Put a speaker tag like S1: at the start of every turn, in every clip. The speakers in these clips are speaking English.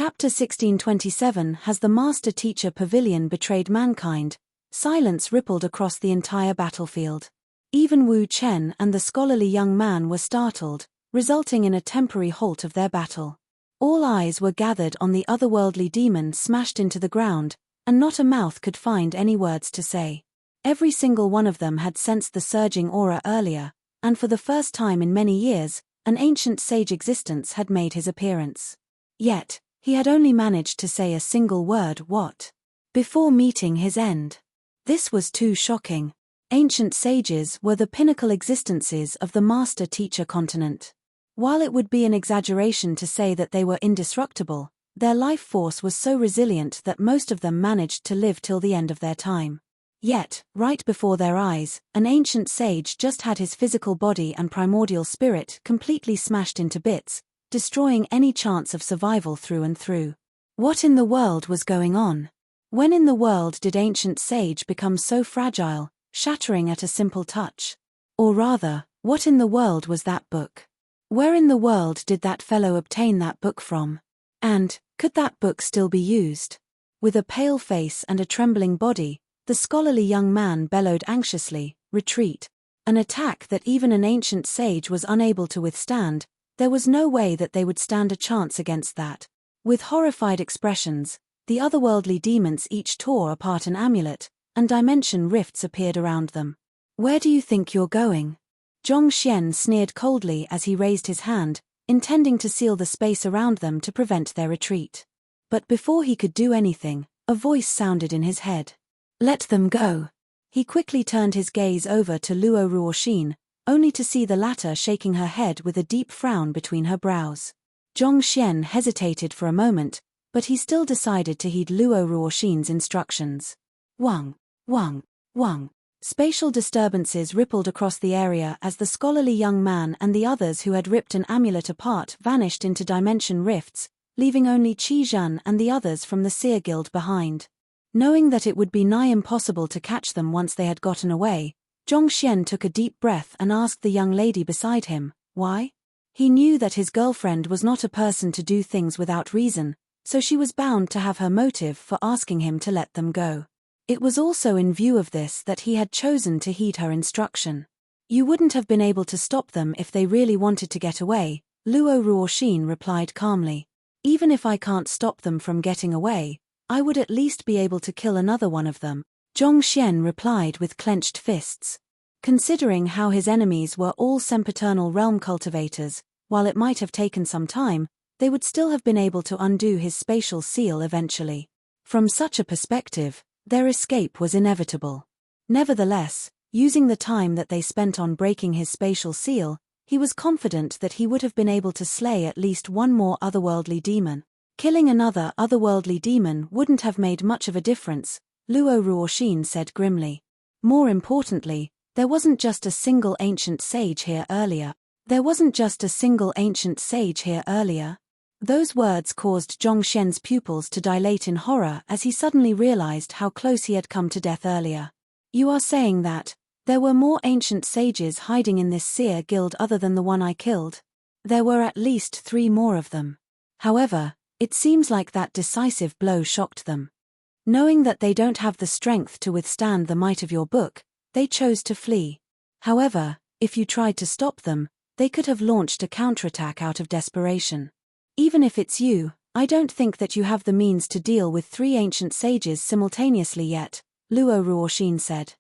S1: Chapter 1627 Has the Master-Teacher Pavilion betrayed mankind? Silence rippled across the entire battlefield. Even Wu Chen and the scholarly young man were startled, resulting in a temporary halt of their battle. All eyes were gathered on the otherworldly demon smashed into the ground, and not a mouth could find any words to say. Every single one of them had sensed the surging aura earlier, and for the first time in many years, an ancient sage existence had made his appearance. Yet, he had only managed to say a single word, "What?" before meeting his end. This was too shocking. Ancient sages were the pinnacle existences of the master-teacher continent. While it would be an exaggeration to say that they were indestructible, their life force was so resilient that most of them managed to live till the end of their time. Yet, right before their eyes, an ancient sage just had his physical body and primordial spirit completely smashed into bits, destroying any chance of survival through and through. What in the world was going on? When in the world did ancient sage become so fragile, shattering at a simple touch? Or rather, what in the world was that book? Where in the world did that fellow obtain that book from? And, could that book still be used? With a pale face and a trembling body, the scholarly young man bellowed anxiously, "Retreat." An attack that even an ancient sage was unable to withstand. There was no way that they would stand a chance against that. With horrified expressions, the otherworldly demons each tore apart an amulet, and dimension rifts appeared around them. "Where do you think you're going?" Zhongxian sneered coldly as he raised his hand, intending to seal the space around them to prevent their retreat. But before he could do anything, a voice sounded in his head. "Let them go." He quickly turned his gaze over to Luo Ruoxin, only to see the latter shaking her head with a deep frown between her brows. Zhongxian hesitated for a moment, but he still decided to heed Luo Ruoxin's instructions. Wang, Wang, Wang. Spatial disturbances rippled across the area as the scholarly young man and the others who had ripped an amulet apart vanished into dimension rifts, leaving only Qi Zhan and the others from the Seer Guild behind. Knowing that it would be nigh impossible to catch them once they had gotten away, Zhongxian took a deep breath and asked the young lady beside him, "Why?" He knew that his girlfriend was not a person to do things without reason, so she was bound to have her motive for asking him to let them go. It was also in view of this that he had chosen to heed her instruction. "You wouldn't have been able to stop them if they really wanted to get away," Luo Ruoxin replied calmly. "Even if I can't stop them from getting away, I would at least be able to kill another one of them," Zhongxian replied with clenched fists. Considering how his enemies were all sempiternal realm cultivators, while it might have taken some time, they would still have been able to undo his spatial seal eventually. From such a perspective, their escape was inevitable. Nevertheless, using the time that they spent on breaking his spatial seal, he was confident that he would have been able to slay at least one more otherworldly demon. Killing another otherworldly demon wouldn't have made much of a difference, Luo Ruoxin said grimly. More importantly, there wasn't just a single ancient sage here earlier. Those words caused Zhongxian's pupils to dilate in horror as he suddenly realized how close he had come to death earlier. "You are saying that there were more ancient sages hiding in this Seer Guild other than the one I killed?" "There were at least 3 more of them. However, it seems like that decisive blow shocked them. Knowing that they don't have the strength to withstand the might of your book, they chose to flee. However, if you tried to stop them, they could have launched a counterattack out of desperation. Even if it's you, I don't think that you have the means to deal with 3 ancient sages simultaneously yet," Luo Ruoxin said.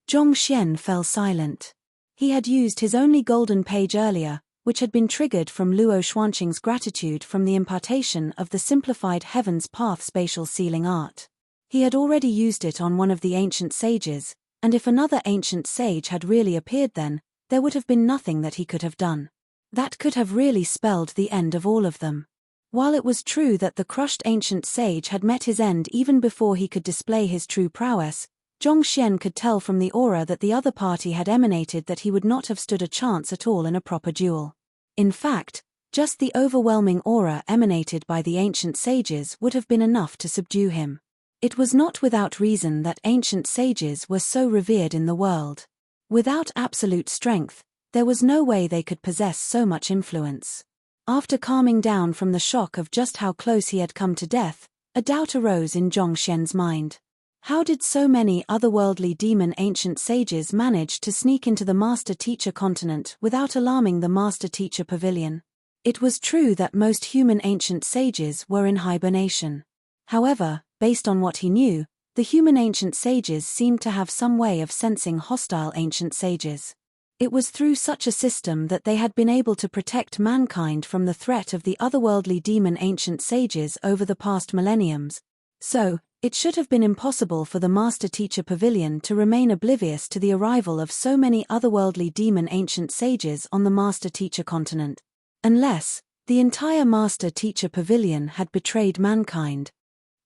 S1: Zhongxian fell silent. He had used his only golden page earlier, which had been triggered from Luo Xuanqing's gratitude from the impartation of the simplified Heaven's Path spatial sealing art. He had already used it on one of the ancient sages, and if another ancient sage had really appeared then, there would have been nothing that he could have done. That could have really spelled the end of all of them. While it was true that the crushed ancient sage had met his end even before he could display his true prowess, Zhongxian could tell from the aura that the other party had emanated that he would not have stood a chance at all in a proper duel. In fact, just the overwhelming aura emanated by the ancient sages would have been enough to subdue him. It was not without reason that ancient sages were so revered in the world. Without absolute strength, there was no way they could possess so much influence. After calming down from the shock of just how close he had come to death, a doubt arose in Zhongshen's mind. How did so many otherworldly demon ancient sages manage to sneak into the Master-Teacher continent without alarming the Master-Teacher Pavilion? It was true that most human ancient sages were in hibernation. However, based on what he knew, the human ancient sages seemed to have some way of sensing hostile ancient sages. It was through such a system that they had been able to protect mankind from the threat of the otherworldly demon ancient sages over the past millenniums. So, it should have been impossible for the Master-Teacher Pavilion to remain oblivious to the arrival of so many otherworldly demon ancient sages on the Master-Teacher continent. Unless, the entire Master-Teacher Pavilion had betrayed mankind.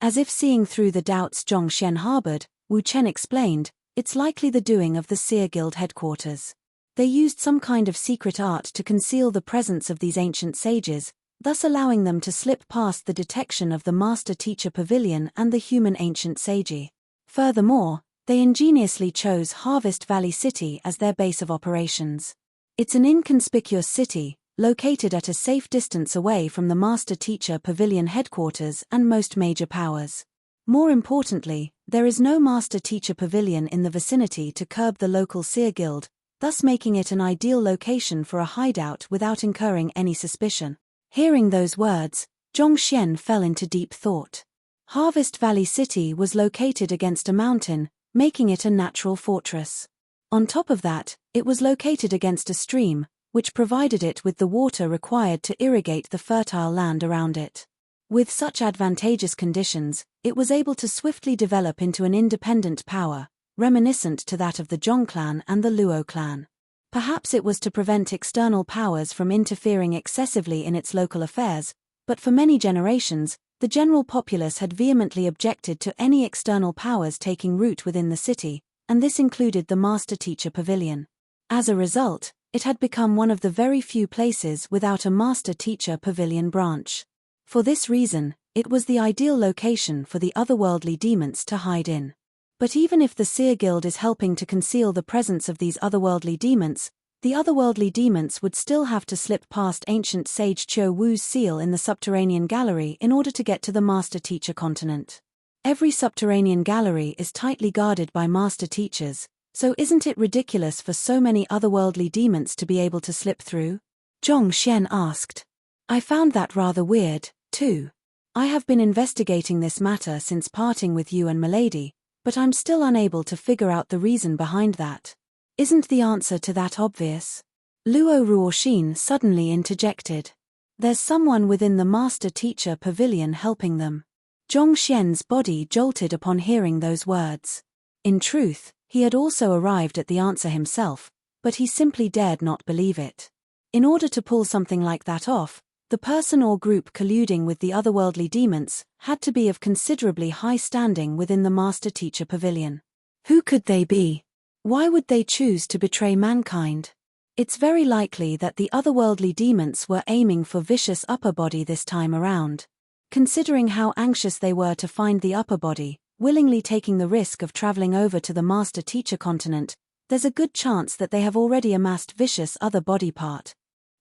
S1: As if seeing through the doubts Zhongshen harbored, Wu Chen explained, it's likely the doing of the Seer Guild headquarters. They used some kind of secret art to conceal the presence of these ancient sages, thus allowing them to slip past the detection of the Master-Teacher Pavilion and the human ancient sage. Furthermore, they ingeniously chose Harvest Valley City as their base of operations. It's an inconspicuous city, located at a safe distance away from the Master-Teacher Pavilion headquarters and most major powers. More importantly, there is no Master-Teacher Pavilion in the vicinity to curb the local Seer Guild, thus making it an ideal location for a hideout without incurring any suspicion. Hearing those words, Zhongshen fell into deep thought. Harvest Valley City was located against a mountain, making it a natural fortress. On top of that, it was located against a stream, which provided it with the water required to irrigate the fertile land around it. With such advantageous conditions, it was able to swiftly develop into an independent power, reminiscent to that of the Zhong clan and the Luo clan. Perhaps it was to prevent external powers from interfering excessively in its local affairs, but for many generations, the general populace had vehemently objected to any external powers taking root within the city, and this included the Master-Teacher Pavilion. As a result, it had become one of the very few places without a Master-Teacher Pavilion branch. For this reason, it was the ideal location for the otherworldly demons to hide in. But even if the Seer Guild is helping to conceal the presence of these otherworldly demons, the otherworldly demons would still have to slip past ancient sage Qiu Wu's seal in the subterranean gallery in order to get to the Master-Teacher continent. Every subterranean gallery is tightly guarded by Master Teachers, so isn't it ridiculous for so many otherworldly demons to be able to slip through? Zhongshen asked. I found that rather weird, too. I have been investigating this matter since parting with you and Milady, but I'm still unable to figure out the reason behind that. Isn't the answer to that obvious? Luo Ruoxin suddenly interjected. There's someone within the Master-Teacher Pavilion helping them. Zhongshen's body jolted upon hearing those words. In truth, he had also arrived at the answer himself, but he simply dared not believe it. In order to pull something like that off, the person or group colluding with the otherworldly demons had to be of considerably high standing within the Master-Teacher Pavilion. Who could they be? Why would they choose to betray mankind? It's very likely that the otherworldly demons were aiming for vicious upper body this time around. Considering how anxious they were to find the upper body, willingly taking the risk of traveling over to the Master-Teacher continent, there's a good chance that they have already amassed vicious other body part.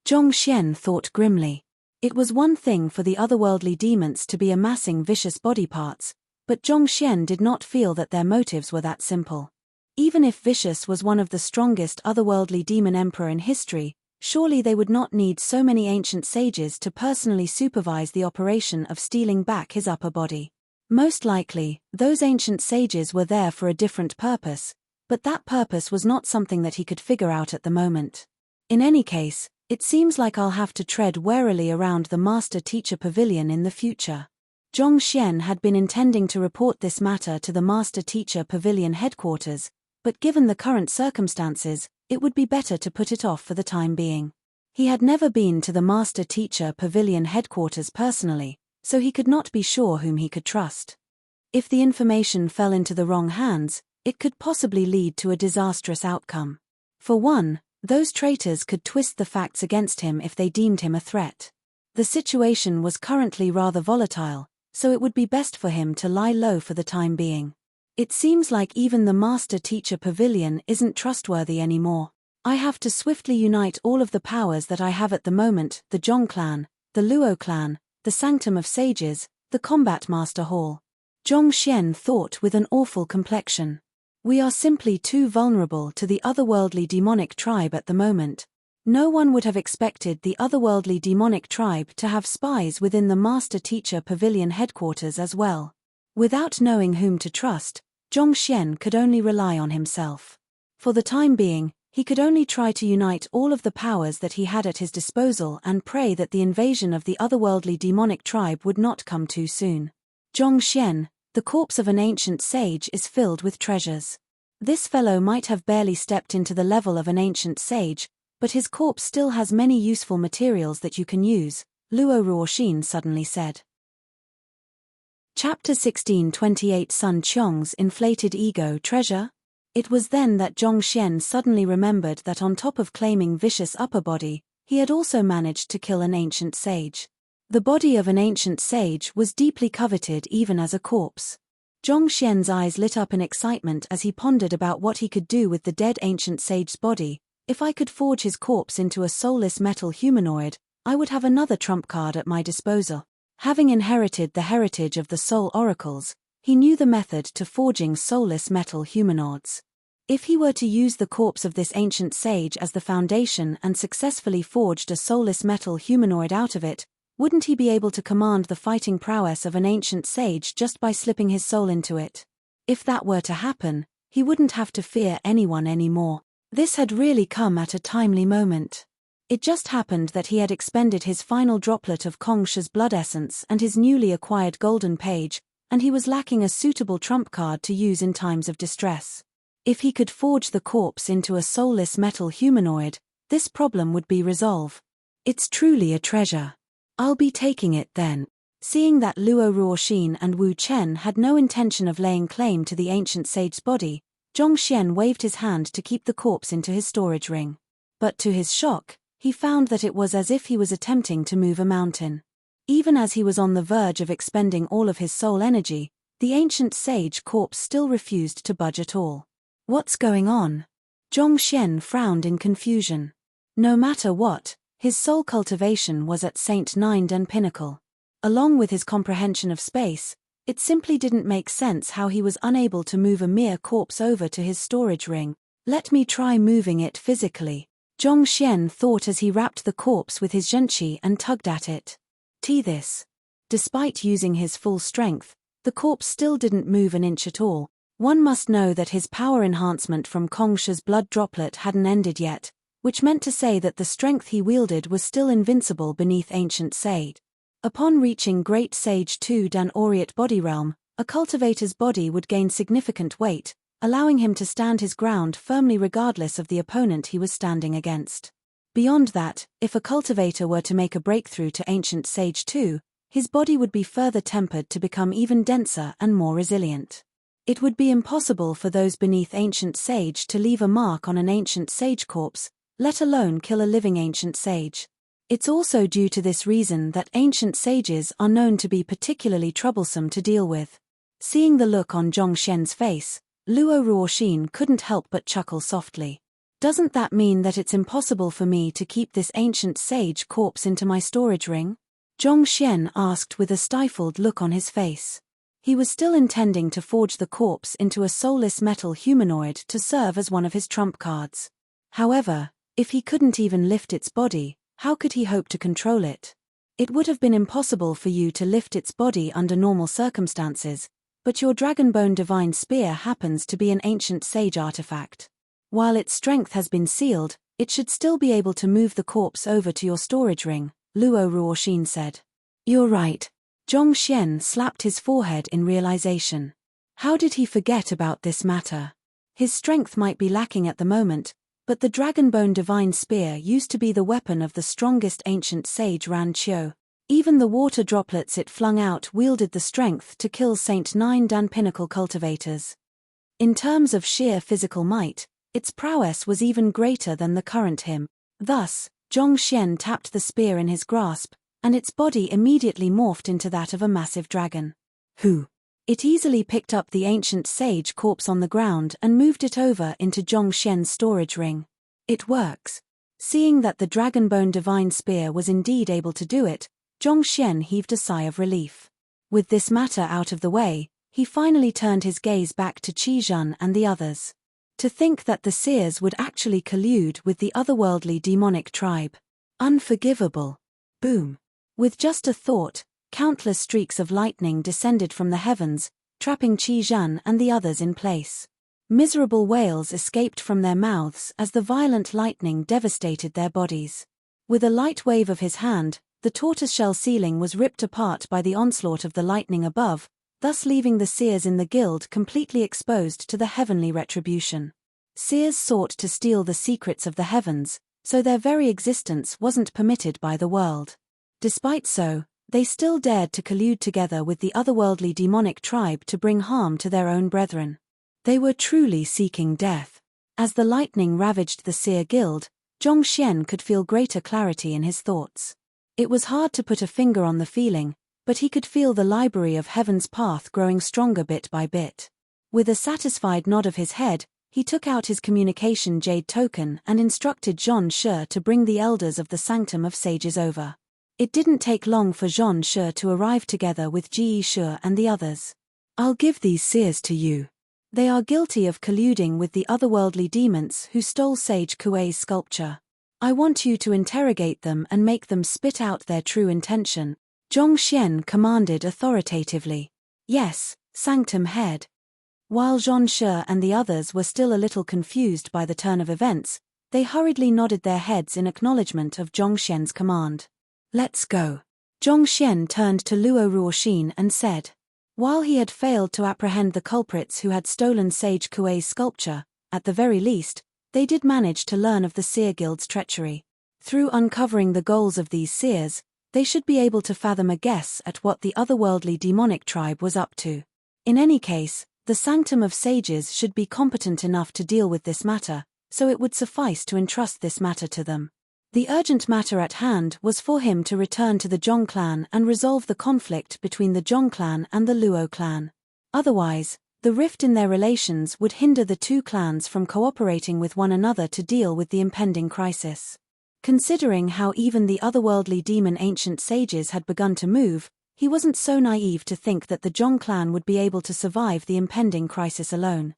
S1: Zhongshen thought grimly. It was one thing for the otherworldly demons to be amassing vicious body parts, but Zhongshen did not feel that their motives were that simple. Even if Vicious was one of the strongest otherworldly demon emperor in history, surely they would not need so many ancient sages to personally supervise the operation of stealing back his upper body. Most likely, those ancient sages were there for a different purpose, but that purpose was not something that he could figure out at the moment. In any case, it seems like I'll have to tread warily around the Master-Teacher Pavilion in the future. Zhongshen had been intending to report this matter to the Master-Teacher Pavilion headquarters, but given the current circumstances, it would be better to put it off for the time being. He had never been to the Master-Teacher Pavilion headquarters personally, so he could not be sure whom he could trust. If the information fell into the wrong hands, it could possibly lead to a disastrous outcome. For one, those traitors could twist the facts against him if they deemed him a threat. The situation was currently rather volatile, so it would be best for him to lie low for the time being. It seems like even the Master-Teacher Pavilion isn't trustworthy anymore. I have to swiftly unite all of the powers that I have at the moment, the Zhong clan, the Luo clan, the Sanctum of Sages, the Combat Master Hall. Zhong Xian thought with an awful complexion. We are simply too vulnerable to the otherworldly demonic tribe at the moment. No one would have expected the otherworldly demonic tribe to have spies within the Master Teacher Pavilion headquarters as well. Without knowing whom to trust, Zhong Xian could only rely on himself. For the time being, he could only try to unite all of the powers that he had at his disposal and pray that the invasion of the otherworldly demonic tribe would not come too soon. Zhong Xian, the corpse of an ancient sage is filled with treasures. This fellow might have barely stepped into the level of an ancient sage, but his corpse still has many useful materials that you can use, Luo Ruoxin suddenly said. Chapter 16:28 Sun Qiong's inflated ego treasure? It was then that Zhong Xian suddenly remembered that on top of claiming vicious upper body, he had also managed to kill an ancient sage. The body of an ancient sage was deeply coveted even as a corpse. Zhong Xian's eyes lit up in excitement as he pondered about what he could do with the dead ancient sage's body. If I could forge his corpse into a soulless metal humanoid, I would have another trump card at my disposal. Having inherited the heritage of the soul oracles, he knew the method to forging soulless metal humanoids. If he were to use the corpse of this ancient sage as the foundation and successfully forged a soulless metal humanoid out of it, wouldn't he be able to command the fighting prowess of an ancient sage just by slipping his soul into it? If that were to happen, he wouldn't have to fear anyone anymore. This had really come at a timely moment. It just happened that he had expended his final droplet of Kong Shi's blood essence and his newly acquired golden page, and he was lacking a suitable trump card to use in times of distress. If he could forge the corpse into a soulless metal humanoid, this problem would be resolved. It's truly a treasure. I'll be taking it then. Seeing that Luo Ruoxin and Wu Chen had no intention of laying claim to the ancient sage's body, Zhong Xian waved his hand to keep the corpse into his storage ring. But to his shock, he found that it was as if he was attempting to move a mountain. Even as he was on the verge of expending all of his soul energy, the ancient sage corpse still refused to budge at all. What's going on? Zhong Xian frowned in confusion. No matter what, his soul cultivation was at St. Nine pinnacle. Along with his comprehension of space, it simply didn't make sense how he was unable to move a mere corpse over to his storage ring. Let me try moving it physically, Zhong Xian thought as he wrapped the corpse with his zhenqi and tugged at it. This. Despite using his full strength, the corpse still didn't move an inch at all. One must know that his power enhancement from Kong Shi's blood droplet hadn't ended yet, which meant to say that the strength he wielded was still invincible beneath ancient sage. Upon reaching Great Sage 2 Dan Oriat body realm, a cultivator's body would gain significant weight, allowing him to stand his ground firmly regardless of the opponent he was standing against. Beyond that, if a cultivator were to make a breakthrough to Ancient Sage 2, his body would be further tempered to become even denser and more resilient. It would be impossible for those beneath Ancient Sage to leave a mark on an Ancient Sage corpse, let alone kill a living Ancient Sage. It's also due to this reason that Ancient Sages are known to be particularly troublesome to deal with. Seeing the look on Zhong Xian's face, Luo Ruoxin couldn't help but chuckle softly. Doesn't that mean that it's impossible for me to keep this ancient sage corpse into my storage ring? Zhong Xian asked with a stifled look on his face. He was still intending to forge the corpse into a soulless metal humanoid to serve as one of his trump cards. However, if he couldn't even lift its body, how could he hope to control it? It would have been impossible for you to lift its body under normal circumstances, but your Dragonbone Divine Spear happens to be an ancient sage artifact. While its strength has been sealed, it should still be able to move the corpse over to your storage ring, Luo Ruoxin said. You're right. Zhong Xian slapped his forehead in realization. How did he forget about this matter? His strength might be lacking at the moment, but the Dragonbone Divine Spear used to be the weapon of the strongest ancient sage Ran Qiu. Even the water droplets it flung out wielded the strength to kill St. Nine Dan Pinnacle cultivators. In terms of sheer physical might, its prowess was even greater than the current him. Thus, Zhong Xian tapped the spear in his grasp, and its body immediately morphed into that of a massive dragon. It easily picked up the ancient sage corpse on the ground and moved it over into Zhong Xian's storage ring. It works. Seeing that the Dragonbone Divine Spear was indeed able to do it, Zhongxian heaved a sigh of relief. With this matter out of the way, he finally turned his gaze back to Qizhan and the others. To think that the seers would actually collude with the otherworldly demonic tribe. Unforgivable. Boom. With just a thought, countless streaks of lightning descended from the heavens, trapping Qizhan and the others in place. Miserable wails escaped from their mouths as the violent lightning devastated their bodies. With a light wave of his hand, the tortoiseshell ceiling was ripped apart by the onslaught of the lightning above, thus leaving the seers in the guild completely exposed to the heavenly retribution. Seers sought to steal the secrets of the heavens, so their very existence wasn't permitted by the world. Despite so, they still dared to collude together with the otherworldly demonic tribe to bring harm to their own brethren. They were truly seeking death. As the lightning ravaged the seer guild, Zhongxian could feel greater clarity in his thoughts. It was hard to put a finger on the feeling, but he could feel the library of heaven's path growing stronger bit by bit. With a satisfied nod of his head, he took out his communication jade token and instructed Zhong Shi to bring the elders of the Sanctum of Sages over. It didn't take long for Zhong Shi to arrive together with Ji Shi and the others. I'll give these seers to you. They are guilty of colluding with the otherworldly demons who stole Sage Kuei's sculpture. I want you to interrogate them and make them spit out their true intention. Zhongxian commanded authoritatively. Yes, Sanctum Head. While Zhong Shi and the others were still a little confused by the turn of events, they hurriedly nodded their heads in acknowledgement of Zhongxian's command. Let's go. Zhongxian turned to Luo Ruoxin and said. While he had failed to apprehend the culprits who had stolen Sage Kuei's sculpture, at the very least, they did manage to learn of the Seer Guild's treachery. Through uncovering the goals of these seers, they should be able to fathom a guess at what the otherworldly demonic tribe was up to. In any case, the Sanctum of Sages should be competent enough to deal with this matter, so it would suffice to entrust this matter to them. The urgent matter at hand was for him to return to the Zhong clan and resolve the conflict between the Zhong clan and the Luo clan. Otherwise, the rift in their relations would hinder the two clans from cooperating with one another to deal with the impending crisis. Considering how even the otherworldly demon ancient sages had begun to move, he wasn't so naive to think that the Zhong clan would be able to survive the impending crisis alone.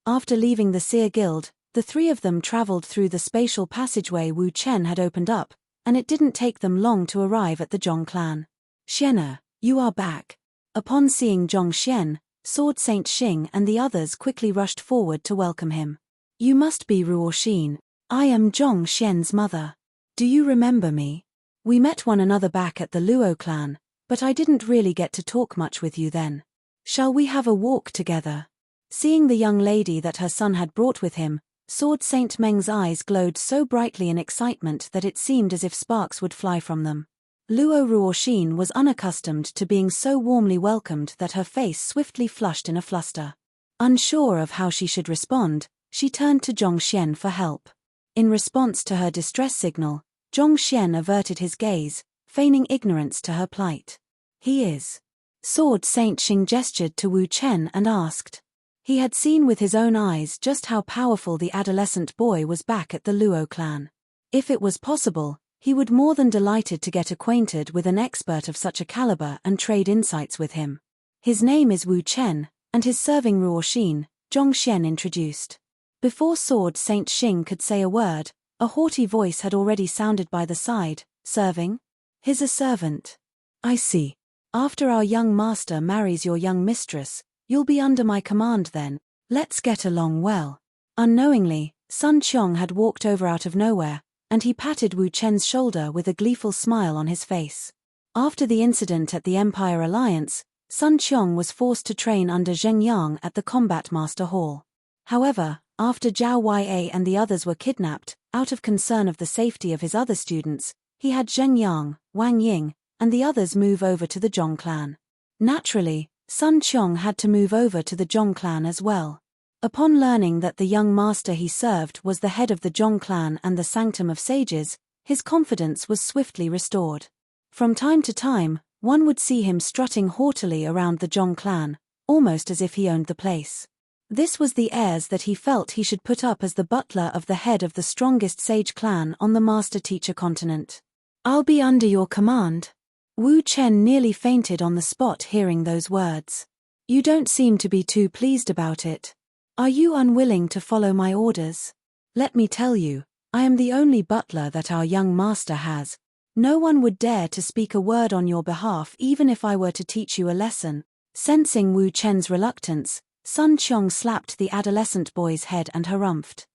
S1: After leaving the Seer Guild, the three of them traveled through the spatial passageway Wu Chen had opened up, and it didn't take them long to arrive at the Zhong clan. Xian'er, you are back. Upon seeing Zhongxian, Sword Saint Xing and the others quickly rushed forward to welcome him. You must be Ruoxin. I am Zhongxian's mother. Do you remember me? We met one another back at the Luo clan, but I didn't really get to talk much with you then. Shall we have a walk together? Seeing the young lady that her son had brought with him, Sword Saint Meng's eyes glowed so brightly in excitement that it seemed as if sparks would fly from them. Luo Ruoxin was unaccustomed to being so warmly welcomed that her face swiftly flushed in a fluster. Unsure of how she should respond, she turned to Zhongxian for help. In response to her distress signal, Zhongxian averted his gaze, feigning ignorance to her plight. He is. Sword Saint Xing gestured to Wu Chen and asked. He had seen with his own eyes just how powerful the adolescent boy was back at the Luo clan. If it was possible, he would more than delighted to get acquainted with an expert of such a caliber and trade insights with him. His name is Wu Chen, and his serving Ruoxin, Zhongxian introduced. Before Sword Saint Xing could say a word, a haughty voice had already sounded by the side. Serving? He's a servant. I see. After our young master marries your young mistress, you'll be under my command then. Let's get along well. Unknowingly, Sun Qiong had walked over out of nowhere, and he patted Wu Chen's shoulder with a gleeful smile on his face. After the incident at the Empire Alliance, Sun Qiong was forced to train under Zheng Yang at the Combat Master Hall. However, after Zhao Ya and the others were kidnapped, out of concern of the safety of his other students, he had Zheng Yang, Wang Ying, and the others move over to the Zhong clan. Naturally, Sun Qiong had to move over to the Zhong clan as well. Upon learning that the young master he served was the head of the Zhong clan and the Sanctum of Sages, his confidence was swiftly restored. From time to time, one would see him strutting haughtily around the Zhong clan, almost as if he owned the place. This was the airs that he felt he should put up as the butler of the head of the strongest sage clan on the master-teacher continent. I'll be under your command. Wu Chen nearly fainted on the spot hearing those words. You don't seem to be too pleased about it. Are you unwilling to follow my orders? Let me tell you, I am the only butler that our young master has. No one would dare to speak a word on your behalf even if I were to teach you a lesson. Sensing Wu Chen's reluctance, Sun Qiong slapped the adolescent boy's head and harumphed.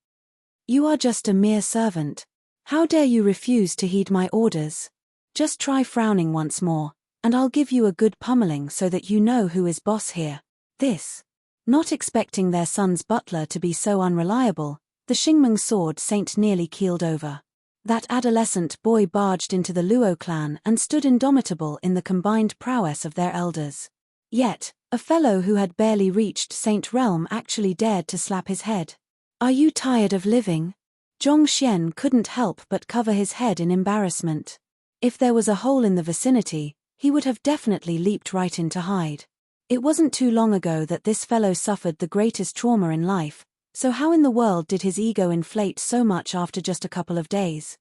S1: You are just a mere servant. How dare you refuse to heed my orders? Just try frowning once more, and I'll give you a good pummeling so that you know who is boss here. This. Not expecting their son's butler to be so unreliable, the Xingmeng sword saint nearly keeled over. That adolescent boy barged into the Luo clan and stood indomitable in the combined prowess of their elders. Yet, a fellow who had barely reached Saint Realm actually dared to slap his head. Are you tired of living? Zhong Xian couldn't help but cover his head in embarrassment. If there was a hole in the vicinity, he would have definitely leaped right in to hide. It wasn't too long ago that this fellow suffered the greatest trauma in life, so how in the world did his ego inflate so much after just a couple of days?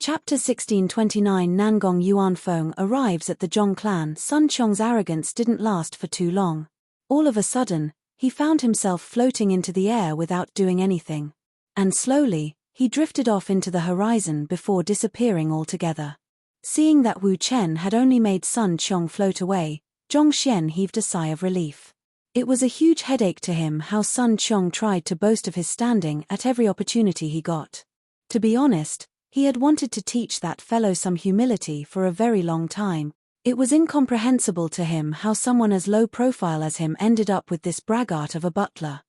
S1: Chapter 1629 Nangong Yuanfeng arrives at the Zhong clan. Sun Qiong's arrogance didn't last for too long. All of a sudden, he found himself floating into the air without doing anything. And slowly, he drifted off into the horizon before disappearing altogether. Seeing that Wu Chen had only made Sun Qiong float away, Zhong Xian heaved a sigh of relief. It was a huge headache to him how Sun Qiong tried to boast of his standing at every opportunity he got. To be honest, he had wanted to teach that fellow some humility for a very long time. It was incomprehensible to him how someone as low profile as him ended up with this braggart of a butler.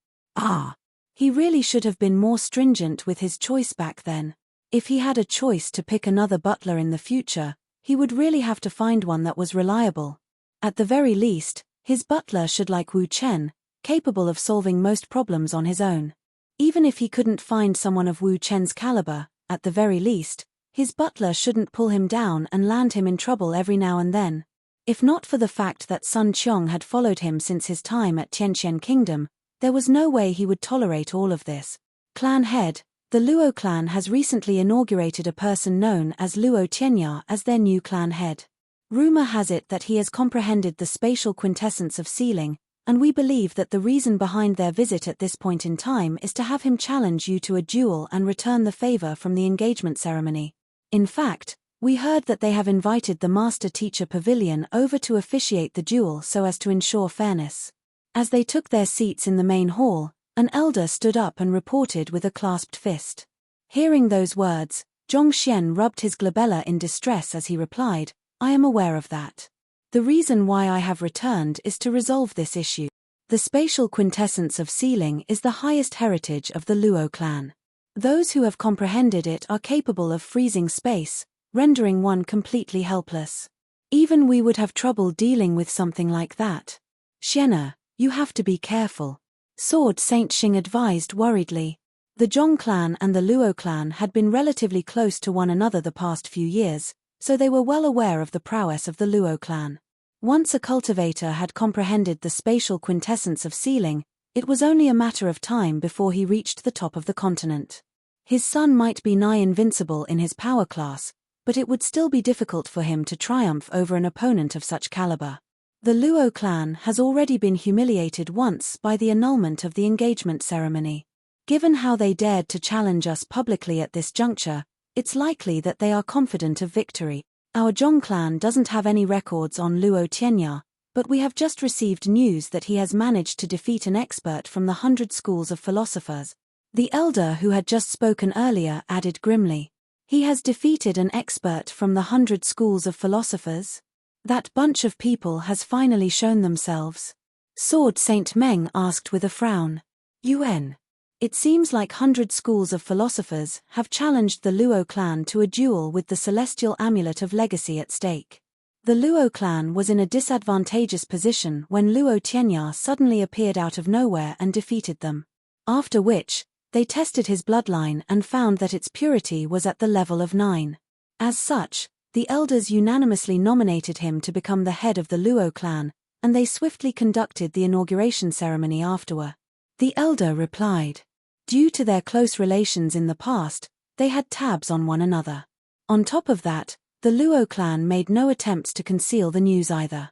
S1: He really should have been more stringent with his choice back then. If he had a choice to pick another butler in the future, he would really have to find one that was reliable. At the very least, his butler should like Wu Chen, capable of solving most problems on his own. Even if he couldn't find someone of Wu Chen's caliber, at the very least, his butler shouldn't pull him down and land him in trouble every now and then. If not for the fact that Sun Qiong had followed him since his time at Tianqian Kingdom, there was no way he would tolerate all of this. Clan head, the Luo clan has recently inaugurated a person known as Luo Tianya as their new clan head. Rumor has it that he has comprehended the spatial quintessence of sealing, and we believe that the reason behind their visit at this point in time is to have him challenge you to a duel and return the favor from the engagement ceremony. In fact, we heard that they have invited the Master Teacher Pavilion over to officiate the duel so as to ensure fairness. As they took their seats in the main hall, an elder stood up and reported with a clasped fist. Hearing those words, Zhong Xian rubbed his glabella in distress as he replied, I am aware of that. The reason why I have returned is to resolve this issue. The spatial quintessence of sealing is the highest heritage of the Luo clan. Those who have comprehended it are capable of freezing space, rendering one completely helpless. Even we would have trouble dealing with something like that. Xiena, you have to be careful. Sword Saint Xing advised worriedly. The Zhong clan and the Luo clan had been relatively close to one another the past few years, so they were well aware of the prowess of the Luo clan. Once a cultivator had comprehended the spatial quintessence of sealing, it was only a matter of time before he reached the top of the continent. His son might be nigh invincible in his power class, but it would still be difficult for him to triumph over an opponent of such caliber. The Luo clan has already been humiliated once by the annulment of the engagement ceremony. Given how they dared to challenge us publicly at this juncture, it's likely that they are confident of victory. Our Zhong clan doesn't have any records on Luo Tianya, but we have just received news that he has managed to defeat an expert from the 100 schools of philosophers. The elder who had just spoken earlier added grimly. He has defeated an expert from the 100 schools of philosophers? That bunch of people has finally shown themselves. Sword Saint Meng asked with a frown. UN. It seems like 100 schools of philosophers have challenged the Luo clan to a duel with the celestial amulet of legacy at stake. The Luo clan was in a disadvantageous position when Luo Tianya suddenly appeared out of nowhere and defeated them. After which, they tested his bloodline and found that its purity was at the level of 9. As such, the elders unanimously nominated him to become the head of the Luo clan, and they swiftly conducted the inauguration ceremony afterward. The elder replied. Due to their close relations in the past, they had tabs on one another. On top of that, the Luo clan made no attempts to conceal the news either.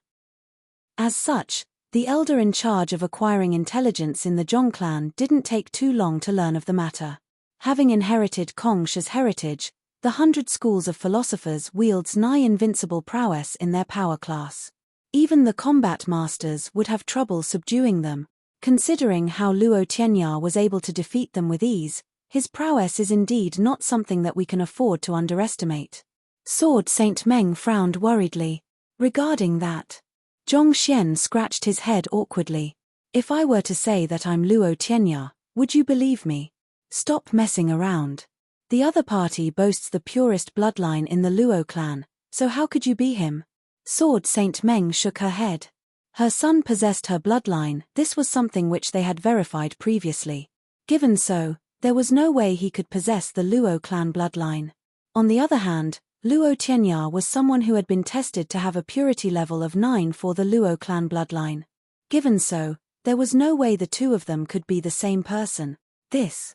S1: As such, the elder in charge of acquiring intelligence in the Zhong clan didn't take too long to learn of the matter. Having inherited Kongsha's heritage, the 100 schools of philosophers wields nigh invincible prowess in their power class. Even the combat masters would have trouble subduing them. Considering how Luo Tianya was able to defeat them with ease, his prowess is indeed not something that we can afford to underestimate. Sword Saint Meng frowned worriedly. Regarding that, Zhong Xian scratched his head awkwardly. If I were to say that I'm Luo Tianya, would you believe me? Stop messing around. The other party boasts the purest bloodline in the Luo clan, so how could you be him? Sword Saint Meng shook her head. Her son possessed her bloodline. This was something which they had verified previously. Given so, there was no way he could possess the Luo clan bloodline. On the other hand, Luo Tianya was someone who had been tested to have a purity level of 9 for the Luo clan bloodline. Given so, there was no way the two of them could be the same person. This.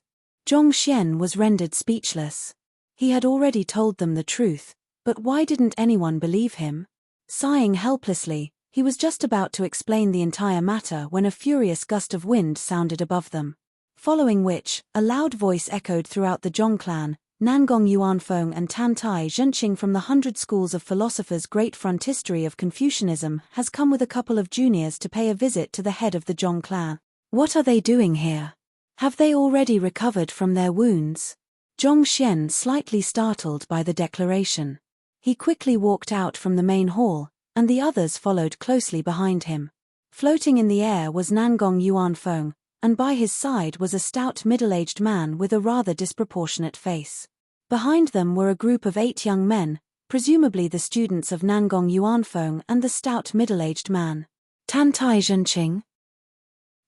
S1: Zhong Xian was rendered speechless. He had already told them the truth, but why didn't anyone believe him? Sighing helplessly, he was just about to explain the entire matter when a furious gust of wind sounded above them. Following which, a loud voice echoed throughout the Zhong clan, Nangong Yuanfeng and Tantai Zhenqing from the 100 schools of philosophers' great frontistery of Confucianism has come with a couple of juniors to pay a visit to the head of the Zhong clan. What are they doing here? Have they already recovered from their wounds? Zhong Xian slightly startled by the declaration. He quickly walked out from the main hall, and the others followed closely behind him. Floating in the air was Nangong Yuanfeng, and by his side was a stout middle-aged man with a rather disproportionate face. Behind them were a group of 8 young men, presumably the students of Nangong Yuanfeng and the stout middle-aged man. Tantai Zhenqing?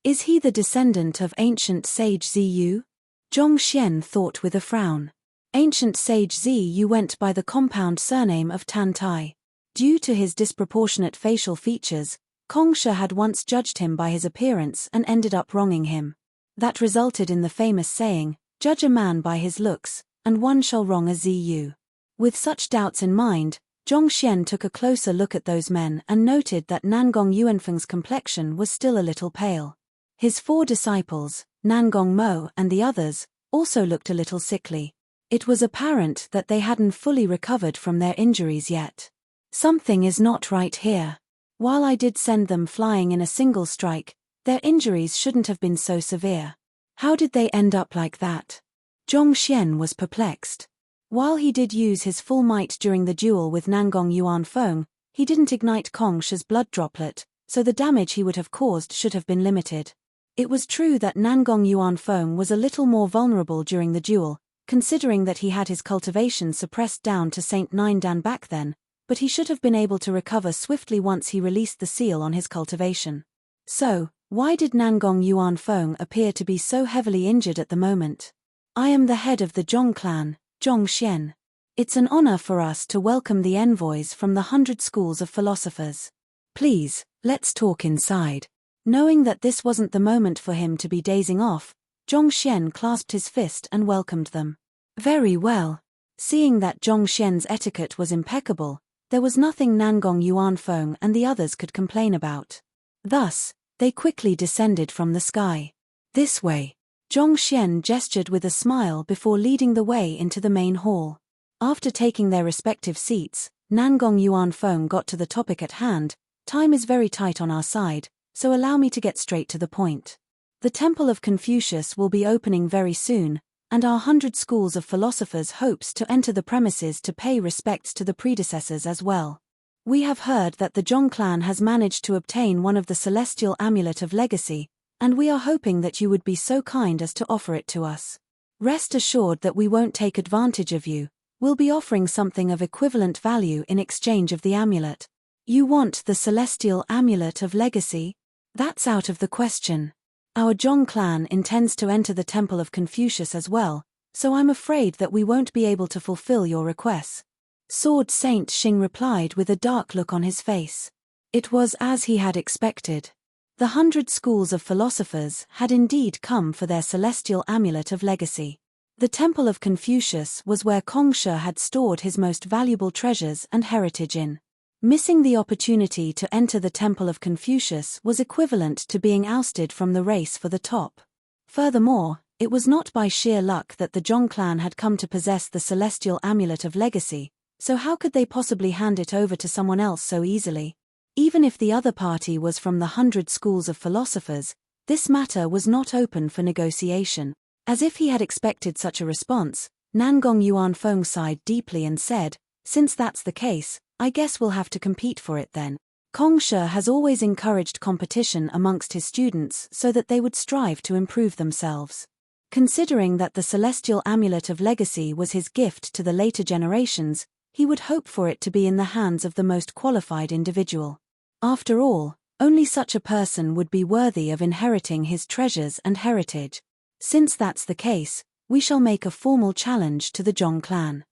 S1: Is he the descendant of ancient sage Ziyu? Zhong Xian thought with a frown. Ancient sage Ziyu went by the compound surname of Tantai. Due to his disproportionate facial features, Kongsha had once judged him by his appearance and ended up wronging him. That resulted in the famous saying, "Judge a man by his looks, and one shall wrong a Ziyu." With such doubts in mind, Zhong Xian took a closer look at those men and noted that Nangong Yuanfeng's complexion was still a little pale. His 4 disciples, Nangong Mo and the others, also looked a little sickly. It was apparent that they hadn't fully recovered from their injuries yet. Something is not right here. While I did send them flying in a single strike, their injuries shouldn't have been so severe. How did they end up like that? Zhong Xian was perplexed. While he did use his full might during the duel with Nangong Yuanfeng, he didn't ignite Kongsha's blood droplet, so the damage he would have caused should have been limited. It was true that Nangong Yuanfeng was a little more vulnerable during the duel, considering that he had his cultivation suppressed down to Saint 9 Dan back then, but he should have been able to recover swiftly once he released the seal on his cultivation. So, why did Nangong Yuanfeng appear to be so heavily injured at the moment? I am the head of the Zhong clan, Zhong Xian. It's an honor for us to welcome the envoys from the 100 schools of philosophers. Please, let's talk inside. Knowing that this wasn't the moment for him to be dazing off, Zhong Xian clasped his fist and welcomed them. Very well. Seeing that Zhong Xian's etiquette was impeccable, there was nothing Nangong Yuanfeng and the others could complain about. Thus, they quickly descended from the sky. This way. Zhong Xian gestured with a smile before leading the way into the main hall. After taking their respective seats, Nangong Yuanfeng got to the topic at hand. Time is very tight on our side, so allow me to get straight to the point. The Temple of Confucius will be opening very soon, and our 100 schools of philosophers hopes to enter the premises to pay respects to the predecessors as well. We have heard that the Zhong clan has managed to obtain one of the celestial amulet of legacy, and we are hoping that you would be so kind as to offer it to us. Rest assured that we won't take advantage of you. We'll be offering something of equivalent value in exchange of the amulet. You want the celestial amulet of legacy? That's out of the question. Our Zhong clan intends to enter the Temple of Confucius as well, so I'm afraid that we won't be able to fulfill your requests. Sword Saint Xing replied with a dark look on his face. It was as he had expected. The 100 schools of philosophers had indeed come for their celestial amulet of legacy. The Temple of Confucius was where Kongshe had stored his most valuable treasures and heritage in. Missing the opportunity to enter the Temple of Confucius was equivalent to being ousted from the race for the top. Furthermore, it was not by sheer luck that the Zhong clan had come to possess the celestial amulet of legacy, so how could they possibly hand it over to someone else so easily? Even if the other party was from the 100 schools of philosophers, this matter was not open for negotiation. As if he had expected such a response, Nangong Yuanfeng sighed deeply and said, "Since that's the case, I guess we'll have to compete for it then." Kongshe has always encouraged competition amongst his students so that they would strive to improve themselves. Considering that the celestial amulet of legacy was his gift to the later generations, he would hope for it to be in the hands of the most qualified individual. After all, only such a person would be worthy of inheriting his treasures and heritage. Since that's the case, we shall make a formal challenge to the Zhong clan.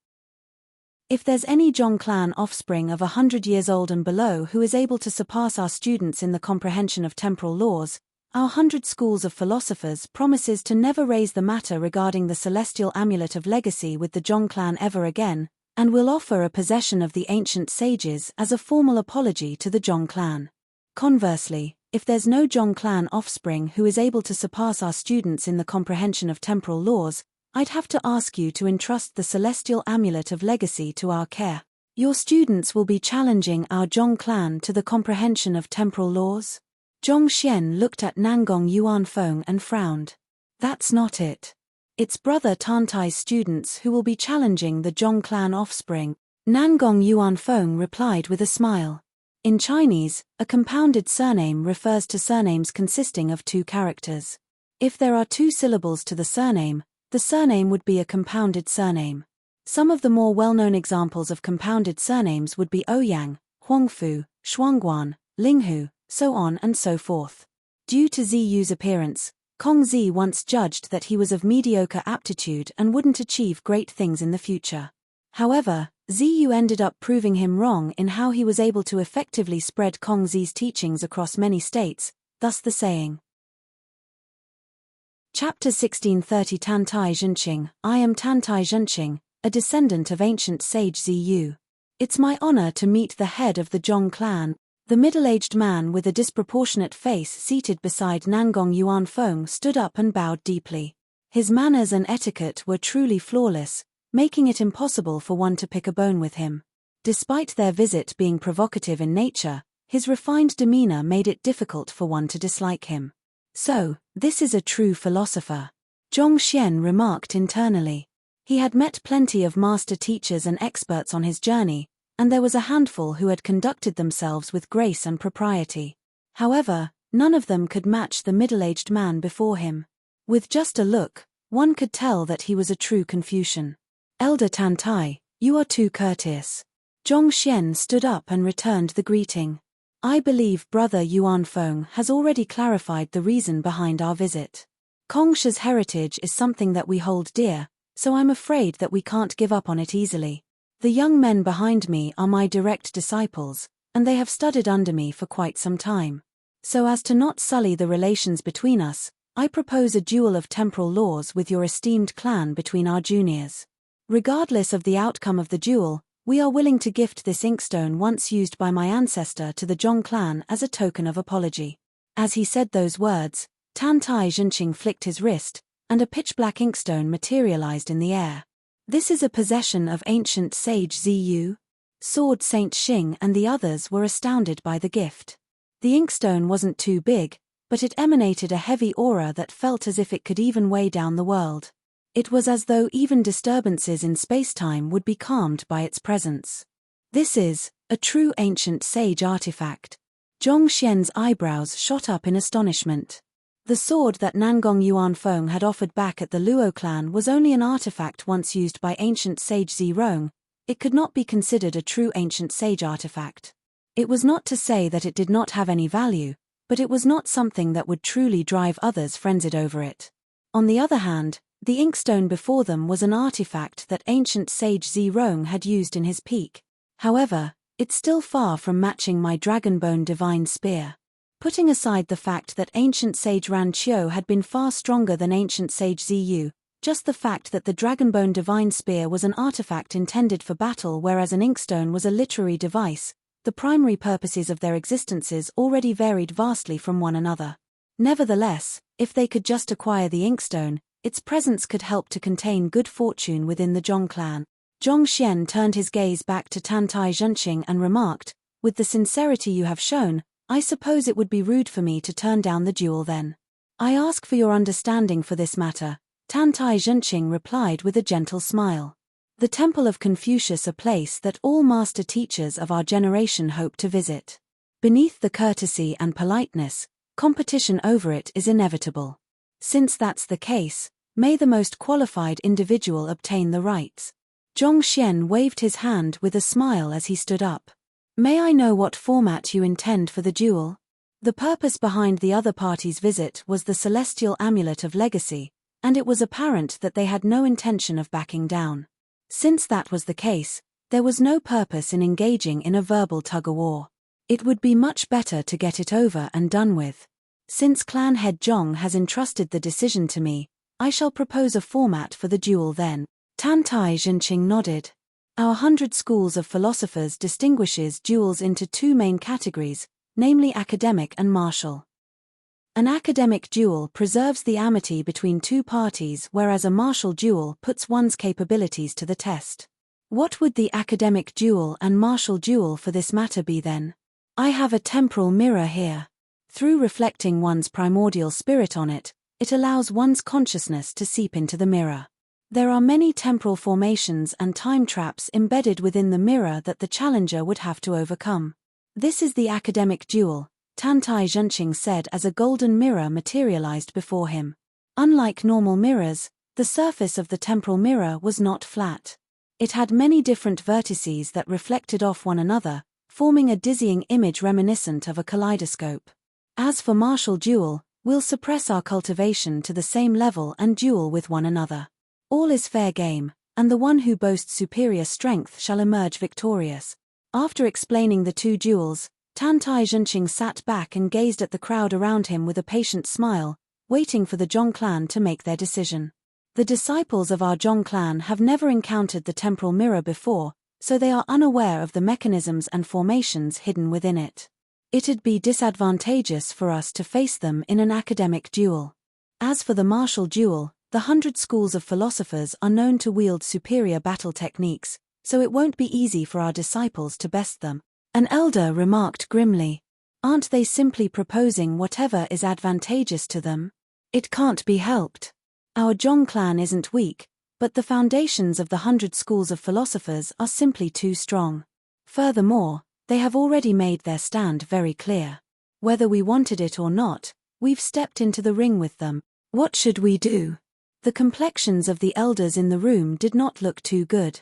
S1: If there's any Zhong clan offspring of 100 years old and below who is able to surpass our students in the comprehension of temporal laws, our 100 schools of philosophers promises to never raise the matter regarding the celestial amulet of legacy with the Zhong clan ever again, and will offer a possession of the ancient sages as a formal apology to the Zhong clan. Conversely, if there's no Zhong clan offspring who is able to surpass our students in the comprehension of temporal laws, I'd have to ask you to entrust the celestial amulet of legacy to our care. Your students will be challenging our Zhong clan to the comprehension of temporal laws? Zhong Xian looked at Nangong Yuanfeng and frowned. That's not it. It's Brother Tantai's students who will be challenging the Zhong clan offspring. Nangong Yuanfeng replied with a smile. In Chinese, a compounded surname refers to surnames consisting of two characters. If there are two syllables to the surname would be a compounded surname. Some of the more well-known examples of compounded surnames would be Ouyang, Huangfu, Shuangguan, Linghu, so on and so forth. Due to Ziyu's appearance, Kongzi once judged that he was of mediocre aptitude and wouldn't achieve great things in the future. However, Ziyu ended up proving him wrong in how he was able to effectively spread Kongzi's teachings across many states, thus the saying. Chapter 1630 Tantai Zhenqing. I am Tantai Zhenqing, a descendant of ancient sage Ziyu. It's my honor to meet the head of the Zhong clan. The middle-aged man with a disproportionate face seated beside Nangong Yuanfeng stood up and bowed deeply. His manners and etiquette were truly flawless, making it impossible for one to pick a bone with him. Despite their visit being provocative in nature, his refined demeanor made it difficult for one to dislike him. So, this is a true philosopher. Zhong Xian remarked internally. He had met plenty of master teachers and experts on his journey, and there was a handful who had conducted themselves with grace and propriety. However, none of them could match the middle-aged man before him. With just a look, one could tell that he was a true Confucian. Elder Tantai, you are too courteous. Zhong Xian stood up and returned the greeting. I believe Brother Yuanfeng has already clarified the reason behind our visit. Kongshe's heritage is something that we hold dear, so I'm afraid that we can't give up on it easily. The young men behind me are my direct disciples, and they have studied under me for quite some time. So as to not sully the relations between us, I propose a duel of temporal laws with your esteemed clan between our juniors. Regardless of the outcome of the duel, we are willing to gift this inkstone once used by my ancestor to the Zhong clan as a token of apology. As he said those words, Tantai Zhenqing flicked his wrist, and a pitch-black inkstone materialized in the air. This is a possession of ancient sage Ziyu? Sword Saint Xing and the others were astounded by the gift. The inkstone wasn't too big, but it emanated a heavy aura that felt as if it could even weigh down the world. It was as though even disturbances in space-time would be calmed by its presence. This is a true ancient sage artifact. Zhong Xian's eyebrows shot up in astonishment. The sword that Nangong Yuanfeng had offered back at the Luo clan was only an artifact once used by ancient sage Zirong. It could not be considered a true ancient sage artifact. It was not to say that it did not have any value, but it was not something that would truly drive others frenzied over it. On the other hand, the inkstone before them was an artifact that ancient sage Zirong had used in his peak. However, it's still far from matching my dragonbone divine spear. Putting aside the fact that ancient sage Ran Qiu had been far stronger than ancient sage Ziyu, Just the fact that the Dragonbone Divine Spear was an artifact intended for battle whereas an inkstone was a literary device, the primary purposes of their existences already varied vastly from one another. Nevertheless, if they could just acquire the inkstone, its presence could help to contain good fortune within the Zhong clan. Zhong Xian turned his gaze back to Tantai Zhenqing and remarked, "With the sincerity you have shown, I suppose it would be rude for me to turn down the duel then. I ask for your understanding for this matter," Tantai Zhenqing replied with a gentle smile. "The Temple of Confucius, a place that all master teachers of our generation hope to visit. Beneath the courtesy and politeness, competition over it is inevitable. Since that's the case, may the most qualified individual obtain the rights." Zhong Xian waved his hand with a smile as he stood up. "May I know what format you intend for the duel?" The purpose behind the other party's visit was the celestial amulet of legacy, and it was apparent that they had no intention of backing down. Since that was the case, there was no purpose in engaging in a verbal tug-of-war. It would be much better to get it over and done with. Since Clan Head Zhong has entrusted the decision to me, I shall propose a format for the duel then. Tantai Zhenqing nodded. Our 100 Schools of Philosophers distinguishes duels into two main categories, namely academic and martial. An academic duel preserves the amity between two parties, whereas a martial duel puts one's capabilities to the test. What would the academic duel and martial duel for this matter be then? I have a temporal mirror here. Through reflecting one's primordial spirit on it, it allows one's consciousness to seep into the mirror. There are many temporal formations and time traps embedded within the mirror that the challenger would have to overcome. This is the academic duel, Tantai Zhenqing said as a golden mirror materialized before him. Unlike normal mirrors, the surface of the temporal mirror was not flat. It had many different vertices that reflected off one another, forming a dizzying image reminiscent of a kaleidoscope. As for martial duel, we'll suppress our cultivation to the same level and duel with one another. All is fair game, and the one who boasts superior strength shall emerge victorious. After explaining the two duels, Tantai Zhenqing sat back and gazed at the crowd around him with a patient smile, waiting for the Zhong clan to make their decision. The disciples of our Zhong clan have never encountered the temporal mirror before, so they are unaware of the mechanisms and formations hidden within it. It'd be disadvantageous for us to face them in an academic duel. As for the martial duel, the 100 Schools of Philosophers are known to wield superior battle techniques, so it won't be easy for our disciples to best them. An elder remarked grimly. Aren't they simply proposing whatever is advantageous to them? It can't be helped. Our Zhong clan isn't weak, but the foundations of the 100 Schools of Philosophers are simply too strong. Furthermore, they have already made their stand very clear. Whether we wanted it or not, we've stepped into the ring with them. What should we do? The complexions of the elders in the room did not look too good.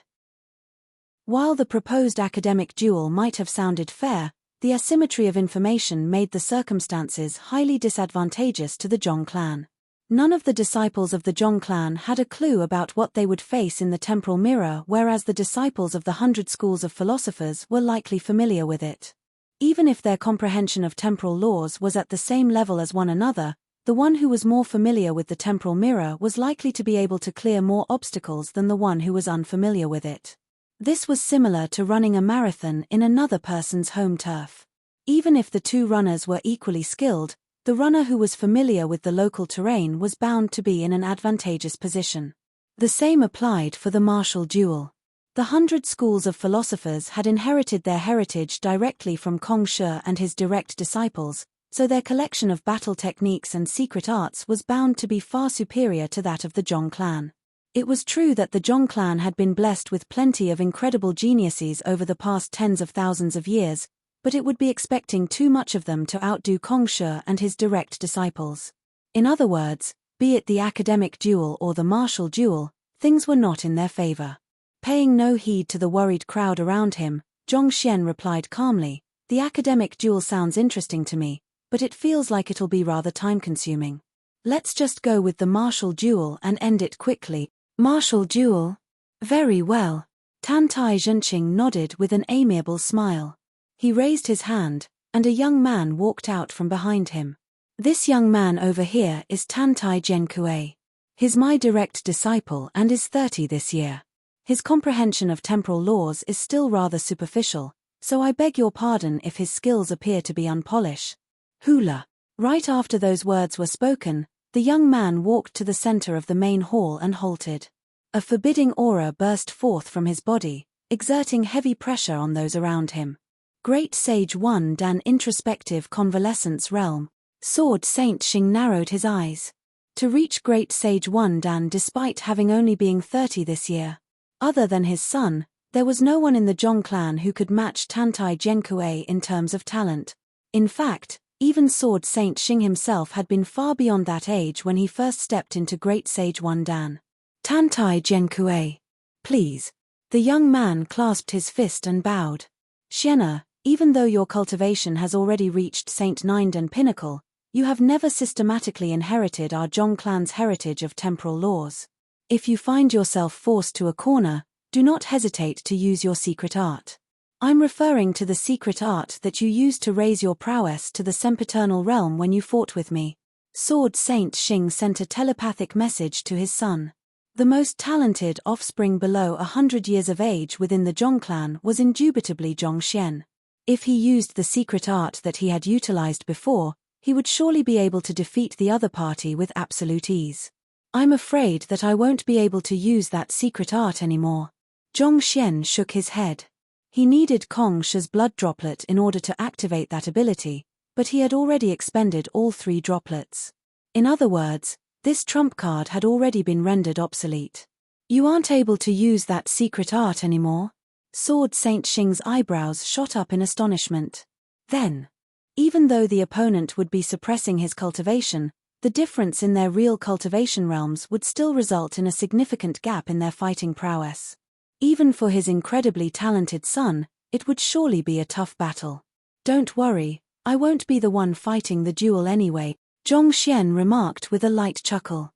S1: While the proposed academic duel might have sounded fair, the asymmetry of information made the circumstances highly disadvantageous to the Zhong clan. None of the disciples of the Zhong clan had a clue about what they would face in the temporal mirror, whereas the disciples of the 100 Schools of Philosophers were likely familiar with it. Even if their comprehension of temporal laws was at the same level as one another, the one who was more familiar with the temporal mirror was likely to be able to clear more obstacles than the one who was unfamiliar with it. This was similar to running a marathon in another person's home turf. Even if the two runners were equally skilled, the runner who was familiar with the local terrain was bound to be in an advantageous position. The same applied for the martial duel. The 100 Schools of Philosophers had inherited their heritage directly from Kong Shi and his direct disciples, so their collection of battle techniques and secret arts was bound to be far superior to that of the Zhong clan. It was true that the Zhong clan had been blessed with plenty of incredible geniuses over the past tens of thousands of years, but it would be expecting too much of them to outdo Kong Shi and his direct disciples. In other words, be it the academic duel or the martial duel, things were not in their favor. Paying no heed to the worried crowd around him, Zhong Xian replied calmly, "The academic duel sounds interesting to me, but it feels like it'll be rather time-consuming. Let's just go with the martial duel and end it quickly." Martial duel? Very well. Tantai Zhenqing nodded with an amiable smile. He raised his hand, and a young man walked out from behind him. This young man over here is Tantai Zhenkue. He's my direct disciple and is 30 this year. His comprehension of temporal laws is still rather superficial, so I beg your pardon if his skills appear to be unpolished. Hula. Right after those words were spoken, the young man walked to the center of the main hall and halted. A forbidding aura burst forth from his body, exerting heavy pressure on those around him. Great Sage 1 Dan Introspective Convalescence Realm. Sword Saint Xing narrowed his eyes. To reach Great Sage 1 Dan despite having only been 30 this year. Other than his son, there was no one in the Zhong clan who could match Tantai Genkue in terms of talent. In fact, even Sword Saint Xing himself had been far beyond that age when he first stepped into Great Sage 1 Dan. Tantai Genkue. Please. The young man clasped his fist and bowed. Xiena, even though your cultivation has already reached Saint 9 Dan pinnacle, you have never systematically inherited our Zhong clan's heritage of temporal laws. If you find yourself forced to a corner, do not hesitate to use your secret art. I'm referring to the secret art that you used to raise your prowess to the sempiternal realm when you fought with me. Sword Saint Xing sent a telepathic message to his son. The most talented offspring below 100 years of age within the Zhong clan was indubitably Zhong Xian. If he used the secret art that he had utilized before, he would surely be able to defeat the other party with absolute ease. I'm afraid that I won't be able to use that secret art anymore. Zhong Xian shook his head. He needed Kong Shi's blood droplet in order to activate that ability, but he had already expended all 3 droplets. In other words, this trump card had already been rendered obsolete. You aren't able to use that secret art anymore? Sword Saint Xing's eyebrows shot up in astonishment. Then, even though the opponent would be suppressing his cultivation, the difference in their real cultivation realms would still result in a significant gap in their fighting prowess. Even for his incredibly talented son, it would surely be a tough battle. Don't worry, I won't be the one fighting the duel anyway, Zhong Xian remarked with a light chuckle.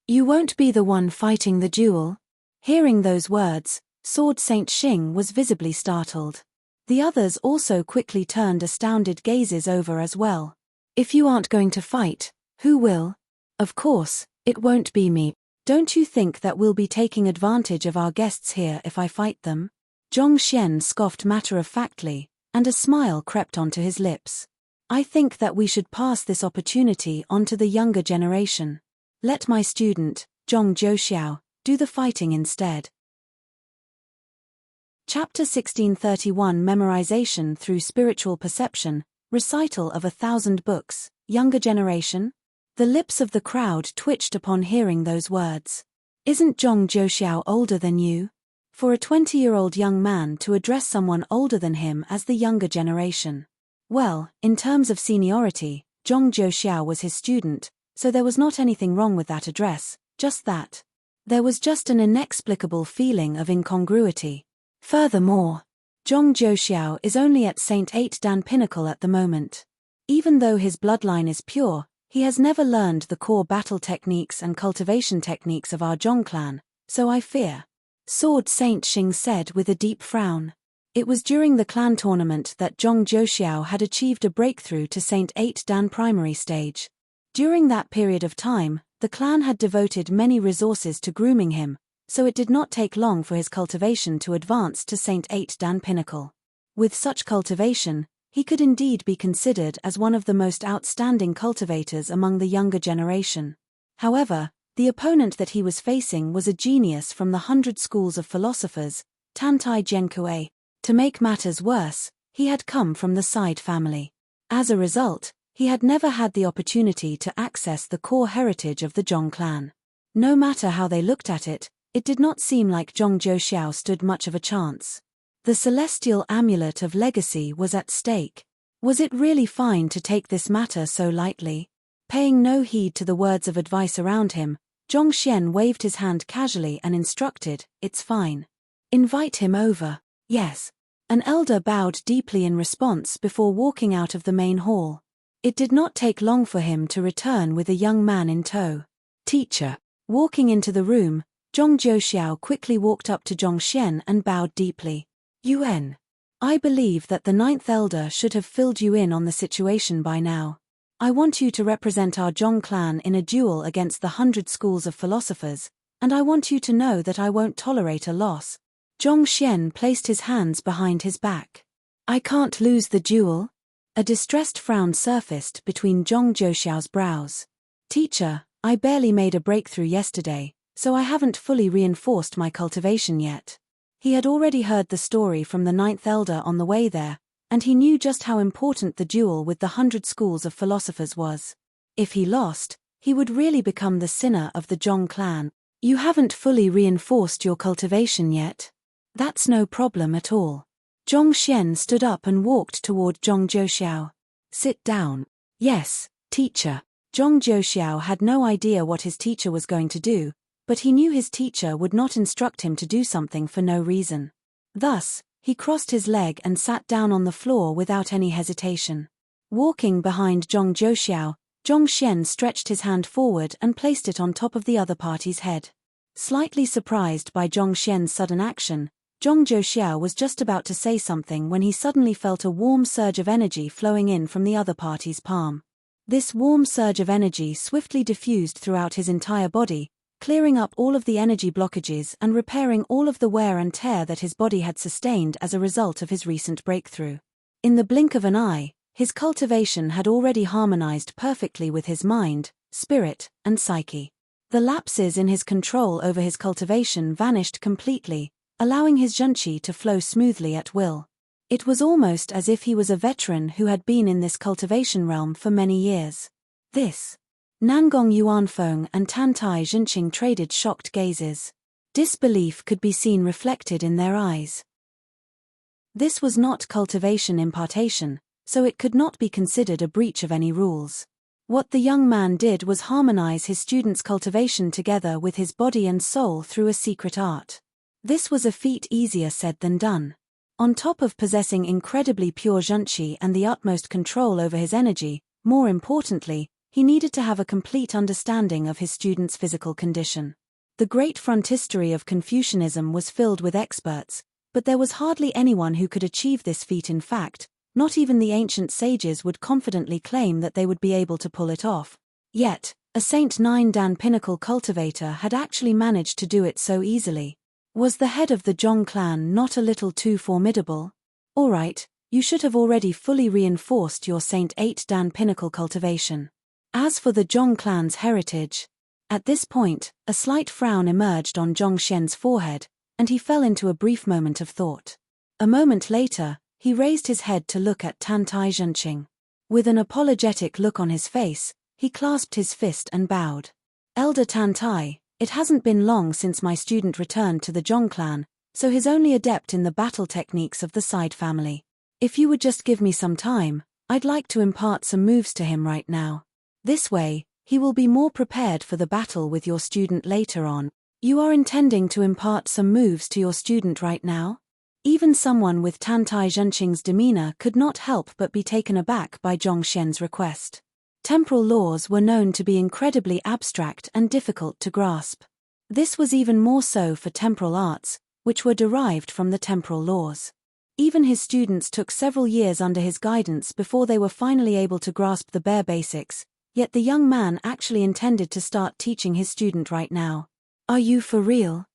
S1: You won't be the one fighting the duel? Hearing those words, Sword Saint Xing was visibly startled. The others also quickly turned astounded gazes over as well. If you aren't going to fight, who will? Of course, it won't be me. Don't you think that we'll be taking advantage of our guests here if I fight them? Zhong Xian scoffed matter-of-factly, and a smile crept onto his lips. I think that we should pass this opportunity on to the younger generation. Let my student, Zhong Zhouxiao, do the fighting instead. Chapter 1631 Memorization through Spiritual Perception, Recital of 1,000 Books, Younger Generation? The lips of the crowd twitched upon hearing those words. Isn't Zhong Zhouxiao older than you? For a 20-year-old young man to address someone older than him as the younger generation. Well, in terms of seniority, Zhong Zhouxiao was his student, so there was not anything wrong with that address, just that. There was just an inexplicable feeling of incongruity. Furthermore, Zhong Zhouxiao is only at Saint 8 Dan pinnacle at the moment. Even though his bloodline is pure, he has never learned the core battle techniques and cultivation techniques of our Zhong clan, so I fear. Sword Saint Xing said with a deep frown. It was during the clan tournament that Zhong Zhouxiao had achieved a breakthrough to Saint 8 Dan primary stage. During that period of time, the clan had devoted many resources to grooming him, so it did not take long for his cultivation to advance to Saint 8 Dan pinnacle. With such cultivation, he could indeed be considered as one of the most outstanding cultivators among the younger generation. However, the opponent that he was facing was a genius from the 100 schools of philosophers, Tantai Genkue. To make matters worse, he had come from the side family. As a result, he had never had the opportunity to access the core heritage of the Zhong clan. No matter how they looked at it, it did not seem like Zhong Zhouxiao stood much of a chance. The celestial amulet of legacy was at stake. Was it really fine to take this matter so lightly? Paying no heed to the words of advice around him, Zhong Xian waved his hand casually and instructed, "It's fine. Invite him over." Yes. An elder bowed deeply in response before walking out of the main hall. It did not take long for him to return with a young man in tow. Teacher. Walking into the room, Zhong Zhouxiao quickly walked up to Zhong Xian and bowed deeply. "Yuan. I believe that the 9th elder should have filled you in on the situation by now. I want you to represent our Zhong clan in a duel against the 100 schools of philosophers, and I want you to know that I won't tolerate a loss." Zhong Xian placed his hands behind his back. "I can't lose the duel?" A distressed frown surfaced between Zhong Zhouxiao's brows. "Teacher, I barely made a breakthrough yesterday, so I haven't fully reinforced my cultivation yet." He had already heard the story from the ninth elder on the way there, and he knew just how important the duel with the 100 schools of philosophers was. If he lost, he would really become the sinner of the Zhong clan. "You haven't fully reinforced your cultivation yet? That's no problem at all." Zhong Xian stood up and walked toward Zhong Zhouxiao. "Sit down." "Yes, teacher." Zhong Zhouxiao had no idea what his teacher was going to do, but he knew his teacher would not instruct him to do something for no reason. Thus, he crossed his leg and sat down on the floor without any hesitation. Walking behind Zhong Zhouxiao, Zhong Xian stretched his hand forward and placed it on top of the other party's head. Slightly surprised by Zhong Xian's sudden action, Zhong Zhouxiao was just about to say something when he suddenly felt a warm surge of energy flowing in from the other party's palm. This warm surge of energy swiftly diffused throughout his entire body, clearing up all of the energy blockages and repairing all of the wear and tear that his body had sustained as a result of his recent breakthrough. In the blink of an eye, his cultivation had already harmonized perfectly with his mind, spirit, and psyche. The lapses in his control over his cultivation vanished completely, allowing his zhenqi to flow smoothly at will. It was almost as if he was a veteran who had been in this cultivation realm for many years. This. Nangong Yuanfeng and Tantai Zhenqing traded shocked gazes. Disbelief could be seen reflected in their eyes. This was not cultivation impartation, so it could not be considered a breach of any rules. What the young man did was harmonize his student's cultivation together with his body and soul through a secret art. This was a feat easier said than done. On top of possessing incredibly pure zhenqi and the utmost control over his energy, more importantly, he needed to have a complete understanding of his student's physical condition. The great frontistery of Confucianism was filled with experts, but there was hardly anyone who could achieve this feat. In fact, not even the ancient sages would confidently claim that they would be able to pull it off. Yet, a Saint Nine Dan Pinnacle cultivator had actually managed to do it so easily. Was the head of the Zhong clan not a little too formidable? All right, you should have already fully reinforced your Saint 8 Dan Pinnacle cultivation. As for the Zhong clan's heritage, at this point, a slight frown emerged on Zhong Xian's forehead, and he fell into a brief moment of thought. A moment later, he raised his head to look at Tantai Zhenqing. With an apologetic look on his face, he clasped his fist and bowed. "Elder Tantai, it hasn't been long since my student returned to the Zhong clan, so he's only adept in the battle techniques of the side family. If you would just give me some time, I'd like to impart some moves to him right now. This way, he will be more prepared for the battle with your student later on." "You are intending to impart some moves to your student right now?" Even someone with Tantai Zhenqing's demeanor could not help but be taken aback by Zhong Xian's request. Temporal laws were known to be incredibly abstract and difficult to grasp. This was even more so for temporal arts, which were derived from the temporal laws. Even his students took several years under his guidance before they were finally able to grasp the bare basics, yet the young man actually intended to start teaching his student right now. "Are you for real?"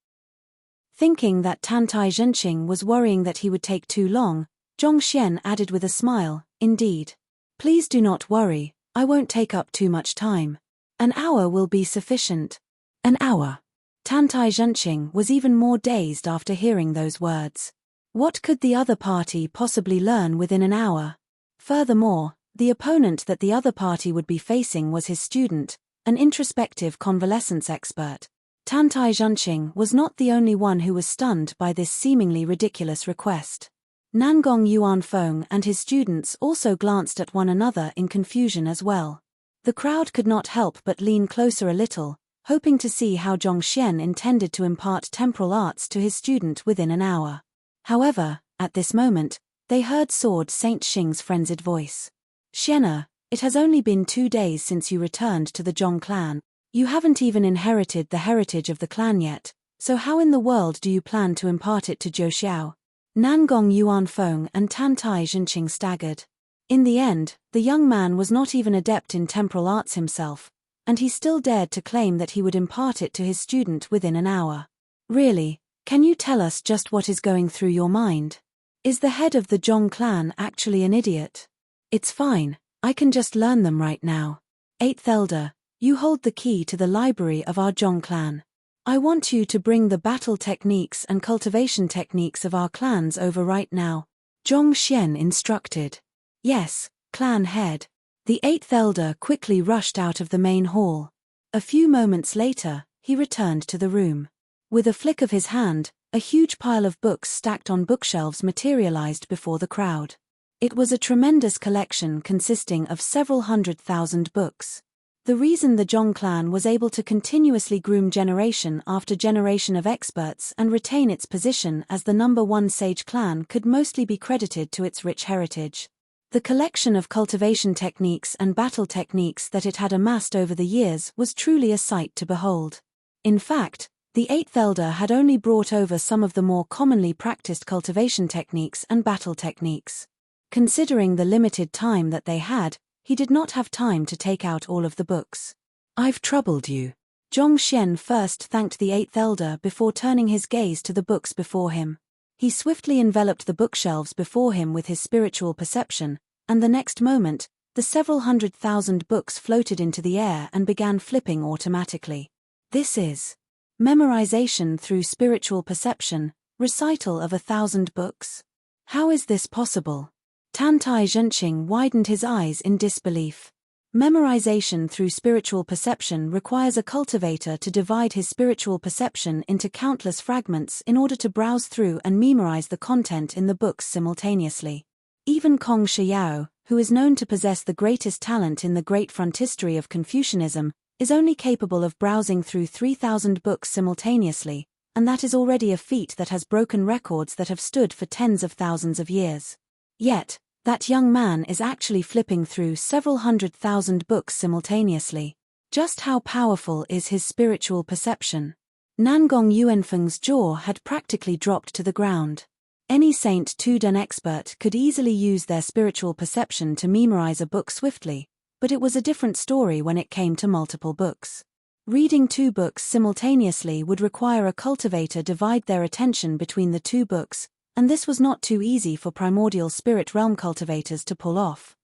S1: Thinking that Tantai Zhenqing was worrying that he would take too long, Zhong Xian added with a smile, "Indeed. Please do not worry, I won't take up too much time. An hour will be sufficient." "An hour?" Tantai Zhenqing was even more dazed after hearing those words. What could the other party possibly learn within an hour? Furthermore, the opponent that the other party would be facing was his student, an introspective convalescence expert. Tantai Zhenqing was not the only one who was stunned by this seemingly ridiculous request. Nangong Yuanfeng and his students also glanced at one another in confusion as well. The crowd could not help but lean closer a little, hoping to see how Zhong Xian intended to impart temporal arts to his student within an hour. However, at this moment, they heard Sword Saint Xing's frenzied voice. "Xianer, it has only been 2 days since you returned to the Zhong clan. You haven't even inherited the heritage of the clan yet, so how in the world do you plan to impart it to Zhou Xiao?" Nangong Yuanfeng and Tantai Zhenqing staggered. In the end, the young man was not even adept in temporal arts himself, and he still dared to claim that he would impart it to his student within an hour. Really, can you tell us just what is going through your mind? Is the head of the Zhong clan actually an idiot? It's fine, I can just learn them right now. 8th Elder, you hold the key to the library of our Zhong clan. I want you to bring the battle techniques and cultivation techniques of our clans over right now. Zhong Xian instructed. Yes, clan head. The 8th Elder quickly rushed out of the main hall. A few moments later, he returned to the room. With a flick of his hand, a huge pile of books stacked on bookshelves materialized before the crowd. It was a tremendous collection consisting of several 100,000 books. The reason the Zhong clan was able to continuously groom generation after generation of experts and retain its position as the #1 sage clan could mostly be credited to its rich heritage. The collection of cultivation techniques and battle techniques that it had amassed over the years was truly a sight to behold. In fact, the 8th Elder had only brought over some of the more commonly practiced cultivation techniques and battle techniques. Considering the limited time that they had, he did not have time to take out all of the books. I've troubled you. Zhong Xian first thanked the 8th Elder before turning his gaze to the books before him. He swiftly enveloped the bookshelves before him with his spiritual perception, and the next moment, the several 100,000 books floated into the air and began flipping automatically. This is memorization through spiritual perception, recital of 1,000 books? How is this possible? Tantai Zhenqing widened his eyes in disbelief. Memorization through spiritual perception requires a cultivator to divide his spiritual perception into countless fragments in order to browse through and memorize the content in the books simultaneously. Even Kong Shiyao, who is known to possess the greatest talent in the great frontistery of Confucianism, is only capable of browsing through 3,000 books simultaneously, and that is already a feat that has broken records that have stood for tens of thousands of years. Yet, that young man is actually flipping through several 100,000 books simultaneously. Just how powerful is his spiritual perception? Nangong Yuanfeng's jaw had practically dropped to the ground. Any Saint Tudan expert could easily use their spiritual perception to memorize a book swiftly, but it was a different story when it came to multiple books. Reading 2 books simultaneously would require a cultivator divide their attention between the 2 books, and this was not too easy for primordial spirit realm cultivators to pull off.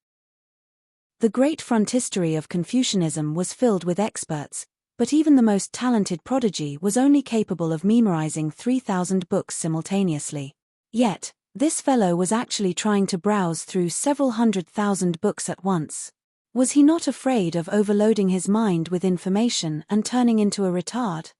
S1: The great frontistery of Confucianism was filled with experts, but even the most talented prodigy was only capable of memorizing 3,000 books simultaneously. Yet, this fellow was actually trying to browse through several 100,000 books at once. Was he not afraid of overloading his mind with information and turning into a retard?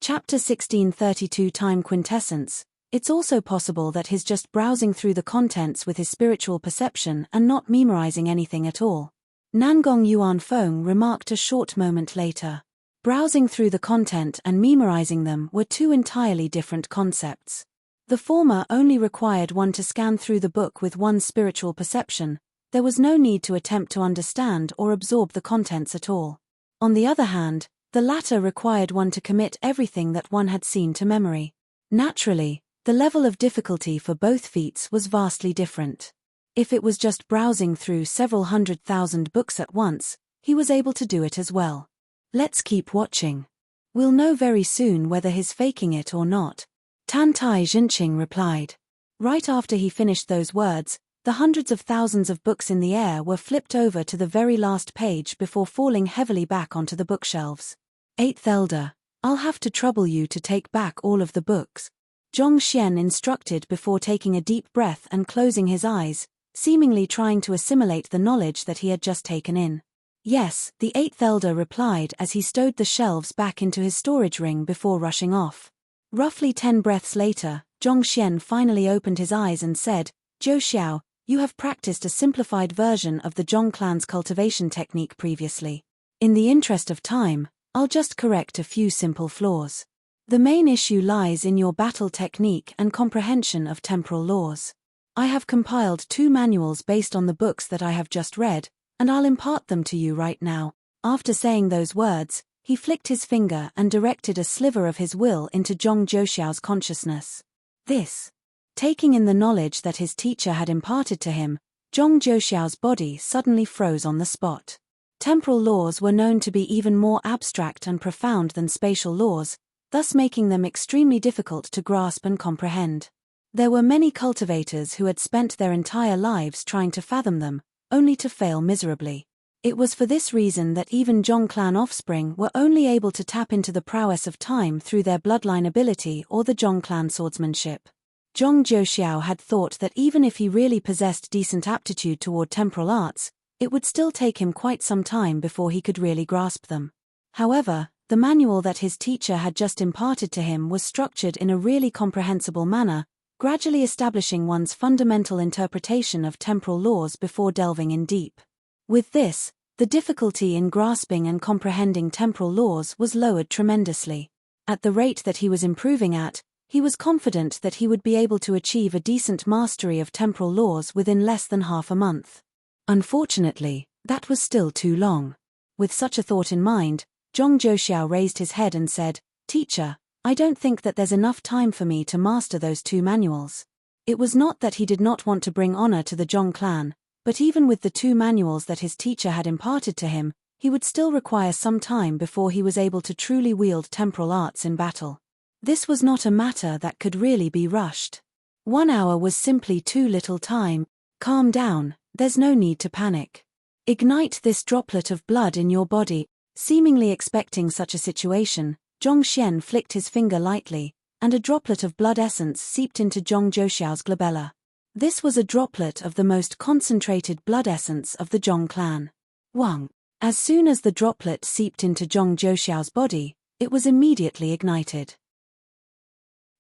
S1: Chapter 1632 Time Quintessence. It's also possible that he's just browsing through the contents with his spiritual perception and not memorizing anything at all. Nangong Yuanfeng remarked a short moment later. Browsing through the content and memorizing them were 2 entirely different concepts. The former only required one to scan through the book with one's spiritual perception. There was no need to attempt to understand or absorb the contents at all. On the other hand, the latter required one to commit everything that one had seen to memory. Naturally, the level of difficulty for both feats was vastly different. If it was just browsing through several 100,000 books at once, he was able to do it as well. Let's keep watching. We'll know very soon whether he's faking it or not. Tantai Zhenqing replied. Right after he finished those words, the hundreds of thousands of books in the air were flipped over to the very last page before falling heavily back onto the bookshelves. 8th Elder, I'll have to trouble you to take back all of the books. Zhong Xian instructed before taking a deep breath and closing his eyes, seemingly trying to assimilate the knowledge that he had just taken in. Yes, the 8th Elder replied as he stowed the shelves back into his storage ring before rushing off. Roughly 10 breaths later, Zhong Xian finally opened his eyes and said, Zhou Xiao, you have practiced a simplified version of the Zhong clan's cultivation technique previously. In the interest of time, I'll just correct a few simple flaws. The main issue lies in your battle technique and comprehension of temporal laws. I have compiled 2 manuals based on the books that I have just read, and I'll impart them to you right now. After saying those words, he flicked his finger and directed a sliver of his will into Zhong Zhouxiao's consciousness. This Taking in the knowledge that his teacher had imparted to him, Zhong Zhouxiao's body suddenly froze on the spot. Temporal laws were known to be even more abstract and profound than spatial laws, thus making them extremely difficult to grasp and comprehend. There were many cultivators who had spent their entire lives trying to fathom them, only to fail miserably. It was for this reason that even Zhong clan offspring were only able to tap into the prowess of time through their bloodline ability or the Zhong clan swordsmanship. Zhong Zhouxiao had thought that even if he really possessed decent aptitude toward temporal arts, it would still take him quite some time before he could really grasp them. However, the manual that his teacher had just imparted to him was structured in a really comprehensible manner, gradually establishing one's fundamental interpretation of temporal laws before delving in deep. With this, the difficulty in grasping and comprehending temporal laws was lowered tremendously. At the rate that he was improving at, he was confident that he would be able to achieve a decent mastery of temporal laws within less than half a month. Unfortunately, that was still too long. With such a thought in mind, Zhong Zhouxiao raised his head and said, "Teacher, I don't think that there's enough time for me to master those two manuals." It was not that he did not want to bring honor to the Zhong clan, but even with the two manuals that his teacher had imparted to him, he would still require some time before he was able to truly wield temporal arts in battle. This was not a matter that could really be rushed. 1 hour was simply too little time. Calm down, there's no need to panic. Ignite this droplet of blood in your body. Seemingly expecting such a situation, Zhong Xian flicked his finger lightly, and a droplet of blood essence seeped into Zhong Zhouxiao's glabella. This was a droplet of the most concentrated blood essence of the Zhong clan. Wang. As soon as the droplet seeped into Zhong Zhouxiao's body, it was immediately ignited.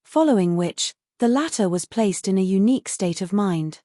S1: Following which, the latter was placed in a unique state of mind.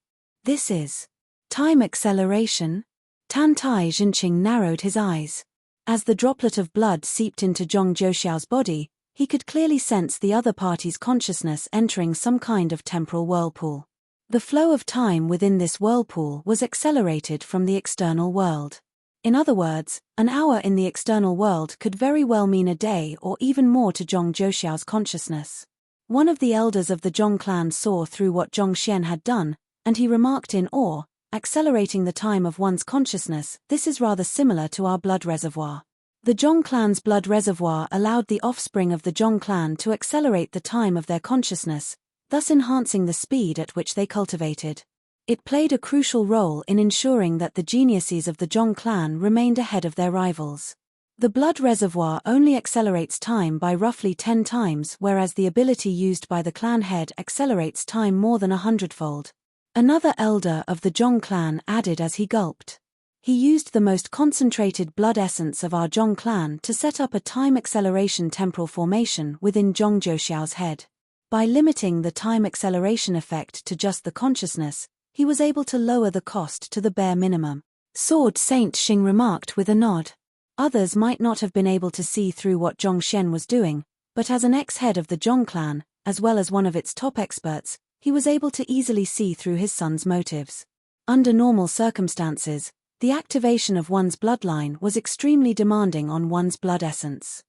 S1: This is time acceleration? Tan Tai Zhenqing narrowed his eyes. As the droplet of blood seeped into Zhong Zhouxiao's body, he could clearly sense the other party's consciousness entering some kind of temporal whirlpool. The flow of time within this whirlpool was accelerated from the external world. In other words, an hour in the external world could very well mean a day or even more to Zhong Zhouxiao's consciousness. One of the elders of the Zhong clan saw through what Zhong Xian had done, and he remarked in awe, "Accelerating the time of one's consciousness, this is rather similar to our blood reservoir." The Zhong clan's blood reservoir allowed the offspring of the Zhong clan to accelerate the time of their consciousness, thus enhancing the speed at which they cultivated. It played a crucial role in ensuring that the geniuses of the Zhong clan remained ahead of their rivals. The blood reservoir only accelerates time by roughly 10 times, whereas the ability used by the clan head accelerates time more than 100-fold. Another elder of the Zhong clan added as he gulped. He used the most concentrated blood essence of our Zhong clan to set up a time acceleration temporal formation within Zhong Zhouxiao's head. By limiting the time acceleration effect to just the consciousness, he was able to lower the cost to the bare minimum. Sword Saint Xing remarked with a nod. Others might not have been able to see through what Zhong Xian was doing, but as an ex-head of the Zhong clan, as well as one of its top experts, he was able to easily see through his son's motives. Under normal circumstances, the activation of one's bloodline was extremely demanding on one's blood essence.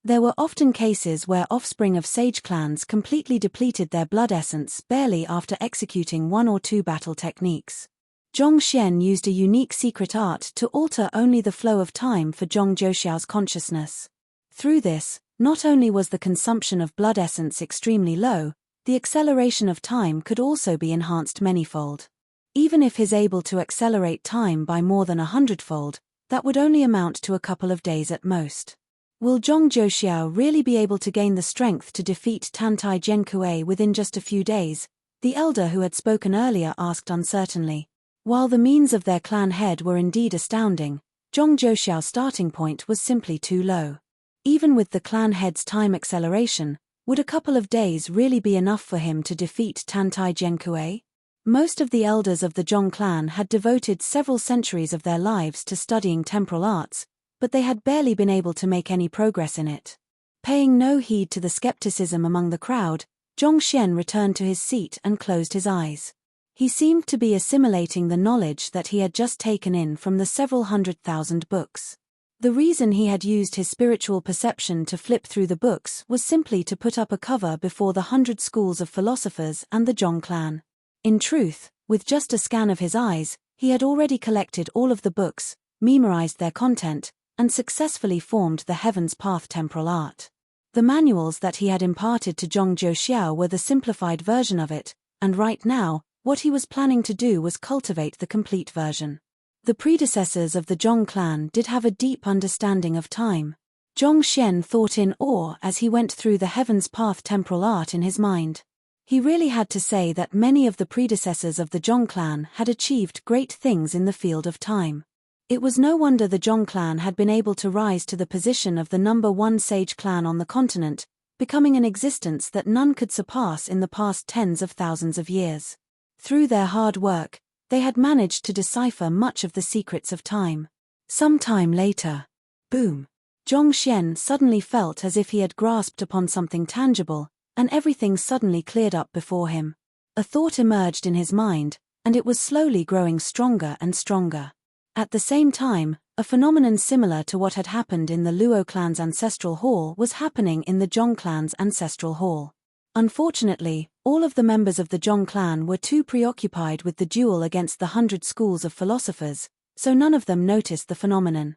S1: There were often cases where offspring of sage clans completely depleted their blood essence barely after executing 1 or 2 battle techniques. Zhong Xian used a unique secret art to alter only the flow of time for Zhong Zhouxiao's consciousness. Through this, not only was the consumption of blood essence extremely low, the acceleration of time could also be enhanced manyfold. Even if he's able to accelerate time by more than 100-fold, that would only amount to a couple of days at most. Will Zhong Zhouxiao really be able to gain the strength to defeat Tantai Zhenkue within just a few days? The elder who had spoken earlier asked uncertainly. While the means of their clan head were indeed astounding, Zhong Zhouxiao's starting point was simply too low. Even with the clan head's time acceleration, would a couple of days really be enough for him to defeat Tantai Zhenkue? Most of the elders of the Zhong clan had devoted several centuries of their lives to studying temporal arts, but they had barely been able to make any progress in it. Paying no heed to the skepticism among the crowd, Zhong Xian returned to his seat and closed his eyes. He seemed to be assimilating the knowledge that he had just taken in from the several 100,000 books. The reason he had used his spiritual perception to flip through the books was simply to put up a cover before the 100 schools of philosophers and the Zhong clan. In truth, with just a scan of his eyes, he had already collected all of the books, memorized their content, and successfully formed the Heaven's Path temporal art. The manuals that he had imparted to Zhong Zhouxiao were the simplified version of it, and right now, what he was planning to do was cultivate the complete version. The predecessors of the Zhong clan did have a deep understanding of time. Zhong Xian thought in awe as he went through the Heaven's Path temporal art in his mind. He really had to say that many of the predecessors of the Zhong clan had achieved great things in the field of time. It was no wonder the Zhong clan had been able to rise to the position of the #1 sage clan on the continent, becoming an existence that none could surpass in the past tens of thousands of years. Through their hard work, they had managed to decipher much of the secrets of time. Some time later, boom! Zhong Xian suddenly felt as if he had grasped upon something tangible, and everything suddenly cleared up before him. A thought emerged in his mind, and it was slowly growing stronger and stronger. At the same time, a phenomenon similar to what had happened in the Luo clan's ancestral hall was happening in the Zhong clan's ancestral hall. Unfortunately, all of the members of the Zhong clan were too preoccupied with the duel against the 100 schools of philosophers, so none of them noticed the phenomenon.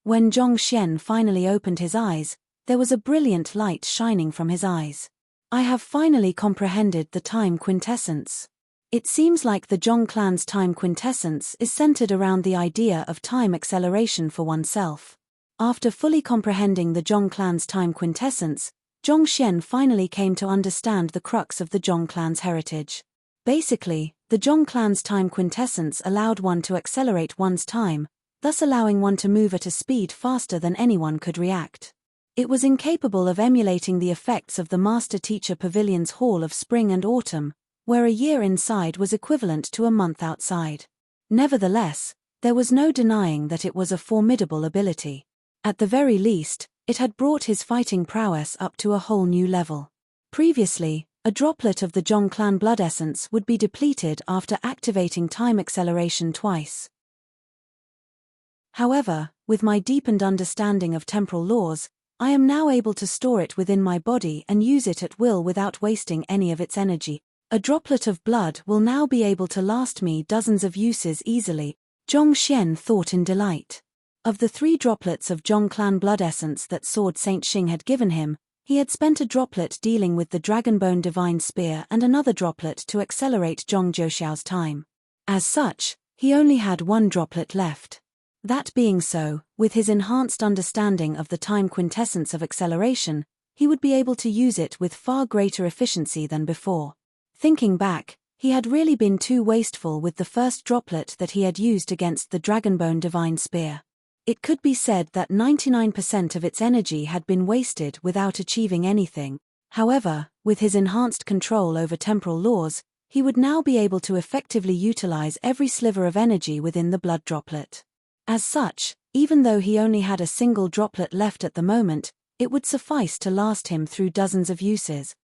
S1: When Zhong Xian finally opened his eyes, there was a brilliant light shining from his eyes. I have finally comprehended the time quintessence. It seems like the Zhong clan's time quintessence is centered around the idea of time acceleration for oneself. After fully comprehending the Zhong clan's time quintessence, Zhong Xian finally came to understand the crux of the Zhong clan's heritage. Basically, the Zhong clan's time quintessence allowed one to accelerate one's time, thus allowing one to move at a speed faster than anyone could react. It was incapable of emulating the effects of the Master-Teacher Pavilion's Hall of Spring and Autumn, where a year inside was equivalent to a month outside. Nevertheless, there was no denying that it was a formidable ability. At the very least, it had brought his fighting prowess up to a whole new level. Previously, a droplet of the Zhong clan blood essence would be depleted after activating time acceleration twice. However, with my deepened understanding of temporal laws, I am now able to store it within my body and use it at will without wasting any of its energy. A droplet of blood will now be able to last me dozens of uses easily, Zhong Xian thought in delight. Of the 3 droplets of Zhong clan blood essence that Sword Saint Xing had given him, he had spent a droplet dealing with the Dragonbone Divine Spear and another droplet to accelerate Zhong Zhouxiao's time. As such, he only had 1 droplet left. That being so, with his enhanced understanding of the time quintessence of acceleration, he would be able to use it with far greater efficiency than before. Thinking back, he had really been too wasteful with the first droplet that he had used against the Dragonbone Divine Spear. It could be said that 99% of its energy had been wasted without achieving anything. However, with his enhanced control over temporal laws, he would now be able to effectively utilize every sliver of energy within the blood droplet. As such, even though he only had a single droplet left at the moment, it would suffice to last him through dozens of uses.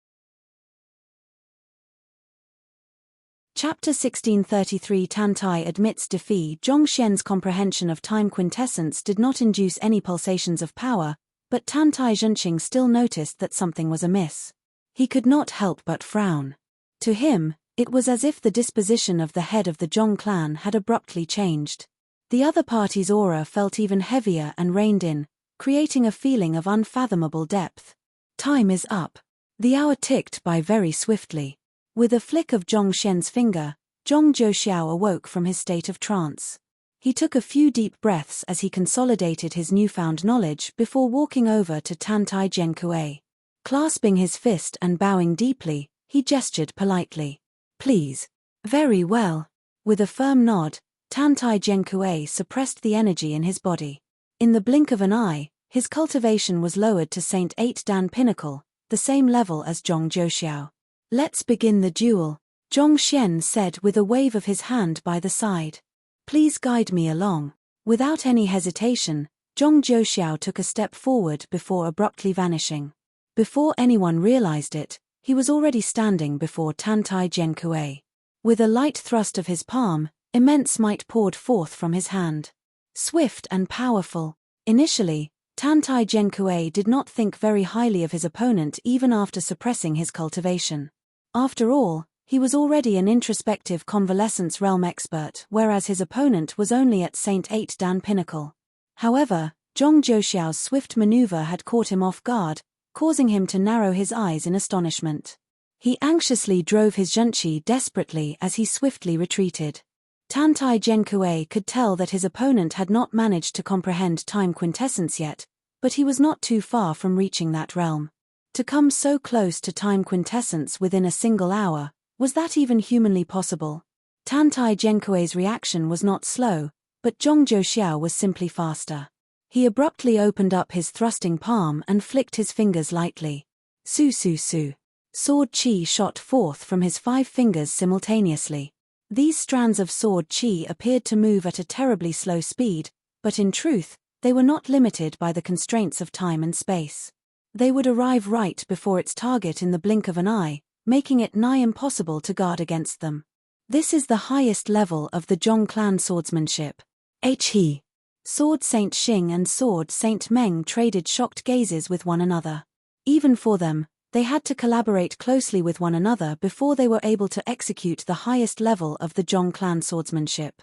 S1: Chapter 1633 Tantai admits defy. Zhong Xian's comprehension of time quintessence did not induce any pulsations of power, but Tantai Zhenqing still noticed that something was amiss. He could not help but frown. To him, it was as if the disposition of the head of the Zhong clan had abruptly changed. The other party's aura felt even heavier and reined in, creating a feeling of unfathomable depth. Time is up. The hour ticked by very swiftly. With a flick of Zhong Xian's finger, Zhong Zhouxiao awoke from his state of trance. He took a few deep breaths as he consolidated his newfound knowledge before walking over to Tantai Zhenkue. Clasping his fist and bowing deeply, he gestured politely. Please. Very well. With a firm nod, Tantai Zhenkue suppressed the energy in his body. In the blink of an eye, his cultivation was lowered to Saint 8 Dan Pinnacle, the same level as Zhong Zhouxiao. Let's begin the duel, Zhong Xian said with a wave of his hand by the side. Please guide me along. Without any hesitation, Zhong Zhouxiao took a step forward before abruptly vanishing. Before anyone realized it, he was already standing before Tantai Zhenkue. With a light thrust of his palm, immense might poured forth from his hand. Swift and powerful, Initially, Tantai Genkue did not think very highly of his opponent even after suppressing his cultivation. After all, he was already an introspective convalescence realm expert, whereas his opponent was only at Saint 8 Dan pinnacle. However, Zhong Zhouxiao's swift maneuver had caught him off guard, causing him to narrow his eyes in astonishment. He anxiously drove his zhenqi desperately as he swiftly retreated. Tantai Genkue could tell that his opponent had not managed to comprehend time quintessence yet, but he was not too far from reaching that realm. To come so close to time quintessence within a single hour, was that even humanly possible? Tantai Genkue's reaction was not slow, but Zhong Zhouxiao was simply faster. He abruptly opened up his thrusting palm and flicked his fingers lightly. Su su su. Sword chi shot forth from his 5 fingers simultaneously. These strands of sword chi appeared to move at a terribly slow speed, but in truth, they were not limited by the constraints of time and space. They would arrive right before its target in the blink of an eye, making it nigh impossible to guard against them. This is the highest level of the Zhong clan swordsmanship. He. Sword Saint Xing and Sword Saint Meng traded shocked gazes with one another. Even for them, they had to collaborate closely with one another before they were able to execute the highest level of the Zhong clan swordsmanship.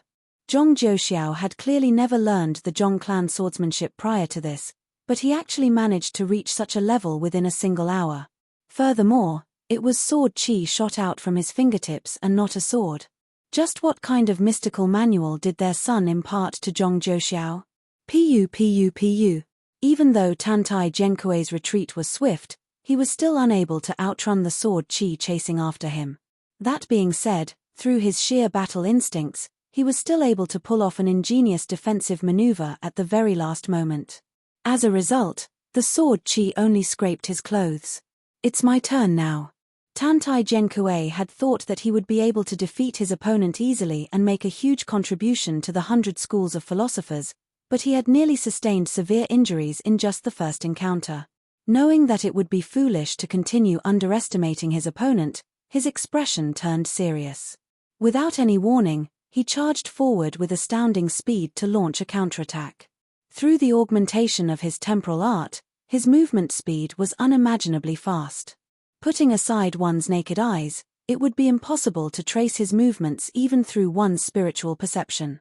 S1: Zhong Zhouxiao had clearly never learned the Zhong clan swordsmanship prior to this, but he actually managed to reach such a level within a single hour. Furthermore, it was sword chi shot out from his fingertips and not a sword. Just what kind of mystical manual did their son impart to Zhong Zhouxiao? Pu. Even though Tantai Genkue's retreat was swift, he was still unable to outrun the sword chi chasing after him. That being said, through his sheer battle instincts, he was still able to pull off an ingenious defensive maneuver at the very last moment. As a result, the sword chi only scraped his clothes. It's my turn now. Tantai Genkue had thought that he would be able to defeat his opponent easily and make a huge contribution to the 100 schools of philosophers, but he had nearly sustained severe injuries in just the first encounter. Knowing that it would be foolish to continue underestimating his opponent, his expression turned serious. Without any warning, he charged forward with astounding speed to launch a counterattack. Through the augmentation of his temporal art, his movement speed was unimaginably fast. Putting aside one's naked eyes, it would be impossible to trace his movements even through one's spiritual perception.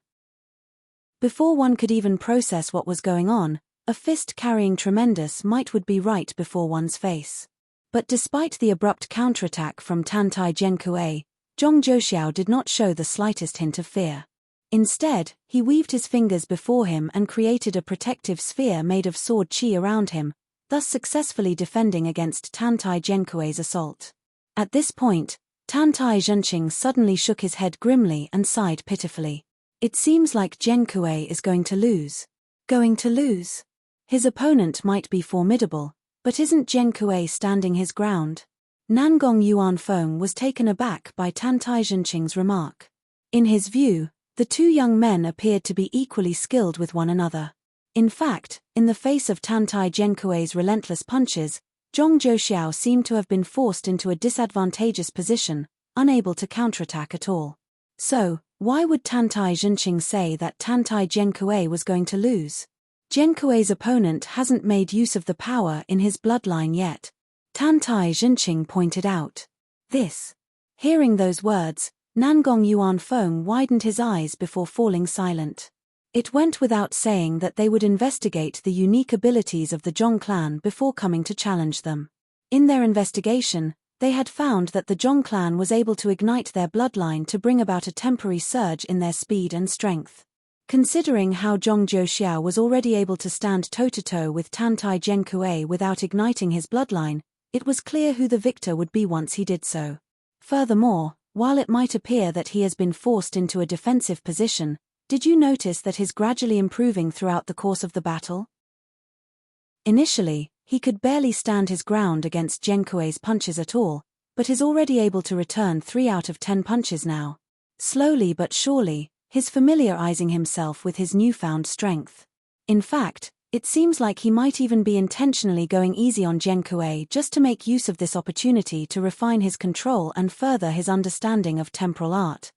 S1: Before one could even process what was going on, a fist carrying tremendous might would be right before one's face. But despite the abrupt counterattack from Tantai Genkue, Zhong Zhouxiao did not show the slightest hint of fear. Instead, he weaved his fingers before him and created a protective sphere made of sword chi around him, thus successfully defending against Tantai Genkue's assault. At this point, Tantai Zhenqing suddenly shook his head grimly and sighed pitifully. It seems like Genkue is going to lose. Going to lose? His opponent might be formidable, but isn't Genkue standing his ground? Nangong Yuanfeng was taken aback by Tantai Zhenqing's remark. In his view, the 2 young men appeared to be equally skilled with one another. In fact, in the face of Tantai Genkue's relentless punches, Zhong Zhouxiao seemed to have been forced into a disadvantageous position, unable to counterattack at all. So, why would Tantai Zhenqing say that Tantai Genkue was going to lose? Genkue's opponent hasn't made use of the power in his bloodline yet. Tantai Zhenqing pointed out. This. Hearing those words, Nangong Yuanfeng widened his eyes before falling silent. It went without saying that they would investigate the unique abilities of the Zhong clan before coming to challenge them. In their investigation, they had found that the Zhong clan was able to ignite their bloodline to bring about a temporary surge in their speed and strength. Considering how Zhong Zhouxiao was already able to stand toe-to-toe with Tantai Genkue without igniting his bloodline, it was clear who the victor would be once he did so. Furthermore, while it might appear that he has been forced into a defensive position, did you notice that he's gradually improving throughout the course of the battle? Initially, he could barely stand his ground against Genkue's punches at all, but is already able to return 3 out of 10 punches now. Slowly but surely, he's familiarizing himself with his newfound strength. In fact, it seems like he might even be intentionally going easy on Genkue just to make use of this opportunity to refine his control and further his understanding of temporal art.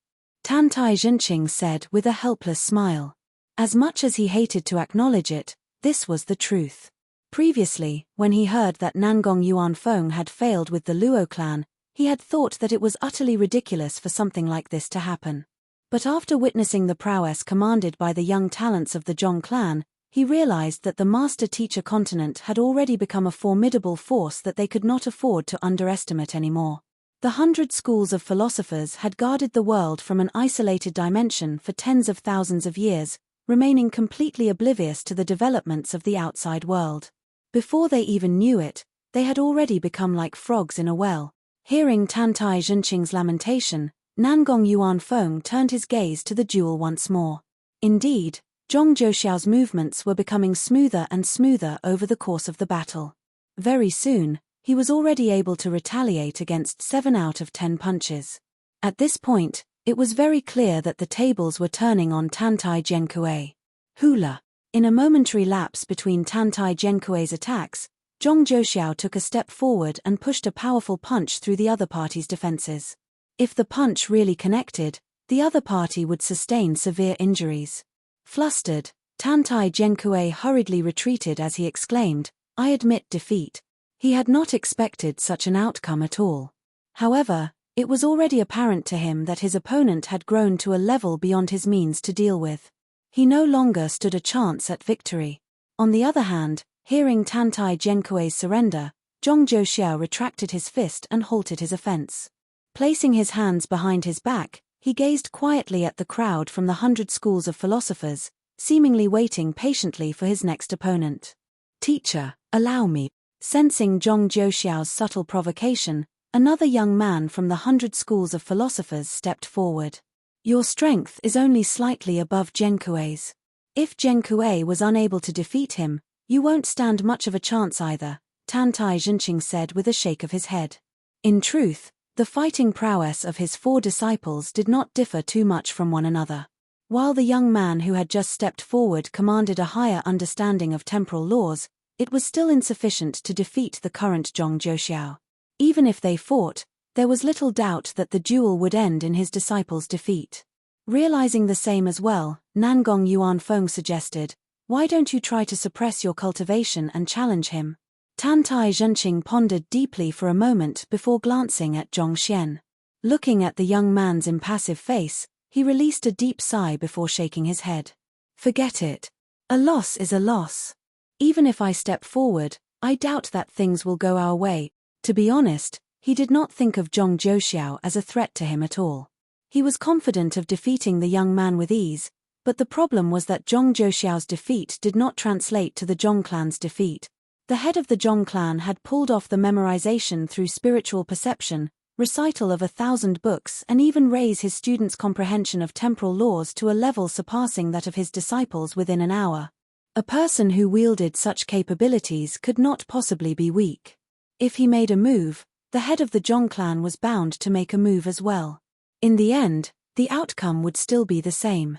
S1: Tantai Zhenqing said with a helpless smile. As much as he hated to acknowledge it, This was the truth. Previously, when he heard that Nangong Yuanfeng had failed with the Luo clan, he had thought that it was utterly ridiculous for something like this to happen. But after witnessing the prowess commanded by the young talents of the Zhong clan, he realized that the master-teacher continent had already become a formidable force that they could not afford to underestimate anymore. The 100 schools of philosophers had guarded the world from an isolated dimension for tens of thousands of years, remaining completely oblivious to the developments of the outside world. Before they even knew it, they had already become like frogs in a well. Hearing Tantai Zhenqing's lamentation, Nangong Yuanfeng turned his gaze to the duel once more. Indeed, Zhong Zhouxiao's movements were becoming smoother and smoother over the course of the battle. Very soon, he was already able to retaliate against 7 out of 10 punches. At this point, it was very clear that the tables were turning on Tantai Zhenkuei. Hula. In a momentary lapse between Tantai Zhenkuei's attacks, Zhong Zhouxiao took a step forward and pushed a powerful punch through the other party's defenses. If the punch really connected, the other party would sustain severe injuries. Flustered, Tantai Zhenkuei hurriedly retreated as he exclaimed, "I admit defeat." He had not expected such an outcome at all. However, it was already apparent to him that his opponent had grown to a level beyond his means to deal with. He no longer stood a chance at victory. On the other hand, hearing Tantai Zhenkuei's surrender, Zhong Zhouxiao retracted his fist and halted his offense. Placing his hands behind his back, he gazed quietly at the crowd from the 100 schools of philosophers, seemingly waiting patiently for his next opponent. "Teacher, allow me." Sensing Zhong Zhouxiao's subtle provocation, another young man from the 100 schools of philosophers stepped forward. "Your strength is only slightly above Zhenkuei's. If Zhenkuei was unable to defeat him, you won't stand much of a chance either," Tantai Zhenqing said with a shake of his head. In truth, the fighting prowess of his 4 disciples did not differ too much from one another. While the young man who had just stepped forward commanded a higher understanding of temporal laws, it was still insufficient to defeat the current Zhong Zhouxiao. Even if they fought, there was little doubt that the duel would end in his disciples' defeat. Realizing the same as well, Nangong Yuanfeng suggested, "Why don't you try to suppress your cultivation and challenge him?" Tantai Zhenqing pondered deeply for a moment before glancing at Zhong Xian. Looking at the young man's impassive face, he released a deep sigh before shaking his head. "Forget it. A loss is a loss. Even if I step forward, I doubt that things will go our way." To be honest, he did not think of Zhong Zhouxiao as a threat to him at all. He was confident of defeating the young man with ease, but the problem was that Zhong Zhouxiao's defeat did not translate to the Zhong clan's defeat. The head of the Zhong clan had pulled off the memorization through spiritual perception, recital of 1,000 books, and even raise his students' comprehension of temporal laws to a level surpassing that of his disciples within an hour. A person who wielded such capabilities could not possibly be weak. If he made a move, the head of the Zhong clan was bound to make a move as well. In the end, the outcome would still be the same.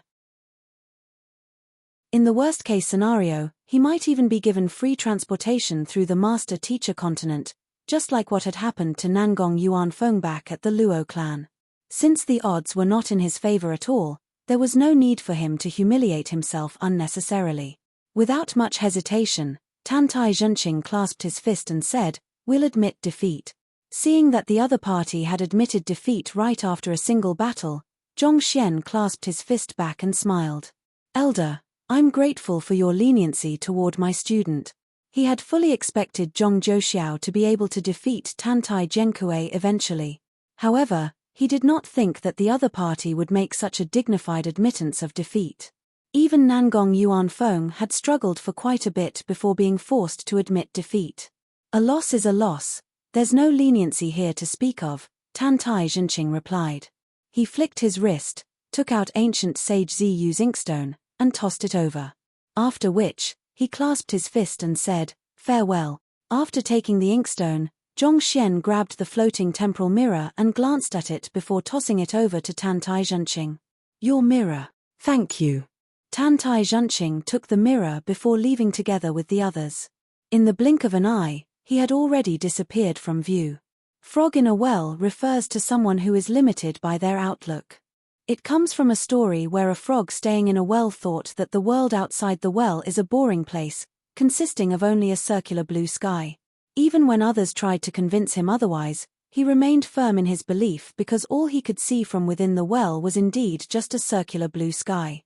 S1: In the worst-case scenario, he might even be given free transportation through the master-teacher continent, just like what had happened to Nangong Yuanfeng back at the Luo clan. Since the odds were not in his favor at all, there was no need for him to humiliate himself unnecessarily. Without much hesitation, Tantai Zhenqing clasped his fist and said, "We'll admit defeat." Seeing that the other party had admitted defeat right after a single battle, Zhong Xian clasped his fist back and smiled. "Elder, I'm grateful for your leniency toward my student." He had fully expected Zhong Zhouxiao to be able to defeat Tantai Zhenkuei eventually. However, he did not think that the other party would make such a dignified admittance of defeat. Even Nangong Yuanfeng had struggled for quite a bit before being forced to admit defeat. "A loss is a loss. There's no leniency here to speak of," Tantai Zhenqing replied. He flicked his wrist, took out ancient Sage Ziyu's inkstone, and tossed it over. After which, he clasped his fist and said, "Farewell." After taking the inkstone, Zhong Xian grabbed the floating temporal mirror and glanced at it before tossing it over to Tantai Zhenqing. "Your mirror. Thank you." Tantai Zhenqing took the mirror before leaving together with the others. In the blink of an eye, he had already disappeared from view. Frog in a well refers to someone who is limited by their outlook. It comes from a story where a frog staying in a well thought that the world outside the well is a boring place, consisting of only a circular blue sky. Even when others tried to convince him otherwise, he remained firm in his belief because all he could see from within the well was indeed just a circular blue sky.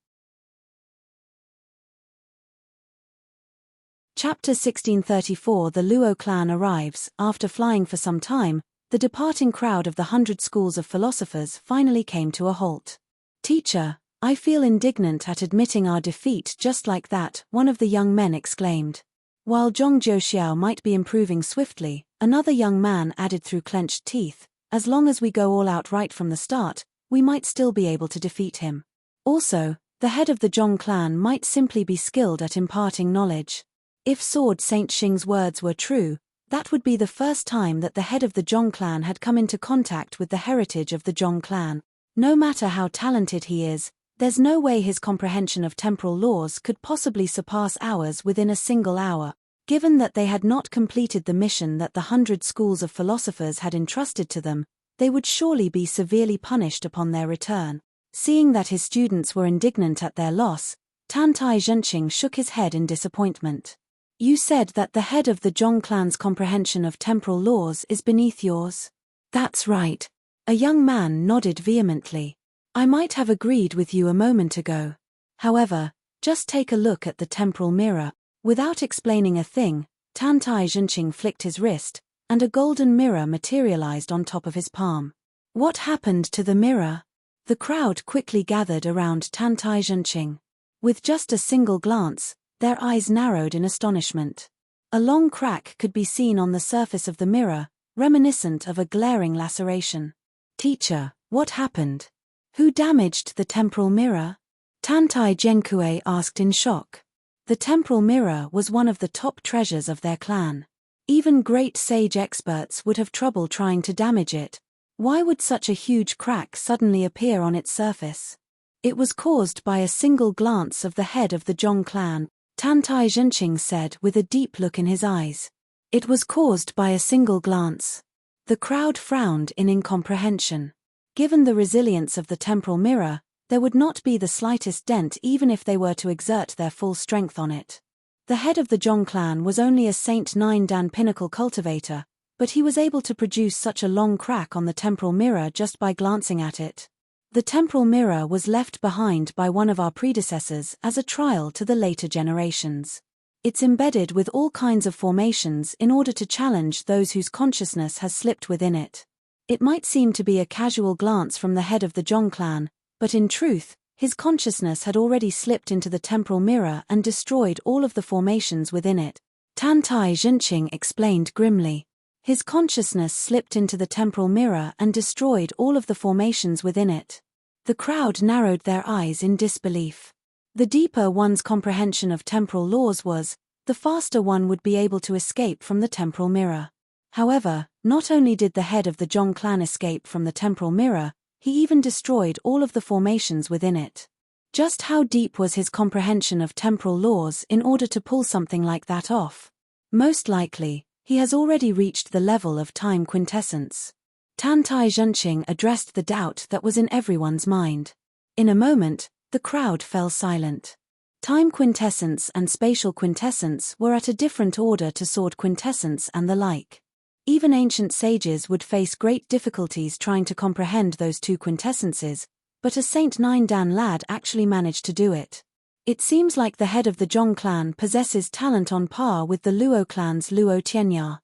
S1: Chapter 1634. The Luo clan arrives. After flying for some time, the departing crowd of the 100 schools of philosophers finally came to a halt. "Teacher, I feel indignant at admitting our defeat just like that," one of the young men exclaimed. While Zhong Jiuxiao might be improving swiftly, another young man added through clenched teeth, "As long as we go all out right from the start, we might still be able to defeat him. Also, the head of the Zhong clan might simply be skilled at imparting knowledge." If Sword Saint Xing's words were true, that would be the first time that the head of the Zhong clan had come into contact with the heritage of the Zhong clan. No matter how talented he is, there's no way his comprehension of temporal laws could possibly surpass ours within a single hour. Given that they had not completed the mission that the 100 schools of philosophers had entrusted to them, they would surely be severely punished upon their return. Seeing that his students were indignant at their loss, Tantai Zhenqing shook his head in disappointment. "You said that the head of the Zhong clan's comprehension of temporal laws is beneath yours?" "That's right." A young man nodded vehemently. "I might have agreed with you a moment ago. However, just take a look at the temporal mirror." Without explaining a thing, Tantai Zhenqing flicked his wrist, and a golden mirror materialized on top of his palm. "What happened to the mirror?" The crowd quickly gathered around Tantai Zhenqing. With just a single glance, their eyes narrowed in astonishment. A long crack could be seen on the surface of the mirror, reminiscent of a glaring laceration. "Teacher, what happened? Who damaged the temporal mirror?" Tantai Zhenkue asked in shock. The temporal mirror was one of the top treasures of their clan. Even great sage experts would have trouble trying to damage it. Why would such a huge crack suddenly appear on its surface? "It was caused by a single glance of the head of the Zhong clan," Tantai Zhenqing said with a deep look in his eyes. "It was caused by a single glance." The crowd frowned in incomprehension. Given the resilience of the temporal mirror, there would not be the slightest dent even if they were to exert their full strength on it. The head of the Zhong clan was only a Saint Nine Dan pinnacle cultivator, but he was able to produce such a long crack on the temporal mirror just by glancing at it. The temporal mirror was left behind by one of our predecessors as a trial to the later generations. It's embedded with all kinds of formations in order to challenge those whose consciousness has slipped within it. It might seem to be a casual glance from the head of the Zhong clan, but in truth, his consciousness had already slipped into the temporal mirror and destroyed all of the formations within it. Tantai Zhenqing explained grimly. His consciousness slipped into the temporal mirror and destroyed all of the formations within it. The crowd narrowed their eyes in disbelief. The deeper one's comprehension of temporal laws was, the faster one would be able to escape from the temporal mirror. However, not only did the head of the Zhong clan escape from the temporal mirror, he even destroyed all of the formations within it. Just how deep was his comprehension of temporal laws in order to pull something like that off? Most likely, he has already reached the level of time quintessence. Tantai Zhenqing addressed the doubt that was in everyone's mind. In a moment, the crowd fell silent. Time quintessence and spatial quintessence were at a different order to sword quintessence and the like. Even ancient sages would face great difficulties trying to comprehend those two quintessences, but a Saint Nine Dan lad actually managed to do it. It seems like the head of the Zhong clan possesses talent on par with the Luo clan's Luo Tianya.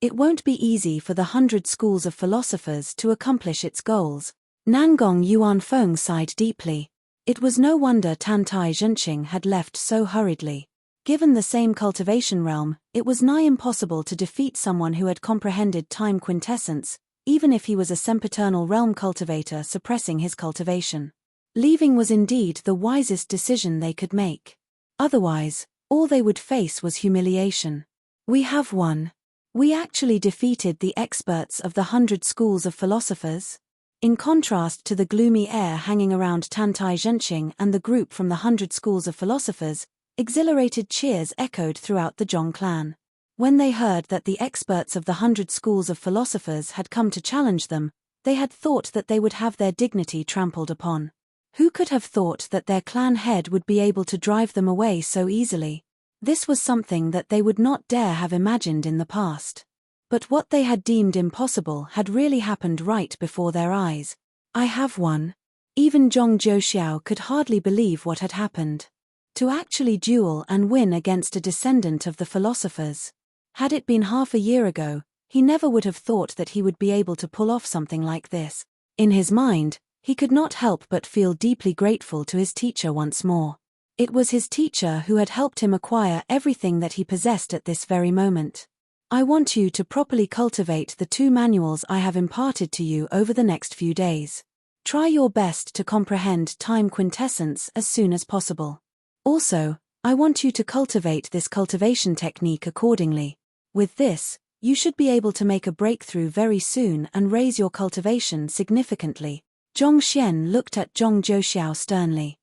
S1: It won't be easy for the 100 schools of philosophers to accomplish its goals. Nangong Yuanfeng sighed deeply. It was no wonder Tantai Zhenqing had left so hurriedly. Given the same cultivation realm, it was nigh impossible to defeat someone who had comprehended time quintessence, even if he was a sempiternal realm cultivator suppressing his cultivation. Leaving was indeed the wisest decision they could make. Otherwise, all they would face was humiliation. "We have won. We actually defeated the experts of the 100 schools of philosophers." In contrast to the gloomy air hanging around Tantai Zhenqing and the group from the 100 schools of philosophers, exhilarated cheers echoed throughout the Zhong clan. When they heard that the experts of the 100 schools of philosophers had come to challenge them, they had thought that they would have their dignity trampled upon. Who could have thought that their clan head would be able to drive them away so easily? This was something that they would not dare have imagined in the past. But what they had deemed impossible had really happened right before their eyes. I have won. Even Zhong Zhouxiao could hardly believe what had happened. To actually duel and win against a descendant of the philosophers. Had it been half a year ago, he never would have thought that he would be able to pull off something like this. In his mind, he could not help but feel deeply grateful to his teacher once more. It was his teacher who had helped him acquire everything that he possessed at this very moment. I want you to properly cultivate the 2 manuals I have imparted to you over the next few days. Try your best to comprehend time quintessence as soon as possible. Also, I want you to cultivate this cultivation technique accordingly. With this, you should be able to make a breakthrough very soon and raise your cultivation significantly. Zhong Xian looked at Zhong Zhouxiao sternly.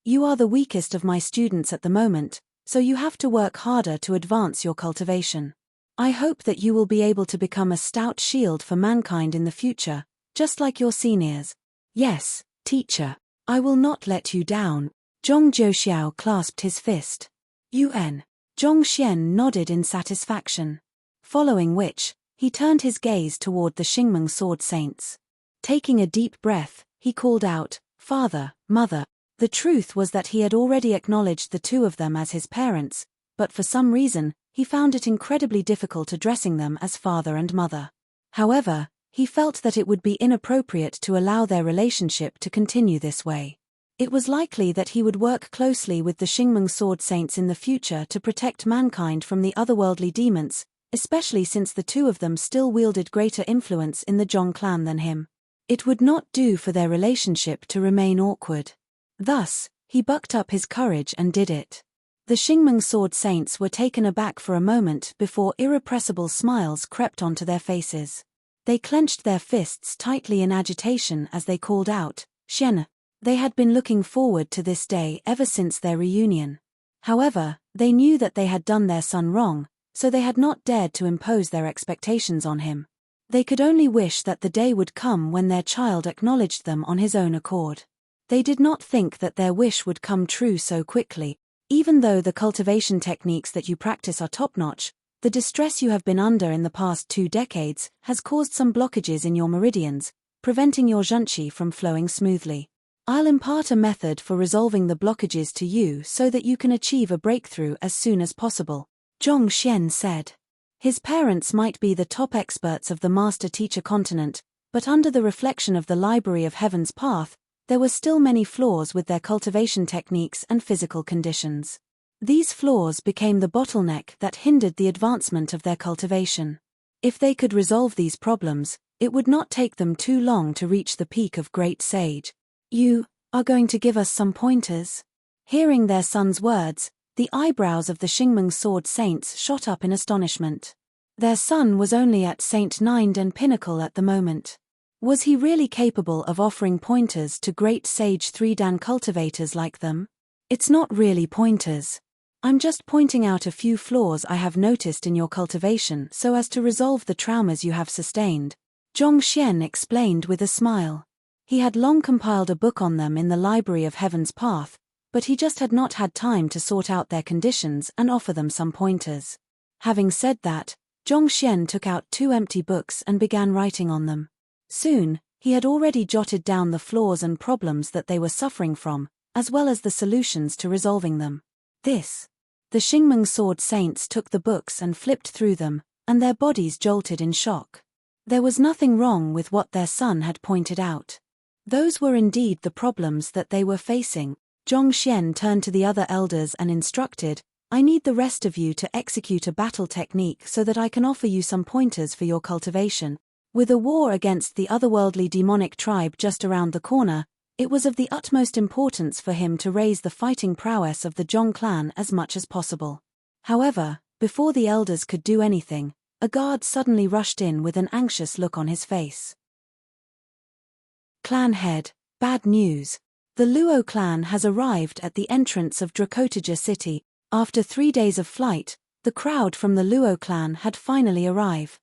S1: You are the weakest of my students at the moment, so you have to work harder to advance your cultivation. I hope that you will be able to become a stout shield for mankind in the future, just like your seniors. Yes, teacher. I will not let you down. Zhong Zhouxiao clasped his fist. Zhong Xian nodded in satisfaction. Following which, he turned his gaze toward the Xingmeng sword saints. Taking a deep breath, he called out, Father, Mother. The truth was that he had already acknowledged the 2 of them as his parents, but for some reason, he found it incredibly difficult addressing them as father and mother. However, he felt that it would be inappropriate to allow their relationship to continue this way. It was likely that he would work closely with the Xingmeng sword saints in the future to protect mankind from the otherworldly demons, especially since the 2 of them still wielded greater influence in the Zhong clan than him. It would not do for their relationship to remain awkward. Thus, he bucked up his courage and did it. The Xingmeng sword saints were taken aback for a moment before irrepressible smiles crept onto their faces. They clenched their fists tightly in agitation as they called out, Xian. They had been looking forward to this day ever since their reunion. However, they knew that they had done their son wrong, so they had not dared to impose their expectations on him. They could only wish that the day would come when their child acknowledged them on his own accord. They did not think that their wish would come true so quickly. Even though the cultivation techniques that you practice are top-notch, the distress you have been under in the past 2 decades has caused some blockages in your meridians, preventing your zhenqi from flowing smoothly. I'll impart a method for resolving the blockages to you so that you can achieve a breakthrough as soon as possible, Zhong Xian said. His parents might be the top experts of the master-teacher continent, but under the reflection of the Library of Heaven's Path, there were still many flaws with their cultivation techniques and physical conditions. These flaws became the bottleneck that hindered the advancement of their cultivation. If they could resolve these problems, it would not take them too long to reach the peak of great sage. You are going to give us some pointers? Hearing their son's words, the eyebrows of the Xingmeng sword saints shot up in astonishment. Their son was only at Saint Nine and Pinnacle at the moment. Was he really capable of offering pointers to great sage 3-dan cultivators like them? It's not really pointers. I'm just pointing out a few flaws I have noticed in your cultivation so as to resolve the traumas you have sustained, Zhong Xian explained with a smile. He had long compiled a book on them in the Library of Heaven's Path, but he just had not had time to sort out their conditions and offer them some pointers. Having said that, Zhong Xian took out 2 empty books and began writing on them. Soon, he had already jotted down the flaws and problems that they were suffering from, as well as the solutions to resolving them. The Xingmeng sword saints took the books and flipped through them, and their bodies jolted in shock. There was nothing wrong with what their son had pointed out. Those were indeed the problems that they were facing. Zhong Xian turned to the other elders and instructed, I need the rest of you to execute a battle technique so that I can offer you some pointers for your cultivation. With a war against the otherworldly demonic tribe just around the corner, it was of the utmost importance for him to raise the fighting prowess of the Zhong clan as much as possible. However, before the elders could do anything, a guard suddenly rushed in with an anxious look on his face. Clan head, bad news. The Luo clan has arrived at the entrance of Dracotaja city. After 3 days of flight, the crowd from the Luo clan had finally arrived.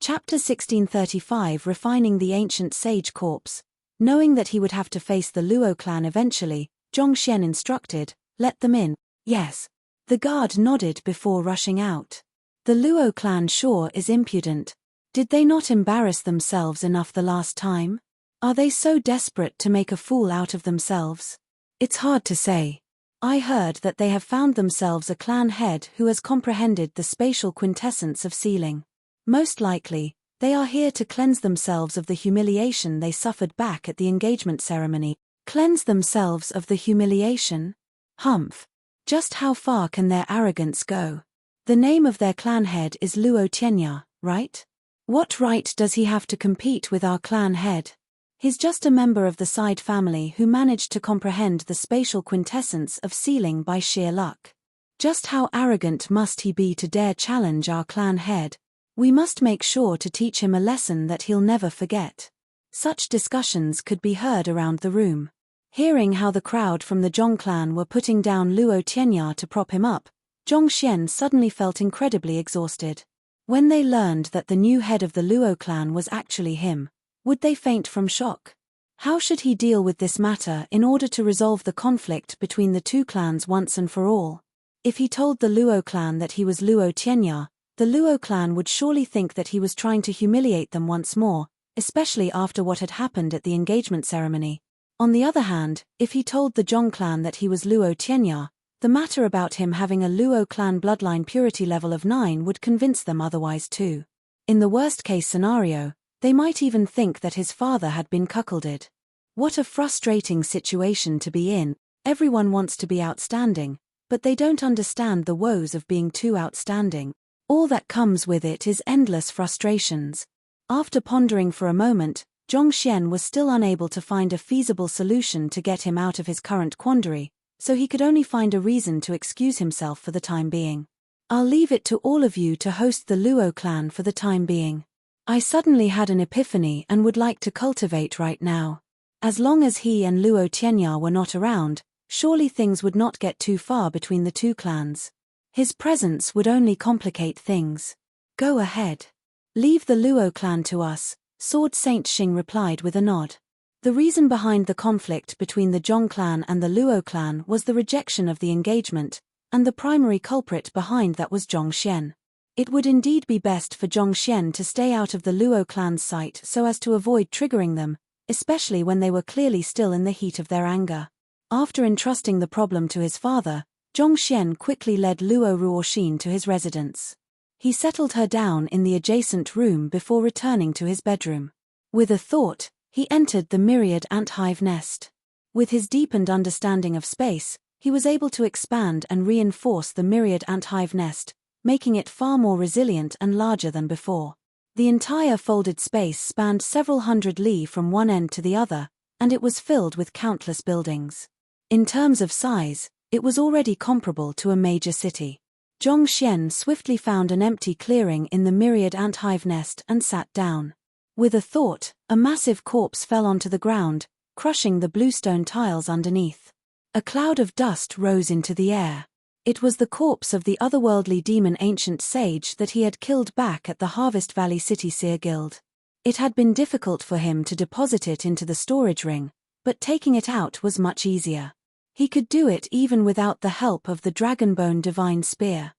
S1: Chapter 1635 Refining the Ancient Sage Corpse. Knowing that he would have to face the Luo clan eventually, Zhongxian instructed, "Let them in." "Yes." The guard nodded before rushing out. "The Luo clan sure is impudent. Did they not embarrass themselves enough the last time? Are they so desperate to make a fool out of themselves? It's hard to say. I heard that they have found themselves a clan head who has comprehended the spatial quintessence of sealing. Most likely, they are here to cleanse themselves of the humiliation they suffered back at the engagement ceremony." Cleanse themselves of the humiliation? Humph. Just how far can their arrogance go? The name of their clan head is Luo Tianya, right? What right does he have to compete with our clan head? He's just a member of the side family who managed to comprehend the spatial quintessence of sealing by sheer luck. Just how arrogant must he be to dare challenge our clan head? We must make sure to teach him a lesson that he'll never forget. Such discussions could be heard around the room. Hearing how the crowd from the Zhong clan were putting down Luo Tianya to prop him up, Zhongxian suddenly felt incredibly exhausted. When they learned that the new head of the Luo clan was actually him, would they faint from shock? How should he deal with this matter in order to resolve the conflict between the two clans once and for all? If he told the Luo clan that he was Luo Tianya, the Luo clan would surely think that he was trying to humiliate them once more, especially after what had happened at the engagement ceremony. On the other hand, if he told the Zhong clan that he was Luo Tianya, the matter about him having a Luo clan bloodline purity level of 9 would convince them otherwise too. In the worst-case scenario, they might even think that his father had been cuckolded. What a frustrating situation to be in. Everyone wants to be outstanding, but they don't understand the woes of being too outstanding. All that comes with it is endless frustrations. After pondering for a moment, Zhongxian was still unable to find a feasible solution to get him out of his current quandary, so he could only find a reason to excuse himself for the time being. "I'll leave it to all of you to host the Luo clan for the time being. I suddenly had an epiphany and would like to cultivate right now. As long as he and Luo Tianya were not around, surely things would not get too far between the two clans. His presence would only complicate things. Go ahead. Leave the Luo clan to us," Sword Saint Xing replied with a nod. The reason behind the conflict between the Zhong clan and the Luo clan was the rejection of the engagement, and the primary culprit behind that was Zhongxian. It would indeed be best for Zhongxian to stay out of the Luo clan's sight so as to avoid triggering them, especially when they were clearly still in the heat of their anger. After entrusting the problem to his father, Zhongxian quickly led Luo Ruoxin to his residence. He settled her down in the adjacent room before returning to his bedroom. With a thought, he entered the myriad ant-hive nest. With his deepened understanding of space, he was able to expand and reinforce the myriad ant-hive nest, making it far more resilient and larger than before. The entire folded space spanned several hundred li from one end to the other, and it was filled with countless buildings. In terms of size, it was already comparable to a major city. Zhongxian swiftly found an empty clearing in the myriad ant-hive nest and sat down. With a thought, a massive corpse fell onto the ground, crushing the bluestone tiles underneath. A cloud of dust rose into the air. It was the corpse of the otherworldly demon ancient sage that he had killed back at the Harvest Valley City Seer Guild. It had been difficult for him to deposit it into the storage ring, but taking it out was much easier. He could do it even without the help of the Dragonbone Divine Spear.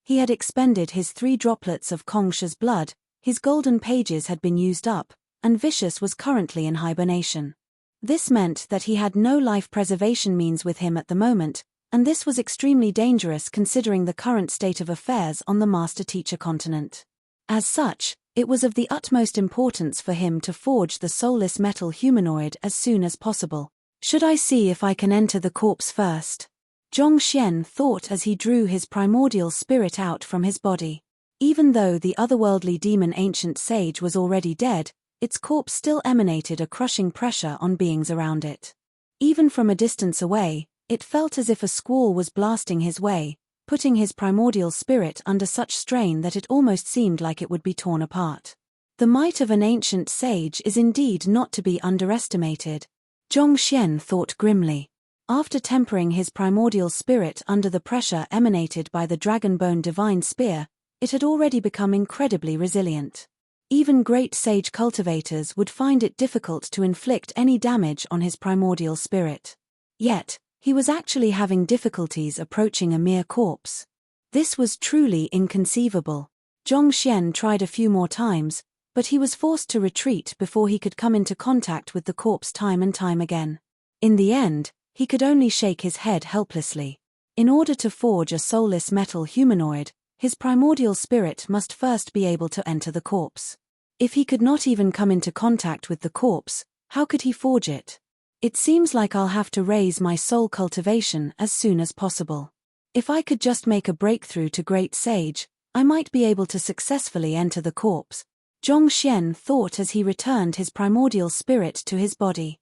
S1: He had expended his 3 droplets of Kongsha's blood, his golden pages had been used up, and Vicious was currently in hibernation. This meant that he had no life preservation means with him at the moment, and this was extremely dangerous considering the current state of affairs on the Master-Teacher continent. As such, it was of the utmost importance for him to forge the soulless metal humanoid as soon as possible. "Should I see if I can enter the corpse first?" Zhongxian thought as he drew his primordial spirit out from his body. Even though the otherworldly demon ancient sage was already dead, its corpse still emanated a crushing pressure on beings around it. Even from a distance away, it felt as if a squall was blasting his way, putting his primordial spirit under such strain that it almost seemed like it would be torn apart. The might of an ancient sage is indeed not to be underestimated. Zhongxian thought grimly. After tempering his primordial spirit under the pressure emanated by the Dragonbone Divine Spear, it had already become incredibly resilient. Even great sage cultivators would find it difficult to inflict any damage on his primordial spirit. Yet, he was actually having difficulties approaching a mere corpse. This was truly inconceivable. Zhongxian tried a few more times, but he was forced to retreat before he could come into contact with the corpse time and time again. In the end, he could only shake his head helplessly. In order to forge a soulless metal humanoid, his primordial spirit must first be able to enter the corpse. If he could not even come into contact with the corpse, how could he forge it? It seems like I'll have to raise my soul cultivation as soon as possible. If I could just make a breakthrough to Great Sage, I might be able to successfully enter the corpse, Zhongxian thought as he returned his primordial spirit to his body.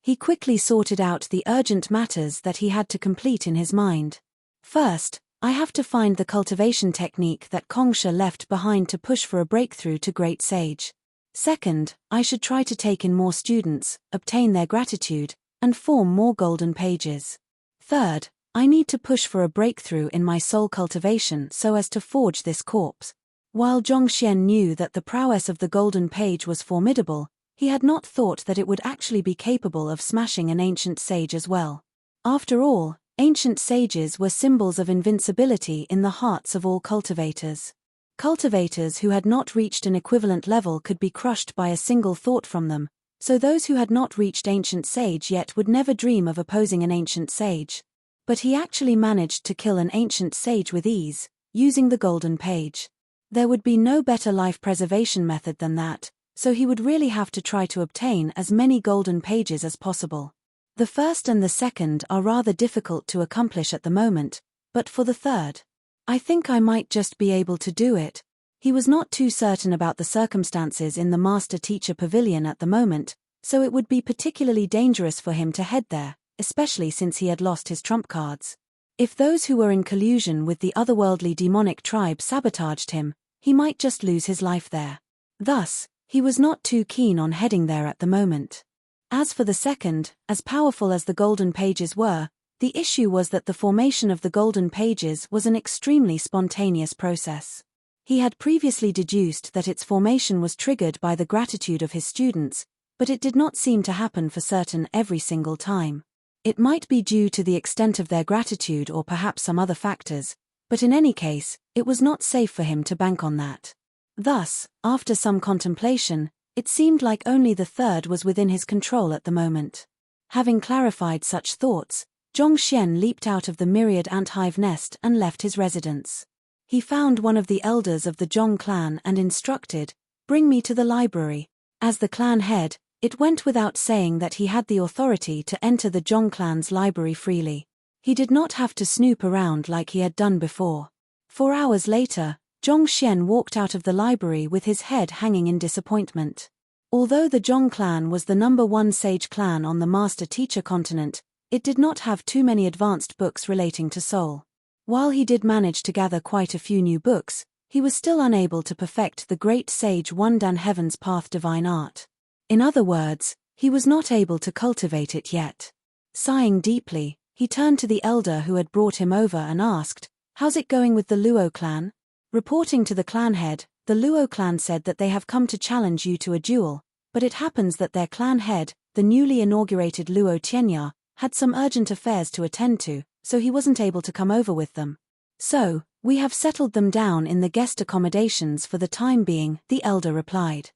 S1: He quickly sorted out the urgent matters that he had to complete in his mind. First, I have to find the cultivation technique that Kongsha left behind to push for a breakthrough to Great Sage. Second, I should try to take in more students, obtain their gratitude, and form more golden pages. Third, I need to push for a breakthrough in my soul cultivation so as to forge this corpse. While Zhongxian knew that the prowess of the golden page was formidable, he had not thought that it would actually be capable of smashing an ancient sage as well. After all, ancient sages were symbols of invincibility in the hearts of all cultivators. Cultivators who had not reached an equivalent level could be crushed by a single thought from them, so those who had not reached ancient sage yet would never dream of opposing an ancient sage. But he actually managed to kill an ancient sage with ease, using the golden page. There would be no better life preservation method than that, so he would really have to try to obtain as many golden pages as possible. The first and the second are rather difficult to accomplish at the moment, but for the third, I think I might just be able to do it. He was not too certain about the circumstances in the Master-Teacher Pavilion at the moment, so it would be particularly dangerous for him to head there, especially since he had lost his trump cards. If those who were in collusion with the otherworldly demonic tribe sabotaged him, he might just lose his life there. Thus, he was not too keen on heading there at the moment. As for the second, as powerful as the golden pages were, the issue was that the formation of the golden pages was an extremely spontaneous process. He had previously deduced that its formation was triggered by the gratitude of his students, but it did not seem to happen for certain every single time. It might be due to the extent of their gratitude or perhaps some other factors, but in any case, it was not safe for him to bank on that. Thus, after some contemplation, it seemed like only the third was within his control at the moment. Having clarified such thoughts, Zhongxian leaped out of the myriad ant-hive nest and left his residence. He found one of the elders of the Zhong clan and instructed, "Bring me to the library." As the clan head, it went without saying that he had the authority to enter the Zhong clan's library freely. He did not have to snoop around like he had done before. 4 hours later, Zhongxian walked out of the library with his head hanging in disappointment. Although the Zhong clan was the #1 sage clan on the Master-Teacher continent, it did not have too many advanced books relating to soul. While he did manage to gather quite a few new books, he was still unable to perfect the great sage Wundan Heaven's Path divine art. In other words, he was not able to cultivate it yet. Sighing deeply, he turned to the elder who had brought him over and asked, "How's it going with the Luo clan?" Reporting to the clan head, the Luo clan said that they have come to challenge you to a duel, but it happens that their clan head, the newly inaugurated Luo Tianya, had some urgent affairs to attend to, so he wasn't able to come over with them. "So, we have settled them down in the guest accommodations for the time being," the elder replied.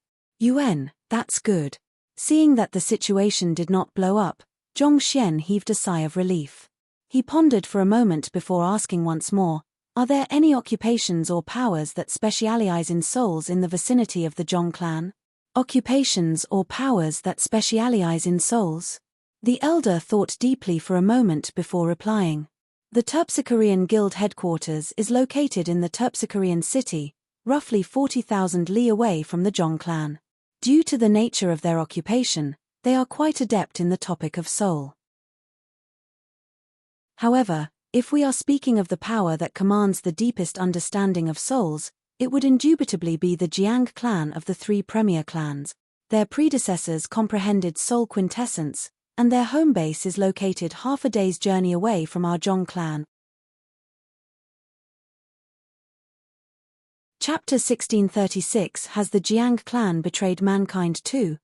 S1: That's good." Seeing that the situation did not blow up, Zhongxian heaved a sigh of relief. He pondered for a moment before asking once more, "Are there any occupations or powers that specialize in souls in the vicinity of the Zhong clan?" Occupations or powers that specialize in souls? The elder thought deeply for a moment before replying. The Terpsichorean Guild headquarters is located in the Terpsichorean city, roughly 40,000 li away from the Zhong clan. Due to the nature of their occupation, they are quite adept in the topic of soul. However, if we are speaking of the power that commands the deepest understanding of souls, it would indubitably be the Jiang clan of the 3 premier clans. Their predecessors comprehended soul quintessence, and their home base is located half a day's journey away from our Zhong clan. Chapter 1636 Has the Jiang clan betrayed mankind too?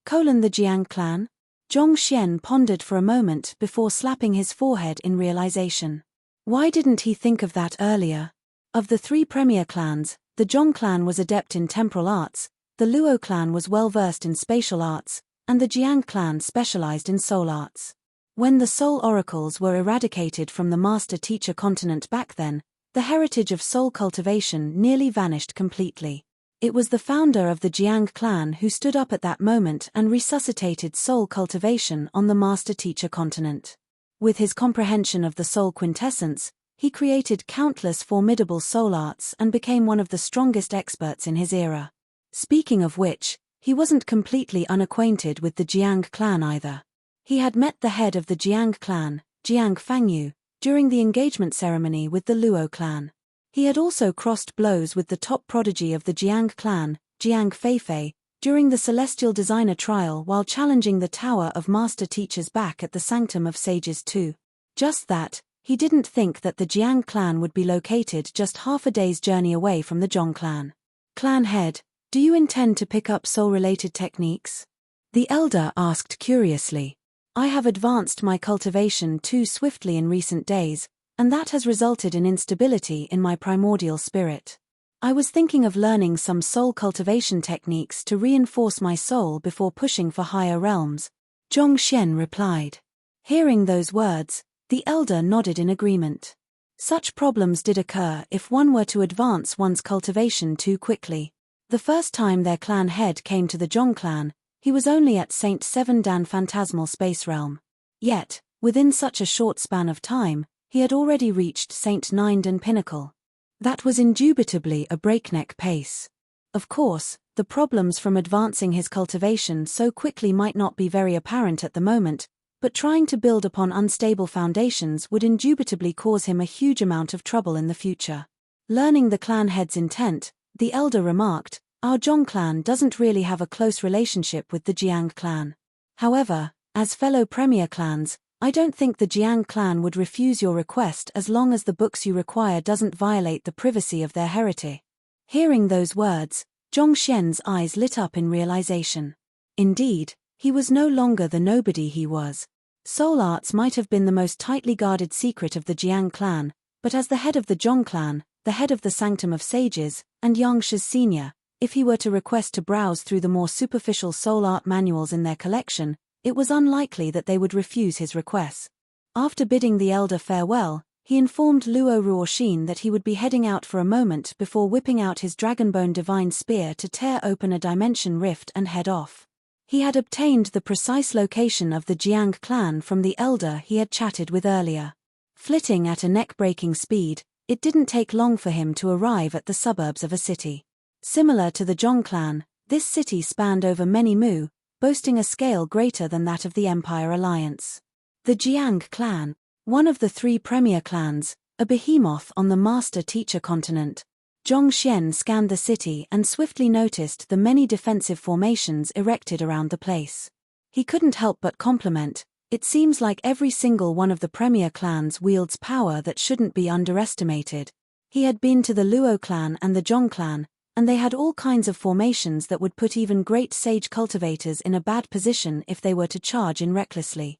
S1: The Jiang clan? Zhong Xian pondered for a moment before slapping his forehead in realization. Why didn't he think of that earlier? Of the three premier clans, the Zhong clan was adept in temporal arts, the Luo clan was well versed in spatial arts, and the Jiang clan specialized in soul arts. When the soul oracles were eradicated from the master-teacher continent back then, the heritage of soul cultivation nearly vanished completely. It was the founder of the Jiang clan who stood up at that moment and resuscitated soul cultivation on the master-teacher continent. With his comprehension of the soul quintessence, he created countless formidable soul arts and became one of the strongest experts in his era. Speaking of which, he wasn't completely unacquainted with the Jiang clan either. He had met the head of the Jiang clan, Jiang Fangyu, during the engagement ceremony with the Luo clan. He had also crossed blows with the top prodigy of the Jiang clan, Jiang Feifei, during the Celestial Designer trial while challenging the Tower of Master Teachers back at the Sanctum of Sages too. Just that, he didn't think that the Jiang clan would be located just half a day's journey away from the Zhong clan. Clan head, do you intend to pick up soul-related techniques? The elder asked curiously. I have advanced my cultivation too swiftly in recent days, and that has resulted in instability in my primordial spirit. I was thinking of learning some soul cultivation techniques to reinforce my soul before pushing for higher realms, Zhong Xian replied. Hearing those words, the elder nodded in agreement. Such problems did occur if one were to advance one's cultivation too quickly. The first time their clan head came to the Zhong clan, he was only at Saint Seven Dan Phantasmal Space Realm. Yet, within such a short span of time, he had already reached Saint Nine Dan Pinnacle. That was indubitably a breakneck pace. Of course, the problems from advancing his cultivation so quickly might not be very apparent at the moment, but trying to build upon unstable foundations would indubitably cause him a huge amount of trouble in the future. Learning the clan head's intent, the elder remarked, Our Zhong clan doesn't really have a close relationship with the Jiang clan. However, as fellow premier clans, I don't think the Jiang clan would refuse your request as long as the books you require doesn't violate the privacy of their heritage. Hearing those words, Zhong Xian's eyes lit up in realization. Indeed, he was no longer the nobody he was. Soul arts might have been the most tightly guarded secret of the Jiang clan, but as the head of the Zhong clan, the head of the Sanctum of Sages, and Yangshi's senior, if he were to request to browse through the more superficial soul art manuals in their collection, it was unlikely that they would refuse his request. After bidding the elder farewell, he informed Luo Ruoxin that he would be heading out for a moment before whipping out his dragonbone divine spear to tear open a dimension rift and head off. He had obtained the precise location of the Jiang clan from the elder he had chatted with earlier. Flitting at a neck-breaking speed, it didn't take long for him to arrive at the suburbs of a city. Similar to the Zhong clan, this city spanned over many mu, boasting a scale greater than that of the Empire Alliance. The Jiang clan, one of the three premier clans, a behemoth on the master-teacher continent. Zhong Xian scanned the city and swiftly noticed the many defensive formations erected around the place. He couldn't help but compliment, it seems like every single one of the premier clans wields power that shouldn't be underestimated. He had been to the Luo clan and the Zhong clan, and they had all kinds of formations that would put even great sage cultivators in a bad position if they were to charge in recklessly.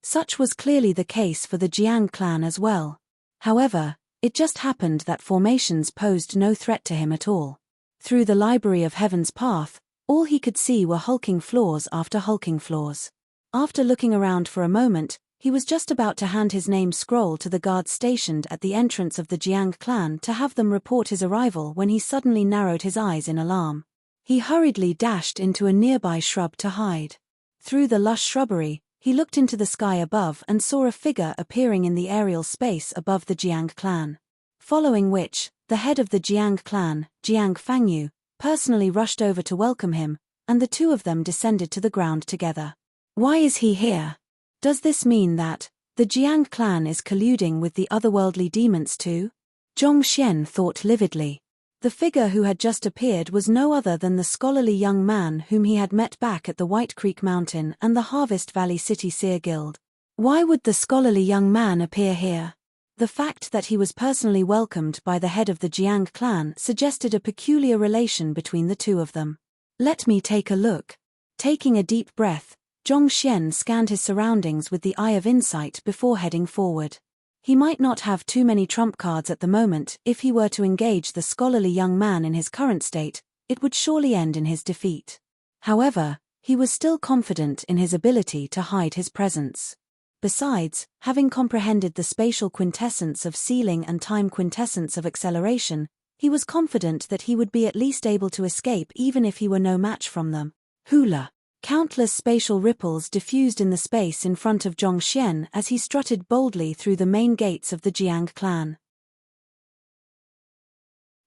S1: Such was clearly the case for the Jiang clan as well. However, it just happened that formations posed no threat to him at all. Through the Library of Heaven's path, all he could see were hulking floors after hulking floors. After looking around for a moment, he was just about to hand his name scroll to the guards stationed at the entrance of the Jiang clan to have them report his arrival when he suddenly narrowed his eyes in alarm. He hurriedly dashed into a nearby shrub to hide. Through the lush shrubbery, he looked into the sky above and saw a figure appearing in the aerial space above the Jiang clan. Following which, the head of the Jiang clan, Jiang Fangyu, personally rushed over to welcome him, and the two of them descended to the ground together. Why is he here? Does this mean that the Jiang clan is colluding with the otherworldly demons too? Zhong Xian thought lividly. The figure who had just appeared was no other than the scholarly young man whom he had met back at the White Creek Mountain and the Harvest Valley City Seer Guild. Why would the scholarly young man appear here? The fact that he was personally welcomed by the head of the Jiang clan suggested a peculiar relation between the two of them. Let me take a look. Taking a deep breath, Zhongxian scanned his surroundings with the eye of insight before heading forward. He might not have too many trump cards at the moment. If he were to engage the scholarly young man in his current state, it would surely end in his defeat. However, he was still confident in his ability to hide his presence. Besides, having comprehended the spatial quintessence of sealing and time quintessence of acceleration, he was confident that he would be at least able to escape even if he were no match from them. Hula. Countless spatial ripples diffused in the space in front of Zhongxian as he strutted boldly through the main gates of the Jiang clan.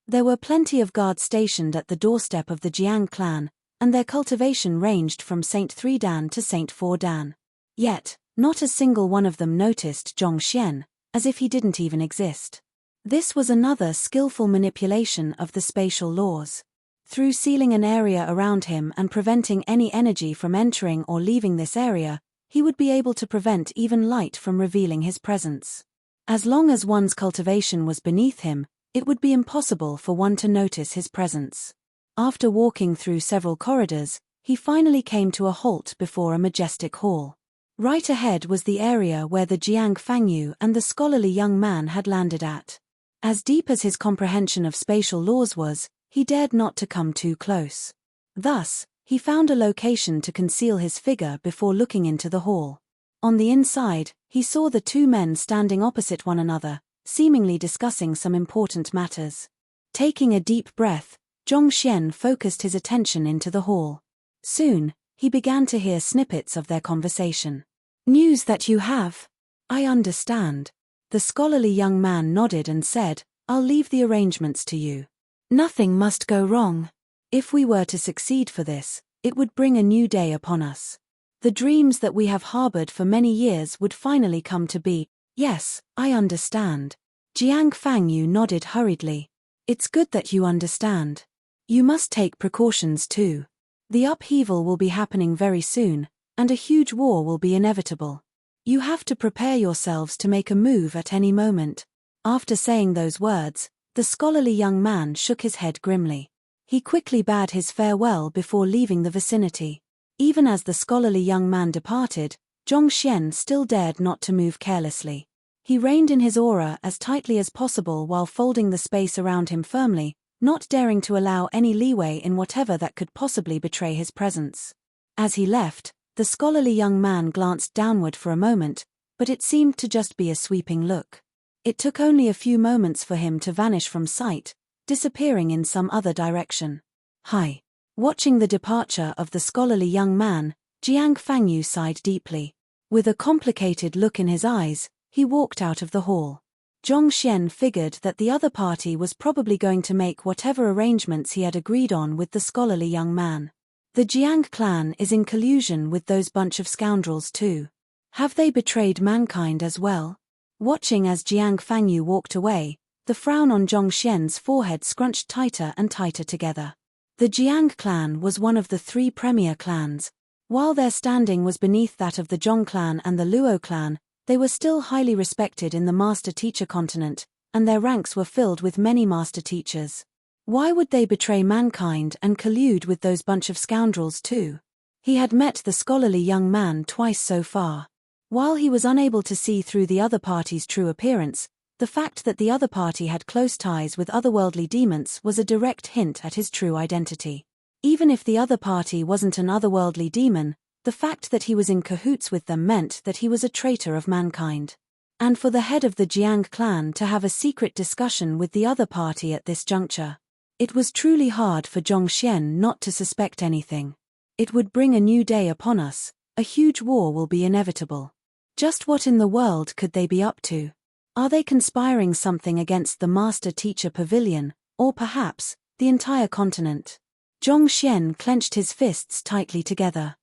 S1: There were plenty of guards stationed at the doorstep of the Jiang clan, and their cultivation ranged from Saint 3 Dan to Saint 4 Dan. Yet, not a single one of them noticed Zhongxian, as if he didn't even exist. This was another skillful manipulation of the spatial laws. Through sealing an area around him and preventing any energy from entering or leaving this area, he would be able to prevent even light from revealing his presence. As long as one's cultivation was beneath him, it would be impossible for one to notice his presence. After walking through several corridors, he finally came to a halt before a majestic hall. Right ahead was the area where the Jiang Fangyu and the scholarly young man had landed at. As deep as his comprehension of spatial laws was, he dared not to come too close. Thus, he found a location to conceal his figure before looking into the hall. On the inside, he saw the two men standing opposite one another, seemingly discussing some important matters. Taking a deep breath, Zhongxian focused his attention into the hall. Soon, he began to hear snippets of their conversation. News that you have? I understand. The scholarly young man nodded and said, I'll leave the arrangements to you. Nothing must go wrong. If we were to succeed for this, it would bring a new day upon us. The dreams that we have harbored for many years would finally come to be. Yes, I understand. Jiang Fangyu nodded hurriedly. It's good that you understand. You must take precautions too. The upheaval will be happening very soon, and a huge war will be inevitable. You have to prepare yourselves to make a move at any moment. After saying those words, the scholarly young man shook his head grimly. He quickly bade his farewell before leaving the vicinity. Even as the scholarly young man departed, Zhongxian still dared not to move carelessly. He reined in his aura as tightly as possible while folding the space around him firmly, not daring to allow any leeway in whatever that could possibly betray his presence. As he left, the scholarly young man glanced downward for a moment, but it seemed to just be a sweeping look. It took only a few moments for him to vanish from sight, disappearing in some other direction. Hi. Watching the departure of the scholarly young man, Jiang Fangyu sighed deeply. With a complicated look in his eyes, he walked out of the hall. Zhongxian figured that the other party was probably going to make whatever arrangements he had agreed on with the scholarly young man. The Jiang clan is in collusion with those bunch of scoundrels too. Have they betrayed mankind as well? Watching as Jiang Fangyu walked away, the frown on Zhongxian's forehead scrunched tighter and tighter together. The Jiang clan was one of the three premier clans. While their standing was beneath that of the Zhong clan and the Luo clan, they were still highly respected in the master-teacher continent, and their ranks were filled with many master-teachers. Why would they betray mankind and collude with those bunch of scoundrels too? He had met the scholarly young man twice so far. While he was unable to see through the other party's true appearance, the fact that the other party had close ties with otherworldly demons was a direct hint at his true identity. Even if the other party wasn't an otherworldly demon, the fact that he was in cahoots with them meant that he was a traitor of mankind. And for the head of the Jiang clan to have a secret discussion with the other party at this juncture. It was truly hard for Zhongxian not to suspect anything. It would bring a new day upon us, a huge war will be inevitable. Just what in the world could they be up to? Are they conspiring something against the master-teacher pavilion, or perhaps, the entire continent? Zhongxian clenched his fists tightly together.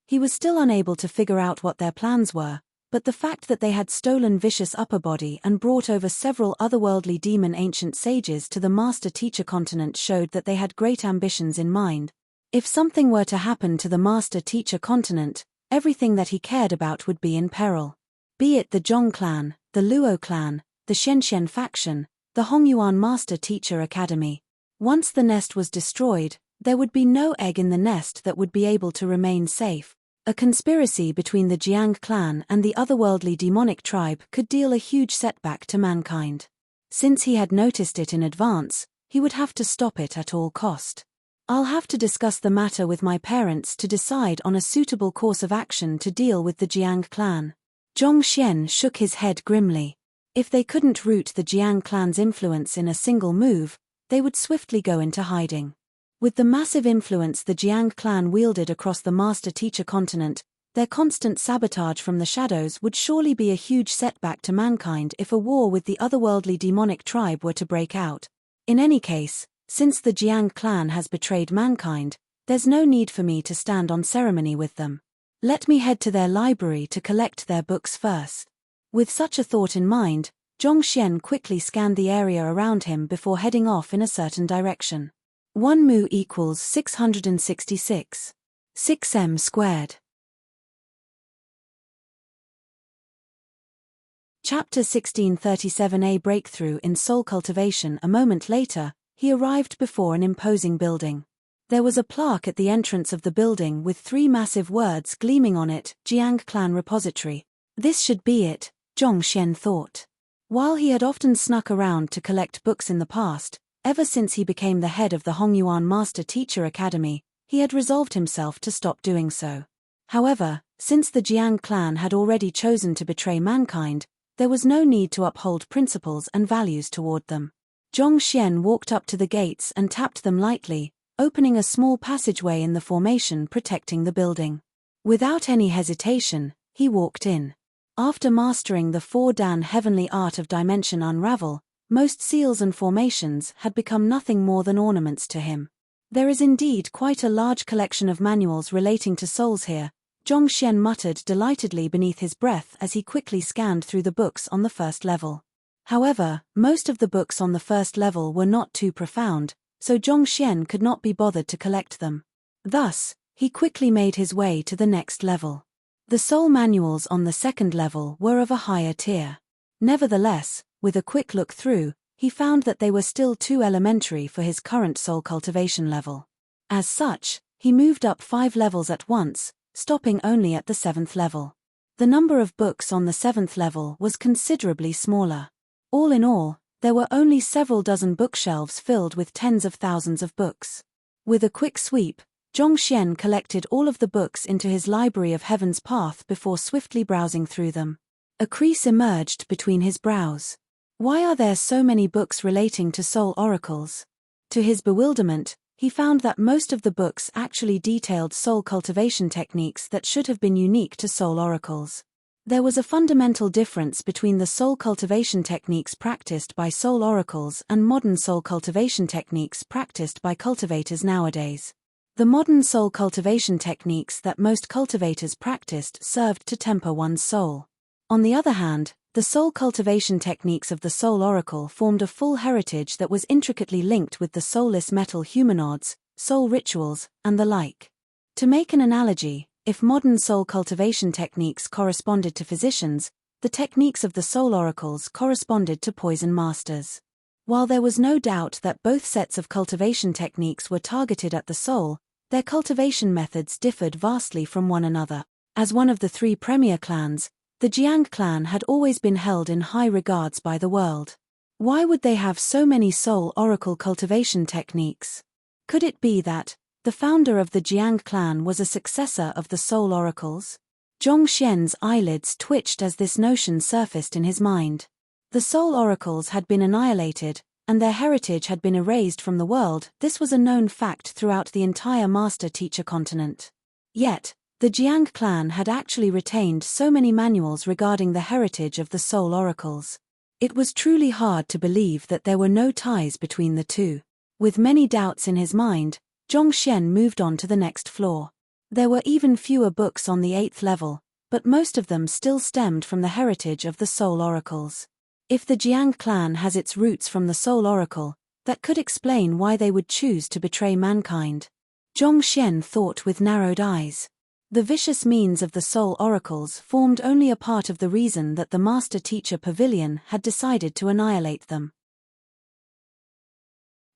S1: He was still unable to figure out what their plans were, but the fact that they had stolen Vicious Upper Body and brought over several otherworldly demon ancient sages to the master-teacher continent showed that they had great ambitions in mind. If something were to happen to the master-teacher continent, everything that he cared about would be in peril. Be it the Zhong clan, the Luo clan, the Shenshen faction, the Hongyuan Master Teacher Academy. Once the nest was destroyed, there would be no egg in the nest that would be able to remain safe. A conspiracy between the Jiang clan and the otherworldly demonic tribe could deal a huge setback to mankind. Since he had noticed it in advance, he would have to stop it at all cost. I'll have to discuss the matter with my parents to decide on a suitable course of action to deal with the Jiang clan. Zhong Xian shook his head grimly. If they couldn't root the Jiang clan's influence in a single move, they would swiftly go into hiding. With the massive influence the Jiang clan wielded across the master-teacher continent, their constant sabotage from the shadows would surely be a huge setback to mankind if a war with the otherworldly demonic tribe were to break out. In any case, since the Jiang clan has betrayed mankind, there's no need for me to stand on ceremony with them. Let me head to their library to collect their books first. With such a thought in mind, Zhong Xian quickly scanned the area around him before heading off in a certain direction. 1 mu equals 666. 6m squared. Chapter 1637A Breakthrough in Soul Cultivation. A moment later, he arrived before an imposing building. There was a plaque at the entrance of the building with 3 massive words gleaming on it, Jiang Clan Repository. This should be it, Zhong Xian thought. While he had often snuck around to collect books in the past, ever since he became the head of the Hongyuan Master Teacher Academy, he had resolved himself to stop doing so. However, since the Jiang clan had already chosen to betray mankind, there was no need to uphold principles and values toward them. Zhong Xian walked up to the gates and tapped them lightly, opening a small passageway in the formation protecting the building. Without any hesitation, he walked in. After mastering the 4-dan heavenly art of dimension unravel, most seals and formations had become nothing more than ornaments to him. There is indeed quite a large collection of manuals relating to souls here, Zhong Xian muttered delightedly beneath his breath as he quickly scanned through the books on the first level. However, most of the books on the first level were not too profound, so Zhong Xian could not be bothered to collect them. Thus, he quickly made his way to the next level. The soul manuals on the second level were of a higher tier. Nevertheless, with a quick look through, he found that they were still too elementary for his current soul cultivation level. As such, he moved up 5 levels at once, stopping only at the 7th level. The number of books on the 7th level was considerably smaller. All in all, there were only several dozen bookshelves filled with tens of thousands of books. With a quick sweep, Zhong Xian collected all of the books into his library of Heaven's Path before swiftly browsing through them. A crease emerged between his brows. Why are there so many books relating to soul oracles? To his bewilderment, he found that most of the books actually detailed soul cultivation techniques that should have been unique to soul oracles. There was a fundamental difference between the soul cultivation techniques practiced by soul oracles and modern soul cultivation techniques practiced by cultivators nowadays. The modern soul cultivation techniques that most cultivators practiced served to temper one's soul. On the other hand, the soul cultivation techniques of the soul oracle formed a full heritage that was intricately linked with the soulless metal humanoids, soul rituals, and the like. To make an analogy, if modern soul cultivation techniques corresponded to physicians, the techniques of the soul oracles corresponded to poison masters. While there was no doubt that both sets of cultivation techniques were targeted at the soul, their cultivation methods differed vastly from one another. As one of the 3 premier clans, the Jiang clan had always been held in high regards by the world. Why would they have so many soul oracle cultivation techniques? Could it be that the founder of the Jiang clan was a successor of the soul oracles? Zhong Xian's eyelids twitched as this notion surfaced in his mind. The soul oracles had been annihilated, and their heritage had been erased from the world. This was a known fact throughout the entire master-teacher continent. Yet, the Jiang clan had actually retained so many manuals regarding the heritage of the soul oracles. It was truly hard to believe that there were no ties between the two. With many doubts in his mind, Zhong Xian moved on to the next floor. There were even fewer books on the 8th level, but most of them still stemmed from the heritage of the soul oracles. If the Jiang clan has its roots from the soul oracle, that could explain why they would choose to betray mankind. Zhong Xian thought with narrowed eyes. The vicious means of the soul oracles formed only a part of the reason that the master-teacher pavilion had decided to annihilate them.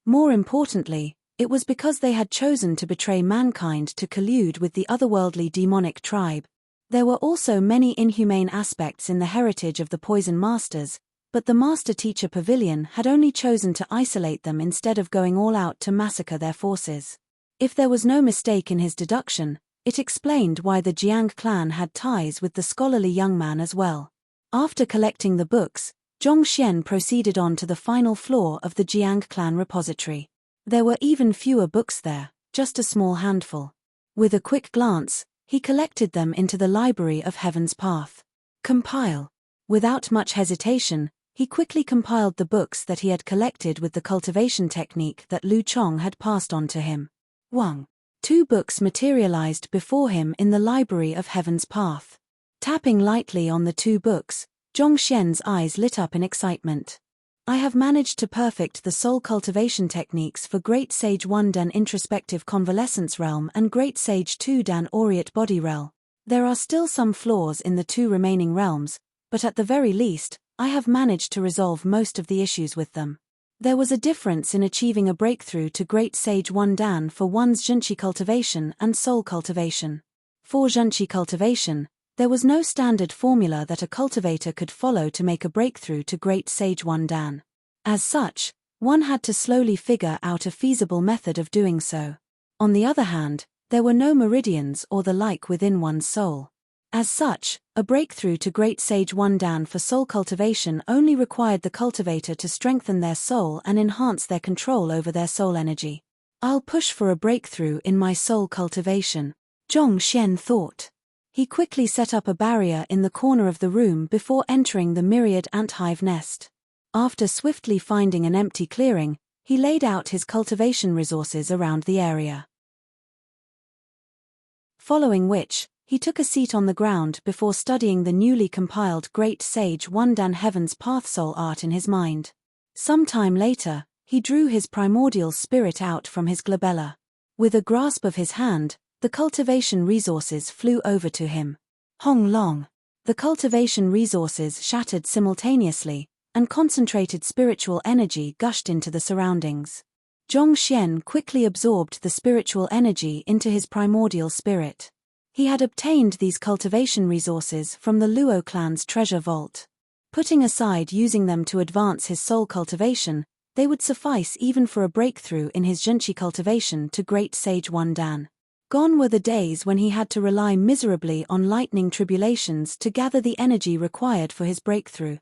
S1: More importantly, it was because they had chosen to betray mankind to collude with the otherworldly demonic tribe. There were also many inhumane aspects in the heritage of the Poison Masters, but the master-teacher pavilion had only chosen to isolate them instead of going all out to massacre their forces. If there was no mistake in his deduction, it explained why the Jiang clan had ties with the scholarly young man as well. After collecting the books, Zhongxian proceeded on to the final floor of the Jiang clan repository. There were even fewer books there, just a small handful. With a quick glance, he collected them into the Library of Heaven's Path. Compile. Without much hesitation, he quickly compiled the books that he had collected with the cultivation technique that Lu Chong had passed on to him. 1. 2 books materialized before him in the Library of Heaven's Path. Tapping lightly on the 2 books, Zhongxian's eyes lit up in excitement. I have managed to perfect the soul cultivation techniques for Great Sage 1 Dan Introspective Convalescence Realm and Great Sage 2 Dan Aureate Body Realm. There are still some flaws in the 2 remaining realms, but at the very least, I have managed to resolve most of the issues with them. There was a difference in achieving a breakthrough to Great Sage 1 Dan for one's Zhenqi cultivation and soul cultivation. For Zhenqi cultivation, there was no standard formula that a cultivator could follow to make a breakthrough to Great Sage 1 Dan. As such, one had to slowly figure out a feasible method of doing so. On the other hand, there were no meridians or the like within one's soul. As such, a breakthrough to Great Sage 1 Dan for soul cultivation only required the cultivator to strengthen their soul and enhance their control over their soul energy. I'll push for a breakthrough in my soul cultivation, Zhongxian thought. He quickly set up a barrier in the corner of the room before entering the myriad ant-hive nest. After swiftly finding an empty clearing, he laid out his cultivation resources around the area. Following which, he took a seat on the ground before studying the newly compiled Great Sage 1 Dan Heaven's Path soul art in his mind. Some time later, he drew his primordial spirit out from his glabella. With a grasp of his hand, the cultivation resources flew over to him. Hong Long. The cultivation resources shattered simultaneously, and concentrated spiritual energy gushed into the surroundings. Zhongxian quickly absorbed the spiritual energy into his primordial spirit. He had obtained these cultivation resources from the Luo clan's treasure vault. Putting aside using them to advance his soul cultivation, they would suffice even for a breakthrough in his Zhenqi cultivation to Great Sage 1 Dan. Gone were the days when he had to rely miserably on lightning tribulations to gather the energy required for his breakthrough.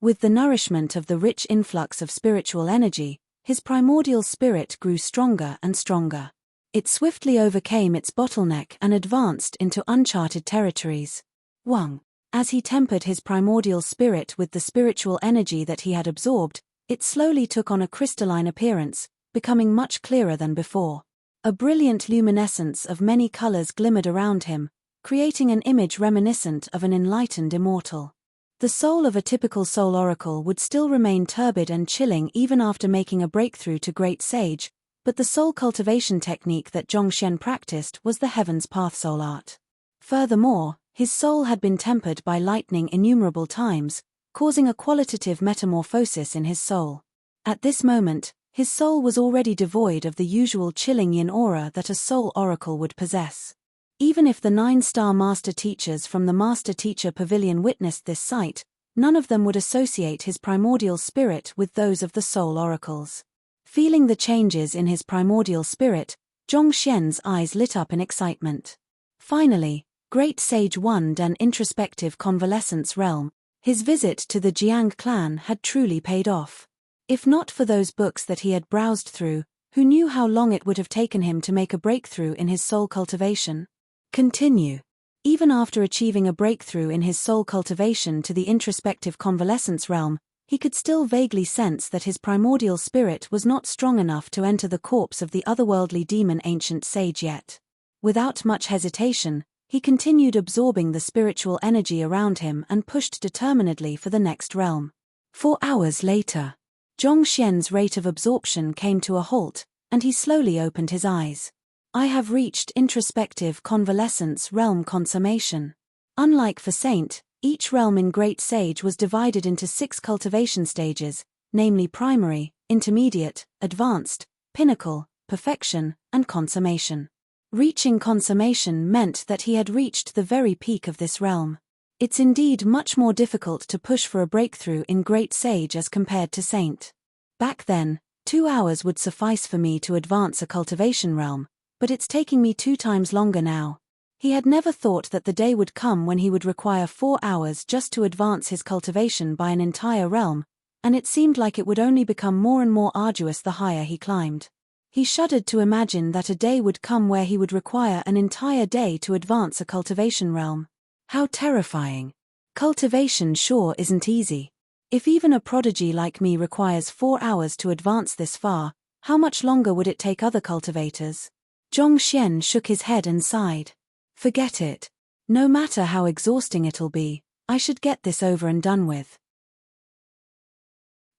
S1: With the nourishment of the rich influx of spiritual energy, his primordial spirit grew stronger and stronger. It swiftly overcame its bottleneck and advanced into uncharted territories. 1. As he tempered his primordial spirit with the spiritual energy that he had absorbed, it slowly took on a crystalline appearance, becoming much clearer than before. A brilliant luminescence of many colors glimmered around him, creating an image reminiscent of an enlightened immortal. The soul of a typical soul oracle would still remain turbid and chilling even after making a breakthrough to Great Sage, but the soul cultivation technique that Zhongxian practiced was the Heaven's Path soul art. Furthermore, his soul had been tempered by lightning innumerable times, causing a qualitative metamorphosis in his soul. At this moment, his soul was already devoid of the usual chilling yin aura that a soul oracle would possess. Even if the 9-star master teachers from the Master Teacher Pavilion witnessed this sight, none of them would associate his primordial spirit with those of the soul oracles. Feeling the changes in his primordial spirit, Zhongxian's eyes lit up in excitement. Finally, Great Sage 1 Dan Introspective Convalescence Realm. His visit to the Jiang clan had truly paid off. If not for those books that he had browsed through, who knew how long it would have taken him to make a breakthrough in his soul cultivation? Continue. Even after achieving a breakthrough in his soul cultivation to the introspective convalescence realm, he could still vaguely sense that his primordial spirit was not strong enough to enter the corpse of the otherworldly demon ancient sage yet. Without much hesitation, he continued absorbing the spiritual energy around him and pushed determinedly for the next realm. 4 hours later, Zhongxian's rate of absorption came to a halt, and he slowly opened his eyes. I have reached introspective convalescence realm consummation. Unlike for Saint, each realm in Great Sage was divided into 6 cultivation stages, namely primary, intermediate, advanced, pinnacle, perfection, and consummation. Reaching consummation meant that he had reached the very peak of this realm. It's indeed much more difficult to push for a breakthrough in Great Sage as compared to Saint. Back then, 2 hours would suffice for me to advance a cultivation realm, but it's taking me 2 times longer now. He had never thought that the day would come when he would require 4 hours just to advance his cultivation by an entire realm, and it seemed like it would only become more and more arduous the higher he climbed. He shuddered to imagine that a day would come where he would require an entire day to advance a cultivation realm. How terrifying. Cultivation sure isn't easy. If even a prodigy like me requires 4 hours to advance this far, how much longer would it take other cultivators? Zhongxian shook his head and sighed. Forget it. No matter how exhausting it'll be, I should get this over and done with.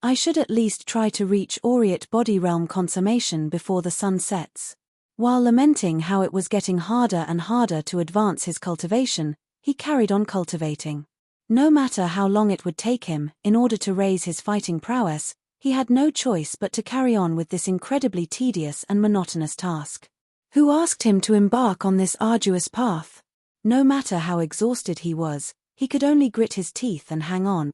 S1: I should at least try to reach Aureate body realm consummation before the sun sets. While lamenting how it was getting harder and harder to advance his cultivation, he carried on cultivating. No matter how long it would take him, in order to raise his fighting prowess, he had no choice but to carry on with this incredibly tedious and monotonous task. Who asked him to embark on this arduous path? No matter how exhausted he was, he could only grit his teeth and hang on.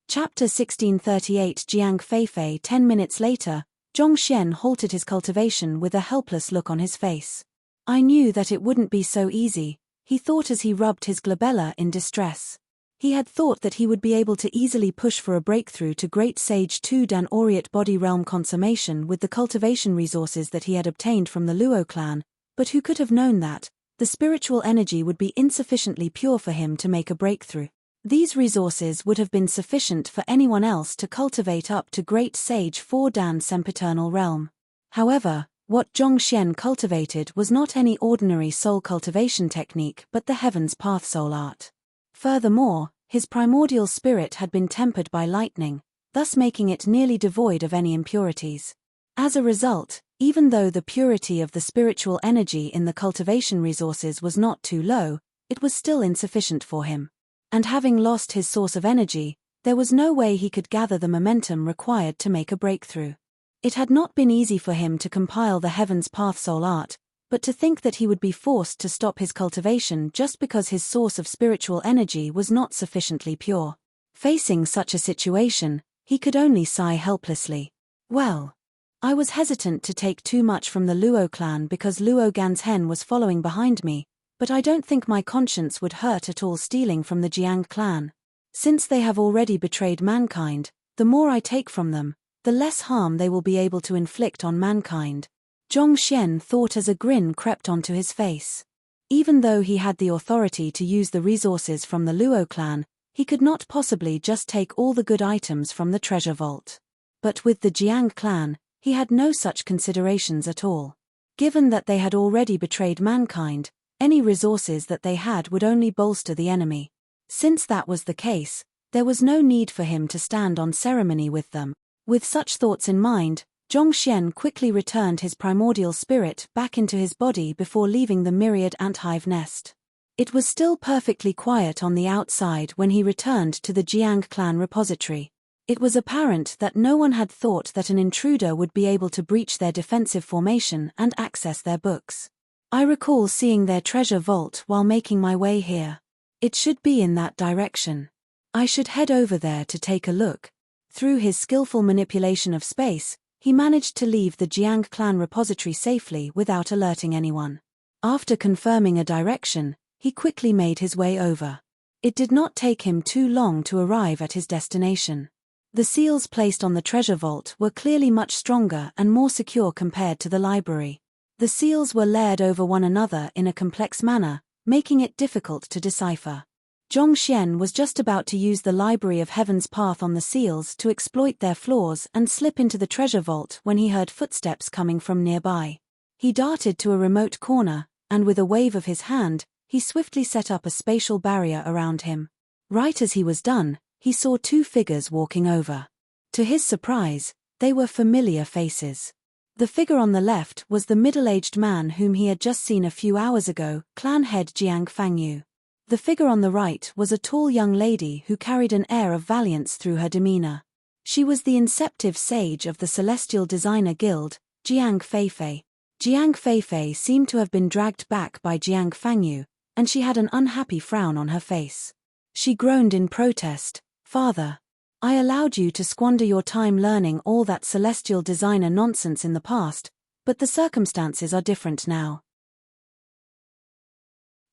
S1: Chapter 1638 Jiang Feifei 10 minutes later, Zhongxian halted his cultivation with a helpless look on his face. I knew that it wouldn't be so easy, he thought as he rubbed his glabella in distress. He had thought that he would be able to easily push for a breakthrough to Great Sage 2 Dan Aureate body realm consummation with the cultivation resources that he had obtained from the Luo clan, but who could have known that the spiritual energy would be insufficiently pure for him to make a breakthrough. These resources would have been sufficient for anyone else to cultivate up to Great Sage 4 Dan Sempiternal realm. However, what Zhongxian cultivated was not any ordinary soul cultivation technique but the Heaven's Path soul art. Furthermore, his primordial spirit had been tempered by lightning, thus making it nearly devoid of any impurities. As a result, even though the purity of the spiritual energy in the cultivation resources was not too low, it was still insufficient for him. And having lost his source of energy, there was no way he could gather the momentum required to make a breakthrough. It had not been easy for him to compile the Heaven's Path soul art, but to think that he would be forced to stop his cultivation just because his source of spiritual energy was not sufficiently pure. Facing such a situation, he could only sigh helplessly. Well, I was hesitant to take too much from the Luo clan because Luo Ganzhen was following behind me, but I don't think my conscience would hurt at all stealing from the Jiang clan. Since they have already betrayed mankind, the more I take from them, the less harm they will be able to inflict on mankind. Zhongxian thought as a grin crept onto his face. Even though he had the authority to use the resources from the Luo clan, he could not possibly just take all the good items from the treasure vault. But with the Jiang clan, he had no such considerations at all. Given that they had already betrayed mankind, any resources that they had would only bolster the enemy. Since that was the case, there was no need for him to stand on ceremony with them. With such thoughts in mind, Zhongxian quickly returned his primordial spirit back into his body before leaving the myriad anthive nest. It was still perfectly quiet on the outside when he returned to the Jiang clan repository. It was apparent that no one had thought that an intruder would be able to breach their defensive formation and access their books. I recall seeing their treasure vault while making my way here. It should be in that direction. I should head over there to take a look. Through his skillful manipulation of space, he managed to leave the Jiang clan repository safely without alerting anyone. After confirming a direction, he quickly made his way over. It did not take him too long to arrive at his destination. The seals placed on the treasure vault were clearly much stronger and more secure compared to the library. The seals were layered over one another in a complex manner, making it difficult to decipher. Zhongxian was just about to use the Library of Heaven's Path on the seals to exploit their flaws and slip into the treasure vault when he heard footsteps coming from nearby. He darted to a remote corner, and with a wave of his hand, he swiftly set up a spatial barrier around him. Right as he was done, he saw two figures walking over. To his surprise, they were familiar faces. The figure on the left was the middle-aged man whom he had just seen a few hours ago, clan head Jiang Fangyu. The figure on the right was a tall young lady who carried an air of valiance through her demeanor. She was the inceptive sage of the Celestial Designer Guild, Jiang Feifei. Jiang Feifei seemed to have been dragged back by Jiang Fangyu, and she had an unhappy frown on her face. She groaned in protest, "Father, I allowed you to squander your time learning all that Celestial Designer nonsense in the past, but the circumstances are different now."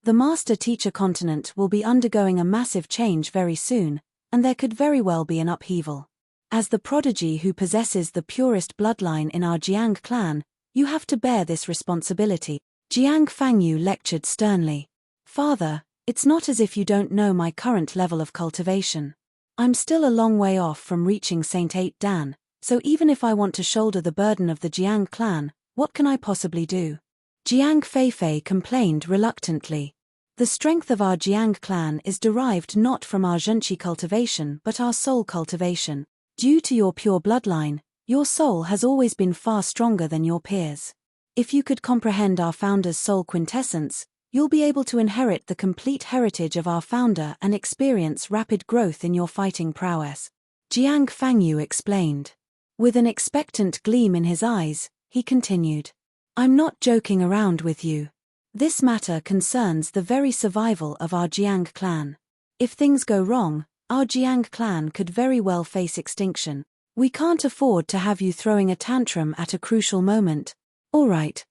S1: The master-teacher continent will be undergoing a massive change very soon, and there could very well be an upheaval. As the prodigy who possesses the purest bloodline in our Jiang clan, you have to bear this responsibility. Jiang Fangyu lectured sternly. "Father, it's not as if you don't know my current level of cultivation. I'm still a long way off from reaching Saint 8 Dan, so even if I want to shoulder the burden of the Jiang clan, what can I possibly do?" Jiang Feifei complained reluctantly. "The strength of our Jiang clan is derived not from our zhenqi cultivation but our soul cultivation. Due to your pure bloodline, your soul has always been far stronger than your peers. If you could comprehend our founder's soul quintessence, you'll be able to inherit the complete heritage of our founder and experience rapid growth in your fighting prowess," Jiang Fangyu explained. With an expectant gleam in his eyes, he continued, "I'm not joking around with you. This matter concerns the very survival of our Jiang clan. If things go wrong, our Jiang clan could very well face extinction. We can't afford to have you throwing a tantrum at a crucial moment." All right,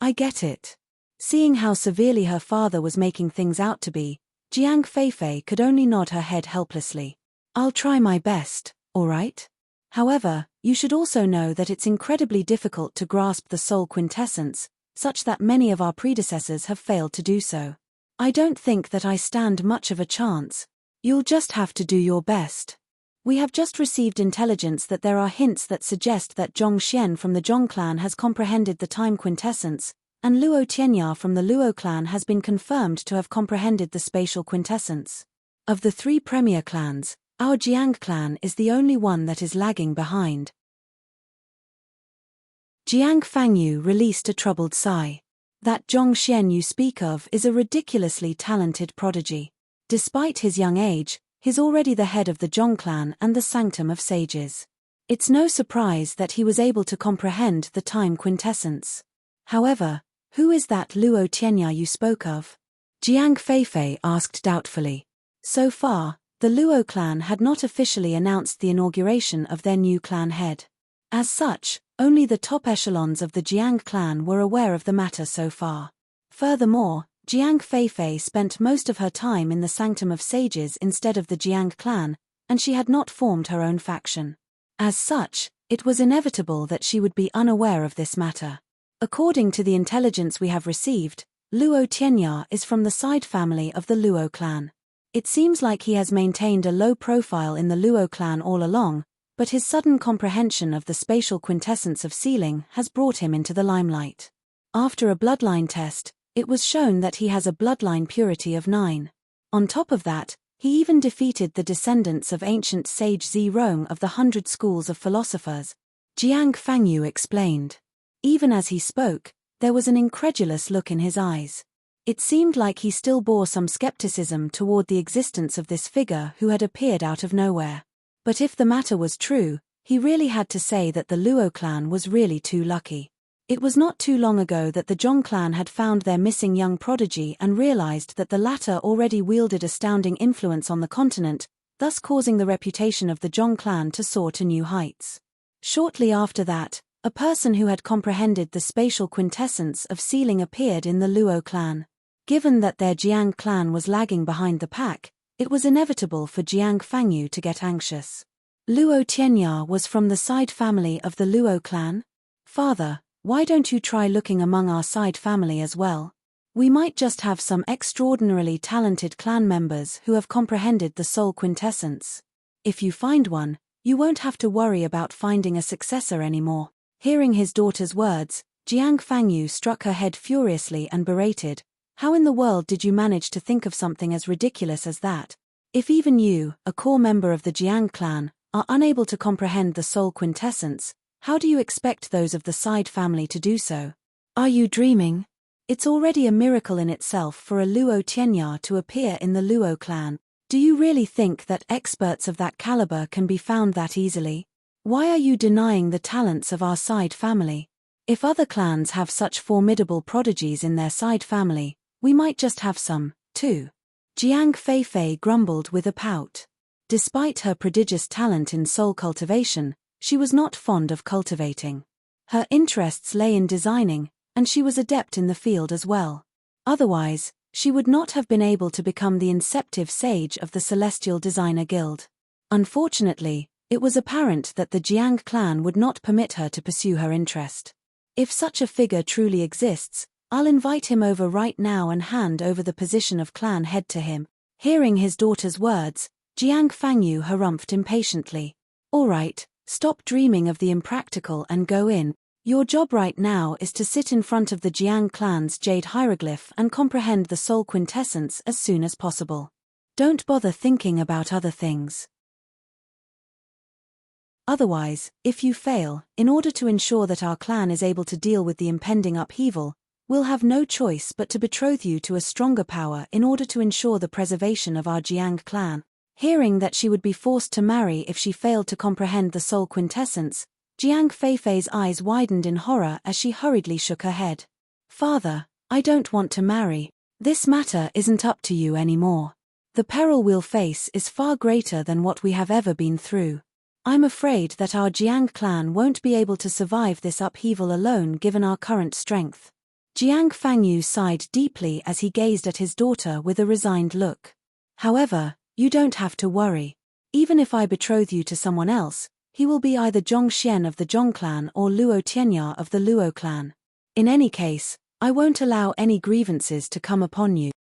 S1: I get it." Seeing how severely her father was making things out to be, Jiang Feifei could only nod her head helplessly. "I'll try my best, all right? However, you should also know that it's incredibly difficult to grasp the soul quintessence, such that many of our predecessors have failed to do so. I don't think that I stand much of a chance. You'll just have to do your best. We have just received intelligence that there are hints that suggest that Zhong Xian from the Zhong clan has comprehended the time quintessence, and Luo Tianya from the Luo clan has been confirmed to have comprehended the spatial quintessence. Of the three premier clans, our Jiang clan is the only one that is lagging behind." Jiang Fangyu released a troubled sigh. "That Zhong Xian you speak of is a ridiculously talented prodigy. Despite his young age, he's already the head of the Zhong clan and the Sanctum of Sages. It's no surprise that he was able to comprehend the time quintessence. However, who is that Luo Tianya you spoke of?" Jiang Feifei asked doubtfully. So far, the Luo clan had not officially announced the inauguration of their new clan head. As such, only the top echelons of the Jiang clan were aware of the matter so far. Furthermore, Jiang Feifei spent most of her time in the Sanctum of Sages instead of the Jiang clan, and she had not formed her own faction. As such, it was inevitable that she would be unaware of this matter. According to the intelligence we have received, Luo Tianya is from the side family of the Luo clan. It seems like he has maintained a low profile in the Luo clan all along, but his sudden comprehension of the spatial quintessence of sealing has brought him into the limelight. After a bloodline test, it was shown that he has a bloodline purity of 9. On top of that, he even defeated the descendants of ancient sage Zirong of the 100 schools of philosophers, Jiang Fangyu explained. Even as he spoke, there was an incredulous look in his eyes. It seemed like he still bore some skepticism toward the existence of this figure who had appeared out of nowhere. But if the matter was true, he really had to say that the Luo clan was really too lucky. It was not too long ago that the Zhong clan had found their missing young prodigy and realized that the latter already wielded astounding influence on the continent, thus causing the reputation of the Zhong clan to soar to new heights. Shortly after that, a person who had comprehended the spatial quintessence of sealing appeared in the Luo clan. Given that their Jiang clan was lagging behind the pack, it was inevitable for Jiang Fangyu to get anxious. Luo Tianya was from the side family of the Luo clan? "Father, why don't you try looking among our side family as well? We might just have some extraordinarily talented clan members who have comprehended the soul quintessence. If you find one, you won't have to worry about finding a successor anymore." Hearing his daughter's words, Jiang Fangyu struck her head furiously and berated, "How in the world did you manage to think of something as ridiculous as that? If even you, a core member of the Jiang clan, are unable to comprehend the soul quintessence, how do you expect those of the side family to do so? Are you dreaming? It's already a miracle in itself for a Luo Tianya to appear in the Luo clan. Do you really think that experts of that caliber can be found that easily? Why are you denying the talents of our side family? If other clans have such formidable prodigies in their side family, we might just have some, too. Jiang Feifei grumbled with a pout. Despite her prodigious talent in soul cultivation, she was not fond of cultivating. Her interests lay in designing, and she was adept in the field as well. Otherwise, she would not have been able to become the inceptive sage of the Celestial Designer Guild. Unfortunately, it was apparent that the Jiang clan would not permit her to pursue her interest. If such a figure truly exists, I'll invite him over right now and hand over the position of clan head to him. Hearing his daughter's words, Jiang Fangyu harumphed impatiently. All right, stop dreaming of the impractical and go in. Your job right now is to sit in front of the Jiang clan's jade hieroglyph and comprehend the soul quintessence as soon as possible. Don't bother thinking about other things. Otherwise, if you fail, in order to ensure that our clan is able to deal with the impending upheaval, we'll have no choice but to betroth you to a stronger power in order to ensure the preservation of our Jiang clan. Hearing that she would be forced to marry if she failed to comprehend the soul quintessence, Jiang Feifei's eyes widened in horror as she hurriedly shook her head. Father, I don't want to marry. This matter isn't up to you anymore. The peril we'll face is far greater than what we have ever been through. I'm afraid that our Jiang clan won't be able to survive this upheaval alone given our current strength. Jiang Fangyu sighed deeply as he gazed at his daughter with a resigned look. However, you don't have to worry. Even if I betroth you to someone else, he will be either Zhongxian of the Zhong clan or Luo Tianya of the Luo clan. In any case, I won't allow any grievances to come upon you.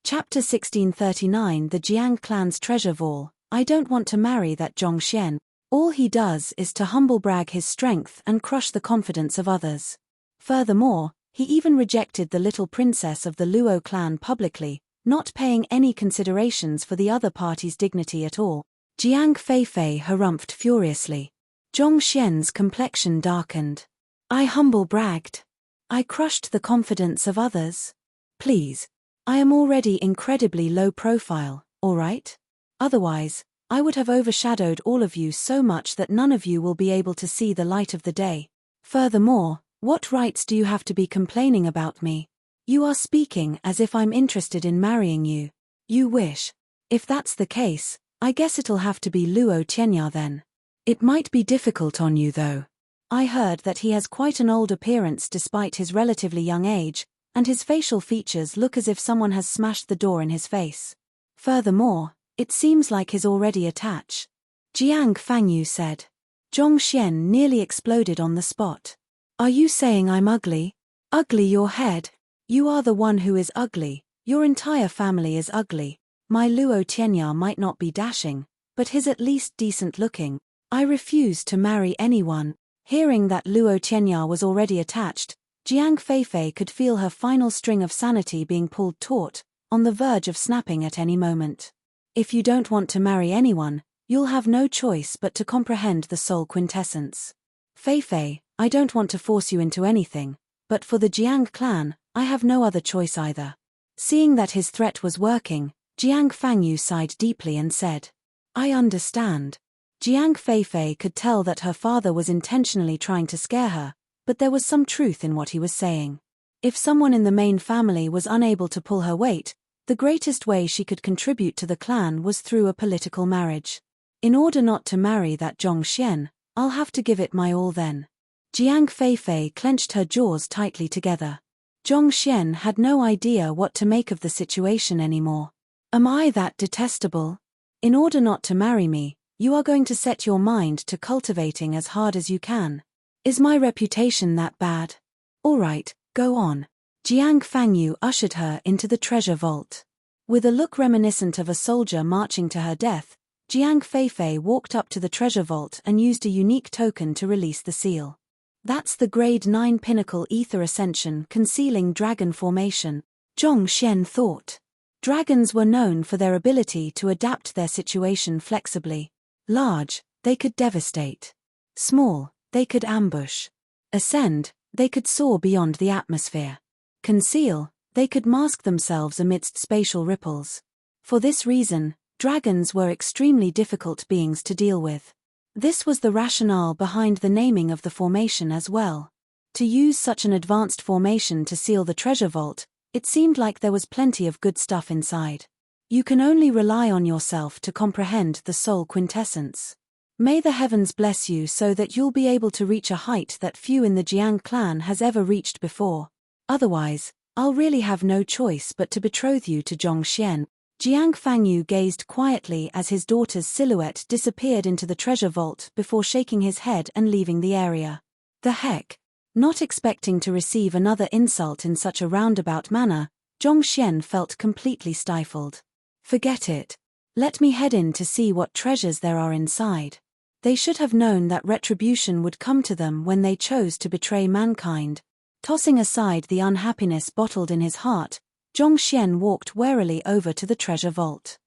S1: Chapter 1639 The Jiang clan's treasure vault. I don't want to marry that Zhongxian. All he does is to humble brag his strength and crush the confidence of others. Furthermore, he even rejected the little princess of the Luo clan publicly, not paying any considerations for the other party's dignity at all. Jiang Feifei harumphed furiously. Zhongxian's complexion darkened. I humble bragged. I crushed the confidence of others. Please. I am already incredibly low profile, all right? Otherwise, I would have overshadowed all of you so much that none of you will be able to see the light of the day. Furthermore, what rights do you have to be complaining about me? You are speaking as if I'm interested in marrying you. You wish. If that's the case, I guess it'll have to be Luo Tianya then. It might be difficult on you though. I heard that he has quite an old appearance despite his relatively young age, and his facial features look as if someone has smashed the door in his face. Furthermore, it seems like he's already attached. Jiang Fangyu said. Zhongxian nearly exploded on the spot. Are you saying I'm ugly? Ugly your head. You are the one who is ugly. Your entire family is ugly. My Luo Tianya might not be dashing, but he's at least decent looking. I refuse to marry anyone. Hearing that Luo Tianya was already attached, Jiang Feifei could feel her final string of sanity being pulled taut, on the verge of snapping at any moment. If you don't want to marry anyone, you'll have no choice but to comprehend the soul quintessence. Feifei, I don't want to force you into anything, but for the Jiang clan, I have no other choice either. Seeing that his threat was working, Jiang Fangyu sighed deeply and said, I understand. Jiang Feifei could tell that her father was intentionally trying to scare her, but there was some truth in what he was saying. If someone in the main family was unable to pull her weight, the greatest way she could contribute to the clan was through a political marriage. In order not to marry that Zhongxian, I'll have to give it my all then. Jiang Feifei clenched her jaws tightly together. Zhongxian had no idea what to make of the situation anymore. Am I that detestable? In order not to marry me, you are going to set your mind to cultivating as hard as you can. Is my reputation that bad? All right, go on. Jiang Fangyu ushered her into the treasure vault. With a look reminiscent of a soldier marching to her death, Jiang Feifei walked up to the treasure vault and used a unique token to release the seal. That's the Grade 9 Pinnacle Ether Ascension Concealing Dragon Formation. Zhong Xian thought. Dragons were known for their ability to adapt their situation flexibly. Large, they could devastate. Small, they could ambush. Ascend, they could soar beyond the atmosphere. Conceal, they could mask themselves amidst spatial ripples. For this reason, dragons were extremely difficult beings to deal with. This was the rationale behind the naming of the formation as well. To use such an advanced formation to seal the treasure vault, it seemed like there was plenty of good stuff inside. You can only rely on yourself to comprehend the soul quintessence. May the heavens bless you so that you'll be able to reach a height that few in the Jiang clan has ever reached before. Otherwise, I'll really have no choice but to betroth you to Zhong Xian. Jiang Fangyu gazed quietly as his daughter's silhouette disappeared into the treasure vault before shaking his head and leaving the area. The heck? Not expecting to receive another insult in such a roundabout manner, Zhong Xian felt completely stifled. Forget it. Let me head in to see what treasures there are inside. They should have known that retribution would come to them when they chose to betray mankind. Tossing aside the unhappiness bottled in his heart, Zhong Xian walked warily over to the treasure vault.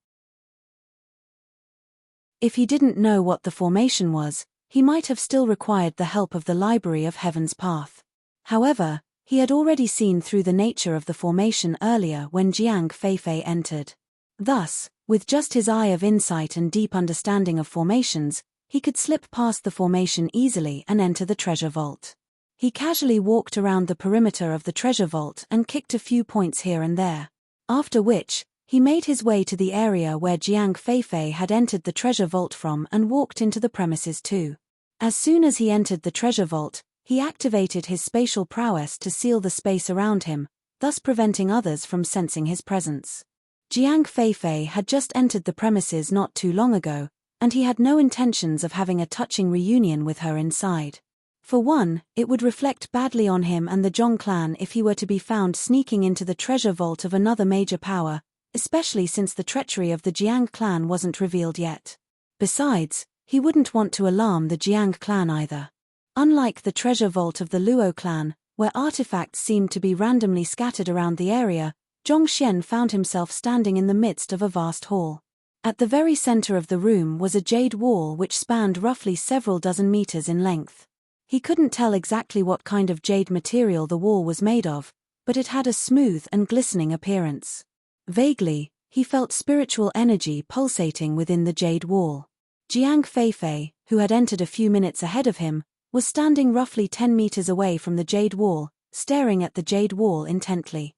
S1: If he didn't know what the formation was, he might have still required the help of the Library of Heaven's Path. However, he had already seen through the nature of the formation earlier when Jiang Feifei entered. Thus, with just his eye of insight and deep understanding of formations, he could slip past the formation easily and enter the treasure vault. He casually walked around the perimeter of the treasure vault and kicked a few points here and there. After which, he made his way to the area where Jiang Feifei had entered the treasure vault from and walked into the premises too. As soon as he entered the treasure vault, he activated his spatial prowess to seal the space around him, thus preventing others from sensing his presence. Jiang Feifei had just entered the premises not too long ago, and he had no intentions of having a touching reunion with her inside. For one, it would reflect badly on him and the Zhong clan if he were to be found sneaking into the treasure vault of another major power, especially since the treachery of the Jiang clan wasn't revealed yet. Besides, he wouldn't want to alarm the Jiang clan either. Unlike the treasure vault of the Luo clan, where artifacts seemed to be randomly scattered around the area, Zhong Xian found himself standing in the midst of a vast hall. At the very center of the room was a jade wall which spanned roughly several dozen meters in length. He couldn't tell exactly what kind of jade material the wall was made of, but it had a smooth and glistening appearance. Vaguely, he felt spiritual energy pulsating within the jade wall. Jiang Feifei, who had entered a few minutes ahead of him, was standing roughly 10 meters away from the jade wall, staring at the jade wall intently.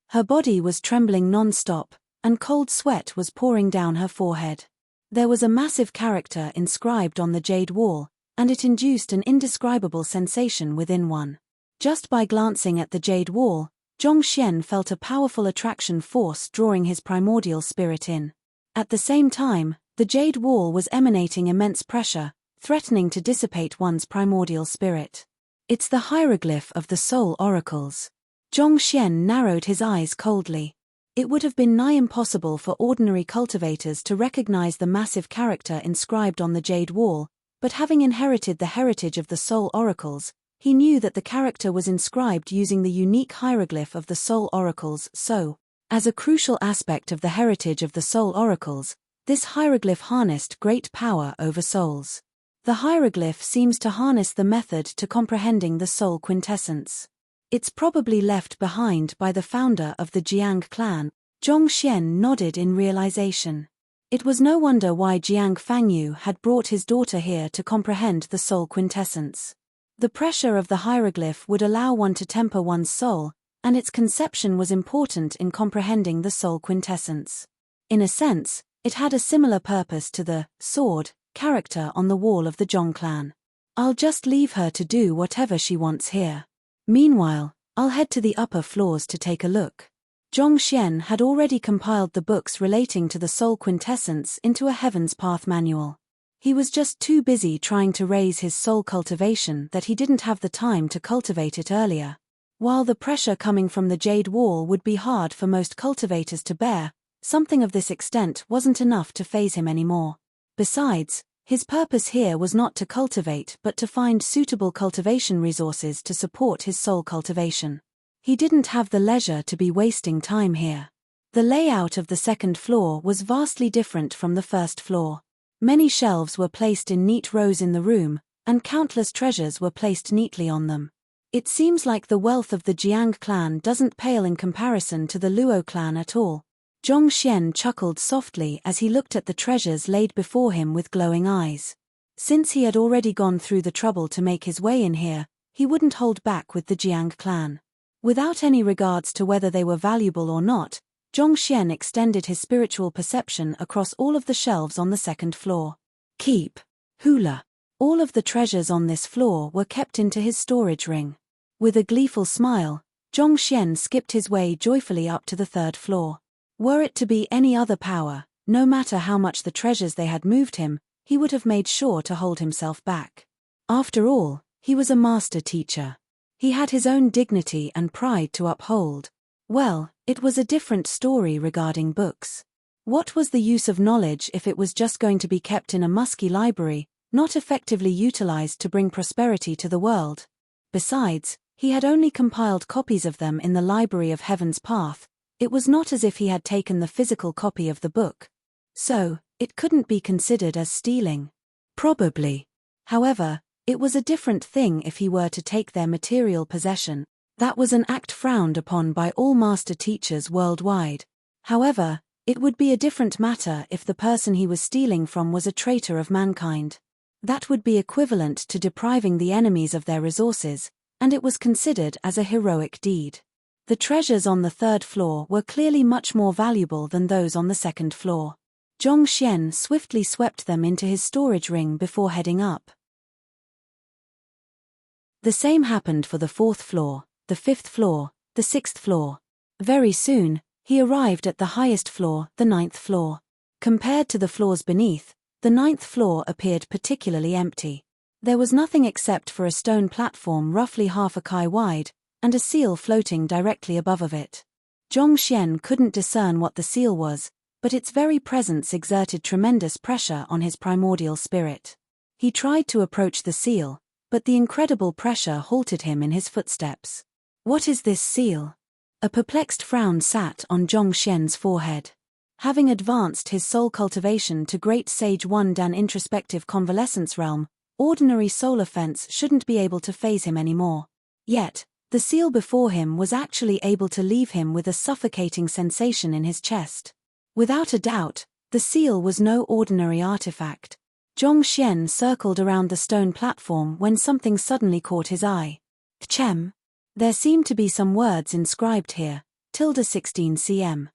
S1: Her body was trembling non-stop, and cold sweat was pouring down her forehead. There was a massive character inscribed on the jade wall, and it induced an indescribable sensation within one. Just by glancing at the jade wall, Zhong Xian felt a powerful attraction force drawing his primordial spirit in. At the same time, the jade wall was emanating immense pressure, threatening to dissipate one's primordial spirit. It's the hieroglyph of the soul oracles. Zhong Xian narrowed his eyes coldly. It would have been nigh impossible for ordinary cultivators to recognize the massive character inscribed on the jade wall, but having inherited the heritage of the soul oracles, he knew that the character was inscribed using the unique hieroglyph of the soul oracles. So, as a crucial aspect of the heritage of the soul oracles, this hieroglyph harnessed great power over souls. The hieroglyph seems to harness the method to comprehending the soul quintessence. It's probably left behind by the founder of the Jiang clan. Zhong Xian nodded in realization. It was no wonder why Jiang Fangyu had brought his daughter here to comprehend the soul quintessence. The pressure of the hieroglyph would allow one to temper one's soul, and its conception was important in comprehending the soul quintessence. In a sense, it had a similar purpose to the sword character on the wall of the Zhong clan. I'll just leave her to do whatever she wants here. Meanwhile, I'll head to the upper floors to take a look. Zhong Xian had already compiled the books relating to the soul quintessence into a Heaven's Path manual. He was just too busy trying to raise his soul cultivation that he didn't have the time to cultivate it earlier. While the pressure coming from the jade wall would be hard for most cultivators to bear, something of this extent wasn't enough to faze him anymore. Besides, his purpose here was not to cultivate but to find suitable cultivation resources to support his soul cultivation. He didn't have the leisure to be wasting time here. The layout of the second floor was vastly different from the first floor. Many shelves were placed in neat rows in the room, and countless treasures were placed neatly on them. It seems like the wealth of the Jiang clan doesn't pale in comparison to the Luo clan at all. Zhong Xian chuckled softly as he looked at the treasures laid before him with glowing eyes. Since he had already gone through the trouble to make his way in here, he wouldn't hold back with the Jiang clan. Without any regards to whether they were valuable or not, Zhong Xian extended his spiritual perception across all of the shelves on the second floor. Keep. Hula. All of the treasures on this floor were kept into his storage ring. With a gleeful smile, Zhong Xian skipped his way joyfully up to the third floor. Were it to be any other power, no matter how much the treasures they had moved him, he would have made sure to hold himself back. After all, he was a master teacher. He had his own dignity and pride to uphold. Well, it was a different story regarding books. What was the use of knowledge if it was just going to be kept in a musky library, not effectively utilized to bring prosperity to the world? Besides, he had only compiled copies of them in the Library of Heaven's Path. It was not as if he had taken the physical copy of the book. So, it couldn't be considered as stealing. Probably. However, it was a different thing if he were to take their material possession. That was an act frowned upon by all master teachers worldwide. However, it would be a different matter if the person he was stealing from was a traitor of mankind. That would be equivalent to depriving the enemies of their resources, and it was considered as a heroic deed. The treasures on the third floor were clearly much more valuable than those on the second floor. Zhong Xian swiftly swept them into his storage ring before heading up. The same happened for the fourth floor, the fifth floor, the sixth floor. Very soon, he arrived at the highest floor, the ninth floor. Compared to the floors beneath, the ninth floor appeared particularly empty. There was nothing except for a stone platform roughly half a kai wide, and a seal floating directly above of it. Zhong Xian couldn't discern what the seal was, but its very presence exerted tremendous pressure on his primordial spirit. He tried to approach the seal, but the incredible pressure halted him in his footsteps. What is this seal? A perplexed frown sat on Zhong Xian's forehead. Having advanced his soul cultivation to Great Sage 1 Dan introspective convalescence realm, ordinary soul offense shouldn't be able to faze him anymore. Yet, the seal before him was actually able to leave him with a suffocating sensation in his chest. Without a doubt, the seal was no ordinary artifact. Zhong Xian circled around the stone platform when something suddenly caught his eye. Chem. There seemed to be some words inscribed here, -16 cm.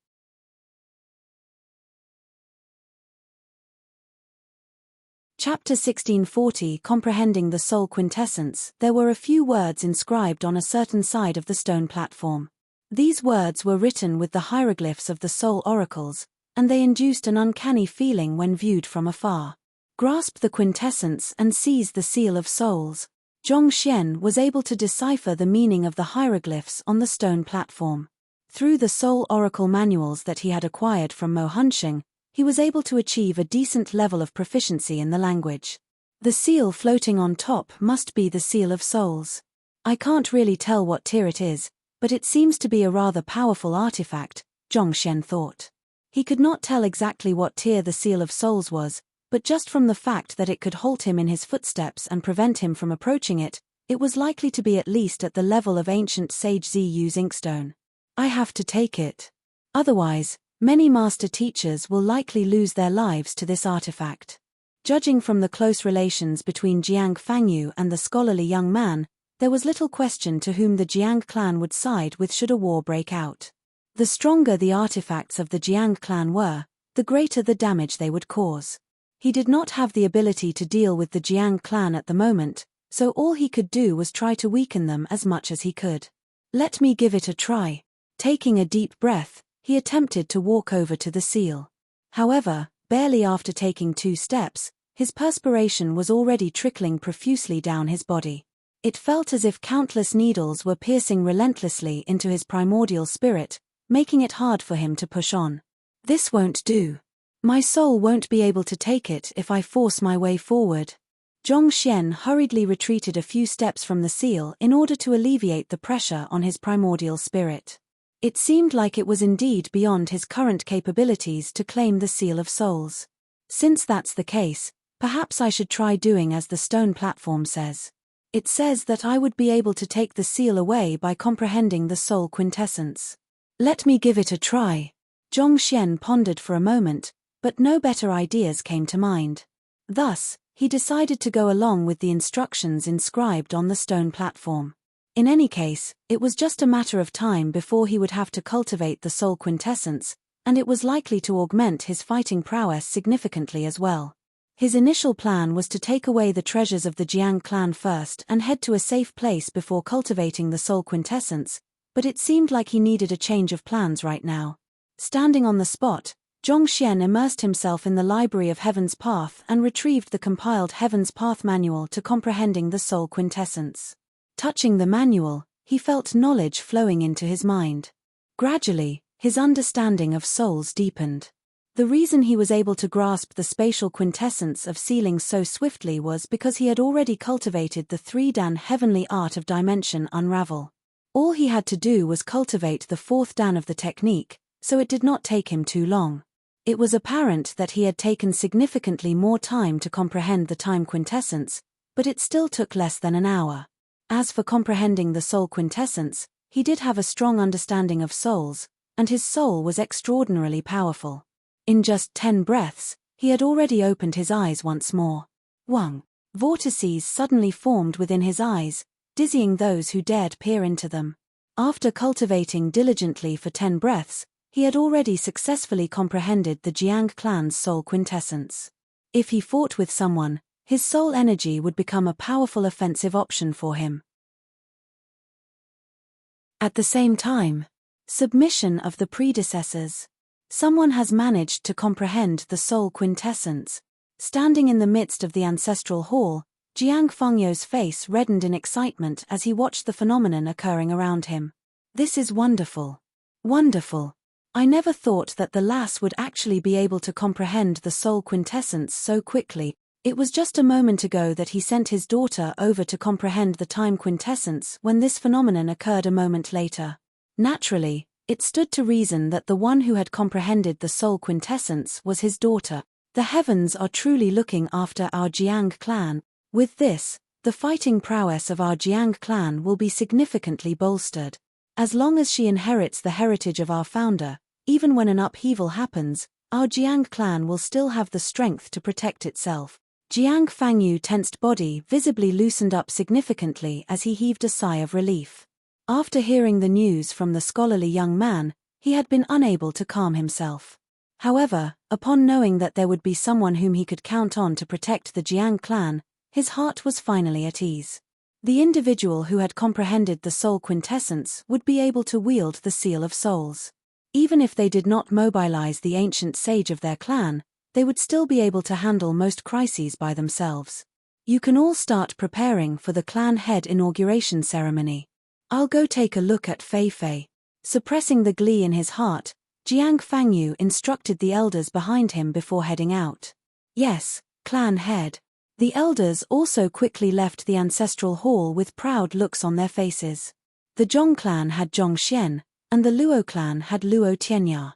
S1: Chapter 1640 Comprehending the Soul Quintessence. There were a few words inscribed on a certain side of the stone platform. These words were written with the hieroglyphs of the soul oracles, and they induced an uncanny feeling when viewed from afar. Grasp the quintessence and seize the seal of souls. Zhong Xian was able to decipher the meaning of the hieroglyphs on the stone platform. Through the soul oracle manuals that he had acquired from Mo Hunsheng, he was able to achieve a decent level of proficiency in the language. The seal floating on top must be the seal of souls. I can't really tell what tier it is, but it seems to be a rather powerful artifact, Zhong Xian thought. He could not tell exactly what tier the seal of souls was, but just from the fact that it could halt him in his footsteps and prevent him from approaching it, it was likely to be at least at the level of ancient sage Ziyu's inkstone. I have to take it. Otherwise, many master teachers will likely lose their lives to this artifact. Judging from the close relations between Jiang Fangyu and the scholarly young man, there was little question to whom the Jiang clan would side with should a war break out. The stronger the artifacts of the Jiang clan were, the greater the damage they would cause. He did not have the ability to deal with the Jiang clan at the moment, so all he could do was try to weaken them as much as he could. Let me give it a try. Taking a deep breath, he attempted to walk over to the seal. However, barely after taking 2 steps, his perspiration was already trickling profusely down his body. It felt as if countless needles were piercing relentlessly into his primordial spirit, making it hard for him to push on. This won't do. My soul won't be able to take it if I force my way forward. Zhongxian hurriedly retreated a few steps from the seal in order to alleviate the pressure on his primordial spirit. It seemed like it was indeed beyond his current capabilities to claim the Seal of Souls. Since that's the case, perhaps I should try doing as the stone platform says. It says that I would be able to take the seal away by comprehending the soul quintessence. Let me give it a try. Zhongxian pondered for a moment, but no better ideas came to mind. Thus, he decided to go along with the instructions inscribed on the stone platform. In any case, it was just a matter of time before he would have to cultivate the soul quintessence, and it was likely to augment his fighting prowess significantly as well. His initial plan was to take away the treasures of the Jiang clan first and head to a safe place before cultivating the soul quintessence, but it seemed like he needed a change of plans right now. Standing on the spot, Zhongxian immersed himself in the Library of Heaven's Path and retrieved the compiled Heaven's Path manual to comprehending the soul quintessence. Touching the manual, he felt knowledge flowing into his mind. Gradually, his understanding of souls deepened. The reason he was able to grasp the spatial quintessence of sealing so swiftly was because he had already cultivated the 3-dan heavenly art of dimension unravel. All he had to do was cultivate the 4th dan of the technique, so it did not take him too long. It was apparent that he had taken significantly more time to comprehend the time quintessence, but it still took less than an hour. As for comprehending the soul quintessence, he did have a strong understanding of souls, and his soul was extraordinarily powerful. In just 10 breaths, he had already opened his eyes once more. Vortices suddenly formed within his eyes, dizzying those who dared peer into them. After cultivating diligently for 10 breaths, he had already successfully comprehended the Jiang clan's soul quintessence. If he fought with someone, his soul energy would become a powerful offensive option for him. At the same time, submission of the predecessors. Someone has managed to comprehend the soul quintessence. Standing in the midst of the ancestral hall, Jiang Fengyou's face reddened in excitement as he watched the phenomenon occurring around him. This is wonderful. Wonderful. I never thought that the lass would actually be able to comprehend the soul quintessence so quickly. It was just a moment ago that he sent his daughter over to comprehend the time quintessence when this phenomenon occurred a moment later. Naturally, it stood to reason that the one who had comprehended the soul quintessence was his daughter. The heavens are truly looking after our Jiang clan. With this, the fighting prowess of our Jiang clan will be significantly bolstered. As long as she inherits the heritage of our founder, even when an upheaval happens, our Jiang clan will still have the strength to protect itself. Jiang Fengyou's tensed body visibly loosened up significantly as he heaved a sigh of relief. After hearing the news from the scholarly young man, he had been unable to calm himself. However, upon knowing that there would be someone whom he could count on to protect the Jiang clan, his heart was finally at ease. The individual who had comprehended the soul quintessence would be able to wield the Seal of Souls. Even if they did not mobilize the ancient sage of their clan, they would still be able to handle most crises by themselves. You can all start preparing for the clan head inauguration ceremony. I'll go take a look at Fei Fei. Suppressing the glee in his heart, Jiang Fengyou instructed the elders behind him before heading out. Yes, clan head. The elders also quickly left the ancestral hall with proud looks on their faces. The Zhong clan had Zhongxian, and the Luo clan had Luo Tianya.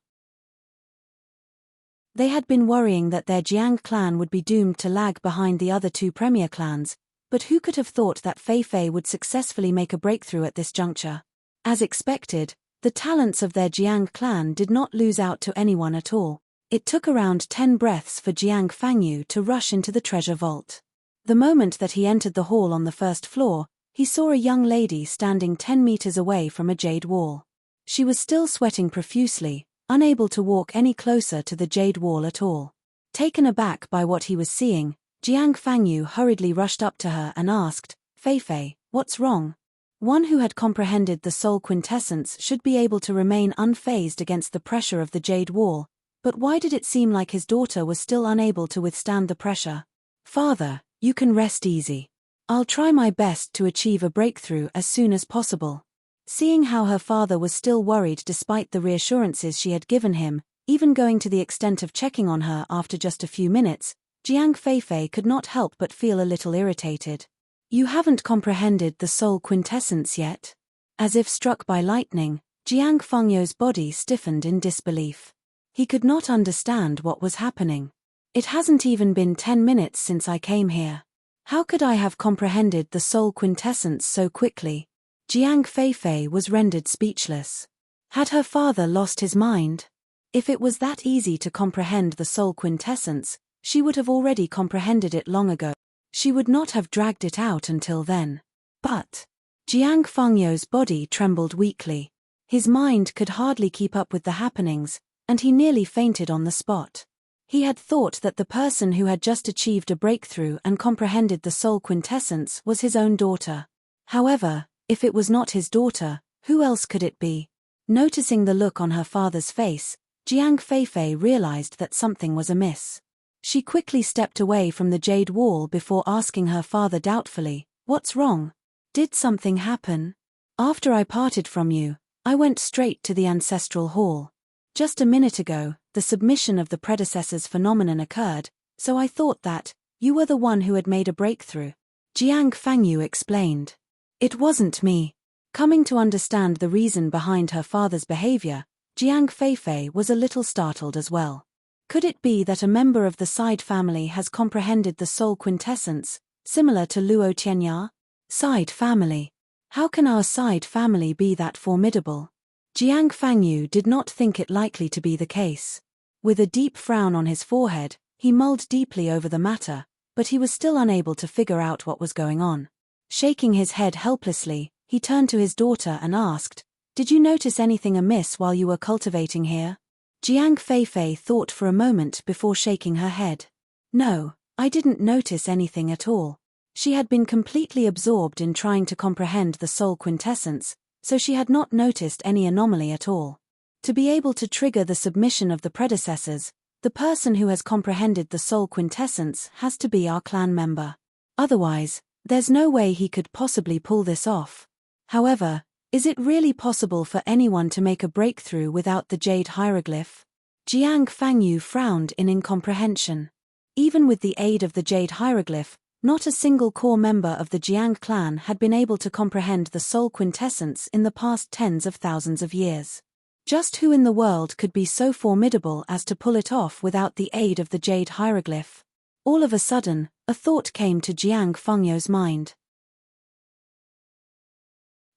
S1: They had been worrying that their Jiang clan would be doomed to lag behind the other 2 premier clans, but who could have thought that Fei Fei would successfully make a breakthrough at this juncture? As expected, the talents of their Jiang clan did not lose out to anyone at all. It took around 10 breaths for Jiang Fengyou to rush into the treasure vault. The moment that he entered the hall on the 1st floor, he saw a young lady standing 10 meters away from a jade wall. She was still sweating profusely, unable to walk any closer to the jade wall at all. Taken aback by what he was seeing, Jiang Fengyou hurriedly rushed up to her and asked, "Fei Fei, what's wrong?" One who had comprehended the soul quintessence should be able to remain unfazed against the pressure of the jade wall, but why did it seem like his daughter was still unable to withstand the pressure? "Father, you can rest easy. I'll try my best to achieve a breakthrough as soon as possible." Seeing how her father was still worried despite the reassurances she had given him, even going to the extent of checking on her after just a few minutes, Jiang Feifei could not help but feel a little irritated. You haven't comprehended the soul quintessence yet? As if struck by lightning, Jiang Fengyou's body stiffened in disbelief. He could not understand what was happening. It hasn't even been 10 minutes since I came here. How could I have comprehended the soul quintessence so quickly? Jiang Feifei was rendered speechless. Had her father lost his mind? If it was that easy to comprehend the soul quintessence, she would have already comprehended it long ago. She would not have dragged it out until then. But Jiang Fengyou's body trembled weakly. His mind could hardly keep up with the happenings, and he nearly fainted on the spot. He had thought that the person who had just achieved a breakthrough and comprehended the soul quintessence was his own daughter. However, if it was not his daughter, who else could it be? Noticing the look on her father's face, Jiang Feifei realized that something was amiss. She quickly stepped away from the jade wall before asking her father doubtfully, "What's wrong? Did something happen? After I parted from you, I went straight to the ancestral hall. Just a minute ago, the submission of the predecessor's phenomenon occurred, so I thought that you were the one who had made a breakthrough." Jiang Fengyou explained. It wasn't me. Coming to understand the reason behind her father's behavior, Jiang Feifei was a little startled as well. Could it be that a member of the Side family has comprehended the soul quintessence, similar to Luo Tianya? Side family. How can our Side family be that formidable? Jiang Fengyou did not think it likely to be the case. With a deep frown on his forehead, he mulled deeply over the matter, but he was still unable to figure out what was going on. Shaking his head helplessly, he turned to his daughter and asked, "Did you notice anything amiss while you were cultivating here?" Jiang Feifei thought for a moment before shaking her head. No, I didn't notice anything at all. She had been completely absorbed in trying to comprehend the soul quintessence, so she had not noticed any anomaly at all. To be able to trigger the submission of the predecessors, the person who has comprehended the soul quintessence has to be our clan member. Otherwise, there's no way he could possibly pull this off. However, is it really possible for anyone to make a breakthrough without the jade hieroglyph? Jiang Fengyou frowned in incomprehension. Even with the aid of the jade hieroglyph, not a single core member of the Jiang clan had been able to comprehend the soul quintessence in the past tens of thousands of years. Just who in the world could be so formidable as to pull it off without the aid of the jade hieroglyph? All of a sudden, a thought came to Jiang Fengyou's mind.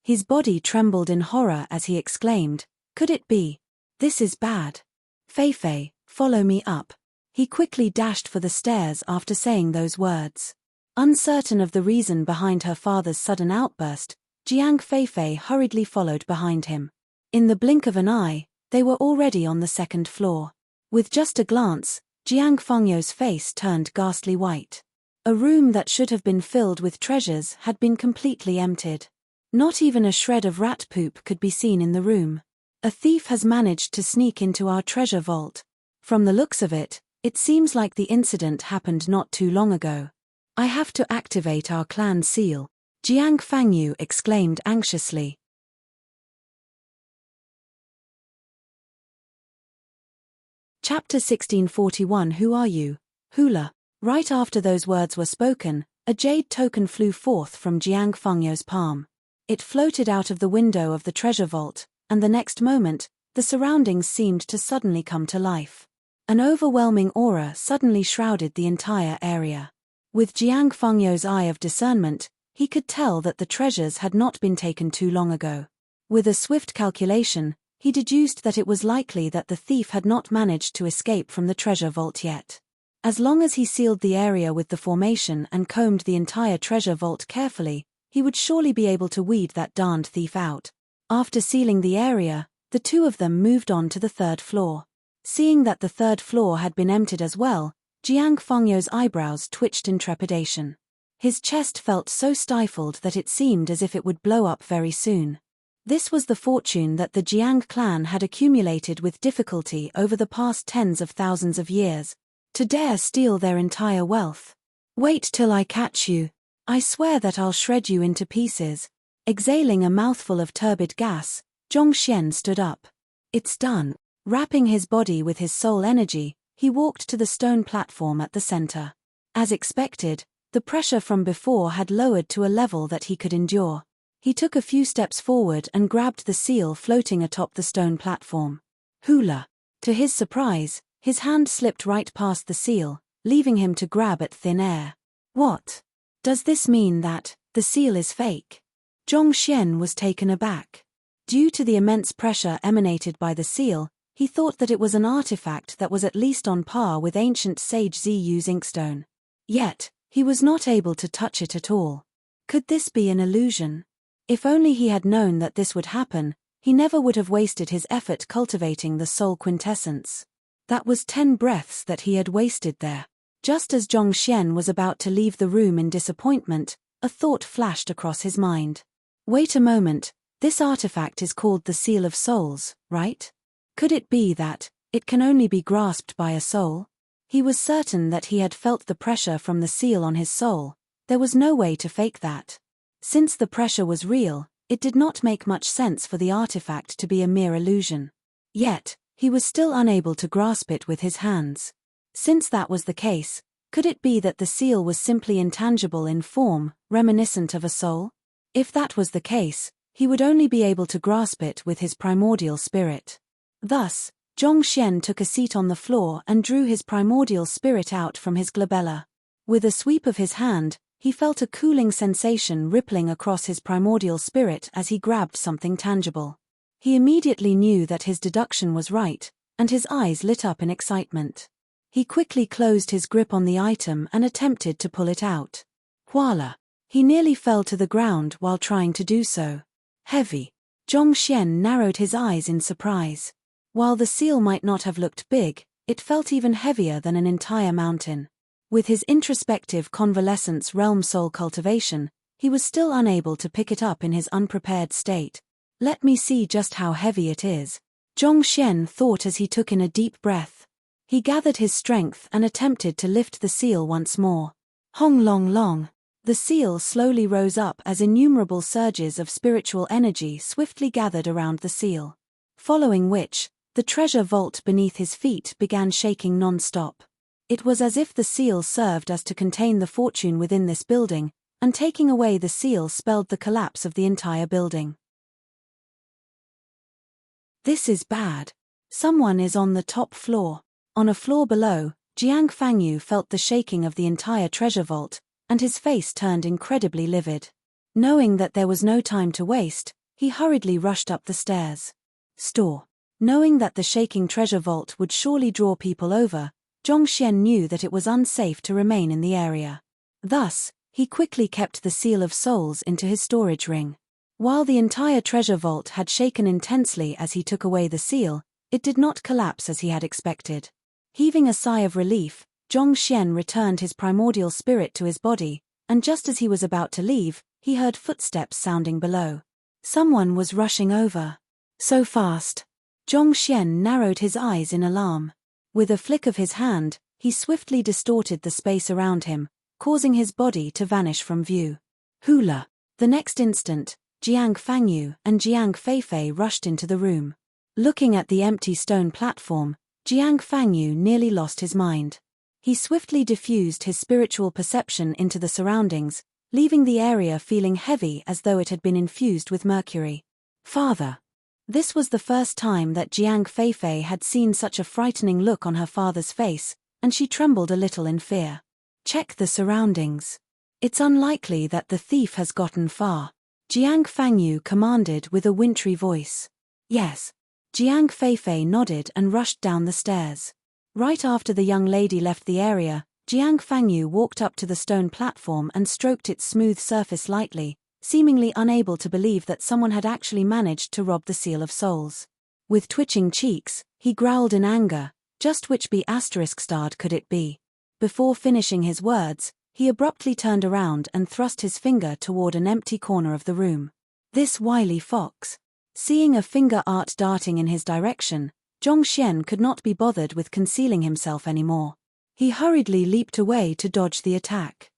S1: His body trembled in horror as he exclaimed, "Could it be? This is bad. Feifei, follow me up." He quickly dashed for the stairs after saying those words. Uncertain of the reason behind her father's sudden outburst, Jiang Feifei hurriedly followed behind him. In the blink of an eye, they were already on the second floor. With just a glance, Jiang Fengyou's face turned ghastly white. A room that should have been filled with treasures had been completely emptied. Not even a shred of rat poop could be seen in the room. A thief has managed to sneak into our treasure vault. From the looks of it, it seems like the incident happened not too long ago. I have to activate our clan seal, Jiang Fengyou exclaimed anxiously. Chapter 1641 Who are you? Hula. Right after those words were spoken, a jade token flew forth from Jiang Fengyou's palm. It floated out of the window of the treasure vault, and the next moment, the surroundings seemed to suddenly come to life. An overwhelming aura suddenly shrouded the entire area. With Jiang Fengyou's eye of discernment, he could tell that the treasures had not been taken too long ago. With a swift calculation, he deduced that it was likely that the thief had not managed to escape from the treasure vault yet. As long as he sealed the area with the formation and combed the entire treasure vault carefully, he would surely be able to weed that darned thief out. After sealing the area, the two of them moved on to the third floor. Seeing that the third floor had been emptied as well, Jiang Fengyou's eyebrows twitched in trepidation. His chest felt so stifled that it seemed as if it would blow up very soon. This was the fortune that the Jiang clan had accumulated with difficulty over the past tens of thousands of years. To dare steal their entire wealth. Wait till I catch you. I swear that I'll shred you into pieces. Exhaling a mouthful of turbid gas, Zhongxian stood up. It's done. Wrapping his body with his soul energy, he walked to the stone platform at the center. As expected, the pressure from before had lowered to a level that he could endure. He took a few steps forward and grabbed the seal floating atop the stone platform. Hula! To his surprise, his hand slipped right past the seal, leaving him to grab at thin air. What? Does this mean that the seal is fake? Zhong Xian was taken aback. Due to the immense pressure emanated by the seal, he thought that it was an artifact that was at least on par with ancient sage Ziyu's inkstone. Yet, he was not able to touch it at all. Could this be an illusion? If only he had known that this would happen, he never would have wasted his effort cultivating the soul quintessence. That was 10 breaths that he had wasted there. Just as Zhong Xian was about to leave the room in disappointment, a thought flashed across his mind. Wait a moment, this artifact is called the Seal of Souls, right? Could it be that it can only be grasped by a soul? He was certain that he had felt the pressure from the seal on his soul. There was no way to fake that. Since the pressure was real, it did not make much sense for the artifact to be a mere illusion. Yet, he was still unable to grasp it with his hands. Since that was the case, could it be that the seal was simply intangible in form, reminiscent of a soul? If that was the case, he would only be able to grasp it with his primordial spirit. Thus, Zhong Xian took a seat on the floor and drew his primordial spirit out from his glabella. With a sweep of his hand, he felt a cooling sensation rippling across his primordial spirit as he grabbed something tangible. He immediately knew that his deduction was right, and his eyes lit up in excitement. He quickly closed his grip on the item and attempted to pull it out. Voila! He nearly fell to the ground while trying to do so. Heavy. Zhong Xian narrowed his eyes in surprise. While the seal might not have looked big, it felt even heavier than an entire mountain. With his introspective convalescence realm soul cultivation, he was still unable to pick it up in his unprepared state. Let me see just how heavy it is, Zhong Xian thought as he took in a deep breath. He gathered his strength and attempted to lift the seal once more. Hong long long. The seal slowly rose up as innumerable surges of spiritual energy swiftly gathered around the seal. Following which, the treasure vault beneath his feet began shaking non-stop. It was as if the seal served as to contain the fortune within this building, and taking away the seal spelled the collapse of the entire building. This is bad. Someone is on the top floor. On a floor below, Jiang Fangyu felt the shaking of the entire treasure vault, and his face turned incredibly livid. Knowing that there was no time to waste, he hurriedly rushed up the stairs. Knowing that the shaking treasure vault would surely draw people over, Zhong Xian knew that it was unsafe to remain in the area. Thus, he quickly kept the Seal of Souls into his storage ring. While the entire treasure vault had shaken intensely as he took away the seal, it did not collapse as he had expected. Heaving a sigh of relief, Zhong Xian returned his primordial spirit to his body, and just as he was about to leave, he heard footsteps sounding below. Someone was rushing over. So fast. Zhong Xian narrowed his eyes in alarm. With a flick of his hand, he swiftly distorted the space around him, causing his body to vanish from view. Hula! The next instant, Jiang Fangyu and Jiang Feifei rushed into the room. Looking at the empty stone platform, Jiang Fangyu nearly lost his mind. He swiftly diffused his spiritual perception into the surroundings, leaving the area feeling heavy as though it had been infused with mercury. Father! This was the first time that Jiang Feifei had seen such a frightening look on her father's face, and she trembled a little in fear. Check the surroundings. It's unlikely that the thief has gotten far. Jiang Fangyu commanded with a wintry voice. Yes. Jiang Feifei nodded and rushed down the stairs. Right after the young lady left the area, Jiang Fangyu walked up to the stone platform and stroked its smooth surface lightly, seemingly unable to believe that someone had actually managed to rob the Seal of Souls. With twitching cheeks, he growled in anger, just which ** could it be? Before finishing his words, he abruptly turned around and thrust his finger toward an empty corner of the room. This wily fox. Seeing a finger art darting in his direction, Zhong Xian could not be bothered with concealing himself anymore. He hurriedly leaped away to dodge the attack.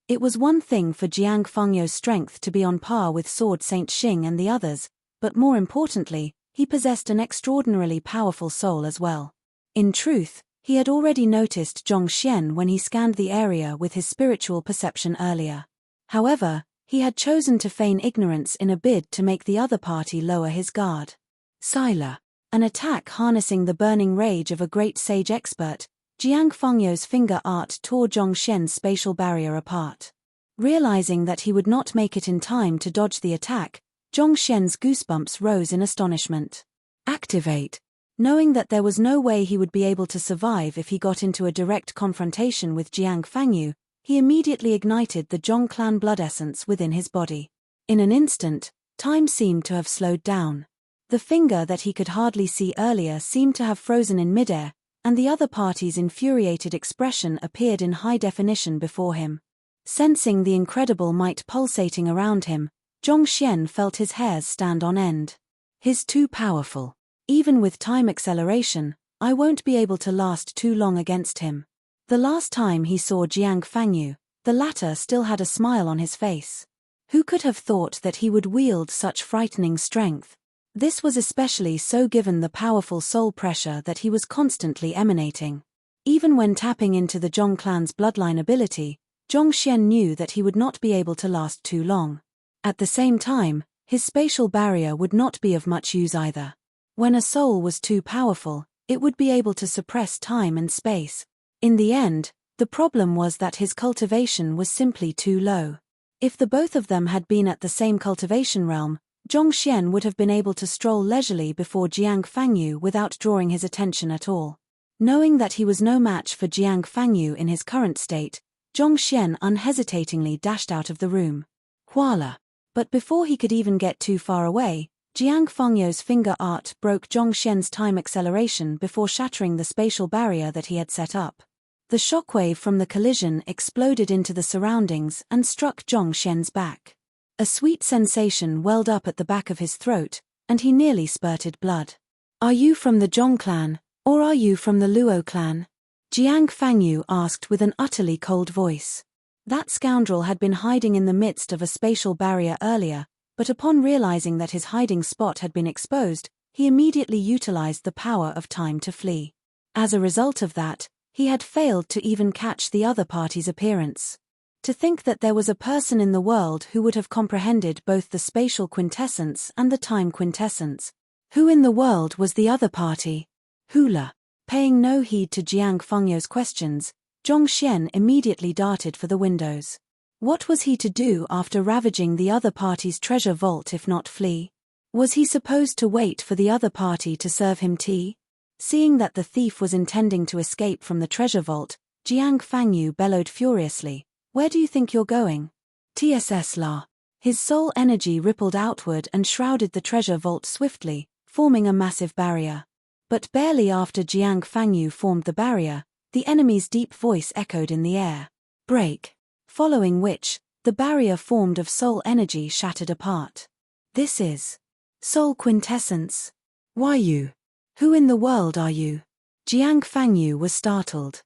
S1: It was one thing for Jiang Fengyu's strength to be on par with Sword Saint Xing and the others, but more importantly, he possessed an extraordinarily powerful soul as well. In truth, He had already noticed Zhong Xian when he scanned the area with his spiritual perception earlier. However, he had chosen to feign ignorance in a bid to make the other party lower his guard. Sila. An attack harnessing the burning rage of a great sage expert, Jiang Fengyo's finger art tore Zhong Xian's spatial barrier apart. Realizing that he would not make it in time to dodge the attack, Zhong Xian's goosebumps rose in astonishment. Activate. Knowing that there was no way he would be able to survive if he got into a direct confrontation with Jiang Fengyu, he immediately ignited the Zhong clan blood essence within his body. In an instant, time seemed to have slowed down. The finger that he could hardly see earlier seemed to have frozen in midair, and the other party's infuriated expression appeared in high definition before him. Sensing the incredible might pulsating around him, Zhong Xian felt his hairs stand on end. He's too powerful. Even with time acceleration, I won't be able to last too long against him. The last time he saw Jiang Fengyu, the latter still had a smile on his face. Who could have thought that he would wield such frightening strength? This was especially so given the powerful soul pressure that he was constantly emanating. Even when tapping into the Zhong clan's bloodline ability, Zhong Xian knew that he would not be able to last too long. At the same time, his spatial barrier would not be of much use either. When a soul was too powerful, it would be able to suppress time and space. In the end, the problem was that his cultivation was simply too low. If the both of them had been at the same cultivation realm, Zhong Xian would have been able to stroll leisurely before Jiang Fengyu without drawing his attention at all. Knowing that he was no match for Jiang Fengyu in his current state, Zhong Xian unhesitatingly dashed out of the room. Voila! But before he could even get too far away, Jiang Fengyu's finger art broke Zhong Xian's time acceleration before shattering the spatial barrier that he had set up. The shockwave from the collision exploded into the surroundings and struck Zhong Xian's back. A sweet sensation welled up at the back of his throat, and he nearly spurted blood. "Are you from the Zhong clan, or are you from the Luo clan?" Jiang Fengyu asked with an utterly cold voice. That scoundrel had been hiding in the midst of a spatial barrier earlier, but upon realizing that his hiding spot had been exposed, he immediately utilized the power of time to flee. As a result of that, he had failed to even catch the other party's appearance. To think that there was a person in the world who would have comprehended both the spatial quintessence and the time quintessence. Who in the world was the other party? Hula. Paying no heed to Jiang Fengyu's questions, Zhong Xian immediately darted for the windows. What was he to do after ravaging the other party's treasure vault if not flee? Was he supposed to wait for the other party to serve him tea? Seeing that the thief was intending to escape from the treasure vault, Jiang Fengyu bellowed furiously, "Where do you think you're going?" "TSS La." His soul energy rippled outward and shrouded the treasure vault swiftly, forming a massive barrier. But barely after Jiang Fengyu formed the barrier, the enemy's deep voice echoed in the air. "Break." Following which, the barrier formed of soul energy shattered apart. "This is soul quintessence. Why you? Who in the world are you?" Jiang Fengyu was startled.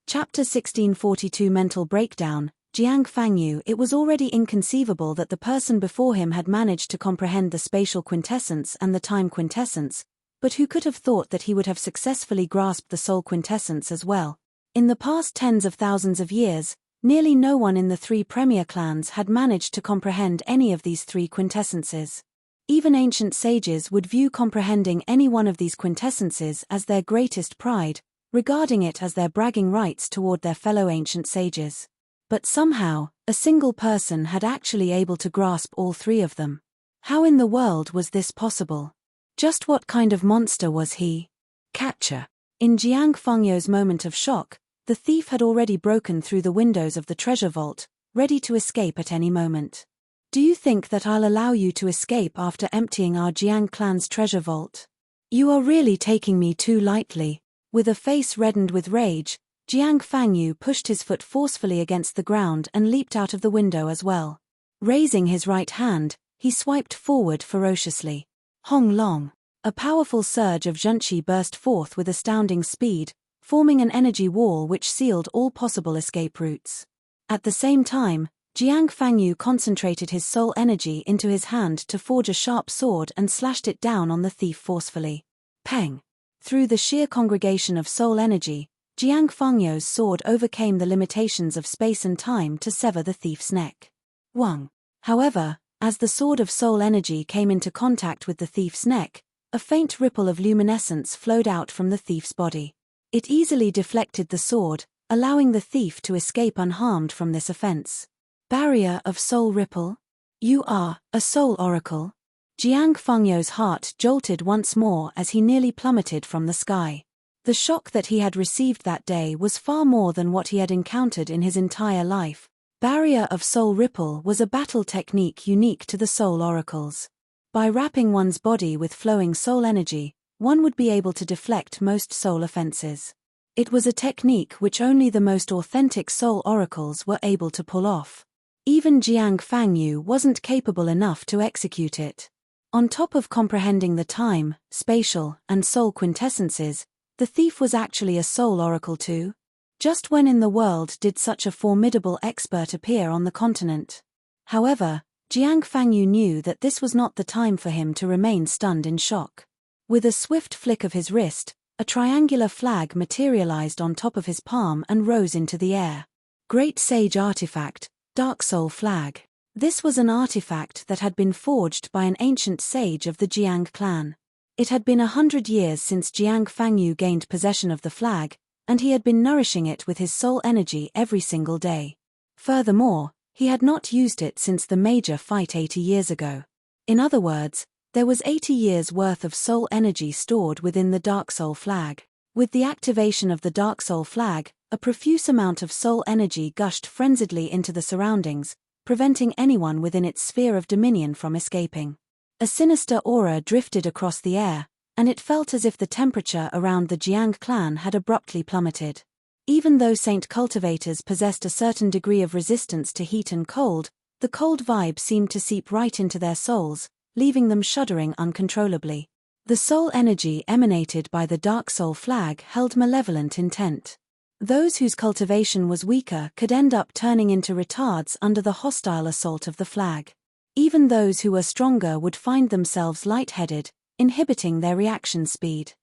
S1: Chapter 1642 Mental Breakdown. Jiang Fengyu. It was already inconceivable that the person before him had managed to comprehend the spatial quintessence and the time quintessence, but who could have thought that he would have successfully grasped the soul quintessence as well? In the past tens of thousands of years, nearly no one in the three premier clans had managed to comprehend any of these three quintessences. Even ancient sages would view comprehending any one of these quintessences as their greatest pride, regarding it as their bragging rights toward their fellow ancient sages. But somehow, a single person had actually able to grasp all three of them. How in the world was this possible? Just what kind of monster was he? Capture. In Jiang Fengyu's moment of shock, the thief had already broken through the windows of the treasure vault, ready to escape at any moment. "Do you think that I'll allow you to escape after emptying our Jiang clan's treasure vault? You are really taking me too lightly." With a face reddened with rage, Jiang Fengyu pushed his foot forcefully against the ground and leaped out of the window as well. Raising his right hand, he swiped forward ferociously. Hong Long. A powerful surge of Zhenqi burst forth with astounding speed, forming an energy wall which sealed all possible escape routes. At the same time, Jiang Fangyu concentrated his soul energy into his hand to forge a sharp sword and slashed it down on the thief forcefully. Peng! Through the sheer congregation of soul energy, Jiang Fangyu's sword overcame the limitations of space and time to sever the thief's neck. Wang. However, as the sword of soul energy came into contact with the thief's neck, a faint ripple of luminescence flowed out from the thief's body. It easily deflected the sword, allowing the thief to escape unharmed from this offense. Barrier of soul ripple? You are a soul oracle? Jiang Fangyu's heart jolted once more as he nearly plummeted from the sky. The shock that he had received that day was far more than what he had encountered in his entire life. Barrier of soul ripple was a battle technique unique to the soul oracles. By wrapping one's body with flowing soul energy, one would be able to deflect most soul offenses. It was a technique which only the most authentic soul oracles were able to pull off. Even Jiang Fangyu wasn't capable enough to execute it. On top of comprehending the time, spatial, and soul quintessences, the thief was actually a soul oracle too. Just when in the world did such a formidable expert appear on the continent? However, Jiang Fangyu knew that this was not the time for him to remain stunned in shock. With a swift flick of his wrist, a triangular flag materialized on top of his palm and rose into the air. Great Sage Artifact, Dark Soul Flag. This was an artifact that had been forged by an ancient sage of the Jiang clan. It had been 100 years since Jiang Fangyu gained possession of the flag, and he had been nourishing it with his soul energy every single day. Furthermore, he had not used it since the major fight 80 years ago. In other words, there was 80 years worth of soul energy stored within the Dark Soul Flag. With the activation of the Dark Soul Flag, a profuse amount of soul energy gushed frenziedly into the surroundings, preventing anyone within its sphere of dominion from escaping. A sinister aura drifted across the air, and it felt as if the temperature around the Jiang clan had abruptly plummeted. Even though saint cultivators possessed a certain degree of resistance to heat and cold, the cold vibe seemed to seep right into their souls, leaving them shuddering uncontrollably. The soul energy emanated by the Dark Soul Flag held malevolent intent. Those whose cultivation was weaker could end up turning into retards under the hostile assault of the flag. Even those who were stronger would find themselves lightheaded, inhibiting their reaction speed.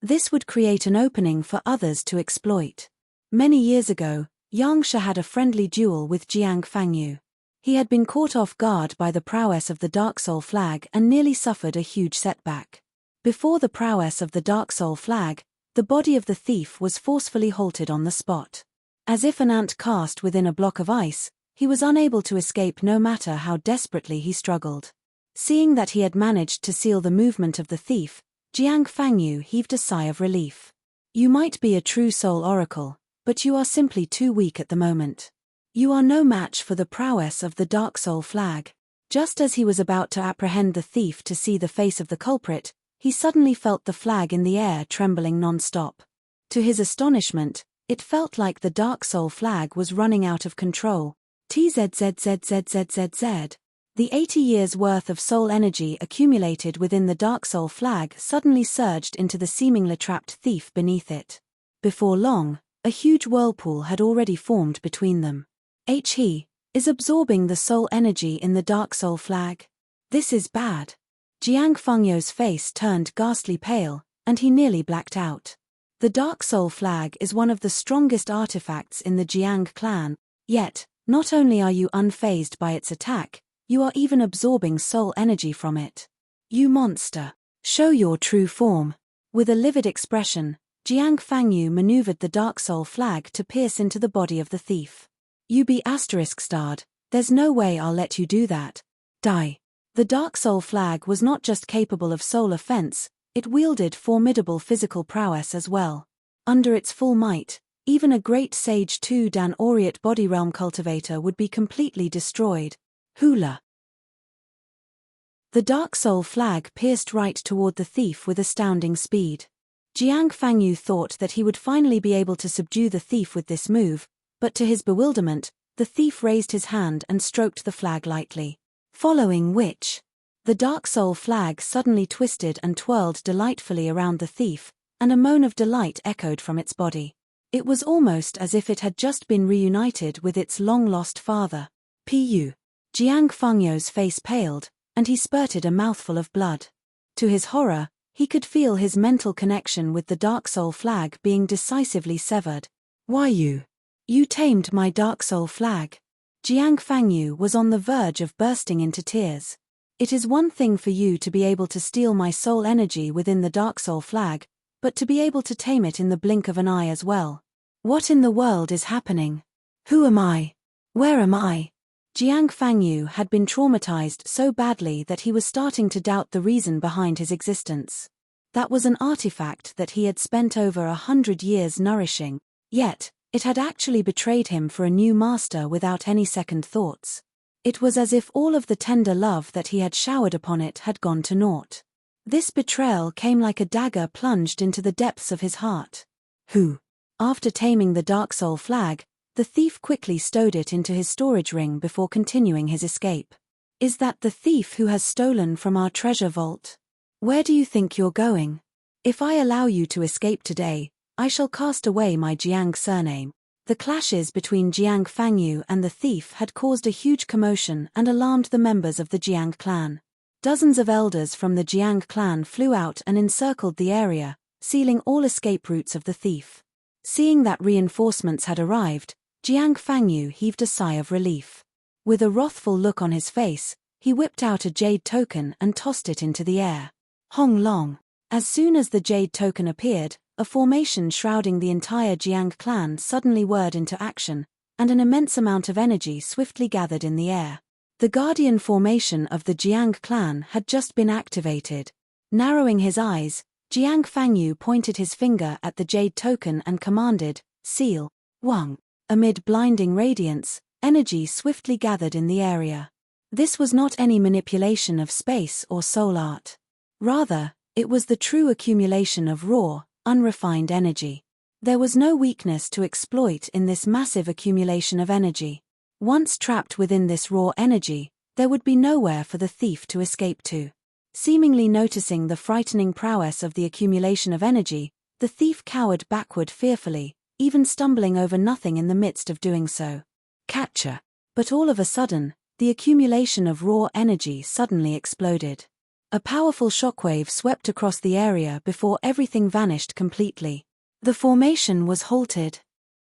S1: This would create an opening for others to exploit. Many years ago, Yang Shi had a friendly duel with Jiang Fangyu. He had been caught off guard by the prowess of the Dark Soul Flag and nearly suffered a huge setback. Before the prowess of the Dark Soul Flag, the body of the thief was forcefully halted on the spot. As if an ant cast within a block of ice, he was unable to escape no matter how desperately he struggled. Seeing that he had managed to seal the movement of the thief, Jiang Fangyu heaved a sigh of relief. You might be a true soul oracle, but you are simply too weak at the moment. You are no match for the prowess of the Dark Soul Flag. Just as he was about to apprehend the thief to see the face of the culprit, he suddenly felt the flag in the air trembling non-stop. To his astonishment, it felt like the Dark Soul Flag was running out of control. TZZZZZZZ. The 80 years' worth of soul energy accumulated within the Dark Soul Flag suddenly surged into the seemingly trapped thief beneath it. Before long, a huge whirlpool had already formed between them. He is absorbing the soul energy in the Dark Soul Flag. This is bad. Jiang Fangyu's face turned ghastly pale, and he nearly blacked out. The Dark Soul Flag is one of the strongest artifacts in the Jiang clan, yet, not only are you unfazed by its attack, you are even absorbing soul energy from it. You monster! Show your true form. With a livid expression, Jiang Fangyu maneuvered the Dark Soul Flag to pierce into the body of the thief. You be *starred, there's no way I'll let you do that. Die. The Dark Soul Flag was not just capable of soul offense, it wielded formidable physical prowess as well. Under its full might, even a great Sage 2 Dan Aureate body realm cultivator would be completely destroyed. Hula. The Dark Soul Flag pierced right toward the thief with astounding speed. Jiang Fangyu thought that he would finally be able to subdue the thief with this move, but to his bewilderment, the thief raised his hand and stroked the flag lightly. Following which, the Dark Soul Flag suddenly twisted and twirled delightfully around the thief, and a moan of delight echoed from its body. It was almost as if it had just been reunited with its long-lost father. Pu. Jiang Fengyo's face paled, and he spurted a mouthful of blood. To his horror, he could feel his mental connection with the Dark Soul flag being decisively severed. Why you? You tamed my Dark Soul flag. Jiang Fengyu was on the verge of bursting into tears. It is one thing for you to be able to steal my soul energy within the Dark Soul flag, but to be able to tame it in the blink of an eye as well. What in the world is happening? Who am I? Where am I? Jiang Fengyu had been traumatized so badly that he was starting to doubt the reason behind his existence. That was an artifact that he had spent over 100 years nourishing, yet, it had actually betrayed him for a new master without any second thoughts. It was as if all of the tender love that he had showered upon it had gone to naught. This betrayal came like a dagger plunged into the depths of his heart. Who? After taming the Dark Soul flag, the thief quickly stowed it into his storage ring before continuing his escape. Is that the thief who has stolen from our treasure vault? Where do you think you're going? If I allow you to escape today, I shall cast away my Jiang surname. The clashes between Jiang Fengyu and the thief had caused a huge commotion and alarmed the members of the Jiang clan. Dozens of elders from the Jiang clan flew out and encircled the area, sealing all escape routes of the thief. Seeing that reinforcements had arrived, Jiang Fengyu heaved a sigh of relief. With a wrathful look on his face, he whipped out a jade token and tossed it into the air. Hong Long. As soon as the jade token appeared, a formation shrouding the entire Jiang clan suddenly whirred into action, and an immense amount of energy swiftly gathered in the air. The guardian formation of the Jiang clan had just been activated. Narrowing his eyes, Jiang Fengyu pointed his finger at the jade token and commanded, "Seal." Wang. Amid blinding radiance, energy swiftly gathered in the area. This was not any manipulation of space or soul art. Rather, it was the true accumulation of raw, unrefined energy. There was no weakness to exploit in this massive accumulation of energy. Once trapped within this raw energy, there would be nowhere for the thief to escape to. Seemingly noticing the frightening prowess of the accumulation of energy, the thief cowered backward fearfully, even stumbling over nothing in the midst of doing so. Catcher. But all of a sudden, the accumulation of raw energy suddenly exploded. A powerful shockwave swept across the area before everything vanished completely. The formation was halted.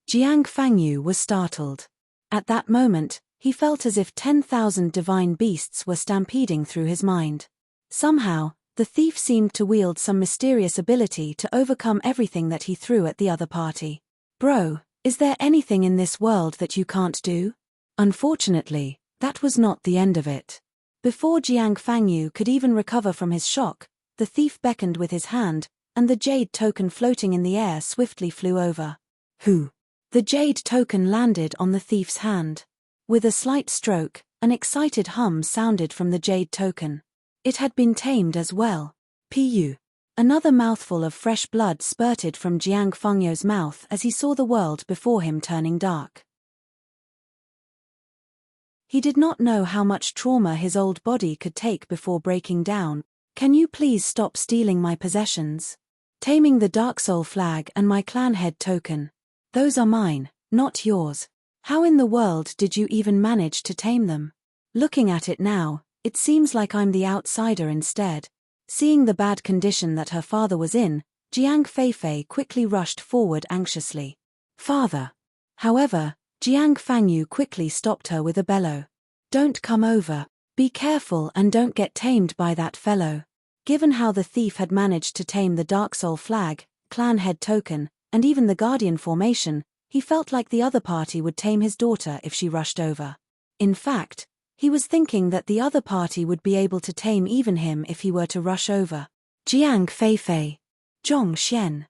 S1: Jiang Fengyu was startled. At that moment, he felt as if 10,000 divine beasts were stampeding through his mind. Somehow, the thief seemed to wield some mysterious ability to overcome everything that he threw at the other party. Bro, is there anything in this world that you can't do? Unfortunately, that was not the end of it. Before Jiang Fengyu could even recover from his shock, the thief beckoned with his hand, and the jade token floating in the air swiftly flew over. Who? The jade token landed on the thief's hand. With a slight stroke, an excited hum sounded from the jade token. It had been tamed as well. Pu. Another mouthful of fresh blood spurted from Jiang Fengyo's mouth as he saw the world before him turning dark. He did not know how much trauma his old body could take before breaking down. Can you please stop stealing my possessions? Taming the Dark Soul flag and my clan head token. Those are mine, not yours. How in the world did you even manage to tame them? Looking at it now, it seems like I'm the outsider instead. Seeing the bad condition that her father was in, Jiang Feifei quickly rushed forward anxiously. Father. However, Jiang Fengyu quickly stopped her with a bellow. Don't come over. Be careful and don't get tamed by that fellow. Given how the thief had managed to tame the Dark Soul flag, clan head token, and even the guardian formation, he felt like the other party would tame his daughter if she rushed over. In fact, he was thinking that the other party would be able to tame even him if he were to rush over. Jiang Feifei. Zhong Xian.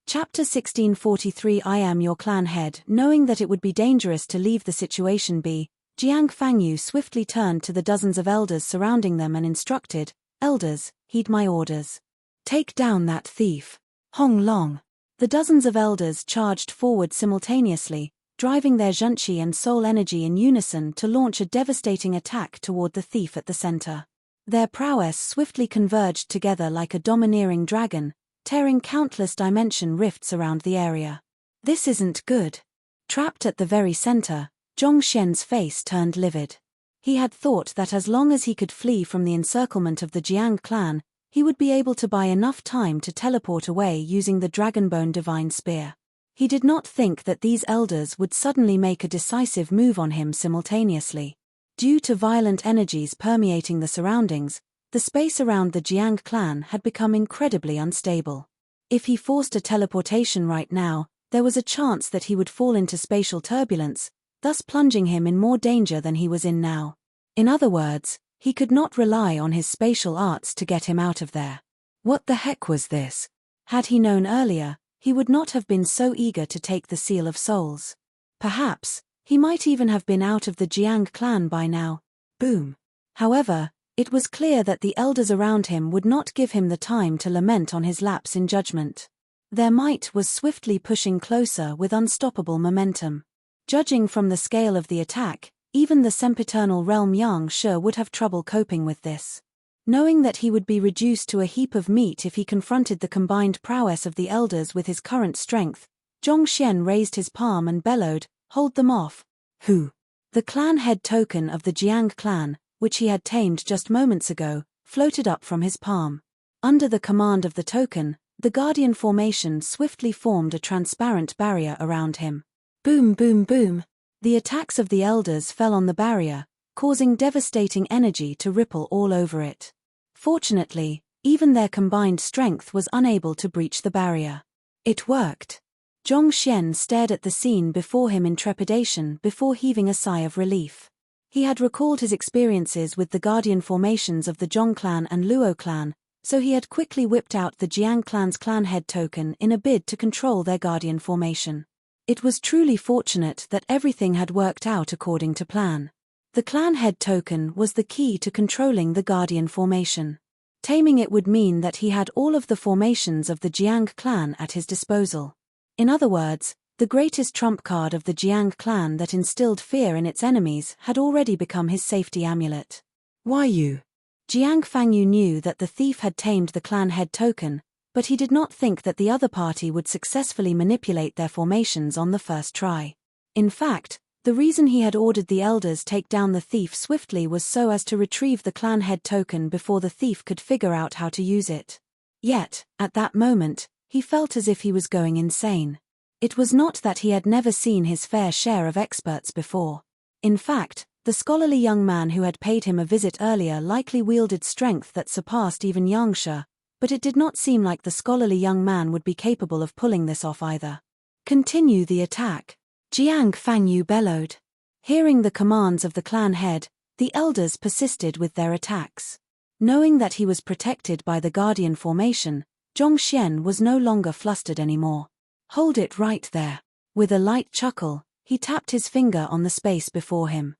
S1: Chapter 1643. I am your clan head. Knowing that it would be dangerous to leave the situation be, Jiang Fengyu swiftly turned to the dozens of elders surrounding them and instructed, Elders, heed my orders. Take down that thief. Hong Long. The dozens of elders charged forward simultaneously, driving their zhenqi and soul energy in unison to launch a devastating attack toward the thief at the center. Their prowess swiftly converged together like a domineering dragon, tearing countless dimension rifts around the area. This isn't good. Trapped at the very center, Zhongxian's face turned livid. He had thought that as long as he could flee from the encirclement of the Jiang clan, he would be able to buy enough time to teleport away using the Dragonbone Divine Spear. He did not think that these elders would suddenly make a decisive move on him simultaneously. Due to violent energies permeating the surroundings, the space around the Jiang clan had become incredibly unstable. If he forced a teleportation right now, there was a chance that he would fall into spatial turbulence, thus plunging him in more danger than he was in now. In other words, he could not rely on his spatial arts to get him out of there. What the heck was this? Had he known earlier, he would not have been so eager to take the Seal of Souls. Perhaps, he might even have been out of the Jiang clan by now. Boom. However, it was clear that the elders around him would not give him the time to lament on his lapse in judgment. Their might was swiftly pushing closer with unstoppable momentum. Judging from the scale of the attack, even the sempiternal realm Yang Shi would have trouble coping with this. Knowing that he would be reduced to a heap of meat if he confronted the combined prowess of the elders with his current strength, Zhongxian raised his palm and bellowed, "Hold them off." Who? The clan head token of the Jiang clan, which he had tamed just moments ago, floated up from his palm. Under the command of the token, the Guardian formation swiftly formed a transparent barrier around him. Boom, boom, boom. The attacks of the elders fell on the barrier, causing devastating energy to ripple all over it. Fortunately, even their combined strength was unable to breach the barrier. It worked. Zhongxian stared at the scene before him in trepidation before heaving a sigh of relief. He had recalled his experiences with the Guardian formations of the Zhong clan and Luo clan, so he had quickly whipped out the Jiang clan's clan head token in a bid to control their Guardian formation. It was truly fortunate that everything had worked out according to plan. The clan head token was the key to controlling the Guardian formation. Taming it would mean that he had all of the formations of the Jiang clan at his disposal. In other words, the greatest trump card of the Jiang clan that instilled fear in its enemies had already become his safety amulet. Why you? Jiang Fangyu knew that the thief had tamed the clan head token, but he did not think that the other party would successfully manipulate their formations on the first try. In fact, the reason he had ordered the elders take down the thief swiftly was so as to retrieve the clan head token before the thief could figure out how to use it. Yet, at that moment, he felt as if he was going insane. It was not that he had never seen his fair share of experts before. In fact, the scholarly young man who had paid him a visit earlier likely wielded strength that surpassed even Yang Shi, but it did not seem like the scholarly young man would be capable of pulling this off either. Continue the attack. Jiang Fangyu bellowed. Hearing the commands of the clan head, the elders persisted with their attacks. Knowing that he was protected by the Guardian formation, Zhongxian was no longer flustered anymore. Hold it right there. With a light chuckle, he tapped his finger on the space before him.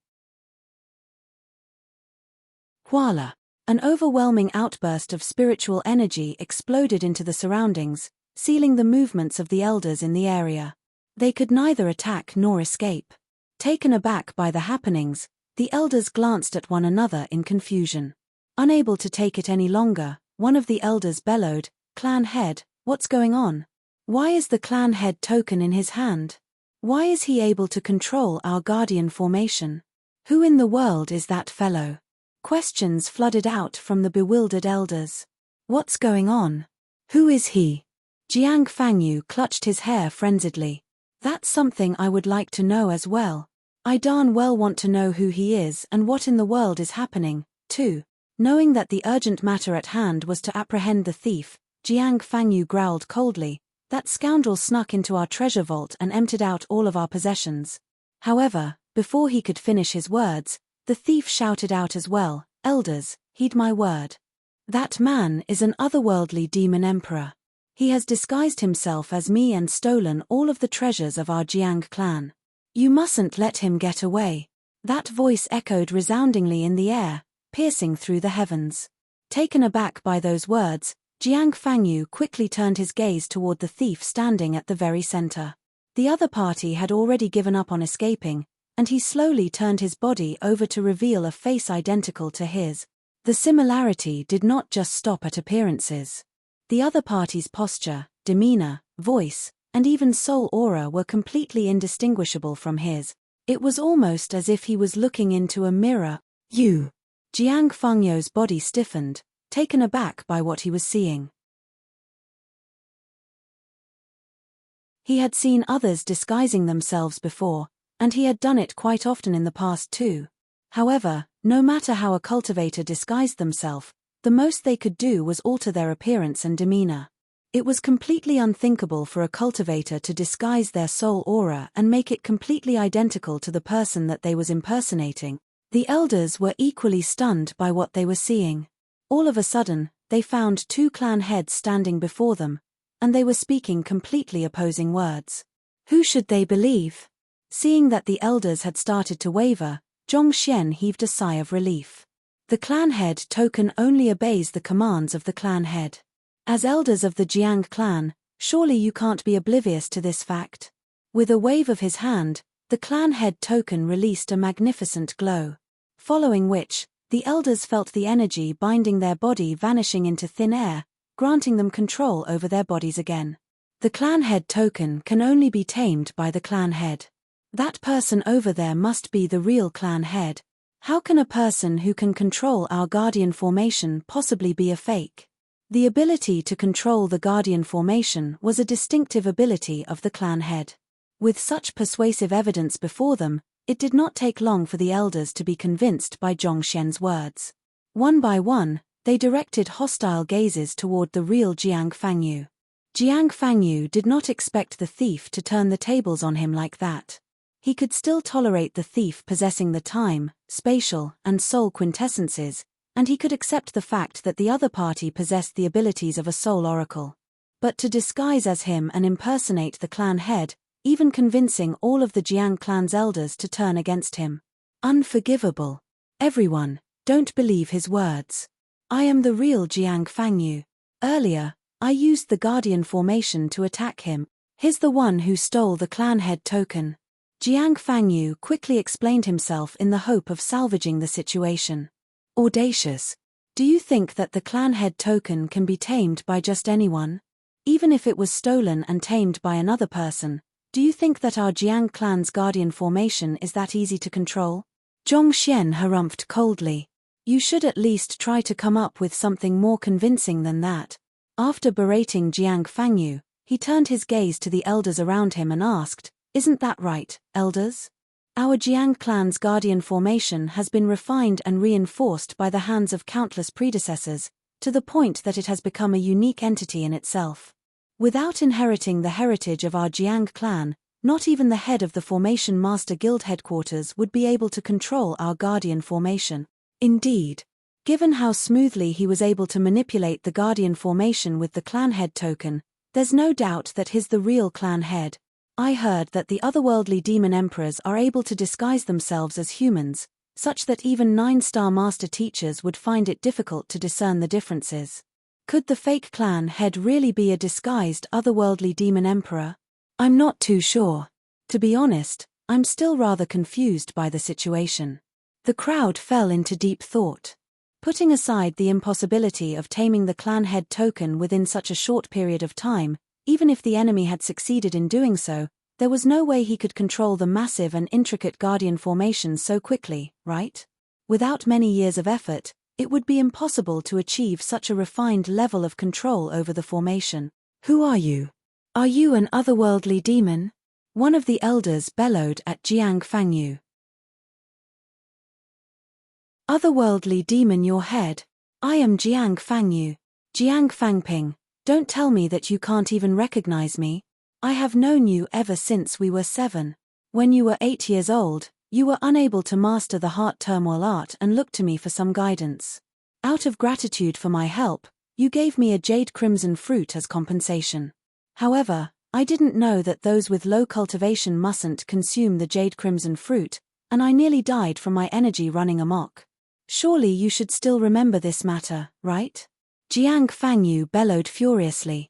S1: Voila! An overwhelming outburst of spiritual energy exploded into the surroundings, sealing the movements of the elders in the area. They could neither attack nor escape. Taken aback by the happenings, the elders glanced at one another in confusion. Unable to take it any longer, one of the elders bellowed, "Clan head, what's going on? Why is the clan head token in his hand? Why is he able to control our Guardian formation? Who in the world is that fellow?" Questions flooded out from the bewildered elders. What's going on? Who is he? Jiang Fangyu clutched his hair frenziedly. That's something I would like to know as well. I darn well want to know who he is and what in the world is happening, too. Knowing that the urgent matter at hand was to apprehend the thief, Jiang Fangyu growled coldly, "That scoundrel snuck into our treasure vault and emptied out all of our possessions." However, before he could finish his words, the thief shouted out as well, "Elders, heed my word. That man is an otherworldly demon emperor. He has disguised himself as me and stolen all of the treasures of our Jiang clan. You mustn't let him get away." That voice echoed resoundingly in the air, piercing through the heavens. Taken aback by those words, Jiang Fangyu quickly turned his gaze toward the thief standing at the very center. The other party had already given up on escaping, and he slowly turned his body over to reveal a face identical to his. The similarity did not just stop at appearances. The other party's posture, demeanor, voice, and even soul aura were completely indistinguishable from his. It was almost as if he was looking into a mirror. Jiang Fengyu's body stiffened, taken aback by what he was seeing. He had seen others disguising themselves before, and he had done it quite often in the past too. However, no matter how a cultivator disguised themselves, the most they could do was alter their appearance and demeanor. It was completely unthinkable for a cultivator to disguise their soul aura and make it completely identical to the person that they was impersonating. The elders were equally stunned by what they were seeing. All of a sudden, they found two clan heads standing before them, and they were speaking completely opposing words. Who should they believe? Seeing that the elders had started to waver, Zhongxian heaved a sigh of relief. The clan head token only obeys the commands of the clan head. As elders of the Jiang clan, surely you can't be oblivious to this fact. With a wave of his hand, the clan head token released a magnificent glow. Following which, the elders felt the energy binding their body vanishing into thin air, granting them control over their bodies again. The clan head token can only be tamed by the clan head. That person over there must be the real clan head. How can a person who can control our guardian formation possibly be a fake? The ability to control the guardian formation was a distinctive ability of the clan head. With such persuasive evidence before them, it did not take long for the elders to be convinced by Zhongxian's words. One by one, they directed hostile gazes toward the real Jiang Fengyu. Jiang Fengyu did not expect the thief to turn the tables on him like that. He could still tolerate the thief possessing the time, spatial, and soul quintessences, and he could accept the fact that the other party possessed the abilities of a soul oracle. But to disguise as him and impersonate the clan head, even convincing all of the Jiang clan's elders to turn against him. Unforgivable. Everyone, don't believe his words. I am the real Jiang Fengyu. Earlier, I used the guardian formation to attack him. He's the one who stole the clan head token. Jiang Fengyu quickly explained himself in the hope of salvaging the situation. Audacious. Do you think that the clan head token can be tamed by just anyone? Even if it was stolen and tamed by another person, do you think that our Jiang clan's guardian formation is that easy to control? Zhongxian harumphed coldly. You should at least try to come up with something more convincing than that. After berating Jiang Fengyu, he turned his gaze to the elders around him and asked, Isn't that right, elders? Our Jiang clan's guardian formation has been refined and reinforced by the hands of countless predecessors, to the point that it has become a unique entity in itself. Without inheriting the heritage of our Jiang clan, not even the head of the Formation Master Guild headquarters would be able to control our guardian formation. Indeed, given how smoothly he was able to manipulate the guardian formation with the clan head token, there's no doubt that he's the real clan head. I heard that the otherworldly demon emperors are able to disguise themselves as humans, such that even 9-star master teachers would find it difficult to discern the differences. Could the fake clan head really be a disguised otherworldly demon emperor? I'm not too sure. To be honest, I'm still rather confused by the situation. The crowd fell into deep thought. Putting aside the impossibility of taming the clan head token within such a short period of time, even if the enemy had succeeded in doing so, there was no way he could control the massive and intricate guardian formation so quickly, right? Without many years of effort, it would be impossible to achieve such a refined level of control over the formation. Who are you? Are you an otherworldly demon? One of the elders bellowed at Jiang Fengyu. Otherworldly demon your head. I am Jiang Fengyu. Jiang Fangping. Don't tell me that you can't even recognize me. I have known you ever since we were 7. When you were 8 years old, you were unable to master the heart turmoil art and looked to me for some guidance. Out of gratitude for my help, you gave me a jade crimson fruit as compensation. However, I didn't know that those with low cultivation mustn't consume the jade crimson fruit, and I nearly died from my energy running amok. Surely you should still remember this matter, right? Jiang Fengyu bellowed furiously.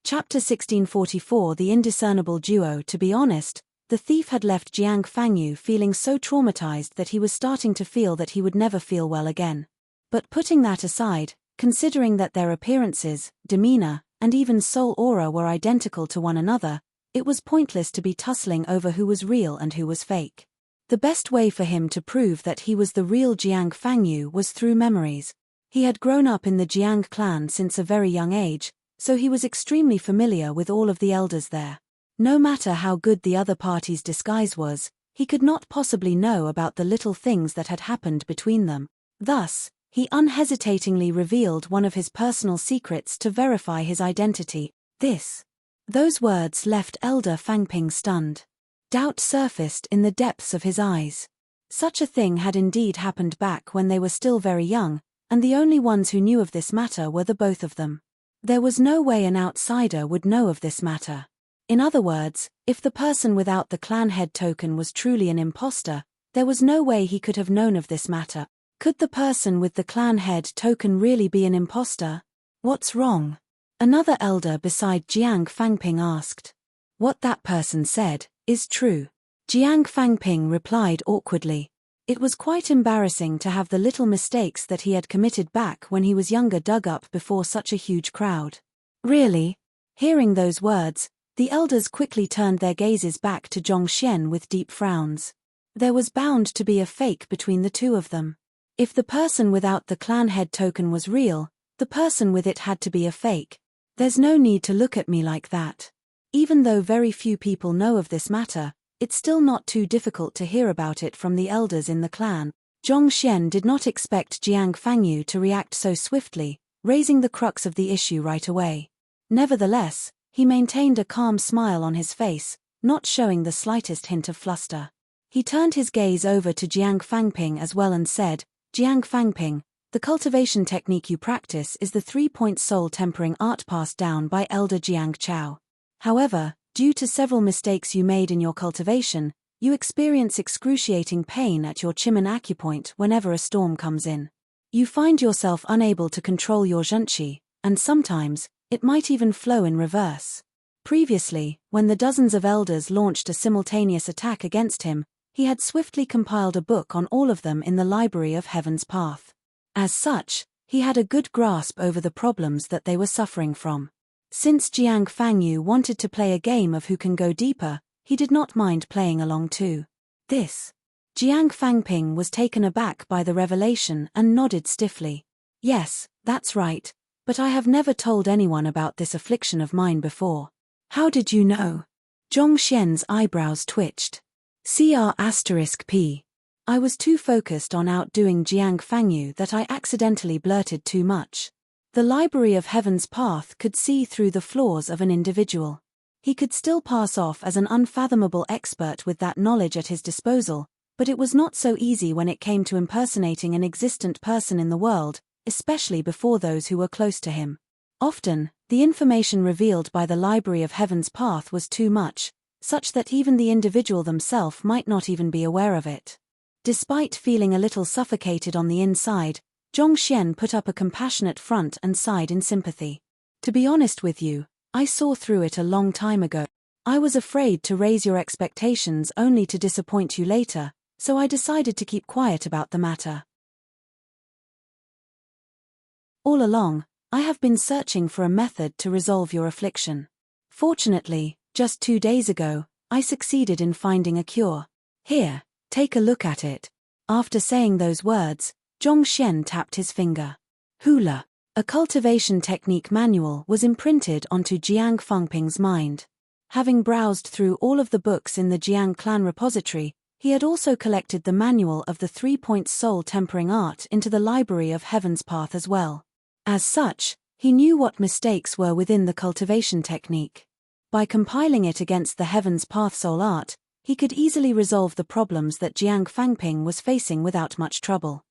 S1: Chapter 1644 The Indiscernible Duo. To be honest, The thief had left Jiang Fangyu feeling so traumatized that he was starting to feel that he would never feel well again. But putting that aside, considering that their appearances, demeanor, and even soul aura were identical to one another, it was pointless to be tussling over who was real and who was fake. The best way for him to prove that he was the real Jiang Fangyu was through memories. He had grown up in the Jiang clan since a very young age, so he was extremely familiar with all of the elders there. No matter how good the other party's disguise was, he could not possibly know about the little things that had happened between them. Thus, he unhesitatingly revealed one of his personal secrets to verify his identity. Those words left Elder Fangping stunned. Doubt surfaced in the depths of his eyes. Such a thing had indeed happened back when they were still very young, and the only ones who knew of this matter were the both of them. There was no way an outsider would know of this matter. In other words, if the person without the clan head token was truly an imposter, there was no way he could have known of this matter. Could the person with the clan head token really be an imposter? What's wrong? Another elder beside Jiang Fangping asked. What that person said is true. Jiang Fangping replied awkwardly. It was quite embarrassing to have the little mistakes that he had committed back when he was younger dug up before such a huge crowd. Really? Hearing those words, the elders quickly turned their gazes back to Zhongxian with deep frowns. There was bound to be a fake between the two of them. If the person without the clan head token was real, the person with it had to be a fake. There's no need to look at me like that. Even though very few people know of this matter, it's still not too difficult to hear about it from the elders in the clan. Zhongxian did not expect Jiang Fangyu to react so swiftly, raising the crux of the issue right away. Nevertheless, he maintained a calm smile on his face, not showing the slightest hint of fluster. He turned his gaze over to Jiang Fangping as well and said, Jiang Fangping, the cultivation technique you practice is the 3-point soul tempering art passed down by Elder Jiang Chao. However, due to several mistakes you made in your cultivation, you experience excruciating pain at your Chimen acupoint whenever a storm comes in. You find yourself unable to control your zhenqi, and sometimes, it might even flow in reverse. Previously, when the dozens of elders launched a simultaneous attack against him, he had swiftly compiled a book on all of them in the Library of Heaven's Path. As such, he had a good grasp over the problems that they were suffering from. Since Jiang Fangyu wanted to play a game of who can go deeper, he did not mind playing along too. Jiang Fangping was taken aback by the revelation and nodded stiffly. Yes, that's right, but I have never told anyone about this affliction of mine before. How did you know? Zhongxian's eyebrows twitched. CR*P. I was too focused on outdoing Jiang Fangyu that I accidentally blurted too much. The Library of Heaven's Path could see through the flaws of an individual. He could still pass off as an unfathomable expert with that knowledge at his disposal, but it was not so easy when it came to impersonating an existent person in the world, especially before those who were close to him. Often, the information revealed by the Library of Heaven's Path was too much, such that even the individual themselves might not even be aware of it. Despite feeling a little suffocated on the inside, Zhongxian put up a compassionate front and sighed in sympathy. To be honest with you, I saw through it a long time ago. I was afraid to raise your expectations only to disappoint you later, so I decided to keep quiet about the matter. All along, I have been searching for a method to resolve your affliction. Fortunately, just 2 days ago, I succeeded in finding a cure. Here, take a look at it. After saying those words, Zhongxian tapped his finger. Hula. A cultivation technique manual was imprinted onto Jiang Fangping's mind. Having browsed through all of the books in the Jiang clan repository, he had also collected the manual of the 3-point soul tempering art into the Library of Heaven's Path as well. As such, he knew what mistakes were within the cultivation technique. By compiling it against the Heaven's Path soul art, he could easily resolve the problems that Jiang Fangping was facing without much trouble.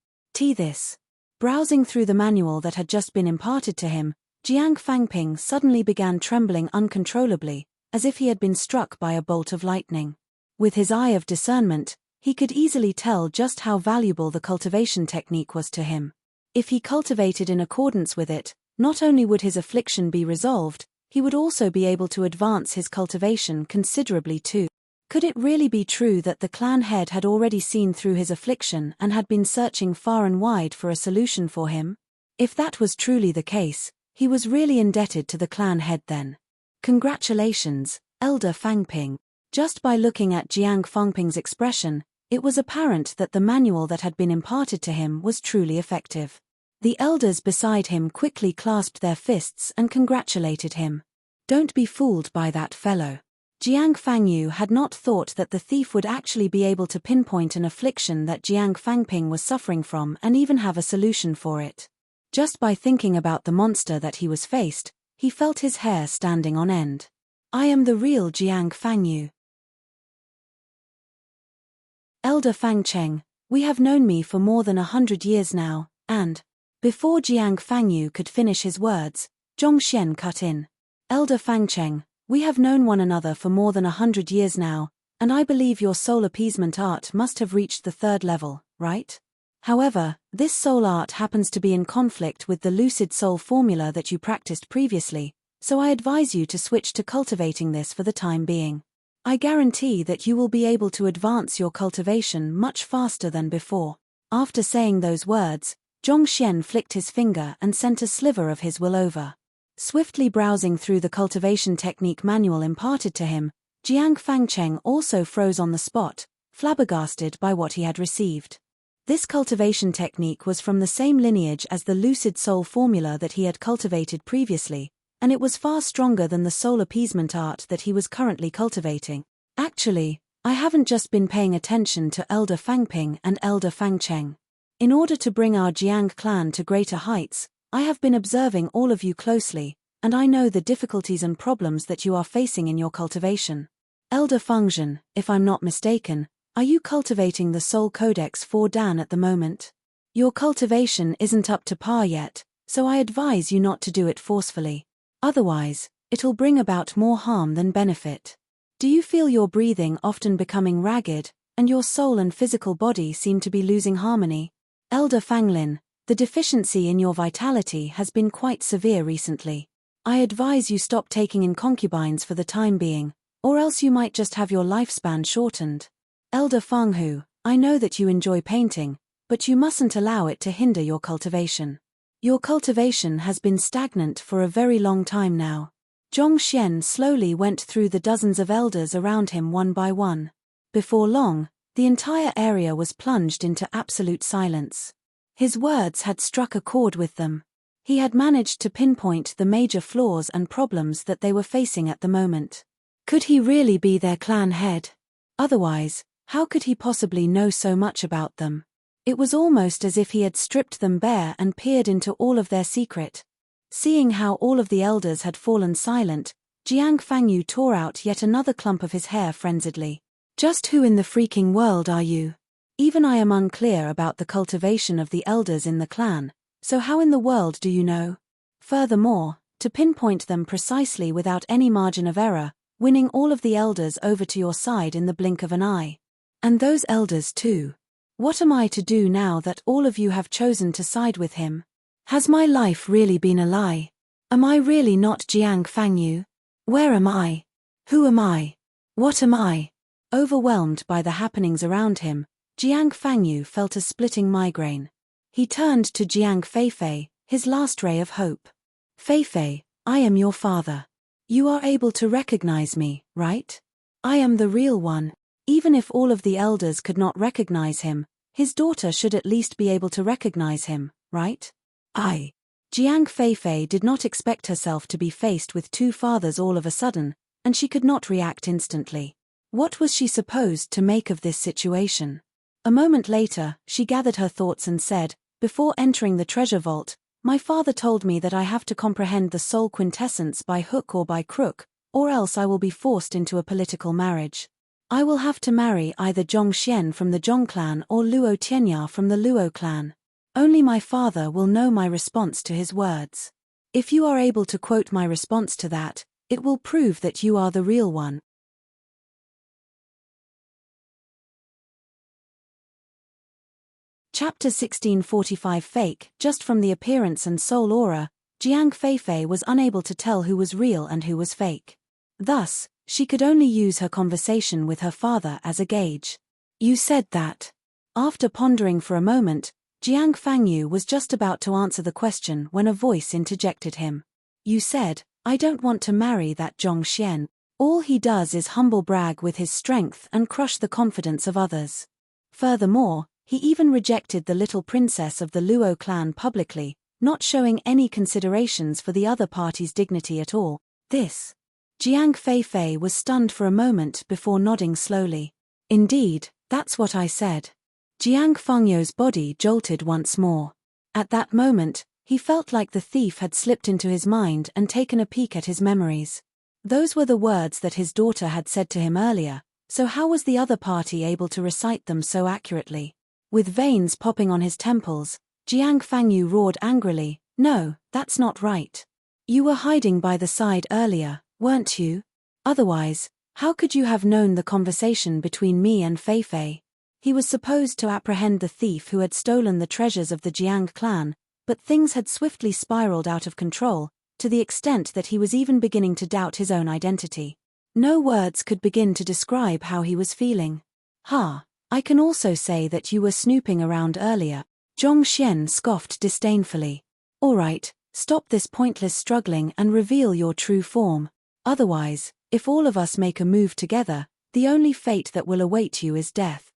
S1: Browsing through the manual that had just been imparted to him, Jiang Fangping suddenly began trembling uncontrollably, as if he had been struck by a bolt of lightning. With his eye of discernment, he could easily tell just how valuable the cultivation technique was to him. If he cultivated in accordance with it, not only would his affliction be resolved, he would also be able to advance his cultivation considerably too. Could it really be true that the clan head had already seen through his affliction and had been searching far and wide for a solution for him? If that was truly the case, he was really indebted to the clan head then. Congratulations, Elder Fangping. Just by looking at Jiang Fangping's expression, it was apparent that the manual that had been imparted to him was truly effective. The elders beside him quickly clasped their fists and congratulated him. Don't be fooled by that fellow. Jiang Fangyu had not thought that the thief would actually be able to pinpoint an affliction that Jiang Fangping was suffering from and even have a solution for it. Just by thinking about the monster that he was faced, he felt his hair standing on end. I am the real Jiang Fangyu. Elder Fangcheng, we have known me for more than 100 years now, and... Before Jiang Fangyu could finish his words, Zhongxian cut in. Elder Fangcheng, we have known one another for more than 100 years now, and I believe your soul appeasement art must have reached the 3rd level, right? However, this soul art happens to be in conflict with the lucid soul formula that you practiced previously, so I advise you to switch to cultivating this for the time being. I guarantee that you will be able to advance your cultivation much faster than before. After saying those words, Zhongxian flicked his finger and sent a sliver of his will over. Swiftly browsing through the cultivation technique manual imparted to him, Jiang Fangcheng also froze on the spot, flabbergasted by what he had received. This cultivation technique was from the same lineage as the lucid soul formula that he had cultivated previously, and it was far stronger than the soul appeasement art that he was currently cultivating. Actually, I haven't just been paying attention to Elder Fangping and Elder Fangcheng. In order to bring our Jiang clan to greater heights, I have been observing all of you closely, and I know the difficulties and problems that you are facing in your cultivation. Elder Fengzhen, if I'm not mistaken, are you cultivating the Soul Codex 4 Dan at the moment? Your cultivation isn't up to par yet, so I advise you not to do it forcefully. Otherwise, it'll bring about more harm than benefit. Do you feel your breathing often becoming ragged, and your soul and physical body seem to be losing harmony? Elder Fanglin, the deficiency in your vitality has been quite severe recently. I advise you stop taking in concubines for the time being, or else you might just have your lifespan shortened. Elder Fanghu, I know that you enjoy painting, but you mustn't allow it to hinder your cultivation. Your cultivation has been stagnant for a very long time now. Zhongxian slowly went through the dozens of elders around him one by one. Before long, the entire area was plunged into absolute silence. His words had struck a chord with them. He had managed to pinpoint the major flaws and problems that they were facing at the moment. Could he really be their clan head? Otherwise, how could he possibly know so much about them? It was almost as if he had stripped them bare and peered into all of their secret. Seeing how all of the elders had fallen silent, Jiang Fangyu tore out yet another clump of his hair frenziedly. Just who in the freaking world are you? Even I am unclear about the cultivation of the elders in the clan, so how in the world do you know? Furthermore, to pinpoint them precisely without any margin of error, winning all of the elders over to your side in the blink of an eye. And those elders too. What am I to do now that all of you have chosen to side with him? Has my life really been a lie? Am I really not Jiang Fangyu? Where am I? Who am I? What am I? Overwhelmed by the happenings around him, Jiang Fangyu felt a splitting migraine. He turned to Jiang Feifei, his last ray of hope. Feifei, I am your father. You are able to recognize me, right? I am the real one. Even if all of the elders could not recognize him, his daughter should at least be able to recognize him, right? Jiang Feifei did not expect herself to be faced with two fathers all of a sudden, and she could not react instantly. What was she supposed to make of this situation? A moment later, she gathered her thoughts and said, before entering the treasure vault, my father told me that I have to comprehend the soul quintessence by hook or by crook, or else I will be forced into a political marriage. I will have to marry either Zhongxian from the Zhong clan or Luo Tianya from the Luo clan. Only my father will know my response to his words. If you are able to quote my response to that, it will prove that you are the real one. Chapter 1645 Fake. Just from the appearance and soul aura, Jiang Feifei was unable to tell who was real and who was fake. Thus, She could only use her conversation with her father as a gauge. You said that. After pondering for a moment, Jiang Fangyu was just about to answer the question when a voice interjected him. You said, I don't want to marry that Zhong Xian. All he does is humble brag with his strength and crush the confidence of others. Furthermore, he even rejected the little princess of the Luo clan publicly, not showing any considerations for the other party's dignity at all. This. Jiang Feifei was stunned for a moment before nodding slowly. Indeed, that's what I said. Jiang Fengyu's body jolted once more. At that moment, he felt like the thief had slipped into his mind and taken a peek at his memories. Those were the words that his daughter had said to him earlier, so how was the other party able to recite them so accurately? With veins popping on his temples, Jiang Fangyu roared angrily, No, that's not right. You were hiding by the side earlier, weren't you? Otherwise, how could you have known the conversation between me and Feifei? He was supposed to apprehend the thief who had stolen the treasures of the Jiang clan, but things had swiftly spiraled out of control, to the extent that he was even beginning to doubt his own identity. No words could begin to describe how he was feeling. I can also say that you were snooping around earlier. Zhong Xian scoffed disdainfully. All right, stop this pointless struggling and reveal your true form. Otherwise, if all of us make a move together, the only fate that will await you is death.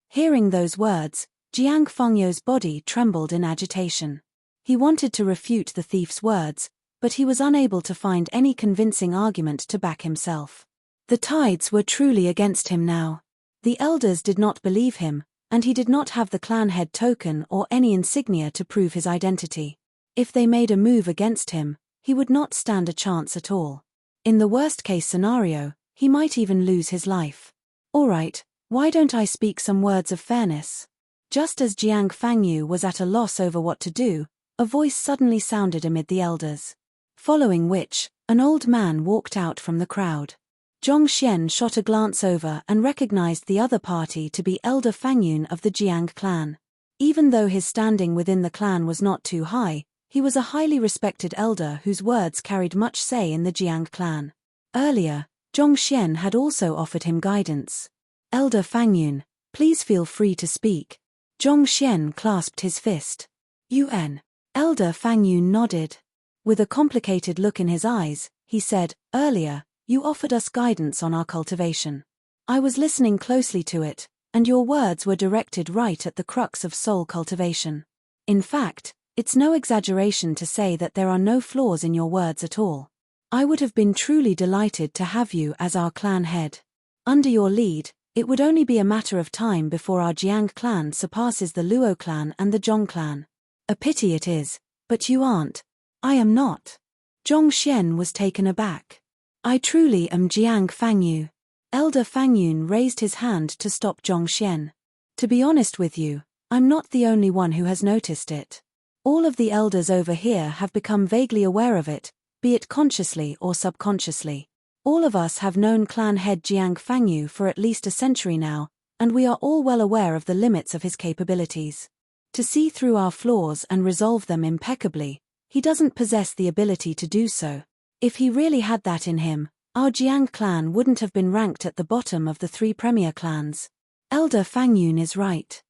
S1: Hearing those words, Jiang Fengyu's body trembled in agitation. He wanted to refute the thief's words, but he was unable to find any convincing argument to back himself. The tides were truly against him now. The elders did not believe him, and he did not have the clan head token or any insignia to prove his identity. If they made a move against him, he would not stand a chance at all. In the worst-case scenario, he might even lose his life. All right, why don't I speak some words of fairness? Just as Jiang Fangyu was at a loss over what to do, a voice suddenly sounded amid the elders. Following which, an old man walked out from the crowd. Zhong Xian shot a glance over and recognized the other party to be Elder Fangyun of the Jiang clan. Even though his standing within the clan was not too high, he was a highly respected elder whose words carried much say in the Jiang clan. Earlier, Zhong Xian had also offered him guidance. Elder Fangyun, please feel free to speak. Zhong Xian clasped his fist. UN. Elder Fangyun nodded. With a complicated look in his eyes, he said, Earlier, you offered us guidance on our cultivation. I was listening closely to it, and your words were directed right at the crux of soul cultivation. In fact, it's no exaggeration to say that there are no flaws in your words at all. I would have been truly delighted to have you as our clan head. Under your lead, it would only be a matter of time before our Jiang clan surpasses the Luo clan and the Zhong clan. A pity it is, but you aren't. I am not. Zhong Xian was taken aback. I truly am Jiang Fangyu. Elder Fangyun raised his hand to stop Zhong Xian. To be honest with you, I'm not the only one who has noticed it. All of the elders over here have become vaguely aware of it, be it consciously or subconsciously. All of us have known clan head Jiang Fangyu for at least a century now, and we are all well aware of the limits of his capabilities. To see through our flaws and resolve them impeccably, he doesn't possess the ability to do so. If he really had that in him, our Jiang clan wouldn't have been ranked at the bottom of the 3 premier clans. Elder Fangyun is right.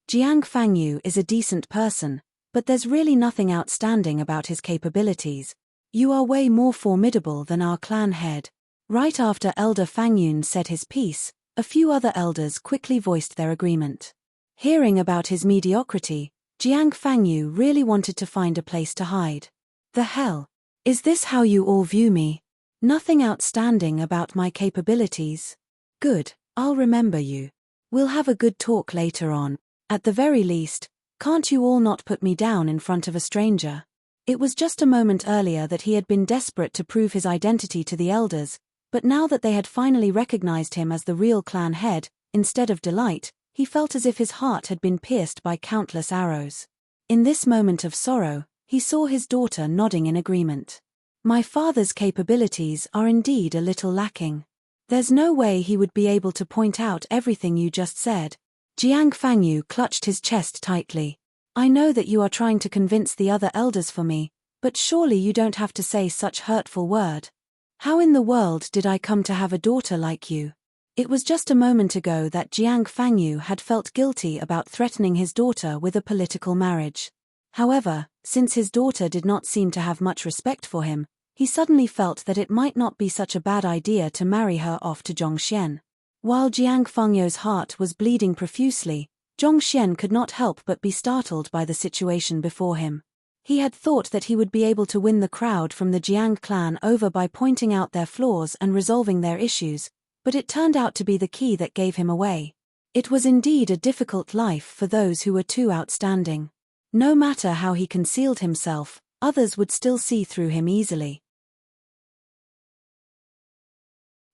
S1: Jiang Fangyu is a decent person, but there's really nothing outstanding about his capabilities. You are way more formidable than our clan head. Right after Elder Fangyun said his piece, a few other elders quickly voiced their agreement. Hearing about his mediocrity, Jiang Fangyu really wanted to find a place to hide. The hell? Is this how you all view me? Nothing outstanding about my capabilities? Good, I'll remember you. We'll have a good talk later on. At the very least, can't you all not put me down in front of a stranger? It was just a moment earlier that he had been desperate to prove his identity to the elders, but now that they had finally recognized him as the real clan head, instead of delight, he felt as if his heart had been pierced by countless arrows. In this moment of sorrow, he saw his daughter nodding in agreement. My father's capabilities are indeed a little lacking. There's no way he would be able to point out everything you just said. Jiang Fangyu clutched his chest tightly. I know that you are trying to convince the other elders for me, But surely you don't have to say such hurtful word. How in the world did I come to have a daughter like you? It was just a moment ago that Jiang Fangyu had felt guilty about threatening his daughter with a political marriage. However, since his daughter did not seem to have much respect for him, he suddenly felt that it might not be such a bad idea to marry her off to Zhongxian. While Jiang Fangyu's heart was bleeding profusely, Zhongxian could not help but be startled by the situation before him. He had thought that he would be able to win the crowd from the Jiang clan over by pointing out their flaws and resolving their issues, but it turned out to be the key that gave him away. It was indeed a difficult life for those who were too outstanding. No matter how he concealed himself, others would still see through him easily.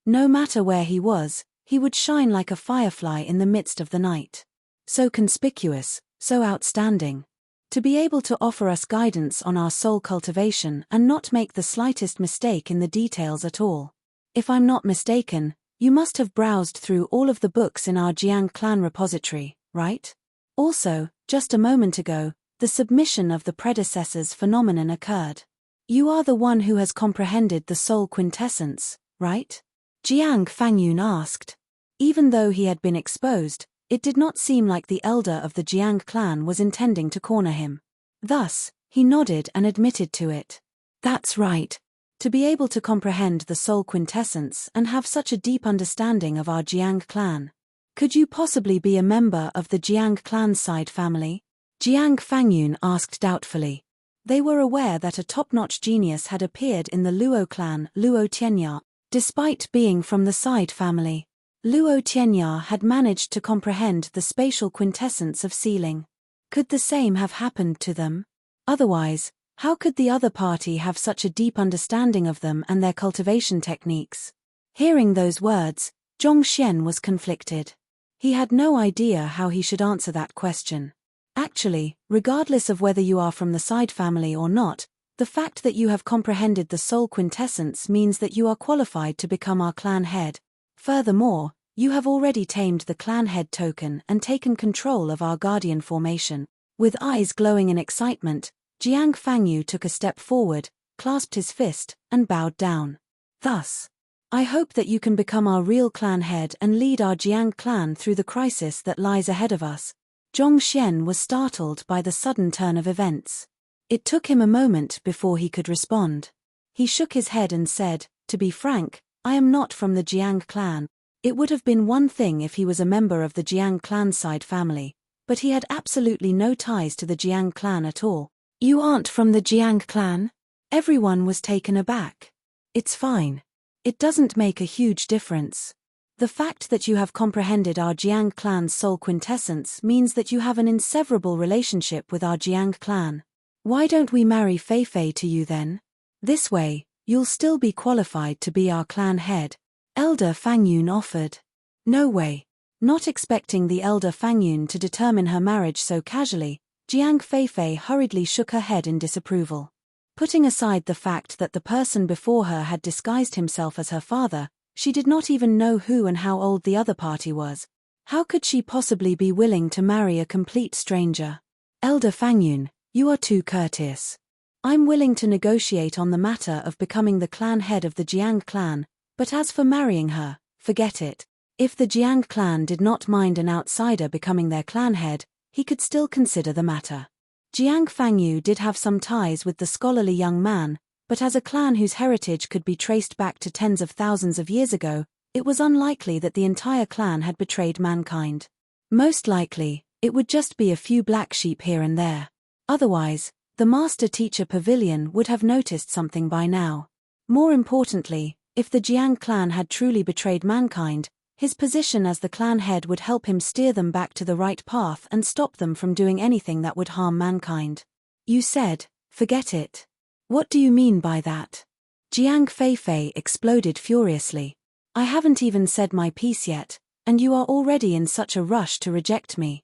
S1: No matter where he was, he would shine like a firefly in the midst of the night. So conspicuous, so outstanding. To be able to offer us guidance on our soul cultivation and not make the slightest mistake in the details at all. If I'm not mistaken, you must have browsed through all of the books in our Jiang clan repository, right? Also, just a moment ago, the submission of the predecessor's phenomenon occurred. You are the one who has comprehended the soul quintessence, right? Jiang Fangyun asked. Even though he had been exposed, it did not seem like the elder of the Jiang clan was intending to corner him. Thus, he nodded and admitted to it. That's right. To be able to comprehend the soul quintessence and have such a deep understanding of our Jiang clan. Could you possibly be a member of the Jiang clan side family? Jiang Fangyun asked doubtfully. They were aware that a top-notch genius had appeared in the Luo clan, Luo Tianya, despite being from the side family. Luo Tianya had managed to comprehend the spatial quintessence of sealing. Could the same have happened to them? Otherwise, how could the other party have such a deep understanding of them and their cultivation techniques? Hearing those words, Zhongxian was conflicted. He had no idea how he should answer that question. Actually, regardless of whether you are from the side family or not, the fact that you have comprehended the soul quintessence means that you are qualified to become our clan head. Furthermore, you have already tamed the clan head token and taken control of our guardian formation. With eyes glowing in excitement, Jiang Fangyu took a step forward, clasped his fist, and bowed down. Thus, I hope that you can become our real clan head and lead our Jiang clan through the crisis that lies ahead of us. Zhongxian was startled by the sudden turn of events. It took him a moment before he could respond. He shook his head and said, "To be frank, I am not from the Jiang clan." It would have been one thing if he was a member of the Jiang clan side family, but he had absolutely no ties to the Jiang clan at all. You aren't from the Jiang clan? Everyone was taken aback. It's fine. It doesn't make a huge difference. The fact that you have comprehended our Jiang clan's soul quintessence means that you have an inseverable relationship with our Jiang clan. Why don't we marry Fei Fei to you then? This way, you'll still be qualified to be our clan head. Elder Fangyun offered. No way. Not expecting the elder Fangyun to determine her marriage so casually, Jiang Feifei hurriedly shook her head in disapproval. Putting aside the fact that the person before her had disguised himself as her father, she did not even know who and how old the other party was. How could she possibly be willing to marry a complete stranger? Elder Fangyun, you are too courteous. I'm willing to negotiate on the matter of becoming the clan head of the Jiang clan, but as for marrying her, forget it. If the Jiang clan did not mind an outsider becoming their clan head, he could still consider the matter. Jiang Fangyu did have some ties with the scholarly young man, but as a clan whose heritage could be traced back to tens of thousands of years ago, it was unlikely that the entire clan had betrayed mankind. Most likely, it would just be a few black sheep here and there. Otherwise, the master-teacher pavilion would have noticed something by now. More importantly, if the Jiang clan had truly betrayed mankind, his position as the clan head would help him steer them back to the right path and stop them from doing anything that would harm mankind. You said, forget it. What do you mean by that? Jiang Feifei exploded furiously. I haven't even said my piece yet, and you are already in such a rush to reject me.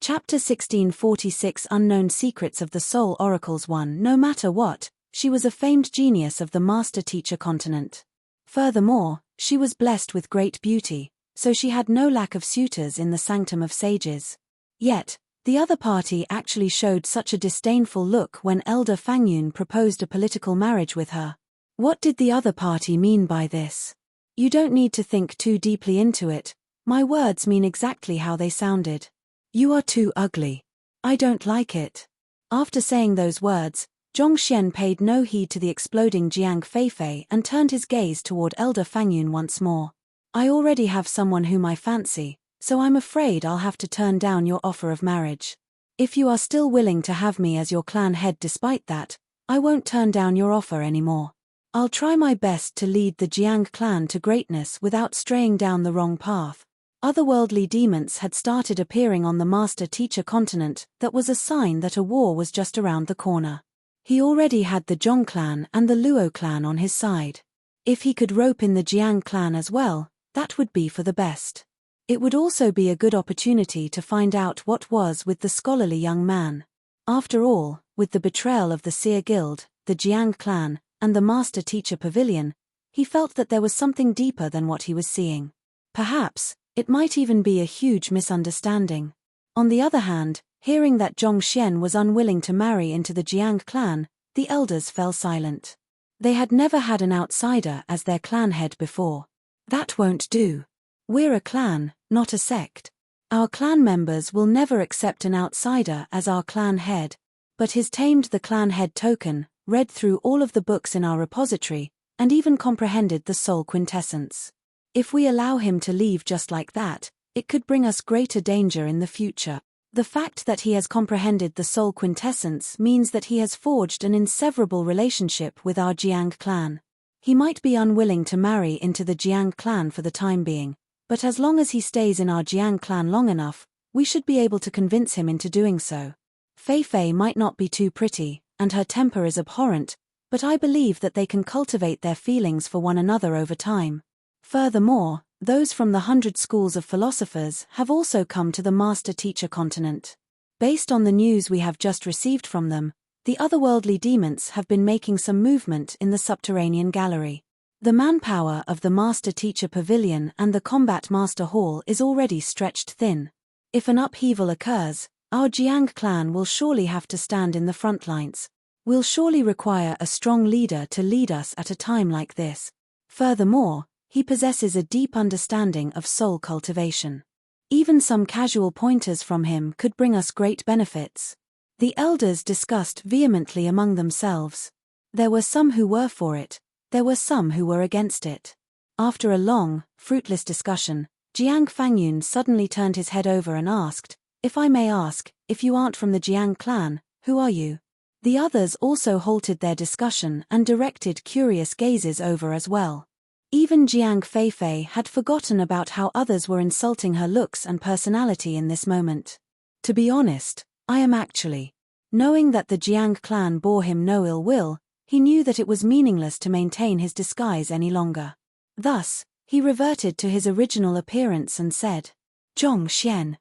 S1: Chapter 1646 Unknown Secrets of the Soul Oracles 1. No matter what, she was a famed genius of the master-teacher continent. Furthermore, she was blessed with great beauty, so she had no lack of suitors in the sanctum of sages. Yet, the other party actually showed such a disdainful look when Elder Fangyun proposed a political marriage with her. What did the other party mean by this? You don't need to think too deeply into it, my words mean exactly how they sounded. You are too ugly. I don't like it. After saying those words, Zhongxian paid no heed to the exploding Jiang Feifei and turned his gaze toward Elder Fangyun once more. I already have someone whom I fancy, so I'm afraid I'll have to turn down your offer of marriage. If you are still willing to have me as your clan head despite that, I won't turn down your offer anymore. I'll try my best to lead the Jiang clan to greatness without straying down the wrong path. Otherworldly demons had started appearing on the Master-Teacher continent. That was a sign that a war was just around the corner. He already had the Zhong clan and the Luo clan on his side. If he could rope in the Jiang clan as well, that would be for the best. It would also be a good opportunity to find out what was with the scholarly young man. After all, with the betrayal of the Seer Guild, the Jiang clan, and the Master-Teacher Pavilion, he felt that there was something deeper than what he was seeing. Perhaps, it might even be a huge misunderstanding. On the other hand, hearing that Zhongxian was unwilling to marry into the Jiang clan, the elders fell silent. They had never had an outsider as their clan head before. That won't do. We're a clan, not a sect. Our clan members will never accept an outsider as our clan head. But he's tamed the clan head token, read through all of the books in our repository, and even comprehended the soul quintessence. If we allow him to leave just like that, it could bring us greater danger in the future. The fact that he has comprehended the soul quintessence means that he has forged an inseverable relationship with our Jiang clan. He might be unwilling to marry into the Jiang clan for the time being, but as long as he stays in our Jiang clan long enough, we should be able to convince him into doing so. Feifei might not be too pretty, and her temper is abhorrent, but I believe that they can cultivate their feelings for one another over time. Furthermore, those from the 100 schools of philosophers have also come to the Master-Teacher continent. Based on the news we have just received from them, the otherworldly demons have been making some movement in the subterranean gallery. The manpower of the Master-Teacher Pavilion and the Combat Master Hall is already stretched thin. If an upheaval occurs, our Jiang clan will surely have to stand in the front lines. We'll surely require a strong leader to lead us at a time like this. Furthermore, he possesses a deep understanding of soul cultivation. Even some casual pointers from him could bring us great benefits. The elders discussed vehemently among themselves. There were some who were for it, there were some who were against it. After a long, fruitless discussion, Jiang Fangyun suddenly turned his head over and asked, "If I may ask, if you aren't from the Jiang clan, who are you?" The others also halted their discussion and directed curious gazes over as well. Even Jiang Feifei had forgotten about how others were insulting her looks and personality in this moment. To be honest, I am actually. Knowing that the Jiang clan bore him no ill will, he knew that it was meaningless to maintain his disguise any longer. Thus, he reverted to his original appearance and said, Zhongxian,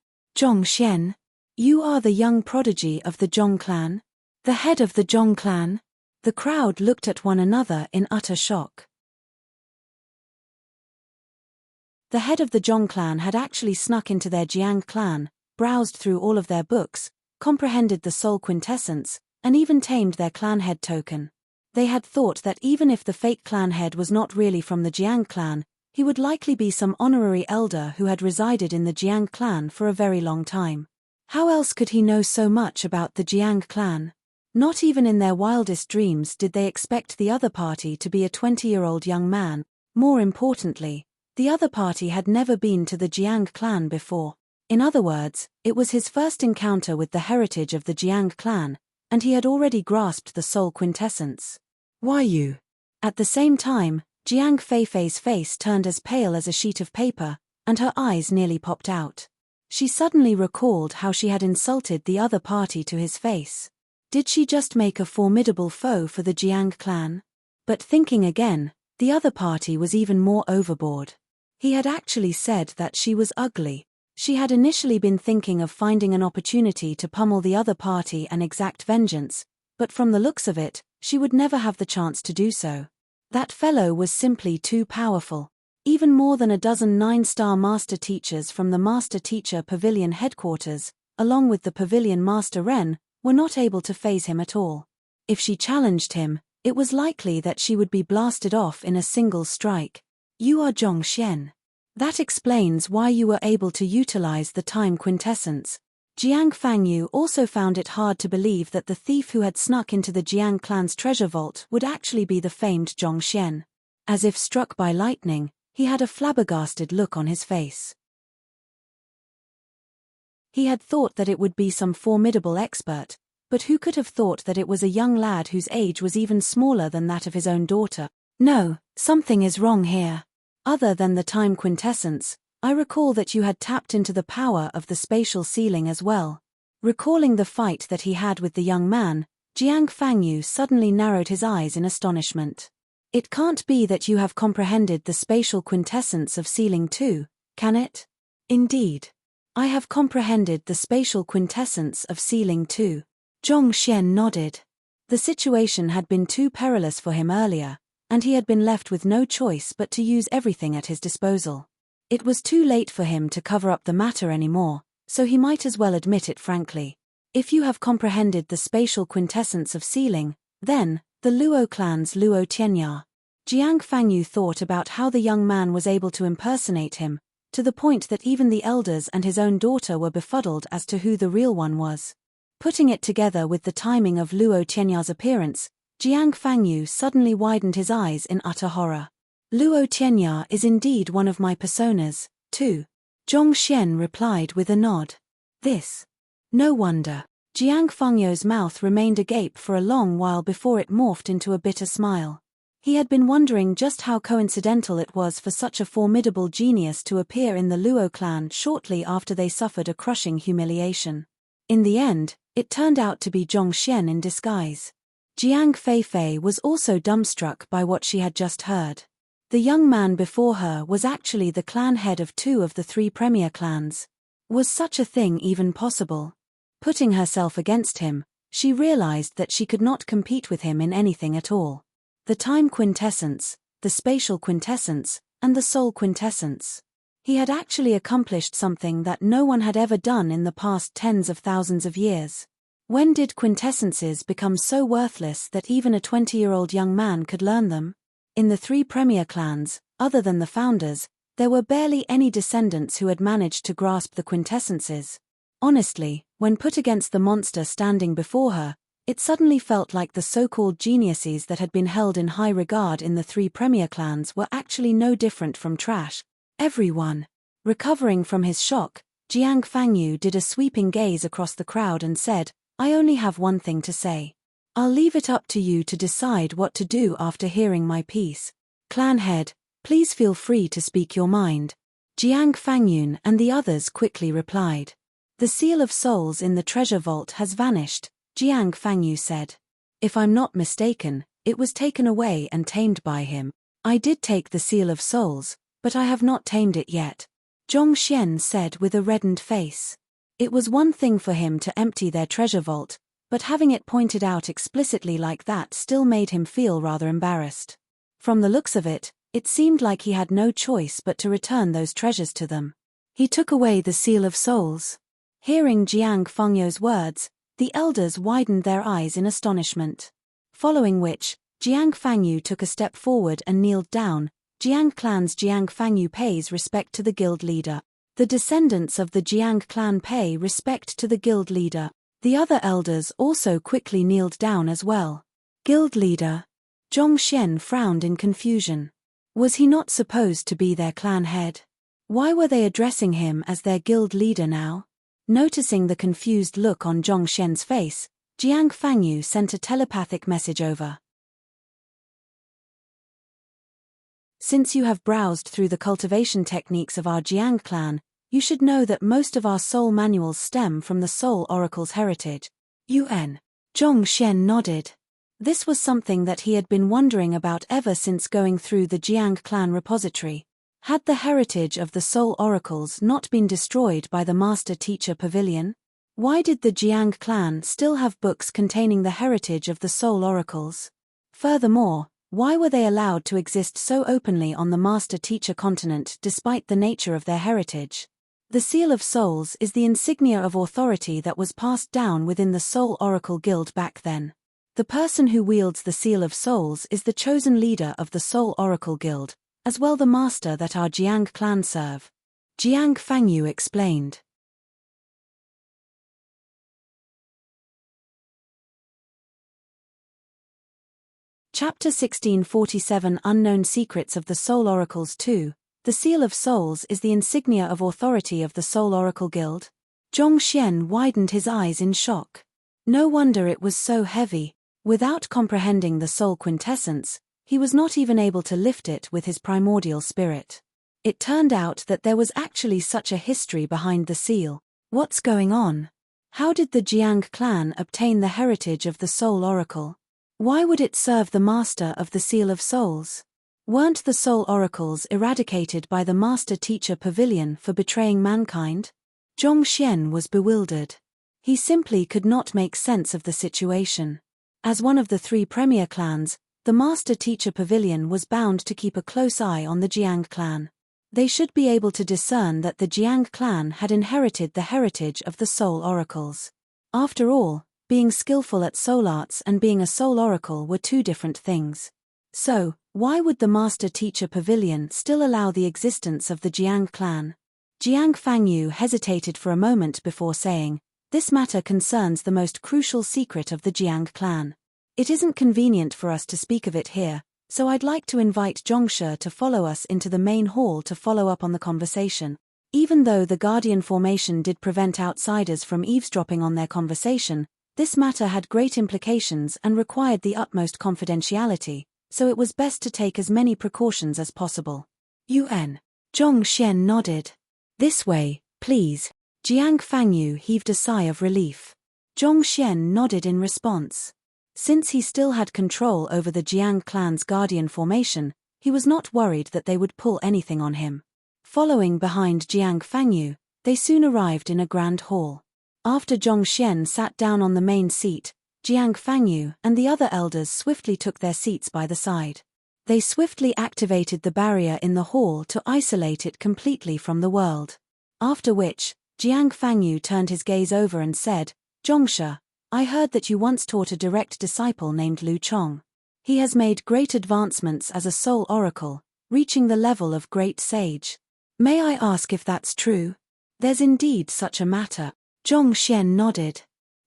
S1: you are the young prodigy of the Zhong clan? The head of the Zhong clan?" The crowd looked at one another in utter shock. The head of the Zhong clan had actually snuck into their Jiang clan, browsed through all of their books, comprehended the soul quintessence, and even tamed their clan head token. They had thought that even if the fake clan head was not really from the Jiang clan, he would likely be some honorary elder who had resided in the Jiang clan for a very long time. How else could he know so much about the Jiang clan? Not even in their wildest dreams did they expect the other party to be a 20-year-old young man. More importantly, the other party had never been to the Jiang clan before. In other words, it was his first encounter with the heritage of the Jiang clan, and he had already grasped the soul quintessence. "Why you?" At the same time, Jiang Feifei's face turned as pale as a sheet of paper, and her eyes nearly popped out. She suddenly recalled how she had insulted the other party to his face. Did she just make a formidable foe for the Jiang clan? But thinking again, the other party was even more overboard. He had actually said that she was ugly. She had initially been thinking of finding an opportunity to pummel the other party and exact vengeance, but from the looks of it, she would never have the chance to do so. That fellow was simply too powerful. Even more than a dozen 9-star master teachers from the Master Teacher Pavilion headquarters, along with the Pavilion Master Ren, were not able to faze him at all. If she challenged him, it was likely that she would be blasted off in a single strike. You are Zhong Xian. That explains why you were able to utilize the time quintessence. Jiang Fangyu also found it hard to believe that the thief who had snuck into the Jiang clan's treasure vault would actually be the famed Zhong Xian. As if struck by lightning, he had a flabbergasted look on his face. He had thought that it would be some formidable expert, but who could have thought that it was a young lad whose age was even smaller than that of his own daughter? No, something is wrong here. Other than the time quintessence, I recall that you had tapped into the power of the spatial ceiling as well. Recalling the fight that he had with the young man, Jiang Fangyu suddenly narrowed his eyes in astonishment. It can't be that you have comprehended the spatial quintessence of ceiling too, can it? Indeed. I have comprehended the spatial quintessence of ceiling too. Zhong Xian nodded. The situation had been too perilous for him earlier, and he had been left with no choice but to use everything at his disposal. It was too late for him to cover up the matter anymore, so he might as well admit it frankly. If you have comprehended the spatial quintessence of ceiling, then, the Luo clan's Luo Tianya. Jiang Fangyu thought about how the young man was able to impersonate him, to the point that even the elders and his own daughter were befuddled as to who the real one was. Putting it together with the timing of Luo Tianya's appearance, Jiang Fangyu suddenly widened his eyes in utter horror. Luo Tianya is indeed one of my personas, too. Zhong Xian replied with a nod. This. No wonder. Jiang Fangyu's mouth remained agape for a long while before it morphed into a bitter smile. He had been wondering just how coincidental it was for such a formidable genius to appear in the Luo clan shortly after they suffered a crushing humiliation. In the end, it turned out to be Zhong Xian in disguise. Jiang Feifei was also dumbstruck by what she had just heard. The young man before her was actually the clan head of 2 of the 3 premier clans. Was such a thing even possible? Putting herself against him, she realized that she could not compete with him in anything at all. The time quintessence, the spatial quintessence, and the soul quintessence. He had actually accomplished something that no one had ever done in the past tens of thousands of years. When did quintessences become so worthless that even a 20-year-old young man could learn them? In the 3 premier clans, other than the founders, there were barely any descendants who had managed to grasp the quintessences. Honestly, when put against the monster standing before her, it suddenly felt like the so-called geniuses that had been held in high regard in the 3 premier clans were actually no different from trash. Everyone. Recovering from his shock, Jiang Fangyu did a sweeping gaze across the crowd and said, I only have one thing to say. I'll leave it up to you to decide what to do after hearing my piece. Clan head, please feel free to speak your mind. Jiang Fangyun and the others quickly replied. The seal of souls in the treasure vault has vanished, Jiang Fangyu said. If I'm not mistaken, it was taken away and tamed by him. I did take the seal of souls, but I have not tamed it yet. Zhong Xian said with a reddened face. It was one thing for him to empty their treasure vault, but having it pointed out explicitly like that still made him feel rather embarrassed. From the looks of it, it seemed like he had no choice but to return those treasures to them. He took away the seal of souls. Hearing Jiang Fangyu's words, the elders widened their eyes in astonishment. Following which, Jiang Fangyu took a step forward and kneeled down. Jiang clan's Jiang Fangyu pays respect to the guild leader. The descendants of the Jiang clan pay respect to the guild leader. The other elders also quickly kneeled down as well. Guild leader. Zhong Xian frowned in confusion. Was he not supposed to be their clan head? Why were they addressing him as their guild leader now? Noticing the confused look on Zhong Xian's face, Jiang Fangyu sent a telepathic message over. Since you have browsed through the cultivation techniques of our Jiang clan, you should know that most of our soul manuals stem from the Soul Oracle's heritage. UN. Zhong Xian nodded. This was something that he had been wondering about ever since going through the Jiang clan repository. Had the heritage of the Soul Oracles not been destroyed by the Master Teacher Pavilion? Why did the Jiang clan still have books containing the heritage of the Soul Oracles? Furthermore, Why were they allowed to exist so openly on the master-teacher continent despite the nature of their heritage? The Seal of Souls is the insignia of authority that was passed down within the Soul Oracle Guild back then. The person who wields the Seal of Souls is the chosen leader of the Soul Oracle Guild, as well the master that our Jiang clan serve. Jiang Fangyu explained. Chapter 1647 Unknown Secrets of the Soul Oracles 2. The Seal of Souls is the insignia of authority of the Soul Oracle Guild. Zhong Xian widened his eyes in shock. No wonder it was so heavy. Without comprehending the soul quintessence, he was not even able to lift it with his primordial spirit. It turned out that there was actually such a history behind the seal. What's going on? How did the Jiang clan obtain the heritage of the Soul Oracle? Why would it serve the master of the Seal of Souls? Weren't the Soul Oracles eradicated by the Master-Teacher Pavilion for betraying mankind? Zhong Xian was bewildered. He simply could not make sense of the situation. As one of the 3 premier clans, the Master-Teacher Pavilion was bound to keep a close eye on the Jiang clan. They should be able to discern that the Jiang clan had inherited the heritage of the Soul Oracles. After all, being skillful at soul arts and being a soul oracle were 2 different things. So, why would the Master-Teacher Pavilion still allow the existence of the Jiang clan? Jiang Fangyu hesitated for a moment before saying, "This matter concerns the most crucial secret of the Jiang clan. It isn't convenient for us to speak of it here, so I'd like to invite Zhongshe to follow us into the main hall to follow up on the conversation." Even though the Guardian formation did prevent outsiders from eavesdropping on their conversation, this matter had great implications and required the utmost confidentiality, so it was best to take as many precautions as possible. Zhong Xian nodded. "This way, please." Jiang Fangyu heaved a sigh of relief. Zhong Xian nodded in response. Since he still had control over the Jiang clan's Guardian formation, he was not worried that they would pull anything on him. Following behind Jiang Fangyu, they soon arrived in a grand hall. After Zhong Xian sat down on the main seat, Jiang Fangyu and the other elders swiftly took their seats by the side. They swiftly activated the barrier in the hall to isolate it completely from the world. After which, Jiang Fangyu turned his gaze over and said, "Zhongshe, I heard that you once taught a direct disciple named Lu Chong. He has made great advancements as a soul oracle, reaching the level of great sage. May I ask if that's true?" "There's indeed such a matter." Zhong Xian nodded.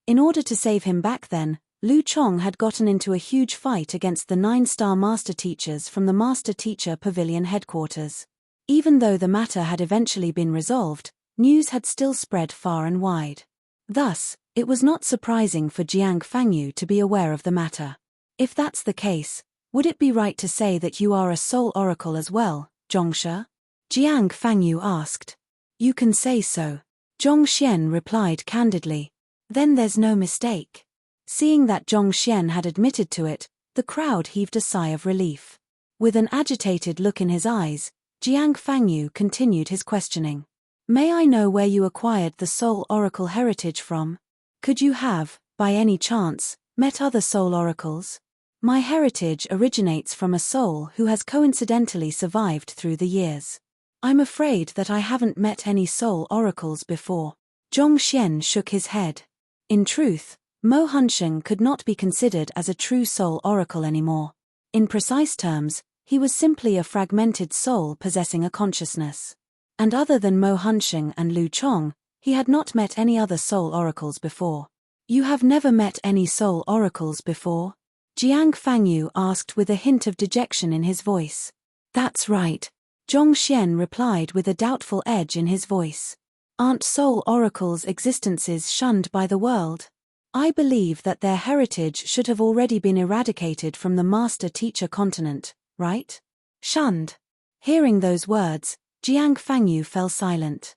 S1: In order to save him back then, Lu Chong had gotten into a huge fight against the 9-star master teachers from the Master-Teacher Pavilion headquarters. Even though the matter had eventually been resolved, news had still spread far and wide. Thus, it was not surprising for Jiang Fangyu to be aware of the matter. "If that's the case, would it be right to say that you are a soul oracle as well, Zhongshe?" Jiang Fangyu asked. "You can say so." Zhong Xian replied candidly. "Then there's no mistake." Seeing that Zhong Xian had admitted to it, the crowd heaved a sigh of relief. With an agitated look in his eyes, Jiang Fangyu continued his questioning. "May I know where you acquired the Soul Oracle heritage from? Could you have, by any chance, met other soul oracles? My heritage originates from a soul who has coincidentally survived through the years. I'm afraid that I haven't met any soul oracles before." Zhong Xian shook his head. In truth, Mo Hunsheng could not be considered as a true soul oracle anymore. In precise terms, he was simply a fragmented soul possessing a consciousness. And other than Mo Hunsheng and Lu Chong, he had not met any other soul oracles before. "You have never met any soul oracles before?" Jiang Fangyu asked with a hint of dejection in his voice. "That's right," Zhong Xian replied with a doubtful edge in his voice. "Aren't soul oracles' existences shunned by the world? I believe that their heritage should have already been eradicated from the Master-Teacher continent, right?" "Shunned." Hearing those words, Jiang Fangyu fell silent.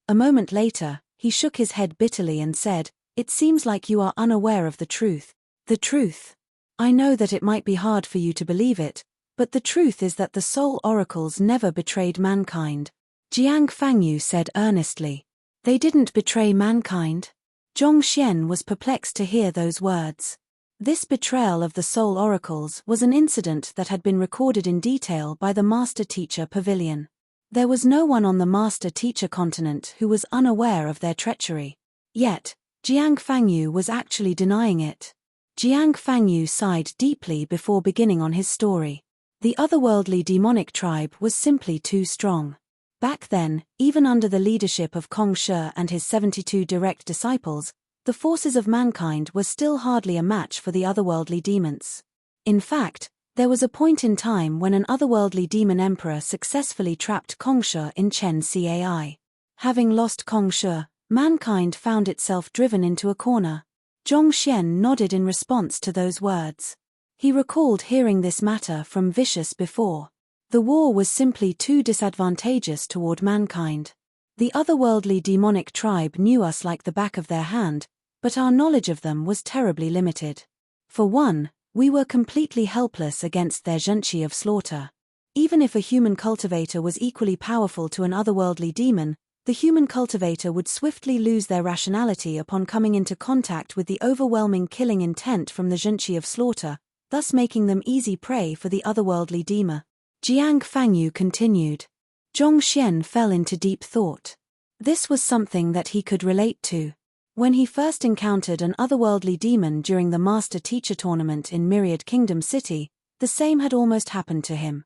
S1: A moment later, he shook his head bitterly and said, "It seems like you are unaware of the truth." "The truth? I know that it might be hard for you to believe it, but the truth is that the soul oracles never betrayed mankind," Jiang Fangyu said earnestly. "They didn't betray mankind?" Zhong Xian was perplexed to hear those words. This betrayal of the soul oracles was an incident that had been recorded in detail by the Master Teacher Pavilion. There was no one on the Master Teacher continent who was unaware of their treachery. Yet, Jiang Fangyu was actually denying it. Jiang Fangyu sighed deeply before beginning on his story. The otherworldly demonic tribe was simply too strong. Back then, even under the leadership of Kong Shi and his 72 direct disciples, the forces of mankind were still hardly a match for the otherworldly demons. In fact, there was a point in time when an otherworldly demon emperor successfully trapped Kong Shi in Chen Cai. Having lost Kong Shi, mankind found itself driven into a corner. Zhong Xian nodded in response to those words. He recalled hearing this matter from Vicious before. The war was simply too disadvantageous toward mankind. The otherworldly demonic tribe knew us like the back of their hand, but our knowledge of them was terribly limited. For one, we were completely helpless against their zhenqi of slaughter. Even if a human cultivator was equally powerful to an otherworldly demon, the human cultivator would swiftly lose their rationality upon coming into contact with the overwhelming killing intent from the zhenqi of slaughter, thus making them easy prey for the otherworldly demon. Jiang Fangyu continued. Zhong Xian fell into deep thought. This was something that he could relate to. When he first encountered an otherworldly demon during the Master Teacher Tournament in Myriad Kingdom City, the same had almost happened to him.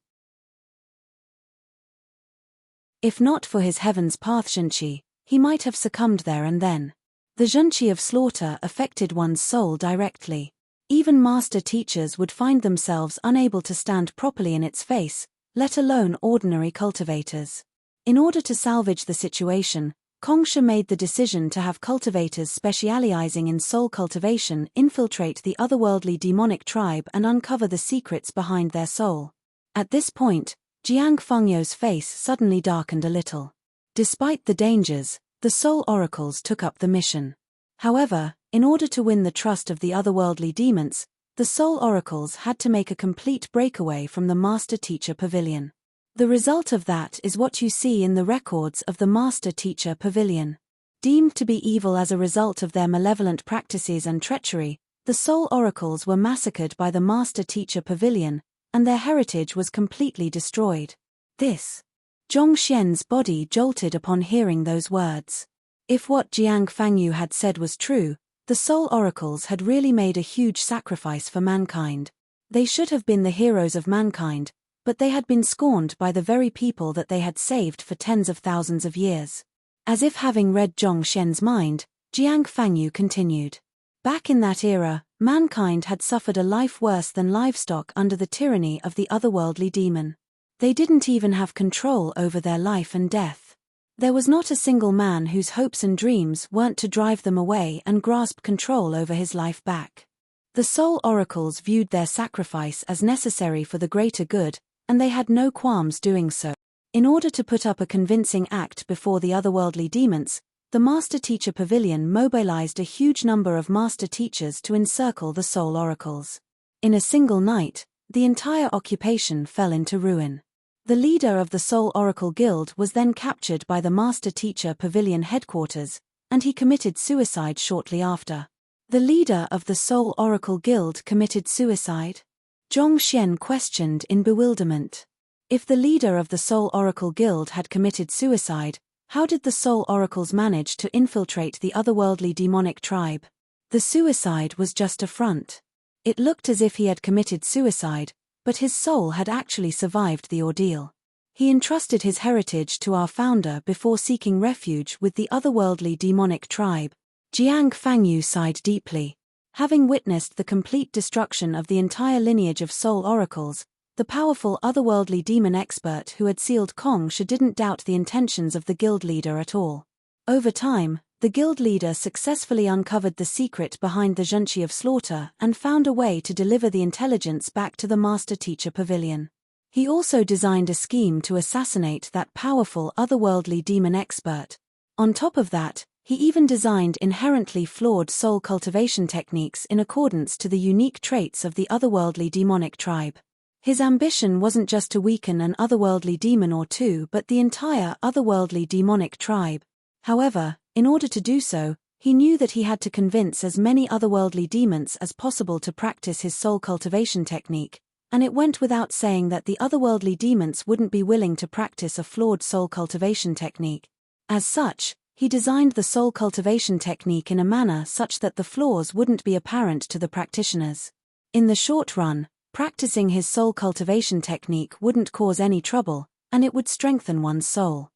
S1: If not for his Heaven's Path zhenqi, he might have succumbed there and then. The zhenqi of slaughter affected one's soul directly. Even master teachers would find themselves unable to stand properly in its face, let alone ordinary cultivators. In order to salvage the situation, Kong Shi made the decision to have cultivators specializing in soul cultivation infiltrate the otherworldly demonic tribe and uncover the secrets behind their soul. At this point, Jiang Fengyu's face suddenly darkened a little. Despite the dangers, the soul oracles took up the mission. However, in order to win the trust of the otherworldly demons, the soul oracles had to make a complete breakaway from the Master Teacher Pavilion. The result of that is what you see in the records of the Master Teacher Pavilion. Deemed to be evil as a result of their malevolent practices and treachery, the soul oracles were massacred by the Master Teacher Pavilion, and their heritage was completely destroyed. Zhong Xian's body jolted upon hearing those words. If what Jiang Fangyu had said was true, the soul oracles had really made a huge sacrifice for mankind. They should have been the heroes of mankind, but they had been scorned by the very people that they had saved for tens of thousands of years. As if having read Zhong Xian's mind, Jiang Fangyu continued. Back in that era, mankind had suffered a life worse than livestock under the tyranny of the otherworldly demon. They didn't even have control over their life and death. There was not a single man whose hopes and dreams weren't to drive them away and grasp control over his life back. The soul oracles viewed their sacrifice as necessary for the greater good, and they had no qualms doing so. In order to put up a convincing act before the otherworldly demons, the Master Teacher Pavilion mobilized a huge number of master teachers to encircle the soul oracles. In a single night, the entire occupation fell into ruin. The leader of the Soul Oracle Guild was then captured by the Master Teacher Pavilion headquarters, and he committed suicide shortly after. The leader of the Soul Oracle Guild committed suicide? Zhong Xian questioned in bewilderment. If the leader of the Soul Oracle Guild had committed suicide, how did the Soul Oracles manage to infiltrate the otherworldly demonic tribe? The suicide was just a front. It looked as if he had committed suicide, but his soul had actually survived the ordeal. He entrusted his heritage to our founder before seeking refuge with the otherworldly demonic tribe. Jiang Fangyu sighed deeply. Having witnessed the complete destruction of the entire lineage of soul oracles, the powerful otherworldly demon expert who had sealed Kong Shi didn't doubt the intentions of the guild leader at all. Over time, the guild leader successfully uncovered the secret behind the zhenqi of slaughter and found a way to deliver the intelligence back to the Master Teacher Pavilion. He also designed a scheme to assassinate that powerful otherworldly demon expert. On top of that, he even designed inherently flawed soul cultivation techniques in accordance to the unique traits of the otherworldly demonic tribe. His ambition wasn't just to weaken an otherworldly demon or two but the entire otherworldly demonic tribe. However, in order to do so, He knew that he had to convince as many otherworldly demons as possible to practice his soul cultivation technique, and it went without saying that the otherworldly demons wouldn't be willing to practice a flawed soul cultivation technique. As such, he designed the soul cultivation technique in a manner such that the flaws wouldn't be apparent to the practitioners. In the short run, practicing his soul cultivation technique wouldn't cause any trouble, and it would strengthen one's soul.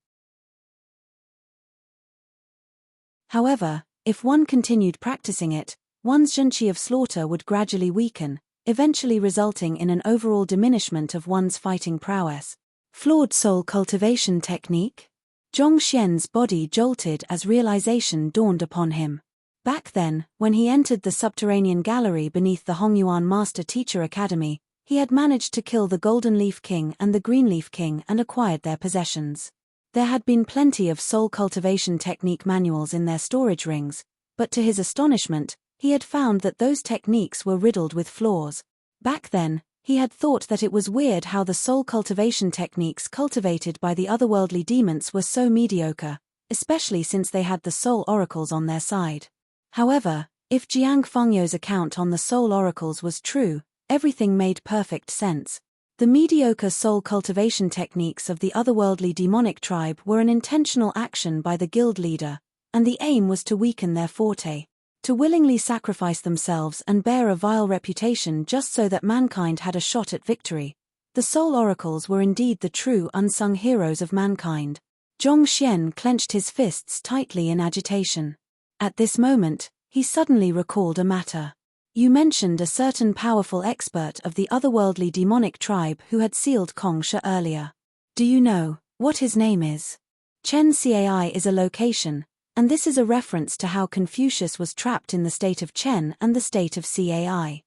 S1: However, if one continued practicing it, one's zhenqi of slaughter would gradually weaken, eventually resulting in an overall diminishment of one's fighting prowess. Flawed soul cultivation technique? Zhong Xian's body jolted as realization dawned upon him. Back then, when he entered the subterranean gallery beneath the Hongyuan Master Teacher Academy, he had managed to kill the Golden Leaf King and the Green Leaf King and acquired their possessions. There had been plenty of soul cultivation technique manuals in their storage rings, but to his astonishment, he had found that those techniques were riddled with flaws. Back then, he had thought that it was weird how the soul cultivation techniques cultivated by the otherworldly demons were so mediocre, especially since they had the soul oracles on their side. However, if Jiang Fengyou's account on the soul oracles was true, everything made perfect sense. The mediocre soul cultivation techniques of the otherworldly demonic tribe were an intentional action by the guild leader, and the aim was to weaken their forte. To willingly sacrifice themselves and bear a vile reputation just so that mankind had a shot at victory. The soul oracles were indeed the true unsung heroes of mankind. Zhong Xian clenched his fists tightly in agitation. At this moment, he suddenly recalled a matter. You mentioned a certain powerful expert of the otherworldly demonic tribe who had sealed Kongsha earlier. Do you know what his name is? Chen Cai is a location, and this is a reference to how Confucius was trapped in the state of Chen and the state of Cai.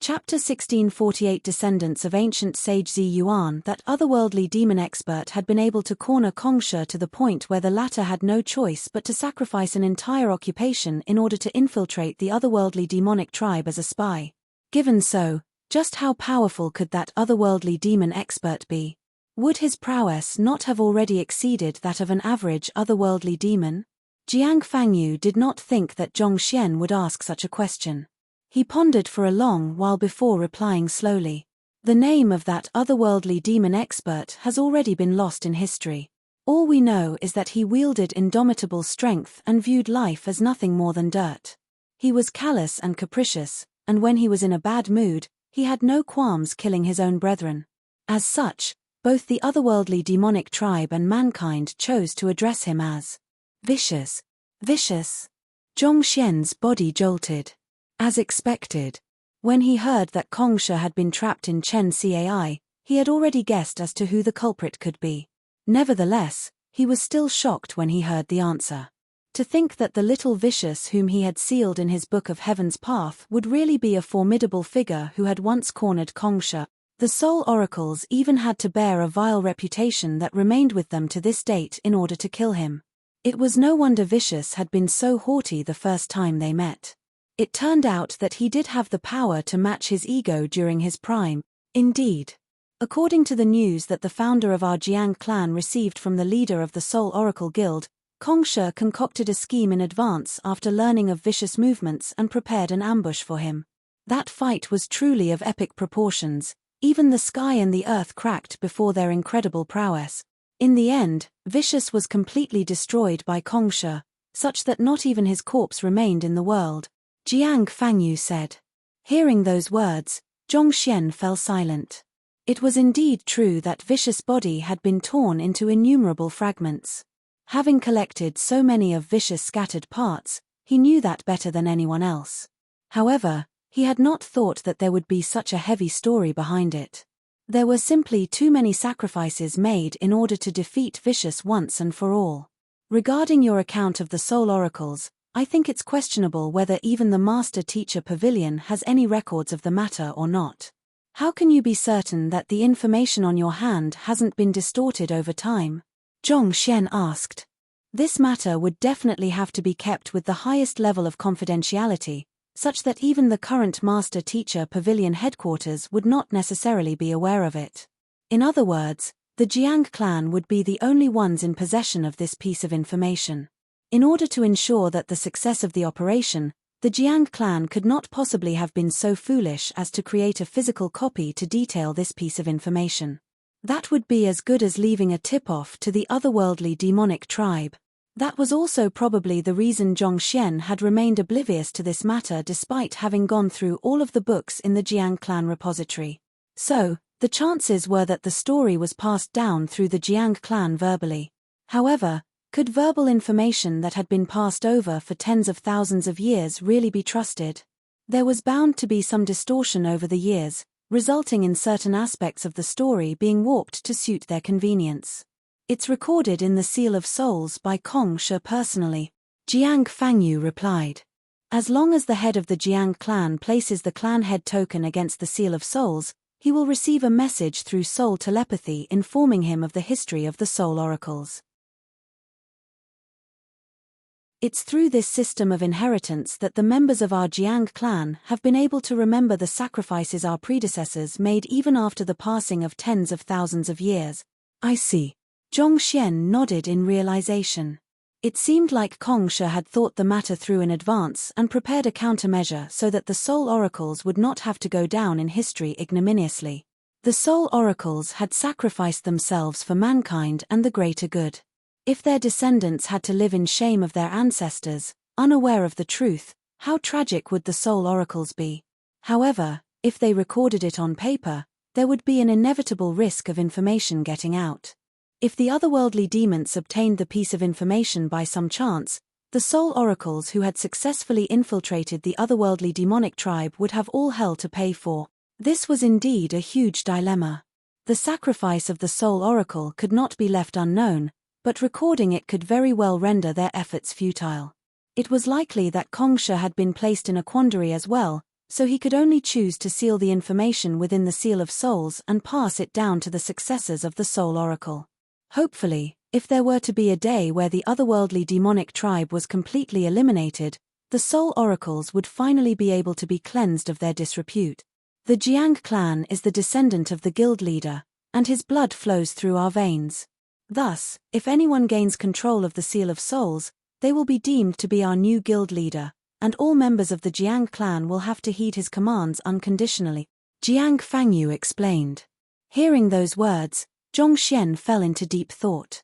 S1: Chapter 1648. Descendants of ancient sage Zi Yuan. That otherworldly demon expert had been able to corner Kongsha to the point where the latter had no choice but to sacrifice an entire occupation in order to infiltrate the otherworldly demonic tribe as a spy. Given so, just how powerful could that otherworldly demon expert be? Would his prowess not have already exceeded that of an average otherworldly demon? Jiang Fengyou did not think that Zhong Xian would ask such a question. He pondered for a long while before replying slowly. The name of that otherworldly demon expert has already been lost in history. All we know is that he wielded indomitable strength and viewed life as nothing more than dirt. He was callous and capricious, and when he was in a bad mood, he had no qualms killing his own brethren. As such, both the otherworldly demonic tribe and mankind chose to address him as vicious. Vicious. Zhong Xian's body jolted. As expected. When he heard that Kongsha had been trapped in Chen Cai, he had already guessed as to who the culprit could be. Nevertheless, he was still shocked when he heard the answer. To think that the little vicious whom he had sealed in his Book of Heaven's Path would really be a formidable figure who had once cornered Kongsha. The soul oracles even had to bear a vile reputation that remained with them to this date in order to kill him. It was no wonder Vicious had been so haughty the first time they met. It turned out that he did have the power to match his ego during his prime. Indeed. According to the news that the founder of our Jiang clan received from the leader of the Soul Oracle Guild, Kongsha concocted a scheme in advance after learning of Vicious' movements and prepared an ambush for him. That fight was truly of epic proportions. Even the sky and the earth cracked before their incredible prowess. In the end, Vicious was completely destroyed by Kongsha, such that not even his corpse remained in the world. Jiang Fengyou said. Hearing those words, Zhong Xian fell silent. It was indeed true that Vicious' body had been torn into innumerable fragments. Having collected so many of Vicious' scattered parts, he knew that better than anyone else. However, he had not thought that there would be such a heavy story behind it. There were simply too many sacrifices made in order to defeat Vicious once and for all. Regarding your account of the Soul Oracles, I think it's questionable whether even the Master Teacher Pavilion has any records of the matter or not. How can you be certain that the information on your hand hasn't been distorted over time? Zhong Xian asked. This matter would definitely have to be kept with the highest level of confidentiality, such that even the current Master Teacher Pavilion headquarters would not necessarily be aware of it. In other words, The Jiang clan would be the only ones in possession of this piece of information. In order to ensure that the success of the operation, the Jiang clan could not possibly have been so foolish as to create a physical copy to detail this piece of information. That would be as good as leaving a tip-off to the otherworldly demonic tribe. That was also probably the reason Zhongxian had remained oblivious to this matter despite having gone through all of the books in the Jiang clan repository. So, the chances were that the story was passed down through the Jiang clan verbally. However, could verbal information that had been passed over for tens of thousands of years really be trusted? There was bound to be some distortion over the years, resulting in certain aspects of the story being warped to suit their convenience. It's recorded in the Seal of Souls by Kong Shi personally. Jiang Fangyu replied. As long as the head of the Jiang clan places the clan head token against the Seal of Souls, he will receive a message through soul telepathy informing him of the history of the soul oracles. It's through this system of inheritance that the members of our Jiang clan have been able to remember the sacrifices our predecessors made even after the passing of tens of thousands of years. I see. Zhongxian nodded in realization. It seemed like Kong Shi had thought the matter through in advance and prepared a countermeasure so that the soul oracles would not have to go down in history ignominiously. The soul oracles had sacrificed themselves for mankind and the greater good. If their descendants had to live in shame of their ancestors, unaware of the truth, how tragic would the soul oracles be? However, if they recorded it on paper, there would be an inevitable risk of information getting out. If the otherworldly demons obtained the piece of information by some chance, the soul oracles who had successfully infiltrated the otherworldly demonic tribe would have all hell to pay for. This was indeed a huge dilemma. The sacrifice of the soul oracle could not be left unknown, but recording it could very well render their efforts futile. It was likely that Kong Shi had been placed in a quandary as well, so he could only choose to seal the information within the Seal of Souls and pass it down to the successors of the soul oracle. Hopefully, if there were to be a day where the otherworldly demonic tribe was completely eliminated, the soul oracles would finally be able to be cleansed of their disrepute. The Jiang clan is the descendant of the guild leader, and his blood flows through our veins. Thus, if anyone gains control of the Seal of Souls, they will be deemed to be our new guild leader, and all members of the Jiang clan will have to heed his commands unconditionally. Jiang Fangyu explained. Hearing those words, Zhongxian fell into deep thought.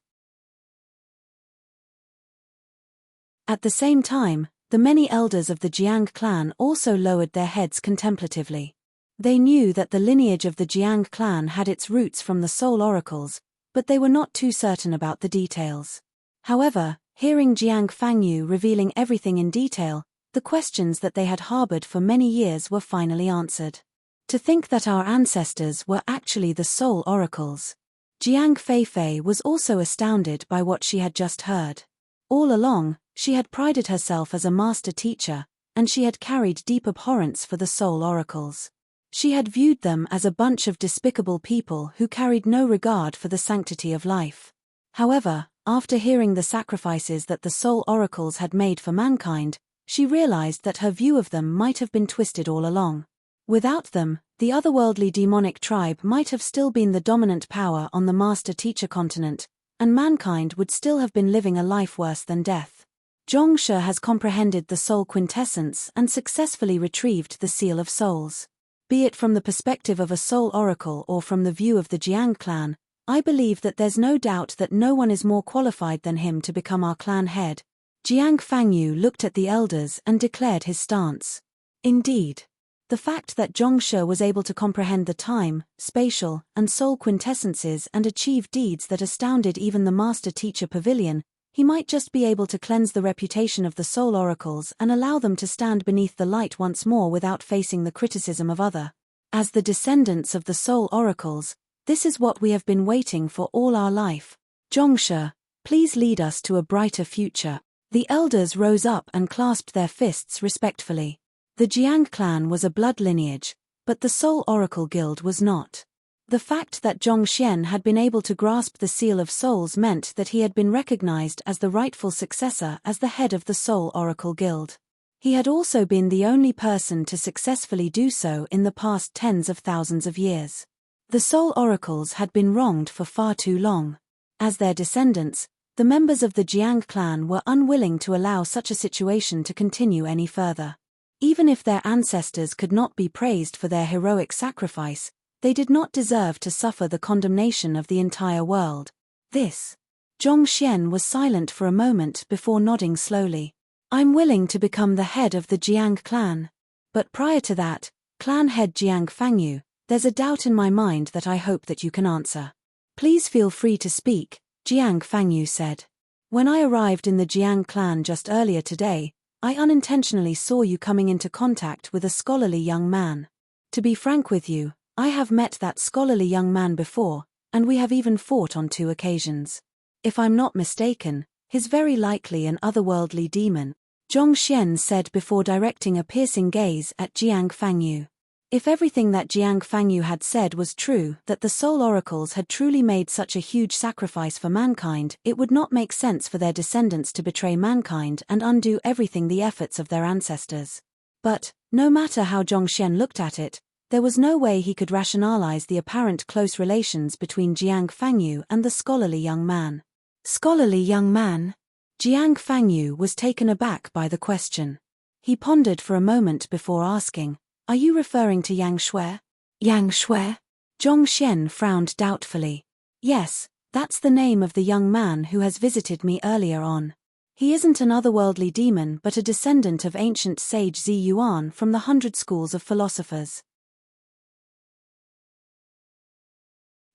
S1: At the same time, the many elders of the Jiang clan also lowered their heads contemplatively. They knew that the lineage of the Jiang clan had its roots from the soul oracles, but they were not too certain about the details. However, hearing Jiang Fangyu revealing everything in detail, the questions that they had harbored for many years were finally answered. To think that our ancestors were actually the soul oracles. Jiang Feifei was also astounded by what she had just heard. All along, she had prided herself as a master teacher, and she had carried deep abhorrence for the soul oracles. She had viewed them as a bunch of despicable people who carried no regard for the sanctity of life. However, after hearing the sacrifices that the soul oracles had made for mankind, she realized that her view of them might have been twisted all along. Without them, the otherworldly demonic tribe might have still been the dominant power on the master-teacher continent, and mankind would still have been living a life worse than death. Zhong Shi has comprehended the soul quintessence and successfully retrieved the Seal of Souls. Be it from the perspective of a soul oracle or from the view of the Jiang clan, I believe that there's no doubt that no one is more qualified than him to become our clan head. Jiang Fangyu looked at the elders and declared his stance. Indeed. The fact that Zhong Shi was able to comprehend the time, spatial, and soul quintessences and achieve deeds that astounded even the master-teacher pavilion, he might just be able to cleanse the reputation of the soul oracles and allow them to stand beneath the light once more without facing the criticism of other. As the descendants of the soul oracles, this is what we have been waiting for all our life. Zhong Shi, please lead us to a brighter future. The elders rose up and clasped their fists respectfully. The Jiang clan was a blood lineage, but the Soul Oracle Guild was not. The fact that Zhongxian had been able to grasp the Seal of Souls meant that he had been recognized as the rightful successor as the head of the Soul Oracle Guild. He had also been the only person to successfully do so in the past tens of thousands of years. The soul oracles had been wronged for far too long. As their descendants, the members of the Jiang clan were unwilling to allow such a situation to continue any further. Even if their ancestors could not be praised for their heroic sacrifice, they did not deserve to suffer the condemnation of the entire world. This. Zhong Xian was silent for a moment before nodding slowly. I'm willing to become the head of the Jiang clan. But prior to that, clan head Jiang Fangyu, there's a doubt in my mind that I hope that you can answer. Please feel free to speak, Jiang Fangyu said. When I arrived in the Jiang clan just earlier today, I unintentionally saw you coming into contact with a scholarly young man. To be frank with you, I have met that scholarly young man before, and we have even fought on 2 occasions. If I'm not mistaken, he's very likely an otherworldly demon, Zhong Xian said before directing a piercing gaze at Jiang Fangyu. If everything that Jiang Fangyu had said was true, that the soul oracles had truly made such a huge sacrifice for mankind, it would not make sense for their descendants to betray mankind and undo everything the efforts of their ancestors. But, no matter how Zhong Xian looked at it, there was no way he could rationalize the apparent close relations between Jiang Fangyu and the scholarly young man. Scholarly young man? Jiang Fangyu was taken aback by the question. He pondered for a moment before asking, "Are you referring to Yang Shui?" Yang Shui? Zhong Xian frowned doubtfully. Yes, that's the name of the young man who has visited me earlier on. He isn't an otherworldly demon but a descendant of ancient sage Zi Yuan from the 100 schools of philosophers.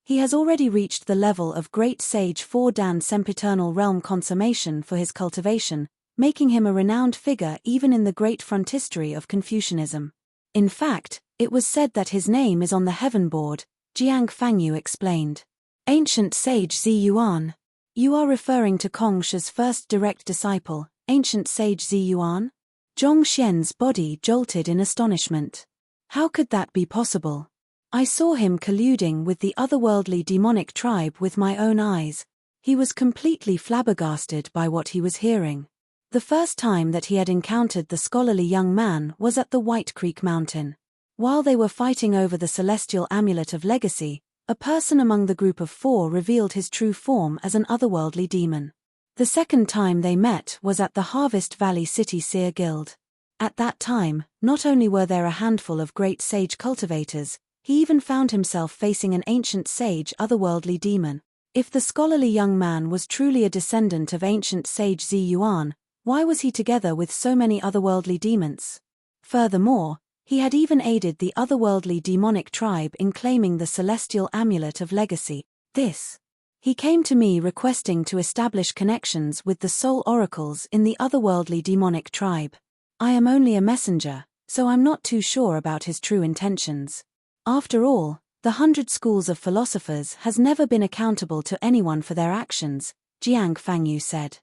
S1: He has already reached the level of great sage 4 Dan sempiternal realm consummation for his cultivation, making him a renowned figure even in the great frontistery of Confucianism. In fact, it was said that his name is on the heaven board, Jiang Fangyu explained. Ancient sage Zi Yuan. You are referring to Kong Shi's first direct disciple, ancient sage Zi Yuan? Zhong Xian's body jolted in astonishment. How could that be possible? I saw him colluding with the otherworldly demonic tribe with my own eyes. He was completely flabbergasted by what he was hearing. The first time that he had encountered the scholarly young man was at the White Creek Mountain. While they were fighting over the celestial amulet of legacy, a person among the group of 4 revealed his true form as an otherworldly demon. The second time they met was at the Harvest Valley City Seer Guild. At that time, not only were there a handful of great sage cultivators, he even found himself facing an ancient sage otherworldly demon. If the scholarly young man was truly a descendant of ancient sage Zi Yuan, why was he together with so many otherworldly demons? Furthermore, he had even aided the otherworldly demonic tribe in claiming the celestial amulet of legacy. He came to me requesting to establish connections with the soul oracles in the otherworldly demonic tribe. I am only a messenger, so I'm not too sure about his true intentions. After all, the 100 schools of philosophers has never been accountable to anyone for their actions, Jiang Fangyu said.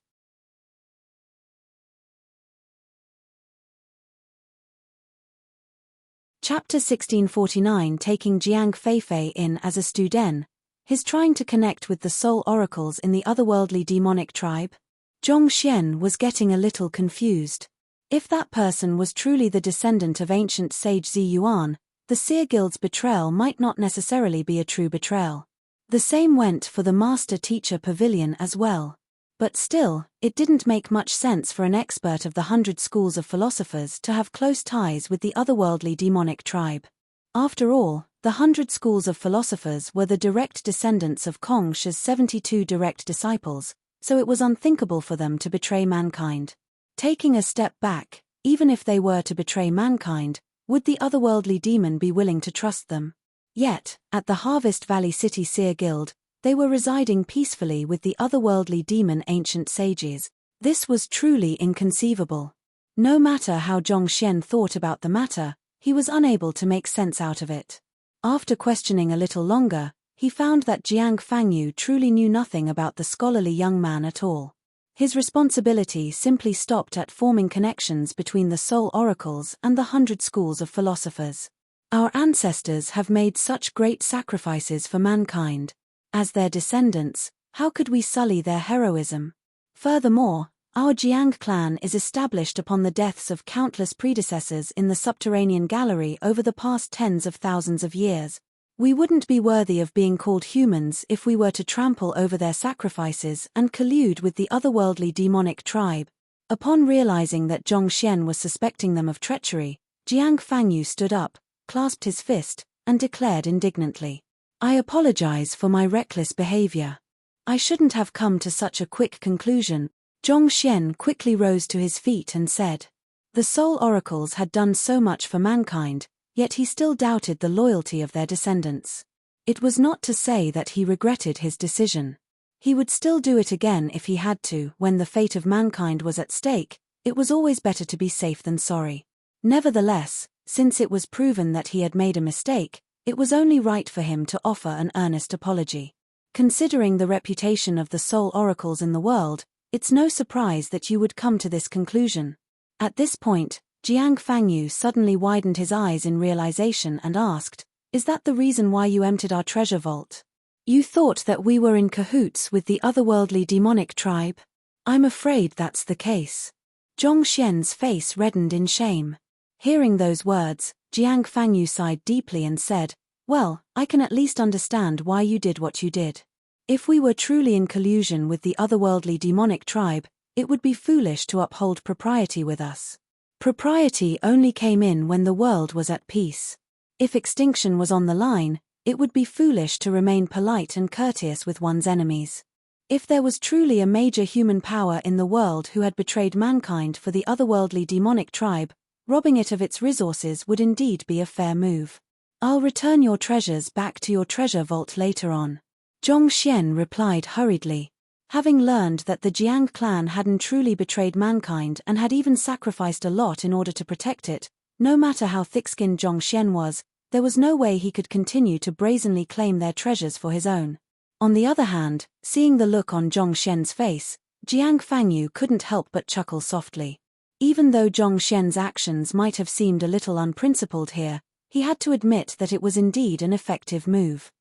S1: Chapter 1649 Taking Jiang Feifei in as a student, his trying to connect with the soul oracles in the otherworldly demonic tribe? Zhong Xian was getting a little confused. If that person was truly the descendant of ancient sage Zi Yuan, the Seer Guild's betrayal might not necessarily be a true betrayal. The same went for the Master-Teacher Pavilion as well. But still, it didn't make much sense for an expert of the 100 schools of philosophers to have close ties with the otherworldly demonic tribe. After all, the 100 schools of philosophers were the direct descendants of Kong Shi's 72 direct disciples, so it was unthinkable for them to betray mankind. Taking a step back, even if they were to betray mankind, would the otherworldly demon be willing to trust them? Yet, at the Harvest Valley City Seer Guild, they were residing peacefully with the otherworldly demon ancient sages. This was truly inconceivable. No matter how Zhong Xian thought about the matter, he was unable to make sense out of it. After questioning a little longer, he found that Jiang Fangyu truly knew nothing about the scholarly young man at all. His responsibility simply stopped at forming connections between the soul oracles and the 100 schools of philosophers. Our ancestors have made such great sacrifices for mankind. As their descendants, how could we sully their heroism? Furthermore, our Jiang clan is established upon the deaths of countless predecessors in the subterranean gallery over the past tens of thousands of years. We wouldn't be worthy of being called humans if we were to trample over their sacrifices and collude with the otherworldly demonic tribe. Upon realizing that Zhongxian was suspecting them of treachery, Jiang Fangyu stood up, clasped his fist, and declared indignantly, "I apologize for my reckless behavior. I shouldn't have come to such a quick conclusion." Zhongxian quickly rose to his feet and said, the soul oracles had done so much for mankind, yet he still doubted the loyalty of their descendants. It was not to say that he regretted his decision. He would still do it again if he had to. When the fate of mankind was at stake, it was always better to be safe than sorry. Nevertheless, since it was proven that he had made a mistake, it was only right for him to offer an earnest apology. Considering the reputation of the soul oracles in the world, it's no surprise that you would come to this conclusion. At this point, Jiang Fangyu suddenly widened his eyes in realization and asked, "Is that the reason why you emptied our treasure vault? You thought that we were in cahoots with the otherworldly demonic tribe? I'm afraid that's the case." Zhongxian's face reddened in shame. Hearing those words, Jiang Fangyu sighed deeply and said, "Well, I can at least understand why you did what you did. If we were truly in collusion with the otherworldly demonic tribe, it would be foolish to uphold propriety with us. Propriety only came in when the world was at peace. If extinction was on the line, it would be foolish to remain polite and courteous with one's enemies. If there was truly a major human power in the world who had betrayed mankind for the otherworldly demonic tribe, robbing it of its resources would indeed be a fair move. I'll return your treasures back to your treasure vault later on." Zhongxian replied hurriedly. Having learned that the Jiang clan hadn't truly betrayed mankind and had even sacrificed a lot in order to protect it, no matter how thick-skinned Zhongxian was, there was no way he could continue to brazenly claim their treasures for his own. On the other hand, seeing the look on Zhongxian's face, Jiang Fangyu couldn't help but chuckle softly. Even though Zhongxian's actions might have seemed a little unprincipled here, he had to admit that it was indeed an effective move.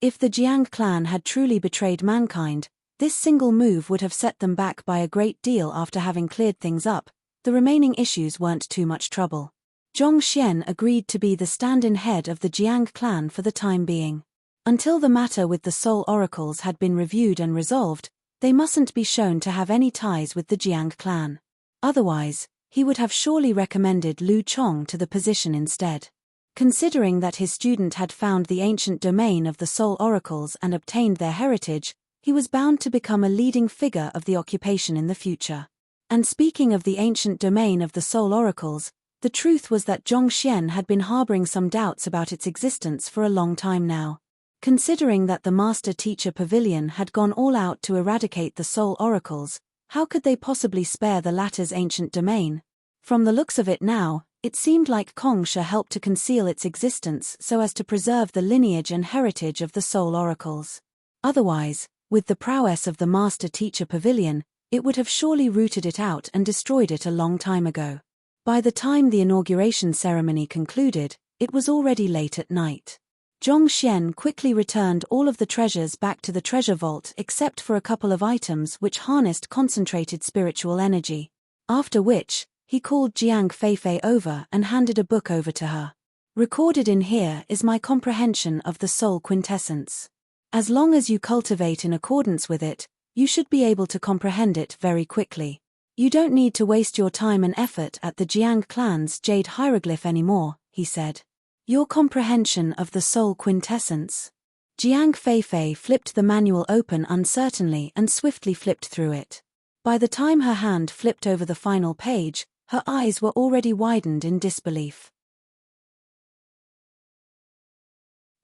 S1: If the Jiang clan had truly betrayed mankind, this single move would have set them back by a great deal. After having cleared things up, the remaining issues weren't too much trouble. Zhongxian agreed to be the stand-in head of the Jiang clan for the time being. Until the matter with the soul oracles had been reviewed and resolved, they mustn't be shown to have any ties with the Jiang clan. Otherwise, he would have surely recommended Lu Chong to the position instead. Considering that his student had found the ancient domain of the soul oracles and obtained their heritage, he was bound to become a leading figure of the occupation in the future. And speaking of the ancient domain of the soul oracles, the truth was that Zhongxian had been harboring some doubts about its existence for a long time now. Considering that the Master-Teacher Pavilion had gone all out to eradicate the soul oracles, how could they possibly spare the latter's ancient domain? From the looks of it now, it seemed like Kongsha helped to conceal its existence so as to preserve the lineage and heritage of the soul oracles. Otherwise, with the prowess of the Master-Teacher Pavilion, it would have surely rooted it out and destroyed it a long time ago. By the time the inauguration ceremony concluded, it was already late at night. Zhongxian quickly returned all of the treasures back to the treasure vault except for a couple of items which harnessed concentrated spiritual energy. After which, he called Jiang Feifei over and handed a book over to her. "Recorded in here is my comprehension of the soul quintessence. As long as you cultivate in accordance with it, you should be able to comprehend it very quickly. You don't need to waste your time and effort at the Jiang clan's jade hieroglyph anymore," he said. "Your comprehension of the soul quintessence." Jiang Feifei flipped the manual open uncertainly and swiftly flipped through it. By the time her hand flipped over the final page, her eyes were already widened in disbelief.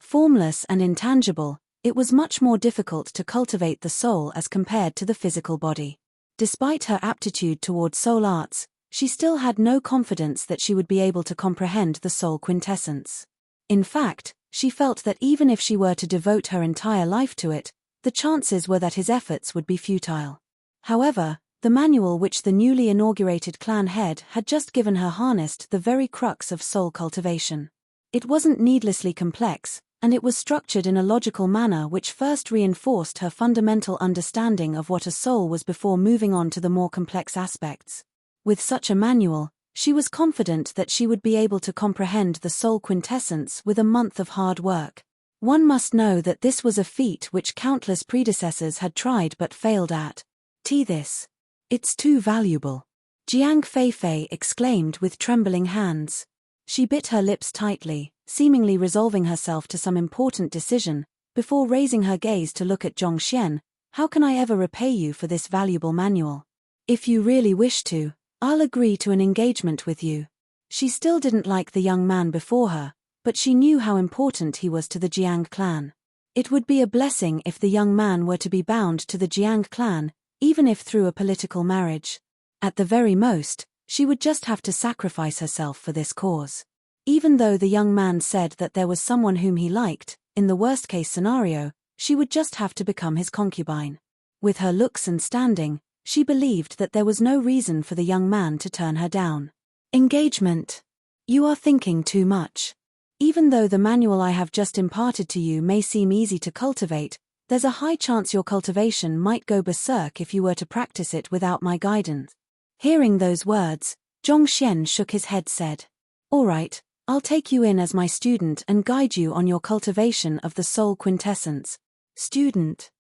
S1: Formless and intangible, it was much more difficult to cultivate the soul as compared to the physical body. Despite her aptitude toward soul arts, she still had no confidence that she would be able to comprehend the soul quintessence. In fact, she felt that even if she were to devote her entire life to it, the chances were that his efforts would be futile. However, the manual which the newly inaugurated clan head had just given her harnessed the very crux of soul cultivation. It wasn't needlessly complex, and it was structured in a logical manner which first reinforced her fundamental understanding of what a soul was before moving on to the more complex aspects. With such a manual, She was confident that she would be able to comprehend the soul quintessence with a month of hard work. One must know that this was a feat which countless predecessors had tried but failed at. This. It's too valuable. Jiang Feifei exclaimed with trembling hands. She bit her lips tightly, seemingly resolving herself to some important decision, before raising her gaze to look at Zhongxian. How can I ever repay you for this valuable manual? If you really wish to, I'll agree to an engagement with you. She still didn't like the young man before her, but she knew how important he was to the Jiang clan. It would be a blessing if the young man were to be bound to the Jiang clan, even if through a political marriage. At the very most, she would just have to sacrifice herself for this cause. Even though the young man said that there was someone whom he liked, in the worst-case scenario, she would just have to become his concubine. With her looks and standing, she believed that there was no reason for the young man to turn her down. Engagement. You are thinking too much. Even though the manual I have just imparted to you may seem easy to cultivate, there's a high chance your cultivation might go berserk if you were to practice it without my guidance. Hearing those words, Zhongxian shook his head said, All right, I'll take you in as my student and guide you on your cultivation of the soul quintessence. Student.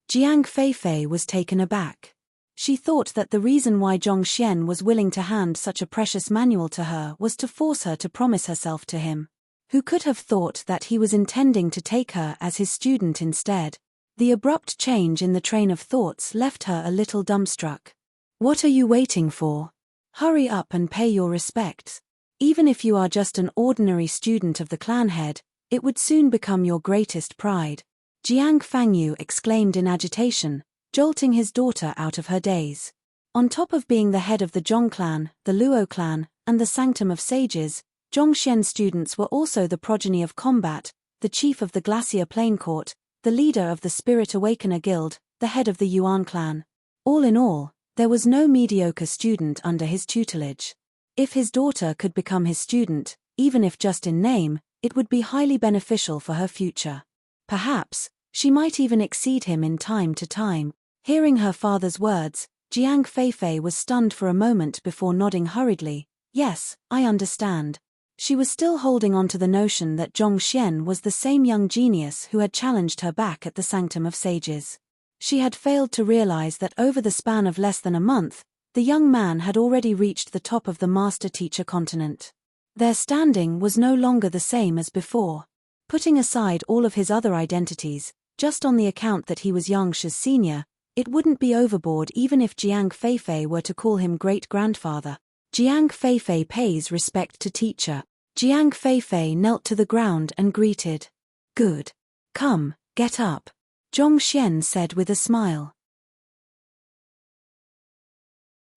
S1: Jiang Feifei was taken aback. She thought that the reason why Zhongxian was willing to hand such a precious manual to her was to force her to promise herself to him. Who could have thought that he was intending to take her as his student instead? The abrupt change in the train of thoughts left her a little dumbstruck. What are you waiting for? Hurry up and pay your respects. Even if you are just an ordinary student of the clan head, it would soon become your greatest pride. Jiang Fangyu exclaimed in agitation, jolting his daughter out of her daze. On top of being the head of the Zhong clan, the Luo clan, and the Sanctum of Sages, Zhongxian students were also the progeny of combat, the chief of the Glacier Plain Court, the leader of the Spirit Awakener Guild, the head of the Yuan clan. All in all, there was no mediocre student under his tutelage. If his daughter could become his student, even if just in name, it would be highly beneficial for her future. Perhaps, she might even exceed him in time to time. Hearing her father's words, Jiang Feifei was stunned for a moment before nodding hurriedly. Yes, I understand. She was still holding on to the notion that Zhongxian was the same young genius who had challenged her back at the Sanctum of Sages. She had failed to realize that over the span of less than a month, the young man had already reached the top of the master-teacher continent. Their standing was no longer the same as before. Putting aside all of his other identities, just on the account that he was Yangshi's senior, it wouldn't be overboard even if Jiang Feifei were to call him great-grandfather. Jiang Feifei pays respect to teacher. Jiang Feifei knelt to the ground and greeted. Good. Come, get up. Zhongxian said with a smile.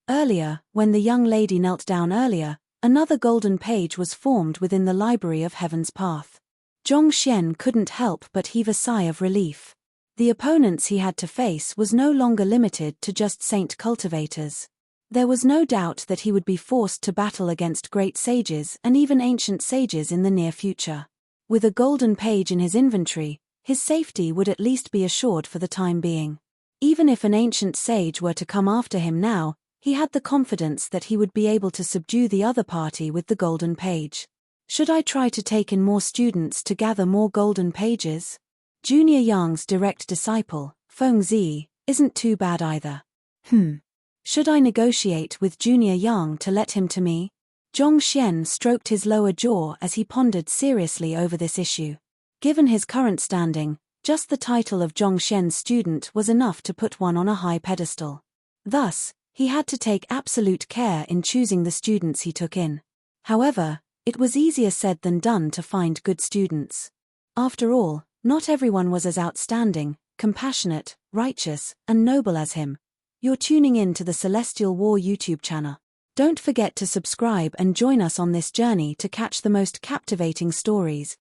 S1: Earlier, when the young lady knelt down earlier, another golden page was formed within the library of Heaven's Path. Zhongxian couldn't help but heave a sigh of relief. The opponents he had to face was no longer limited to just saint cultivators. There was no doubt that he would be forced to battle against great sages and even ancient sages in the near future. With a golden page in his inventory, his safety would at least be assured for the time being. Even if an ancient sage were to come after him now, he had the confidence that he would be able to subdue the other party with the golden page. Should I try to take in more students to gather more golden pages? Junior Yang's direct disciple, Feng Zi, isn't too bad either. Should I negotiate with Junior Yang to let him to me? Zhongxian stroked his lower jaw as he pondered seriously over this issue. Given his current standing, just the title of Zhongxian's student was enough to put one on a high pedestal. Thus, he had to take absolute care in choosing the students he took in. However, it was easier said than done to find good students. After all, not everyone was as outstanding, compassionate, righteous, and noble as him. You're tuning in to the Celestial War YouTube channel. Don't forget to subscribe and join us on this journey to catch the most captivating stories.